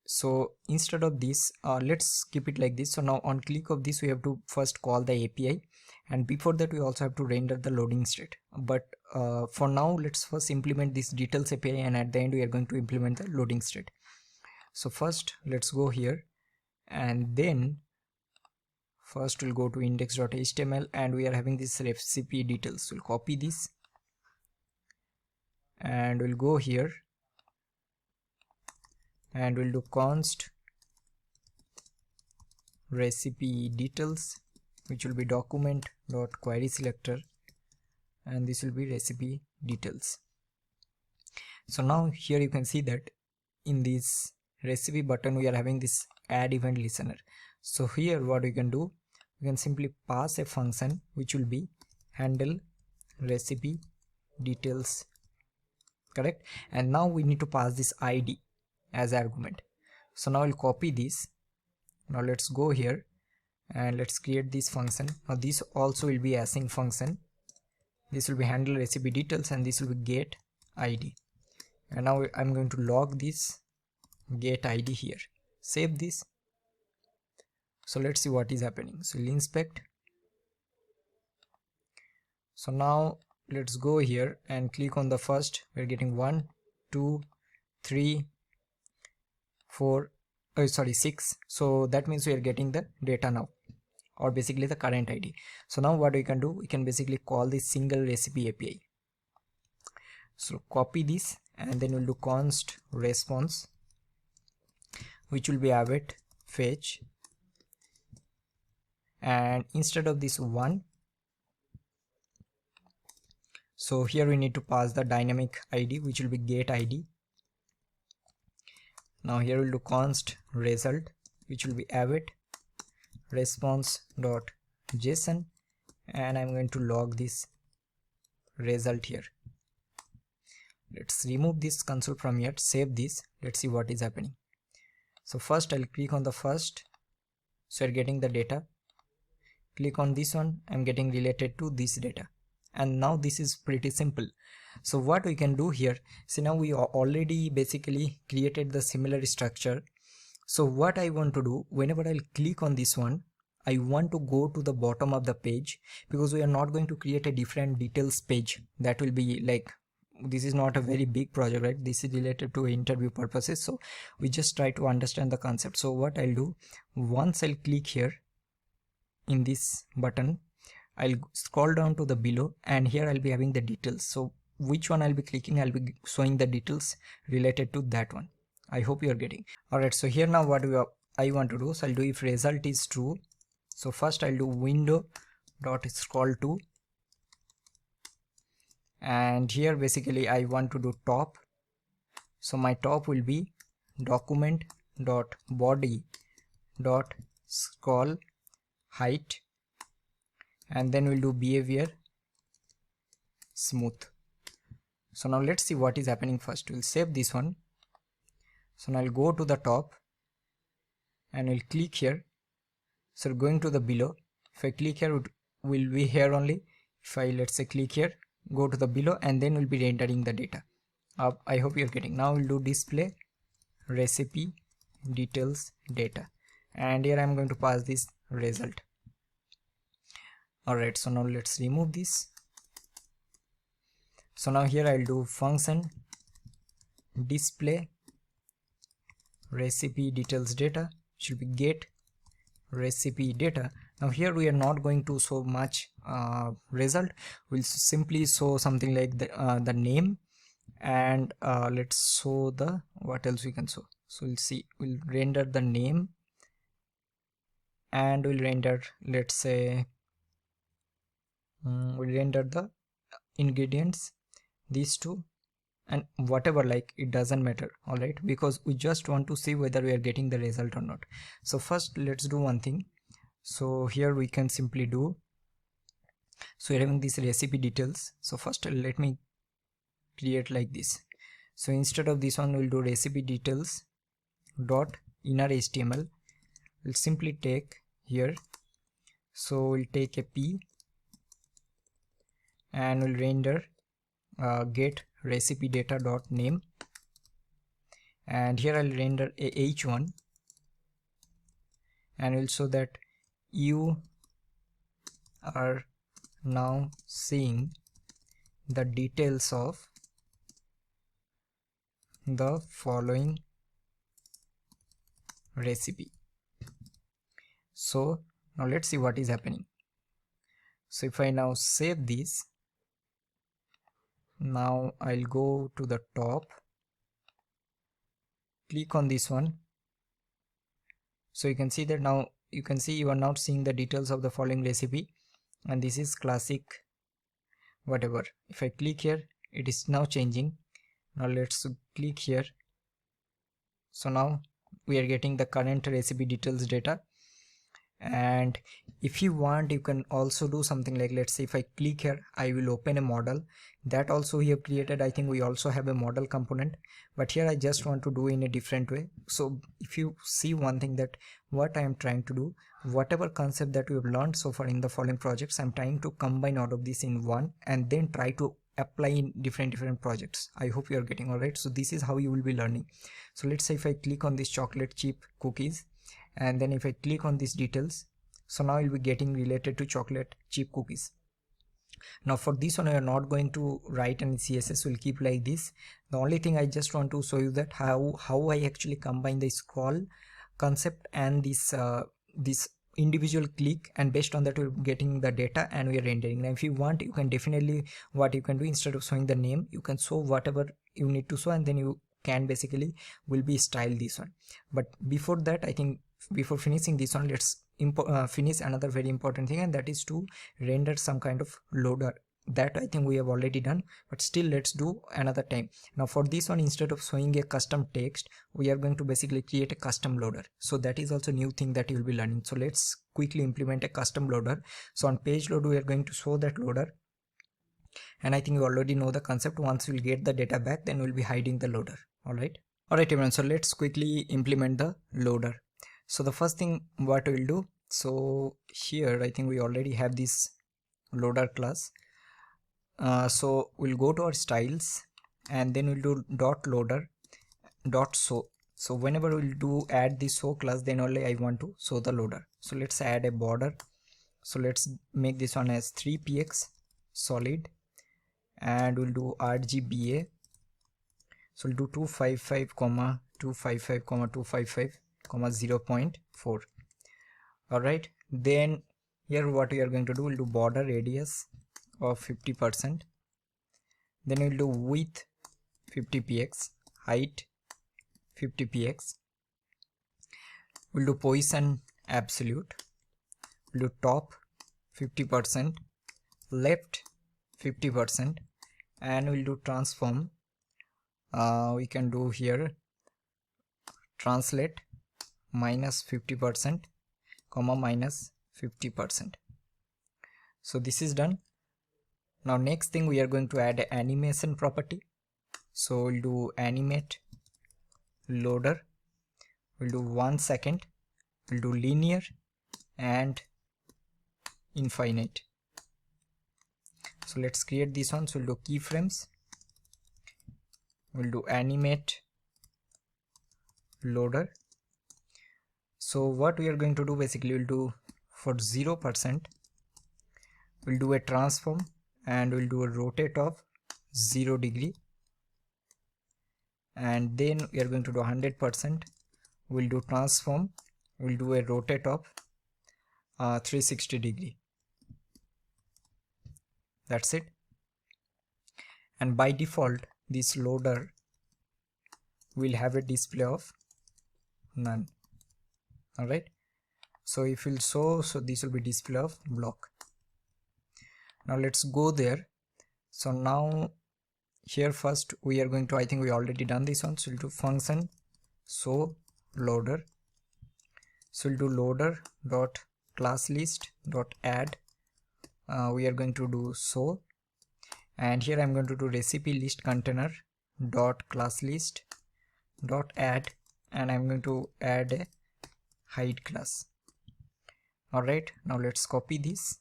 So instead of this, let's keep it like this. So now on click of this, we have to first call the API, and before that we also have to render the loading state. But for now, let's first implement this details API, and at the end we are going to implement the loading state. So first let's go here, and then first we'll go to index.html, and we are having this recipe details. We'll copy this and we'll go here and we'll do const recipe details, which will be document dot query selector, and this will be recipe details. So now here you can see that in this recipe button we are having this add event listener. So here what we can do, we can simply pass a function which will be handle recipe details, correct? And now we need to pass this ID as argument. So now I'll copy this. Now let's go here and let's create this function. Now this also will be async function, this will be handle recipe details, and this will be get id. And now I'm going to log this get id here, save this. So let's see what is happening. So we'll inspect. So now let's go here and click on the first. We're getting 1 2 3 4 6. So that means we are getting the data now, or basically the current id. So now what we can do, we can basically call this single recipe API. So copy this, and then we'll do const response, which will be await fetch, and instead of this 1, so here we need to pass the dynamic id, which will be get id. Now here we'll do const result, which will be await response.json, and I'm going to log this result here. Let's remove this console from here, save this. Let's see what is happening. So first I'll click on the first, so you're getting the data. Click on this one, I'm getting related to this data. And now this is pretty simple. So what we can do here, see now we already basically created the similar structure. So what I want to do, whenever I'll click on this one, I want to go to the bottom of the page, because we are not going to create a different details page. That will be like, this is not a very big project, right? This is related to interview purposes, so we just try to understand the concept. So what I'll do, once I'll click here in this button, I'll scroll down to the below, and here I'll be having the details. So which one I'll be clicking, I'll be showing the details related to that one. I hope you're getting. Alright, so here now what I want to do, so I'll do if result is true. So first I'll do window dot scroll to, and here basically I want to do top. So my top will be document dot body dot scroll height, and then we'll do behavior smooth. So now let's see what is happening. First we'll save this one. So now I'll go to the top and we'll click here. So going to the below, if I click here, it will be here only. If I let's say click here, go to the below, and then we'll be rendering the data. I hope you're getting. Now we'll do display recipe details data, and here I'm going to pass this result. Alright, so now let's remove this. So now here I'll do function display recipe details data, should be get recipe data. Now here we are not going to show much result. We'll simply show something like the name, and let's show the what else we can show. So we'll see, we'll render the name, and we'll render, let's say we'll render the ingredients, these two, and whatever, like it doesn't matter. All right, because we just want to see whether we are getting the result or not. So first let's do one thing. So here we can simply do, so we're having this recipe details. So first let me create like this. So instead of this one, we'll do recipe details dot inner HTML. We'll simply take here, so we'll take a p, and we'll render get recipe data dot name, and here I'll render a h1, and we'll show that you are now seeing the details of the following recipe. So now let's see what is happening. So if I now save this, now I'll go to the top, click on this one. So you can see that now you can see you are now seeing the details of the following recipe, and this is classic whatever. If I click here, it is now changing. Now let's click here. So now we are getting the current recipe details data, And if you want, you can also do something like, let's say if I click here, I will open a model that also we have created. I think we also have a model component, but here I just want to do in a different way. So if you see one thing, that what I am trying to do, whatever concept that we have learned so far in the following projects, I'm trying to combine all of this in one and then try to apply in different projects. I hope you are getting all right. So this is how you will be learning. So let's say if I click on this chocolate chip cookies, and then if I click on these details, so now you'll be getting related to chocolate chip cookies. Now for this one, I am not going to write any CSS, will keep like this. The only thing I just want to show you that how I actually combine the scroll concept and this individual click, and based on that we're getting the data and we are rendering. Now if you want, you can definitely, what you can do, instead of showing the name, you can show whatever you need to show, and then you can basically will be style this one. But before that, I think before finishing this one, let's finish another very important thing, and that is to render some kind of loader. That I think we have already done, but still let's do another time. Now for this one, instead of showing a custom text, we are going to basically create a custom loader. So that is also new thing that you will be learning. So let's quickly implement a custom loader. So on page load, we are going to show that loader, and I think you already know the concept. Once we'll get the data back, then we'll be hiding the loader. All right everyone, so let's quickly implement the loader. So the first thing what we'll do, so here I think we already have this loader class. So we'll go to our styles, and then we'll do dot loader dot show. So whenever we'll do add the show class, then only I want to show the loader. So let's add a border. So let's make this one as 3px solid, and we'll do RGBA. So we'll do 255 comma 255 comma 255 comma 0.4. all right, then here what we are going to do, we'll do border radius of 50%, then we'll do width 50px, height 50px, we'll do position absolute, we'll do top 50%, left 50%, and we'll do transform. We can do here translate minus 50% comma minus 50%. So this is done. Now next thing, we are going to add an animation property. So we'll do animate loader, we'll do 1 second, we'll do linear and infinite. So let's create this one. So we'll do keyframes, we'll do animate loader. So what we are going to do, basically we'll do for 0%, we'll do a transform, and we'll do a rotate of 0 degree, and then we are going to do 100%, we'll do transform, we'll do a rotate of 360 degree. That's it. And by default, this loader will have a display of none. All right, so if you'll show, so this will be display of block. Now let's go there. So now here first we are going to, I think we already done this one, so we'll do function show loader. So we'll do loader dot class list dot add, we are going to do show, and here I'm going to do recipe list container dot class list dot add, and I'm going to add a hide class. All right, now let's copy this,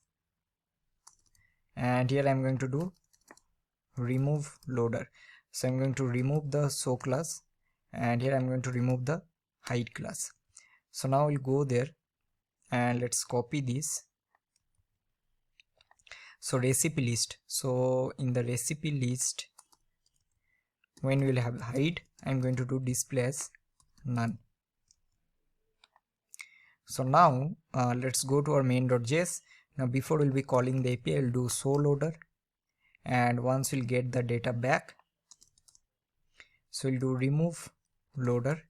and here I'm going to do remove loader. So I'm going to remove the show class, and here I'm going to remove the hide class. So now we'll go there and let's copy this. So recipe list, so in the recipe list, when we'll have hide, I'm going to do display as none. So now let's go to our main.js. Now before we'll be calling the API, we'll do show loader, and once we'll get the data back, so we'll do remove loader,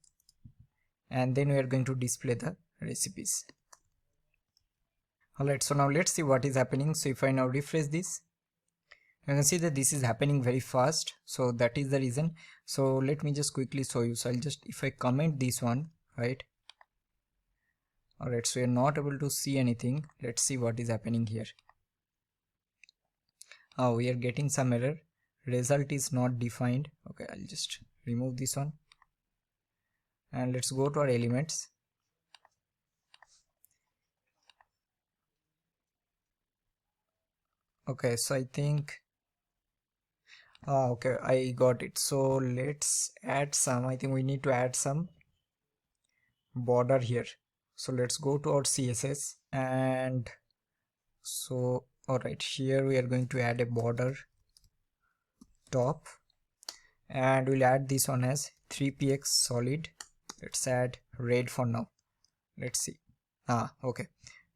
and then we are going to display the recipes. Alright, so now let's see what is happening. So if I now refresh this, you can see that this is happening very fast, so that is the reason. So let me just quickly show you. So I'll just, if I comment this one, right, Alright, so you're not able to see anything. Let's see what is happening here. Oh, we are getting some error. Result is not defined. Okay, I'll just remove this one. And let's go to our elements. Okay, so I think okay, I got it. So let's add some. I think we need to add some border here. So let's go to our CSS, and so alright, here we are going to add a border top, and we'll add this one as 3px solid. Let's add red for now. Let's see. Okay,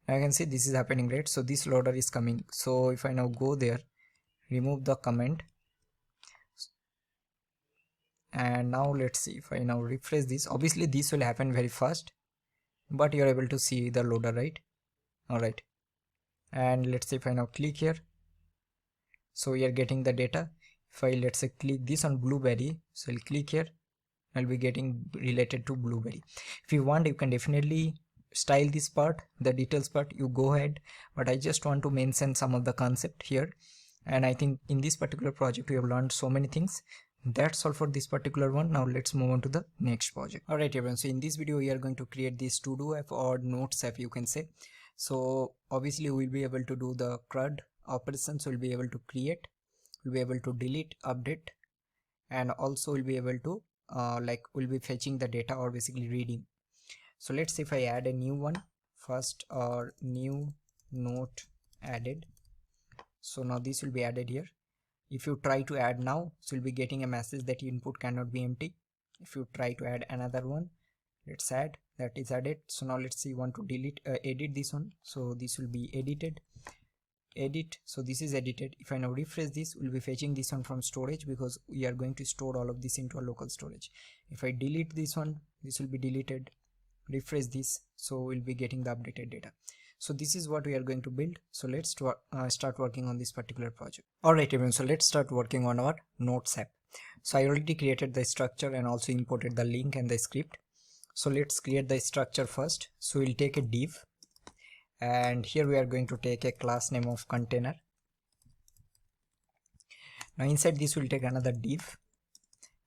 I can see this is happening, right? So this loader is coming. So if I now go there, remove the comment, and now let's see if I now refresh this. Obviously this will happen very fast, but you're able to see the loader, right? Alright, and let's say if I now click here, so we are getting the data. If I let's say click this on blueberry, so I'll click here, I'll be getting related to blueberry. If you want, you can definitely style this part, the details part, you go ahead, but I just want to mention some of the concept here. And I think in this particular project we have learned so many things. That's all for this particular one. Now let's move on to the next project. Alright everyone, so in this video we are going to create this to-do app or notes app, you can say. So obviously we'll be able to do the CRUD operations, we'll be able to create, we'll be able to delete, update, and also we'll be able to we'll be fetching the data or basically reading. So let's see if I add a new one first, or new note added. So now this will be added here. If you try to add now, so you'll be getting a message that your input cannot be empty. If you try to add another one, let's add, that is added. So now let's see, want to delete, edit this one. So this will be edited, edit. So this is edited. If I now refresh this, we'll be fetching this one from storage, because we are going to store all of this into a local storage. If I delete this one, this will be deleted. Refresh this, so we'll be getting the updated data. So this is what we are going to build. So let's start working on this particular project. Alright everyone, so let's start working on our notes app. So I already created the structure and also imported the link and the script. So let's create the structure first. So we'll take a div, and here we are going to take a class name of container. Now inside this we'll take another div,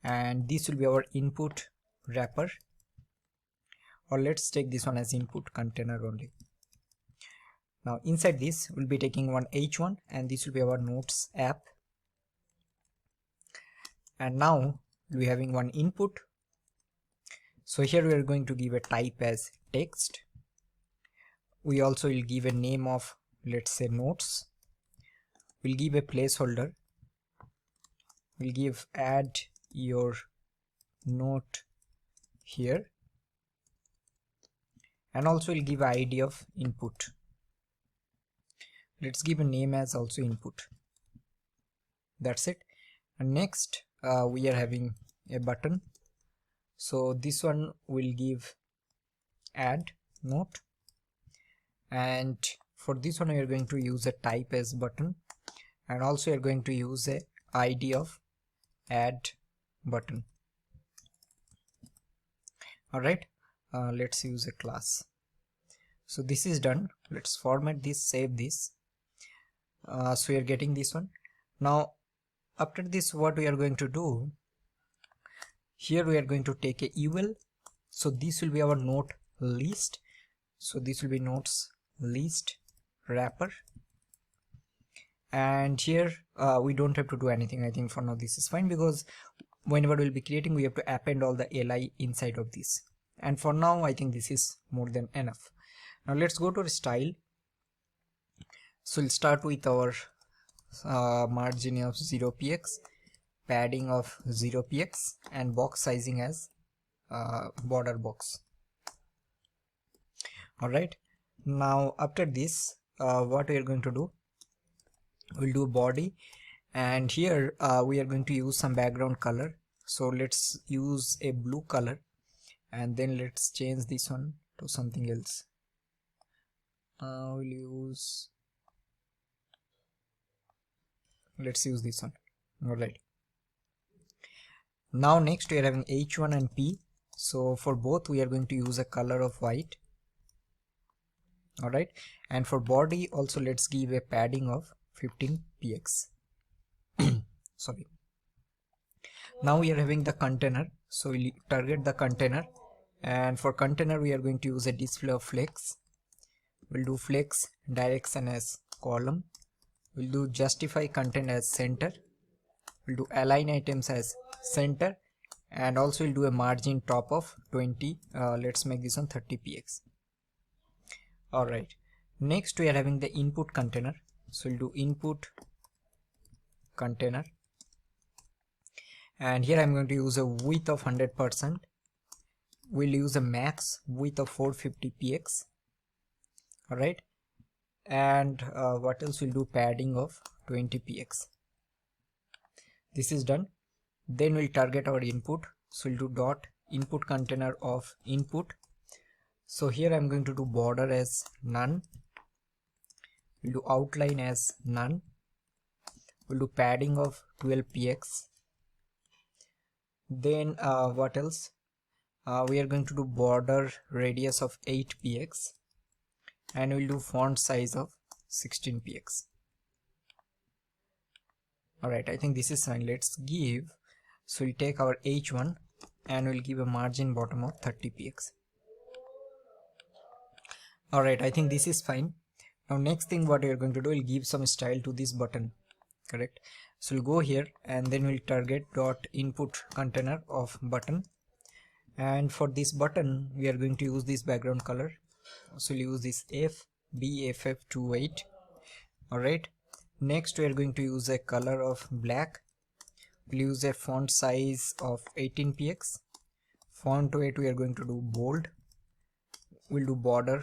and this will be our input wrapper, or let's take this one as input container only. Now inside this we'll be taking one h1, and this will be our notes app. And now we'll be having one input. So here we are going to give a type as text. We also will give a name of, let's say, notes. We'll give a placeholder. We'll give add your note here, and also we'll give ID of input. Let's give a name as also input. That's it. And next we are having a button. So this one will give add note, and for this one we are going to use a type as button, and also we are going to use a ID of add button. Alright, let's use a class. So this is done. Let's format this, save this. So we are getting this one. Now after this, what we are going to do, here we are going to take a UL. So this will be our note list. So this will be notes list wrapper, and here we don't have to do anything. I think for now this is fine, because whenever we'll be creating, we have to append all the li inside of this, and for now I think this is more than enough. Now let's go to style. So we'll start with our margin of 0px, padding of 0px, and box sizing as border box. Alright, now after this what we are going to do, we'll do body, and here we are going to use some background color. So let's use a blue color, and then let's change this one to something else. Let's use this one. Alright, now next we are having h1 and p. So for both we are going to use a color of white. Alright, and for body also let's give a padding of 15 px. Sorry. Now we are having the container, so we'll target the container, and for container we are going to use a display of flex. We'll do flex direction as column, we'll do justify content as center, we'll do align items as center, and also we'll do a margin top of 20. Let's make this on 30 px. Alright, next we are having the input container, so we'll do input container, and here I'm going to use a width of 100%. We'll use a max width of 450 px. Alright, and what else, we'll do padding of 20 px. This is done. Then we'll target our input, so we'll do dot input container of input. So here I'm going to do border as none, we'll do outline as none, we'll do padding of 12 px. Then what else, we are going to do border radius of 8 px, and we'll do font size of 16 px. Alright, I think this is fine. Let's give, so we'll take our h1 and we'll give a margin bottom of 30 px. Alright, I think this is fine. Now next thing what we are going to do, we'll give some style to this button, correct? So we'll go here and then we'll target dot input container of button, and for this button we are going to use this background color, so we'll use this FBFF28. Alright, next we are going to use a color of black, we'll use a font size of 18 px, font weight we are going to do bold, we'll do border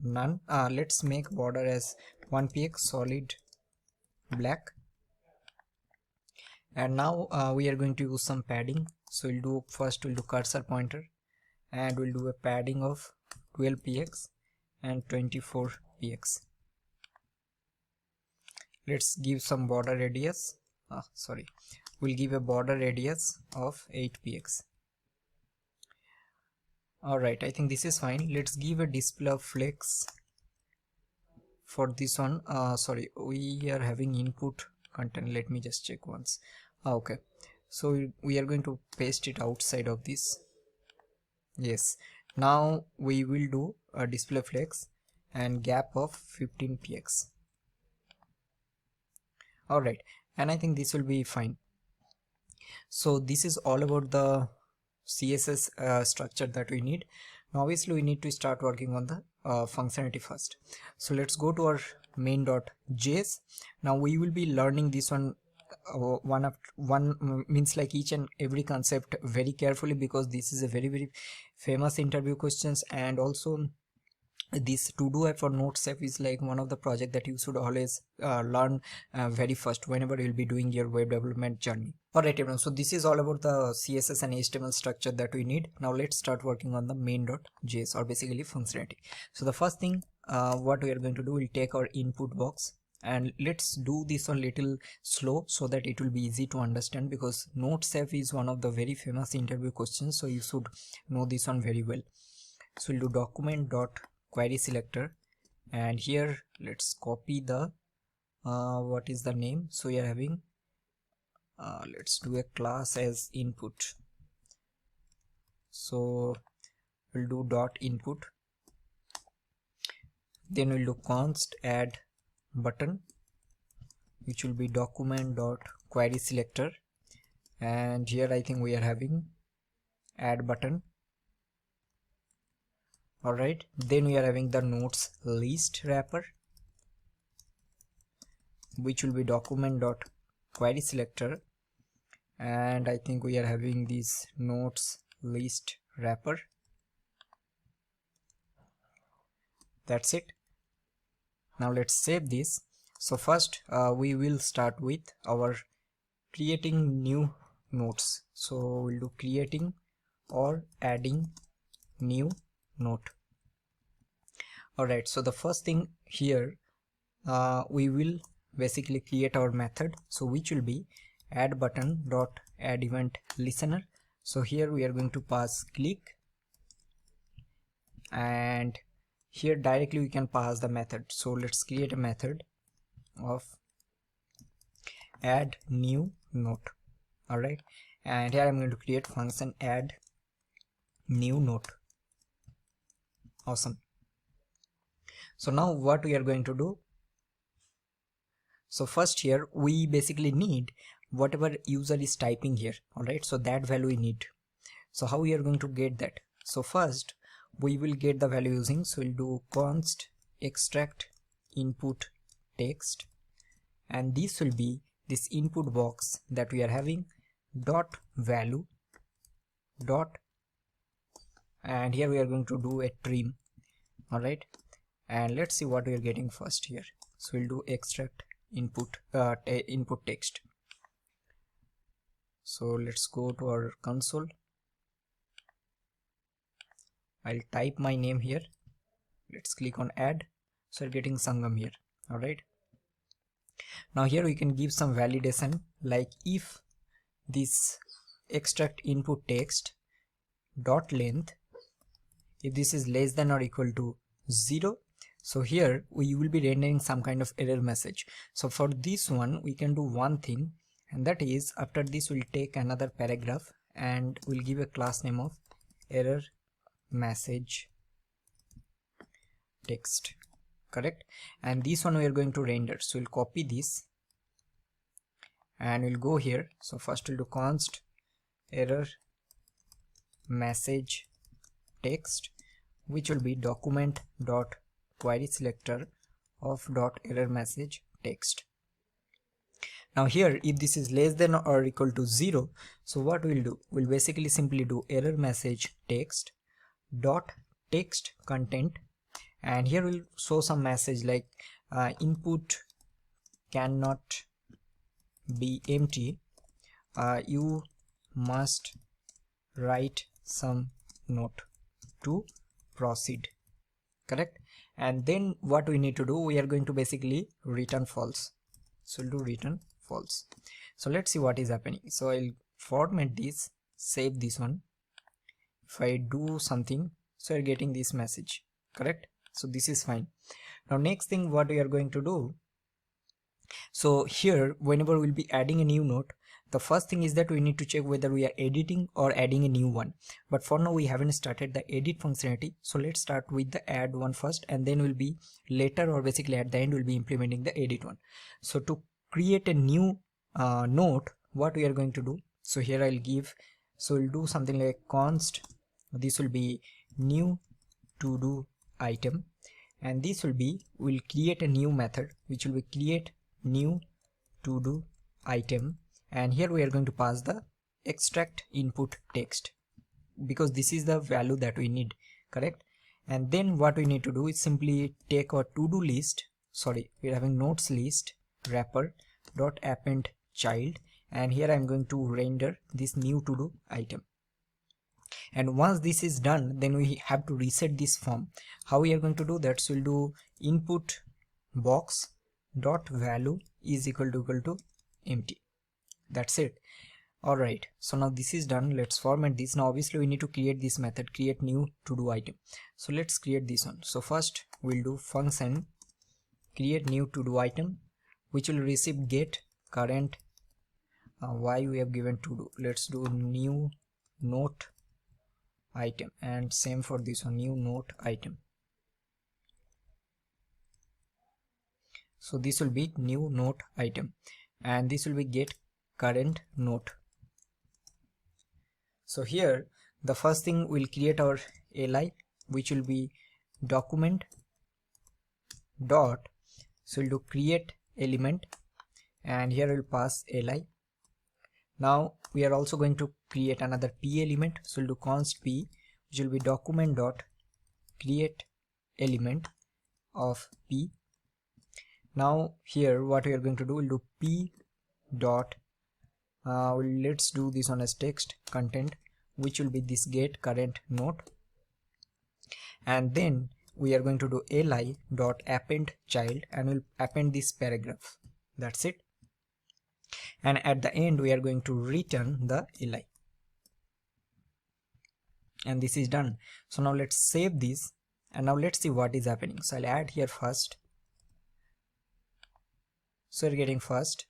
none, let's make border as 1 px solid black. And now we are going to use some padding, so we'll do first, we'll do cursor pointer and we'll do a padding of 12 px and 24 px. Let's give some border radius, we'll give a border radius of 8 px. Alright, I think this is fine. Let's give a display of flex for this one. We are having input content, let me just check once. Okay, so we are going to paste it outside of this. Yes, now we will do a display flex and gap of 15 px. Alright, and I think this will be fine. So this is all about the CSS structure that we need. Now obviously we need to start working on the functionality first. So let's go to our main.js. Now we will be learning this one means like each and every concept very carefully, because this is a very famous interview questions, and also this to do app for notes app is like one of the project that you should always learn very first whenever you'll be doing your web development journey. Alright everyone, so this is all about the CSS and HTML structure that we need. Now let's start working on the main.js, or basically functionality. So the first thing what we are going to do, we'll take our input box, and let's do this a little slow so that it will be easy to understand, because notes app is one of the very famous interview questions, so you should know this one very well. So we'll do document dot query selector, and here let's copy the what is the name, so we are having let's do a class as input, so we'll do dot input, then we'll do const add button, which will be document dot query selector, and here I think we are having add button. Alright, then we are having the notes list wrapper, which will be document dot query selector, and I think we are having this notes list wrapper. That's it. Now let's save this. So first we will start with our creating new notes, so we'll do creating or adding new note. Alright, so the first thing here we will basically create our method, so which will be add button dot add event listener. So here we are going to pass click, and here directly we can pass the method. So let's create a method of add new note. Alright, and here I'm going to create function add new note. Awesome. So now what we are going to do, so first here we basically need whatever user is typing here. Alright, so that value we need. So how we are going to get that? So first we will get the value using, so we'll do const extract input text, and this will be this input box that we are having dot value dot, and here we are going to do a trim. Alright, and let's see what we are getting first here. So we'll do extract input input text. So let's go to our console. I'll type my name here. Let's click on add. So we're getting Sangam here. Alright, now here we can give some validation, like if this extract input text dot length, if this is less than or equal to 0, so here we will be rendering some kind of error message. So for this one we can do one thing, and that is after this we'll take another paragraph and we'll give a class name of error message text. Correct, and this one we are going to render. So we'll copy this and we'll go here. So first we'll do const error message text, which will be document dot query selector of dot error message text. Now here if this is less than or equal to 0, so what we'll do, we'll basically simply do error message text dot text content, and here we'll show some message like input cannot be empty, you must write some note to proceed. Correct, and then what we need to do, we are going to basically return false. So we'll do return false. So let's see what is happening. So I'll format this, save this one. If I do something, so you're getting this message. Correct, so this is fine. Now next thing what we are going to do, so here whenever we'll be adding a new note, the first thing is that we need to check whether we are editing or adding a new one. But for now we haven't started the edit functionality, so let's start with the add one first, and then we'll be later, or basically at the end, we'll be implementing the edit one. So to create a new note, what we are going to do, so here I'll give, so we'll do something like const, this will be new to do item, and this will be, we'll create a new method which will be create new to do item, and here we are going to pass the extract input text because this is the value that we need. Correct, and then what we need to do is simply take our to do list, sorry, we're having notes list wrapper dot append child, and here I'm going to render this new to do item. And once this is done, then we have to reset this form. How we are going to do that? So we'll do input box dot value is equal to empty. That's it. Alright, so now this is done. Let's format this. Now obviously we need to create this method, create new to do item. So let's create this one. So first we'll do function create new to do item, which will receive get current, why we have given to do, let's do new note item, and same for this one, new note item. So this will be new note item, and this will be get current note. So here the first thing we'll create our li, which will be document dot, so we'll do create element, and here we'll pass li. Now we are also going to create another p element, so we'll do const p, which will be document dot create element of p. Now here what we are going to do, we'll do p dot let's do this one as text content, which will be this get current note, and then we are going to do li dot append child, and we'll append this paragraph. That's it. And at the end we are going to return the li, and this is done. So now let's save this And now let's see what is happening. So I'll add here first. So we're getting first.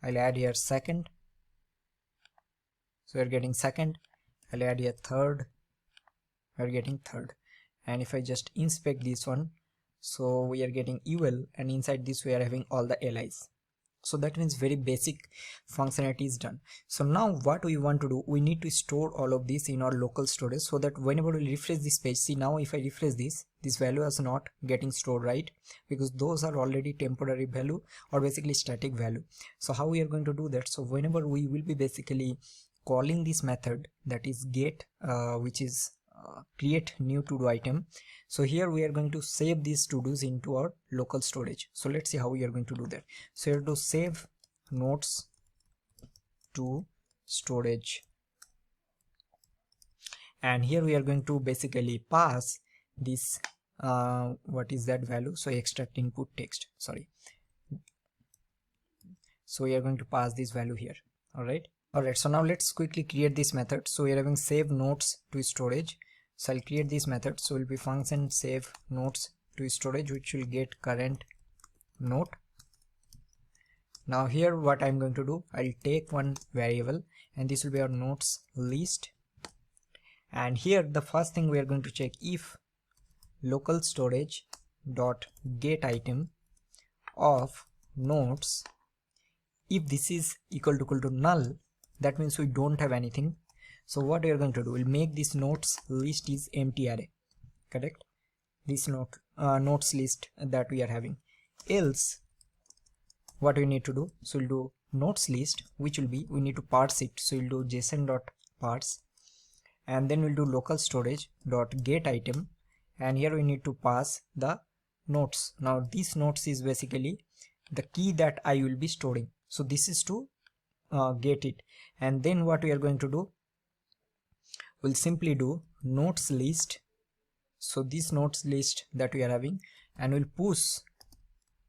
I'll add here second. So we're getting second. I'll add here third. We're getting third. And if I just inspect this one, so we are getting UL, and inside this we are having all the LIs. So that means very basic functionality is done. So now what we want to do, we need to store all of this in our local storage, so that whenever we refresh this page, see now if I refresh this value is not getting stored, right? Because those are already temporary value or basically static value. So how we are going to do that? So whenever we will be basically calling this method, that is get, which is create new to do item. So here we are going to save these to dos into our local storage. So let's see how we are going to do that. So here to save notes to storage, and here we are going to basically pass this what is that value? So extract input text, sorry. So we are going to pass this value here. Alright, so now let's quickly create this method. So we are having save notes to storage. So I'll create this method. So it will be function save notes to storage, which will get current note. Now here what I'm going to do, I'll take one variable, and this will be our notes list. And here the first thing we are going to check, if local storage dot get item of notes, if this is equal to null, that means we don't have anything. So what we are going to do, we'll make this notes list is empty array, correct? This notes list that we are having. Else what we need to do, so we'll do notes list, which will be, we need to parse it. So we'll do json.parse, and then we'll do local storage dot get item, and here we need to pass the notes. Now this notes is basically the key that I will be storing. So this is to get it. And then what we are going to do, we'll simply do notes list. So this notes list that we are having, and we'll push,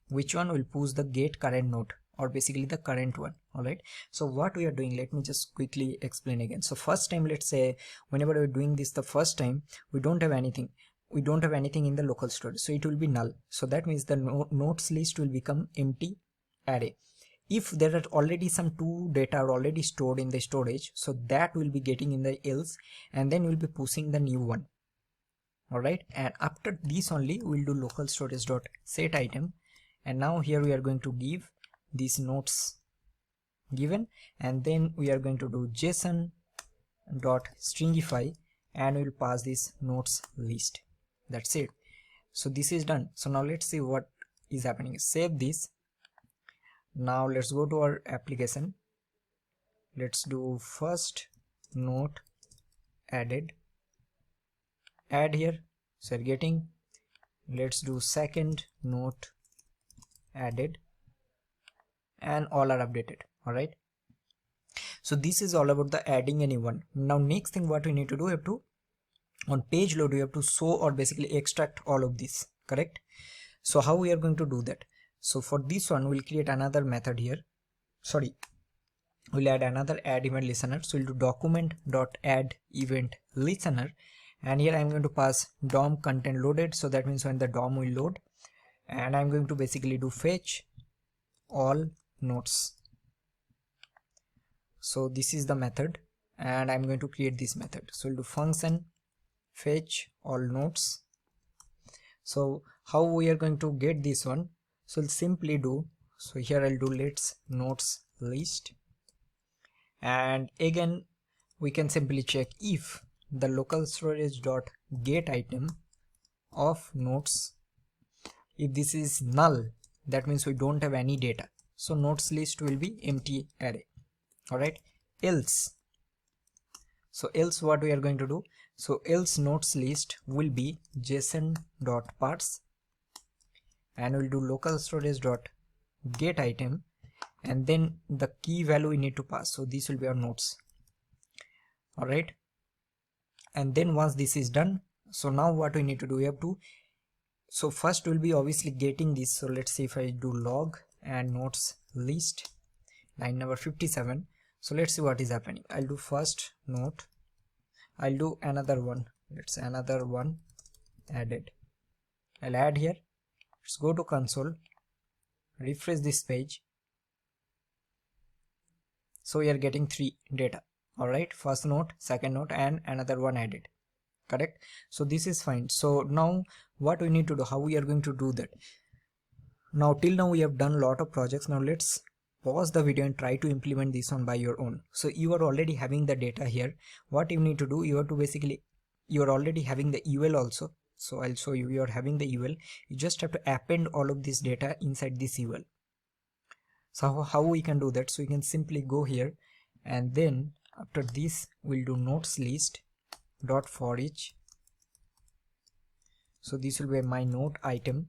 which one will push the get current node, or basically the current one. Alright, so what we are doing, let me just quickly explain again. So first time, let's say whenever we're doing this the first time, we don't have anything in the local storage, so it will be null. So that means the notes list will become empty array. If there are already some two data are already stored in the storage, so that will be getting in the else, and then we'll be pushing the new one. Alright, and after this only we'll do local storage dot set item, and now here we are going to give these notes given, and then we are going to do json dot stringify, and we'll pass this notes list. That's it. So this is done. So now let's see what is happening. Save this. Now let's go to our application. Let's do first note added, add here. So we're getting, let's do second note added, and all are updated. Alright, so this is all about the adding anyone. Now next thing what we need to do, we have to, on page load, we have to show or basically extract all of this, correct? So how we are going to do that? So for this one, we'll create another method here. Sorry, we'll add another add event listener. So we'll do document dot add event listener, and here I'm going to pass DOM content loaded. So that means when the DOM will load, and I'm going to basically do fetch all notes. So this is the method, and I'm going to create this method. So we'll do function fetch all notes. So how we are going to get this one? So we'll simply do, so here I'll do let's notes list, and again we can simply check if the local storage dot get item of notes, if this is null, that means we don't have any data, so notes list will be empty array. Alright, else, so else what we are going to do, so else notes list will be json.parse, and we'll do local storage dot get item, and then the key value we need to pass. So this will be our notes. Alright, and then once this is done, so now what we need to do, we have to, so first we'll be obviously getting this. So let's see if I do log and notes list line number 57. So let's see what is happening. I'll do first note, I'll do another one, let's say another one, added. I'll add here. Let's go to console, refresh this page. So we are getting 3 data. Alright, first note, second note, and another one added. Correct? So this is fine. So now what we need to do, how we are going to do that? Now till now we have done a lot of projects. Now let's pause the video and try to implement this one by your own. So you are already having the data here. What you need to do, you have to basically, you are already having the UL also. So I'll show you, you are having the UL. You just have to append all of this data inside this UL. So how we can do that? So we can simply go here, and then after this we'll do notes list dot for each. So this will be my note item,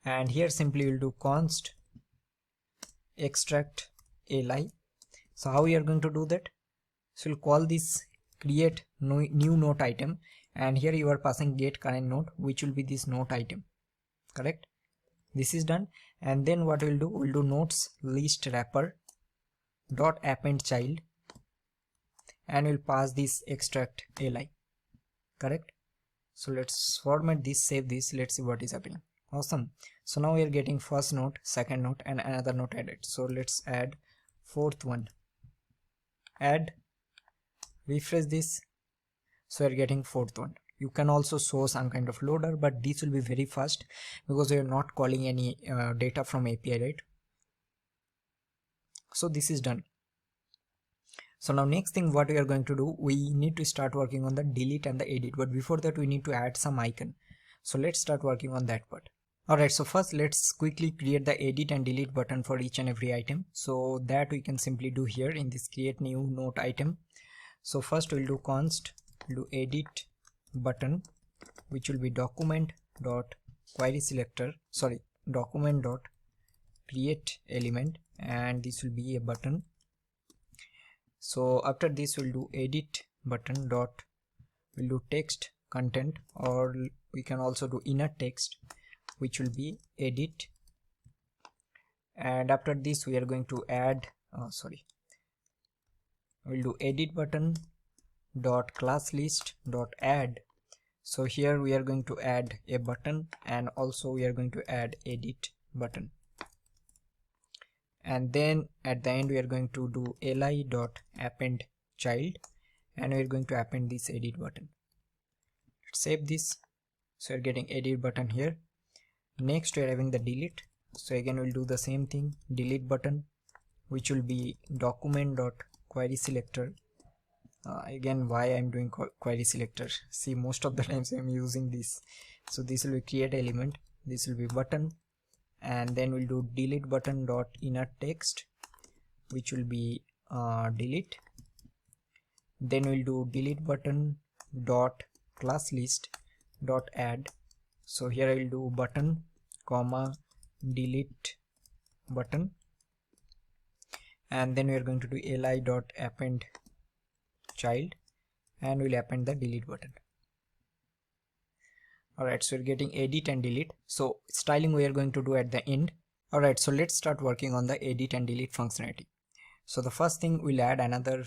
and here simply we'll do const extract li. So how we are going to do that? So we'll call this create new note item, and here you are passing get current note, which will be this note item. Correct? This is done. And then what we'll do, we'll do notes list wrapper dot append child, and we'll pass this extract li. Correct? So let's format this, save this, let's see what is happening. Awesome. So now we are getting first note, second note, and another note added. So let's add fourth one. Add, refresh this. So we are getting fourth one. You can also show some kind of loader, but this will be very fast because we are not calling any data from API, right? So this is done. So now next thing what we are going to do, we need to start working on the delete and the edit, but before that we need to add some icon. So let's start working on that part. Alright, so first let's quickly create the edit and delete button for each and every item. So that we can simply do here in this create new note item. So first we'll do const, we'll do edit button, which will be document dot query selector, document dot create element, and this will be a button. So after this we'll do edit button dot, we'll do text content, or we can also do inner text, which will be edit. And after this we are going to add we'll do edit button dot class list dot add. So here we are going to add a button, and also we are going to add edit button, and then at the end we are going to do li dot append child, and we are going to append this edit button. Let's save this. So we are getting edit button here. Next we are having the delete. So again we'll do the same thing, delete button, which will be document dot query selector. Again, why I'm doing query selector, see, most of the times I'm using this. So this will be create element, this will be button, and then we'll do delete button dot inner text, which will be delete. Then we'll do delete button dot class list dot add. So here I will do button comma delete button, and then we are going to do li dot append child, and we'll append the delete button. Alright, so we're getting edit and delete. So styling we are going to do at the end. Alright, so let's start working on the edit and delete functionality. So the first thing, we'll add another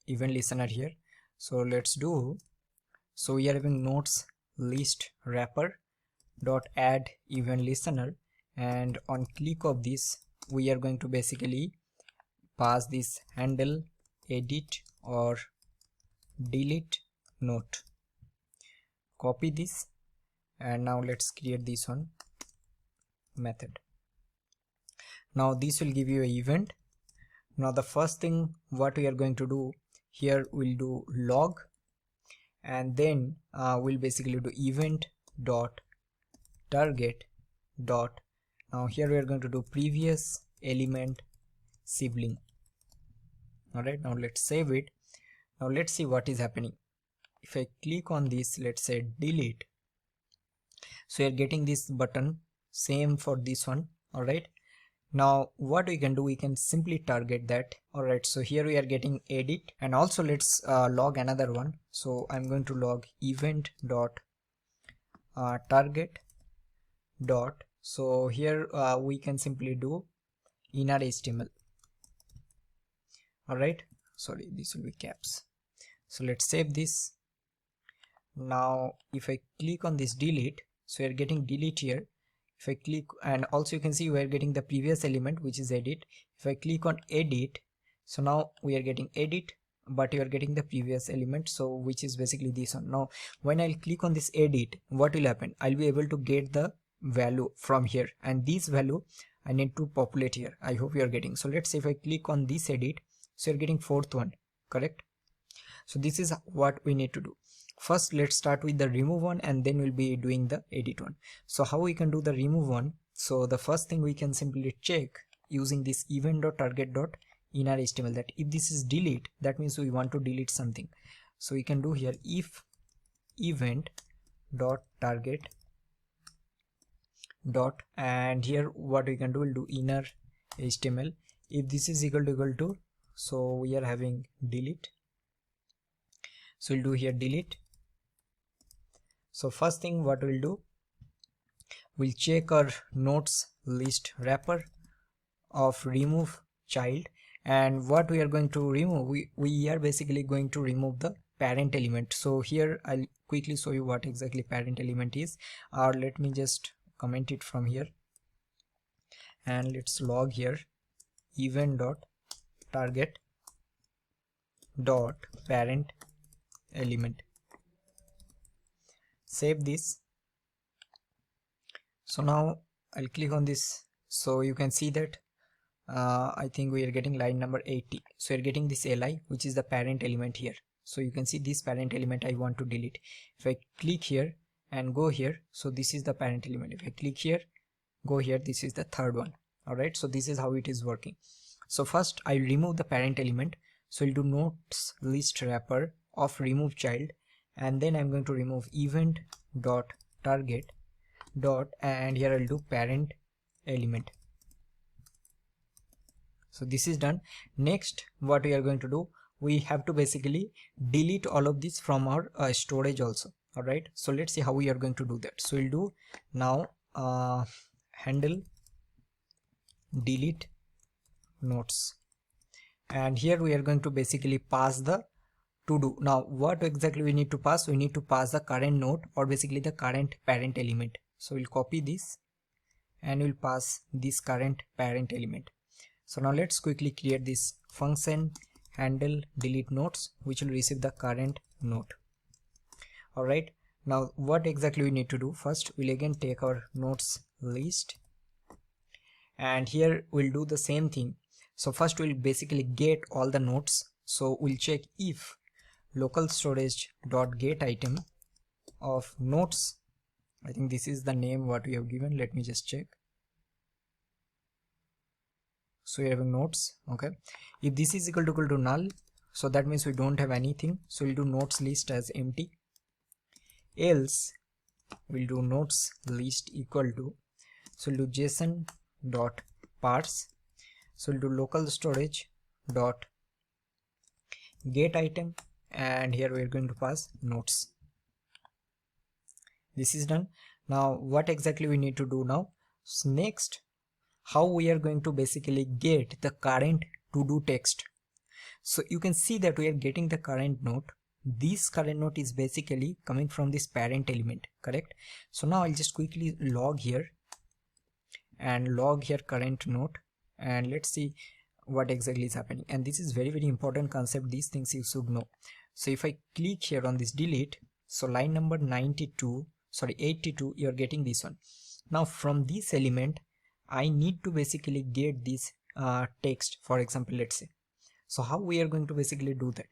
event listener here. So let's do, so we are having notes list wrapper dot add event listener, and on click of this we are going to basically pass this handle edit or delete note. Copy this, and now let's create this one method. Now this will give you an event. Now the first thing what we are going to do here, we'll do log, and then we'll basically do event dot target dot, now here we are going to do previous element sibling. Alright, now let's save it. Now let's see what is happening. If I click on this, let's say delete, so you're getting this button, same for this one. Alright, now what we can do, we can simply target that. Alright, so here we are getting edit, and also let's log another one. So I'm going to log event dot target dot, so here we can simply do inner HTML. Alright, sorry, this will be caps. So let's save this. Now if I click on this delete, so you're getting delete here. If I click, and also you can see we are getting the previous element, which is edit. If I click on edit, so now we are getting edit, but you are getting the previous element, so which is basically this one. Now when I'll click on this edit, what will happen? I'll be able to get the value from here, and this value I need to populate here. I hope you are getting. So let's say if I click on this edit, so you're getting fourth one, correct? So this is what we need to do. First let's start with the remove one, and then we'll be doing the edit one. So how we can do the remove one? So the first thing we can simply check using this event.target.inner HTML, that if this is delete, that means we want to delete something. So we can do here if event.target dot, and here what we can do, we'll do inner HTML. If this is equal to, so we are having delete, so we'll do here delete. So first thing what we'll do, we'll check our nodes list wrapper of remove child, and what we are going to remove, we are basically going to remove the parent element. So here I'll quickly show you what exactly parent element is, or let me just comment it from here, and let's log here event.target.parent element. Save this. So now I'll click on this, so you can see that I think we are getting line number 80. So you're getting this li, which is the parent element here. So you can see this parent element I want to delete. If I click here and go here, so this is the parent element. If I click here, go here, this is the third one. Alright, so this is how it is working. So first I'll remove the parent element, so I'll do nodes list wrapper of remove child, and then I'm going to remove event.target dot, and here I'll do parent element. So this is done. Next what we are going to do, we have to basically delete all of this from our storage also. Alright, so let's see how we are going to do that. So we'll do now handle delete nodes, and here we are going to basically pass the to do. Now what exactly we need to pass? We need to pass the current node, or basically the current parent element. So we'll copy this and we'll pass this current parent element. So now let's quickly create this function handle delete nodes, which will receive the current node. Alright, now what exactly we need to do? First we'll again take our nodes list, and here we'll do the same thing. So first we'll basically get all the nodes. So we'll check if local storage dot get item of nodes, I think this is the name what we have given. Let me just check. So we're having nodes. Okay, if this is equal to null, so that means we don't have anything. So we'll do nodes list as empty. Else we'll do nodes list equal to, so we'll do json dot parse. So we'll do local storage dot get item, and here we're going to pass nodes. This is done. Now what exactly we need to do now? So next, how we are going to basically get the current to do text. So you can see that we are getting the current node. This current node is basically coming from this parent element, correct? So now I'll just quickly log here and log here current node, and let's see what exactly is happening. And this is very important concept, these things you should know. So if I click here on this delete, so line number 82, you're getting this one. Now from this element I need to basically get this text, for example, let's say. So how we are going to basically do that?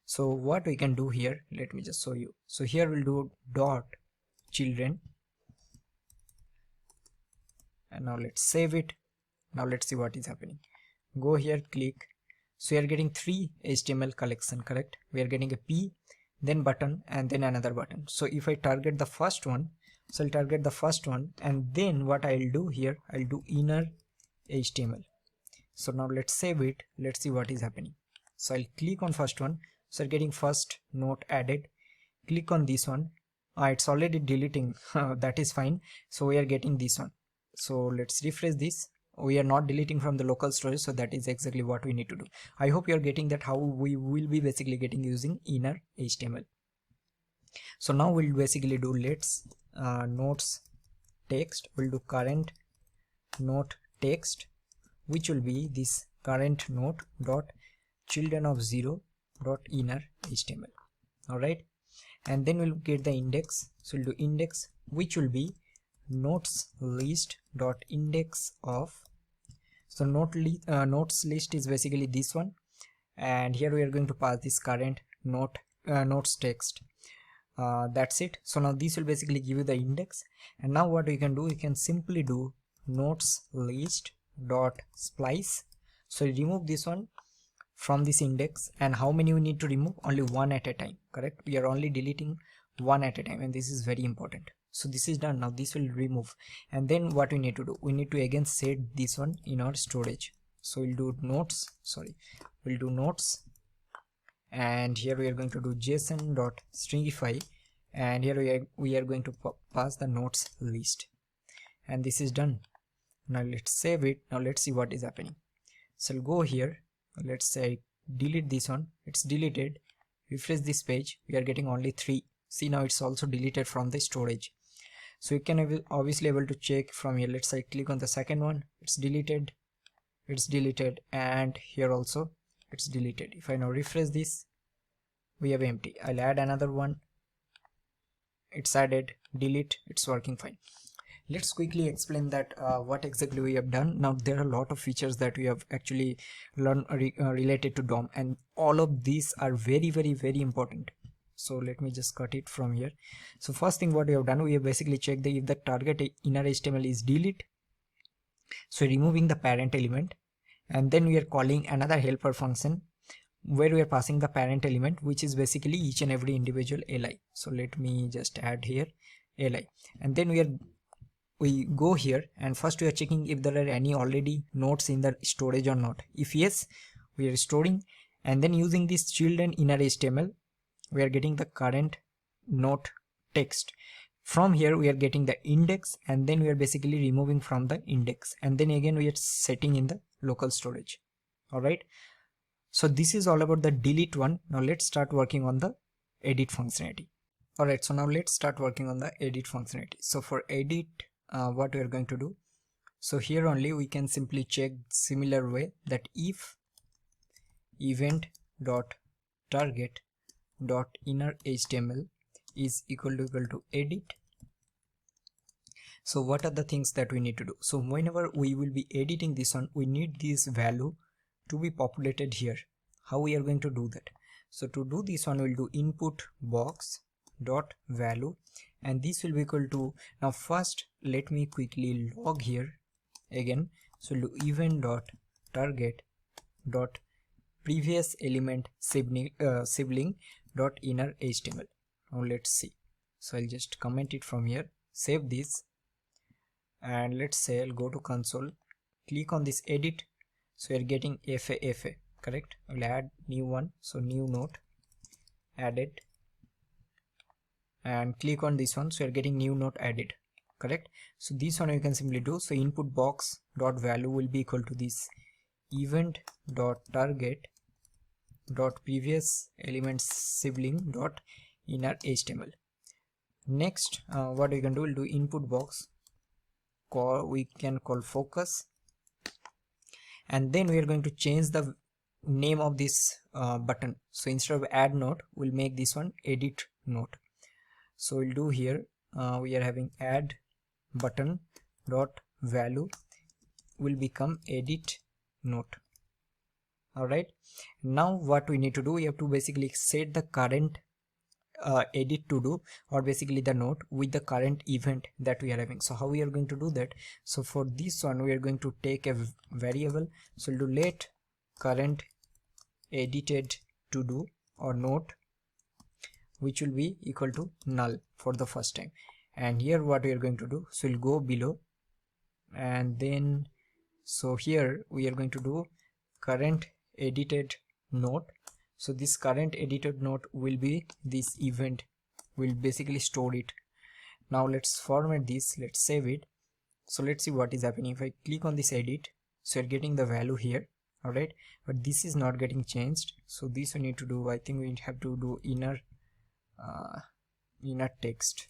So what we can do here, let me just show you. So here we'll do dot children, and now let's save it. Now let's see what is happening. Go here, click. So we are getting 3 HTML collection, correct? We are getting a P, then button, and then another button. So if I target the first one, so I'll target the first one, and then what I'll do here, I'll do inner HTML. So now let's save it. Let's see what is happening. So I'll click on first one. So getting first node added. Click on this one. It's already deleting. That is fine. So we are getting this one. So let's refresh this. We are not deleting from the local storage, so that is exactly what we need to do. I hope you are getting that how we will be basically getting using inner HTML. So now we'll basically do let's notes text. We'll do current note text, which will be this current note dot children of 0 dot inner HTML. All right, and then we'll get the index. So we'll do index, which will be notes list dot index of. So notes list is basically this one, and here we are going to pass this current notes text. That's it. So now this will basically give you the index, and now what we can do, we can simply do notes list dot splice. So remove this one from this index, and how many we need to remove? Only one at a time, correct? We are only deleting one at a time, and this is very important. So this is done. Now this will remove, and then what we need to do, we need to again set this one in our storage. So we'll do notes, and here we are going to do json dot stringify, and here we are going to pass the notes list, and this is done. Now let's save it. Now let's see what is happening. So I'll go here, let's say delete this one, it's deleted. Refresh this page, we are getting only 3. See, now it's also deleted from the storage. So you can obviously able to check from here. Let's say click on the second one, it's deleted, and here also it's deleted. If I now refresh this, we have empty. I'll add another one, it's added, delete, it's working fine. Let's quickly explain that what exactly we have done. Now there are a lot of features that we have actually learned related to DOM, and all of these are very important. So let me just cut it from here. So first thing what we have done, we have basically checked if the target inner HTML is delete, so removing the parent element, and then we are calling another helper function where we are passing the parent element, which is basically each and every individual li. So let me just add here li, and then we go here, and first we are checking if there are any already nodes in the storage or not. If yes, we are storing, and then using this children inner HTML, we are getting the current note text. From here we are getting the index, and then we are basically removing from the index, and then again we are setting in the local storage. All right, so this is all about the delete one. Now let's start working on the edit functionality. All right, so now let's start working on the edit functionality. So for edit, what we are going to do, so here only we can simply check similar way that if event dot target dot inner HTML is equal to edit. So what are the things that we need to do? So whenever we will be editing this one, we need this value to be populated here. How we are going to do that? So to do this one, we'll do input box dot value, and this will be equal to, now first let me quickly log here again. So we'll do event dot target dot previous element sibling dot inner HTML. Now let's see. So I'll just comment it from here, save this, and let's say I'll go to console, click on this edit. So you're getting FA, correct? I'll add new one, so new note, added, and click on this one, so you're getting new note added, correct? So this one you can simply do. So input box dot value will be equal to this event dot target dot previous element sibling dot inner HTML. Next, what we can do, we'll do input box we can call focus, and then we are going to change the name of this button. So instead of add note, we'll make this one edit note. So we'll do here, we are having add button dot value will become edit note. All right, now what we need to do, we have to basically set the current edit to do, or basically the note with the current event that we are having. So how we are going to do that? So for this one, we are going to take a variable. So we'll do let current edited to do or note, which will be equal to null for the first time. And here what we are going to do, so we'll go below, and then so here we are going to do current edited note. So this current edited note will be this event, will basically store it. Now let's format this, let's save it. So let's see what is happening. If I click on this edit, so you're getting the value here. All right, but this is not getting changed. So this we need to do, I think we have to do inner inner text.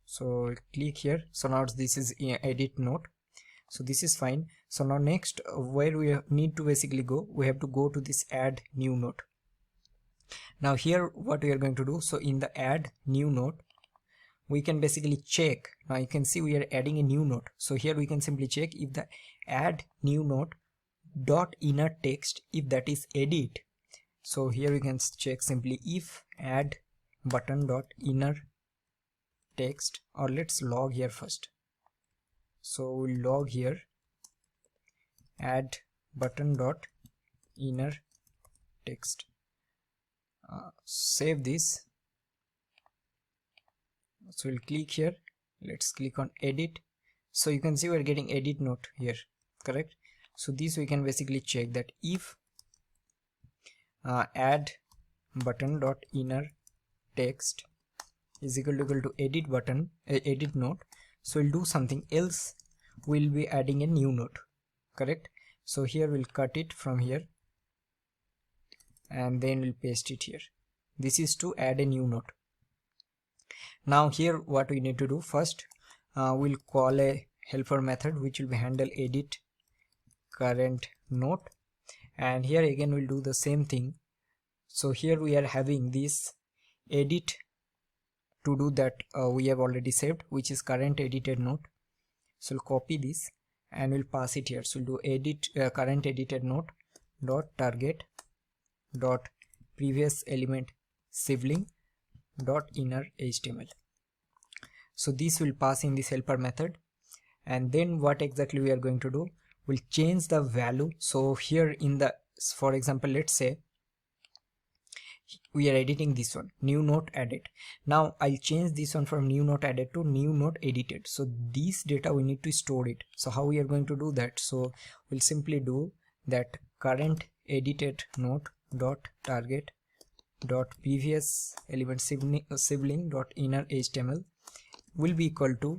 So click here. So now this is edit note. So this is fine. So now next, where we need to basically go, we have to go to this add new note. Now here what we are going to do, so in the add new note, we can basically check. Now you can see we are adding a new note. So here we can simply check if the add new note dot inner text, if that is edit. So here we can check simply if add button dot inner text, or let's log here first. So we'll log here add button dot inner text. Save this. So we'll click here. Let's click on edit. So you can see we're getting edit note here, correct? So this we can basically check that if add button dot inner text is equal to edit button edit note, so we'll do something else. We'll be adding a new note, correct? So here we'll cut it from here and then we'll paste it here. This is to add a new note. Now here what we need to do first, we'll call a helper method which will be handle edit current note, and here again we'll do the same thing. So here we are having this edit to do that we have already saved, which is current edited note. So we'll copy this and we'll pass it here. So we'll do edit current edited note dot target dot previous element sibling dot inner HTML. So this will pass in this helper method, and then what exactly we are going to do, we'll change the value. So here in the, for example, let's say we are editing this one, new note added. Now I'll change this one from new note added to new note edited. So this data we need to store it. So how we are going to do that? So we'll simply do that current edited note dot target dot previous element sibling dot inner HTML will be equal to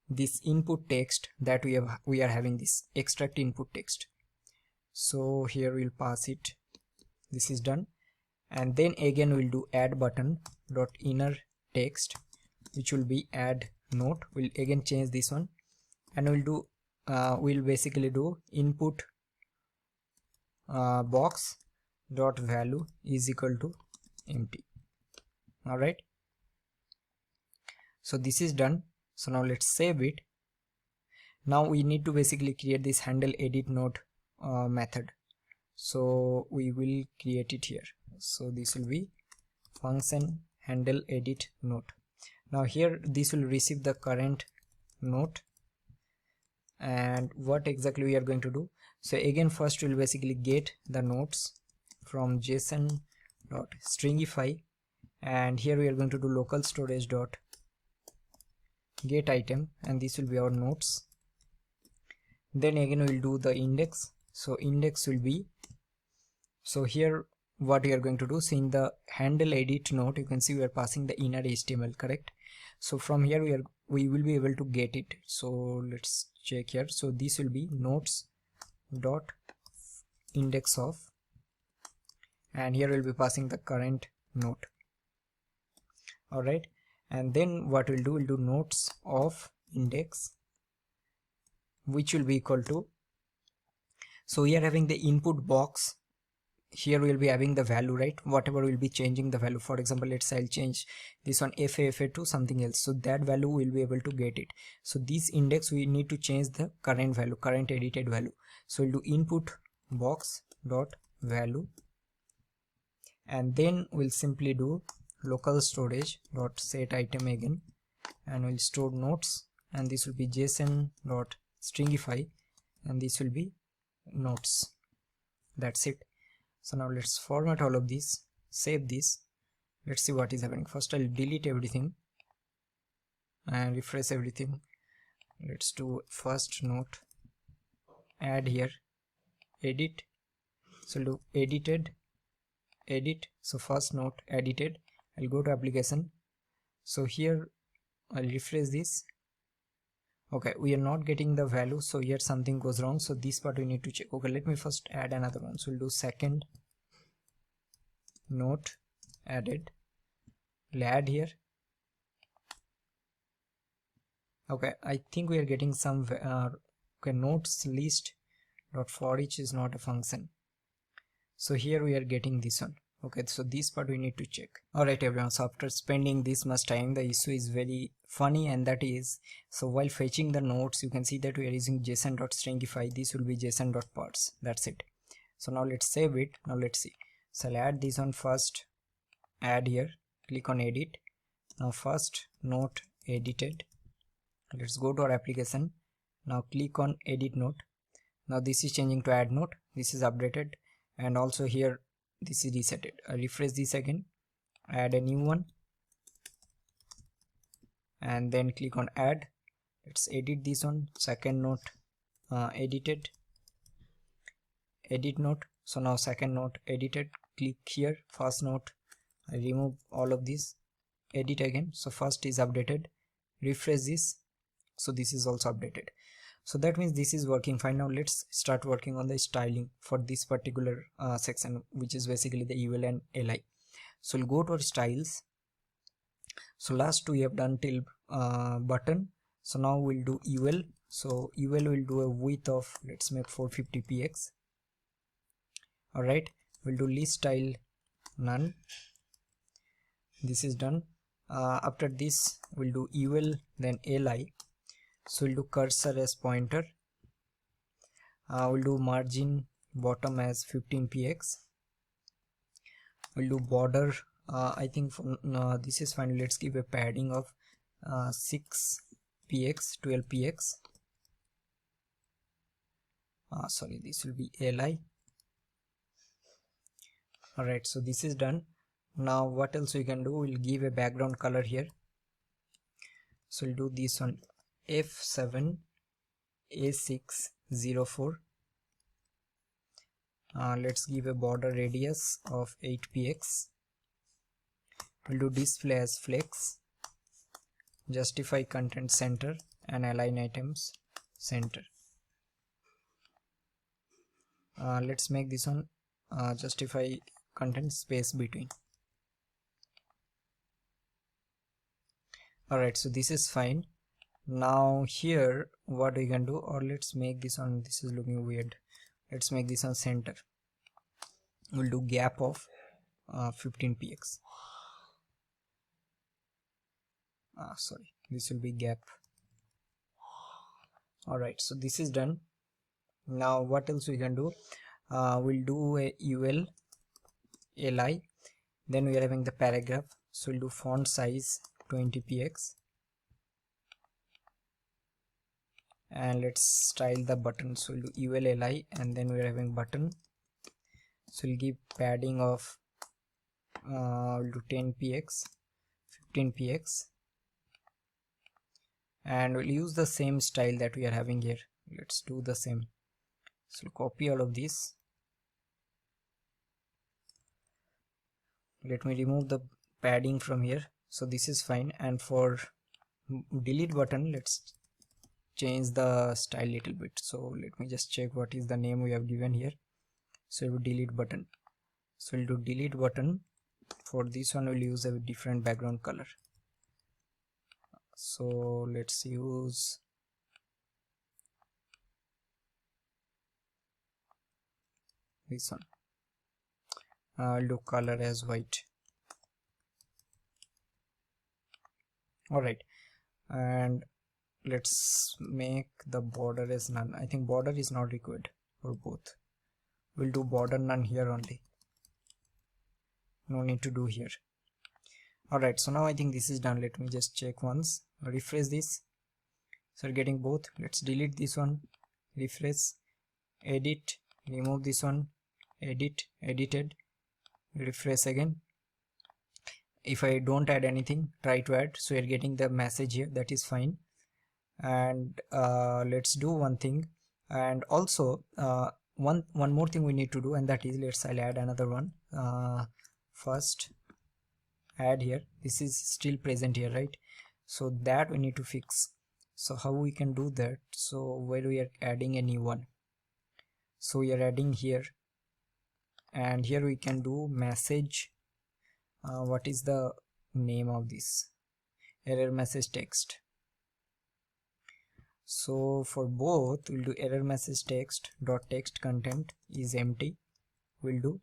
this input text that we are having, this extract input text. So here we'll pass it. This is done. And then again we'll do add button dot inner text, which will be add note. We'll again change this one, and we'll do we'll basically do input box dot value is equal to empty. All right, so this is done. So now let's save it. Now we need to basically create this handle edit note method. So we will create it here. So this will be function handle edit note. Now here this will receive the current note, and what exactly we are going to do, so again first we'll basically get the notes from JSON dot stringify, and here we are going to do local storage dot get item, and this will be our notes. Then again we'll do the index. So index will be, so here what we are going to do, so in the handle edit note you can see we are passing the inner HTML, correct? So from here we will be able to get it. So let's check here. So this will be notes dot index of, and here we'll be passing the current note. All right, and then what we'll do, we'll do notes of index, which will be equal to, so we are having the input box. Here we'll be having the value, right? Whatever we'll be changing the value. For example, let's say I'll change this one FA to something else, so that value we'll be able to get it. So this index we need to change the current value, current edited value. So we'll do input box dot value, and then we'll simply do local storage dot set item again, and we'll store notes, and this will be JSON dot stringify, and this will be notes. That's it. So now let's format all of this, save this. Let's see what is happening. First I'll delete everything and refresh everything. Let's do first note, add here, edit. So do edited, edit. So first note edited. I'll go to application. So here I'll refresh this. Okay, we are not getting the value, so here something goes wrong. So this part we need to check. Okay, let me first add another one. So we'll do second note added. We'll add here. Okay, I think we are getting some okay, notes list dot for each is not a function, so here we are getting this one. Okay, so this part we need to check. Alright everyone, so after spending this much time, the issue is very funny, and that is, so while fetching the nodes, you can see that we are using json.stringify. This will be json.parse. That's it. So now let's save it. Now let's see. So I'll add this one first. Add here. Click on edit. Now first node edited. Let's go to our application. Now click on edit node. Now this is changing to add node. This is updated, and also here this is resetted. I refresh this again, add a new one, and then click on add. Let's edit this one. Second node edited, edit node. So now second node edited. Click here, first node. I remove all of this, edit again. So first is updated, refresh this. So this is also updated. So that means this is working fine. Now let's start working on the styling for this particular section, which is basically the UL and LI. So we'll go to our styles. So last we have done till button. So now we'll do UL. So UL will do a width of, let's make 450 px. Alright, we'll do list style none. This is done. After this we'll do UL, then LI. So we'll do cursor as pointer. We'll do margin bottom as 15 px. We'll do border. I think this is fine. Let's give a padding of 6 px, 12 px. Sorry, this will be li. Alright, so this is done. Now what else we can do? We'll give a background color here. So we'll do this one, F7 A604. Let's give a border radius of 8 px. We'll do display as flex, justify content center, and align items center. Let's make this one justify content space between. Alright, so this is fine. Now here what we can do, or let's make this one, this is looking weird, let's make this on center. We'll do gap of 15 px. Sorry, this will be gap. Alright, so this is done. Now what else we can do? We'll do a UL li, then we are having the paragraph. So we'll do font size 20 px, and let's style the button. So we'll do UL li, and then we're having button. So we'll give padding of we'll do 10 px, 15 px, and we'll use the same style that we are having here. Let's do the same. So we'll copy all of this. Let me remove the padding from here. So this is fine. And for delete button, let's change the style little bit. So let me just check what is the name we have given here. So we'll delete button. So we'll do delete button. For this one we'll use a different background color. So let's use this one. I'll do color as white. Alright, and let's make the border as none. I think border is not required for both. We'll do border none here only. No need to do here. Alright, so now I think this is done. Let me just check once. Refresh this. So we're getting both. Let's delete this one. Refresh. Edit. Remove this one. Edit. Edited. Refresh again. If I don't add anything, try to add. So you're getting the message here. That is fine. And let's do one thing. And also one more thing we need to do, and that is, I'll add another one. First add here. This is still present here, right? So that we need to fix. So how we can do that? So where we are adding a new one. So we are adding here, and here we can do message what is the name of this error message text. So for both we'll do error message text dot text content is empty, will do,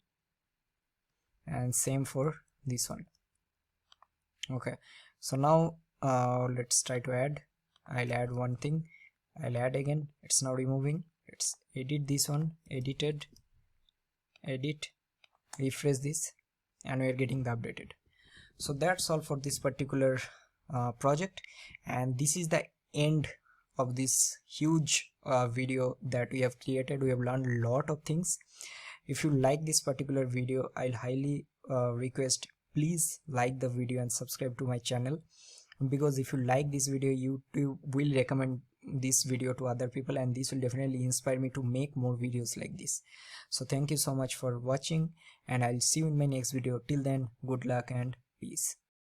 and same for this one. Okay, so now let's try to add. I'll add one thing, I'll add again, it's now removing. Let's edit this one, edited, edit, refresh this, and we're getting the updated. So that's all for this particular project, and this is the end of this huge video that we have created. We have learned a lot of things. If you like this particular video, I'll highly request, please like the video and subscribe to my channel, because if you like this video, YouTube will recommend this video to other people, and this will definitely inspire me to make more videos like this. So thank you so much for watching, and I'll see you in my next video. Till then, good luck and peace.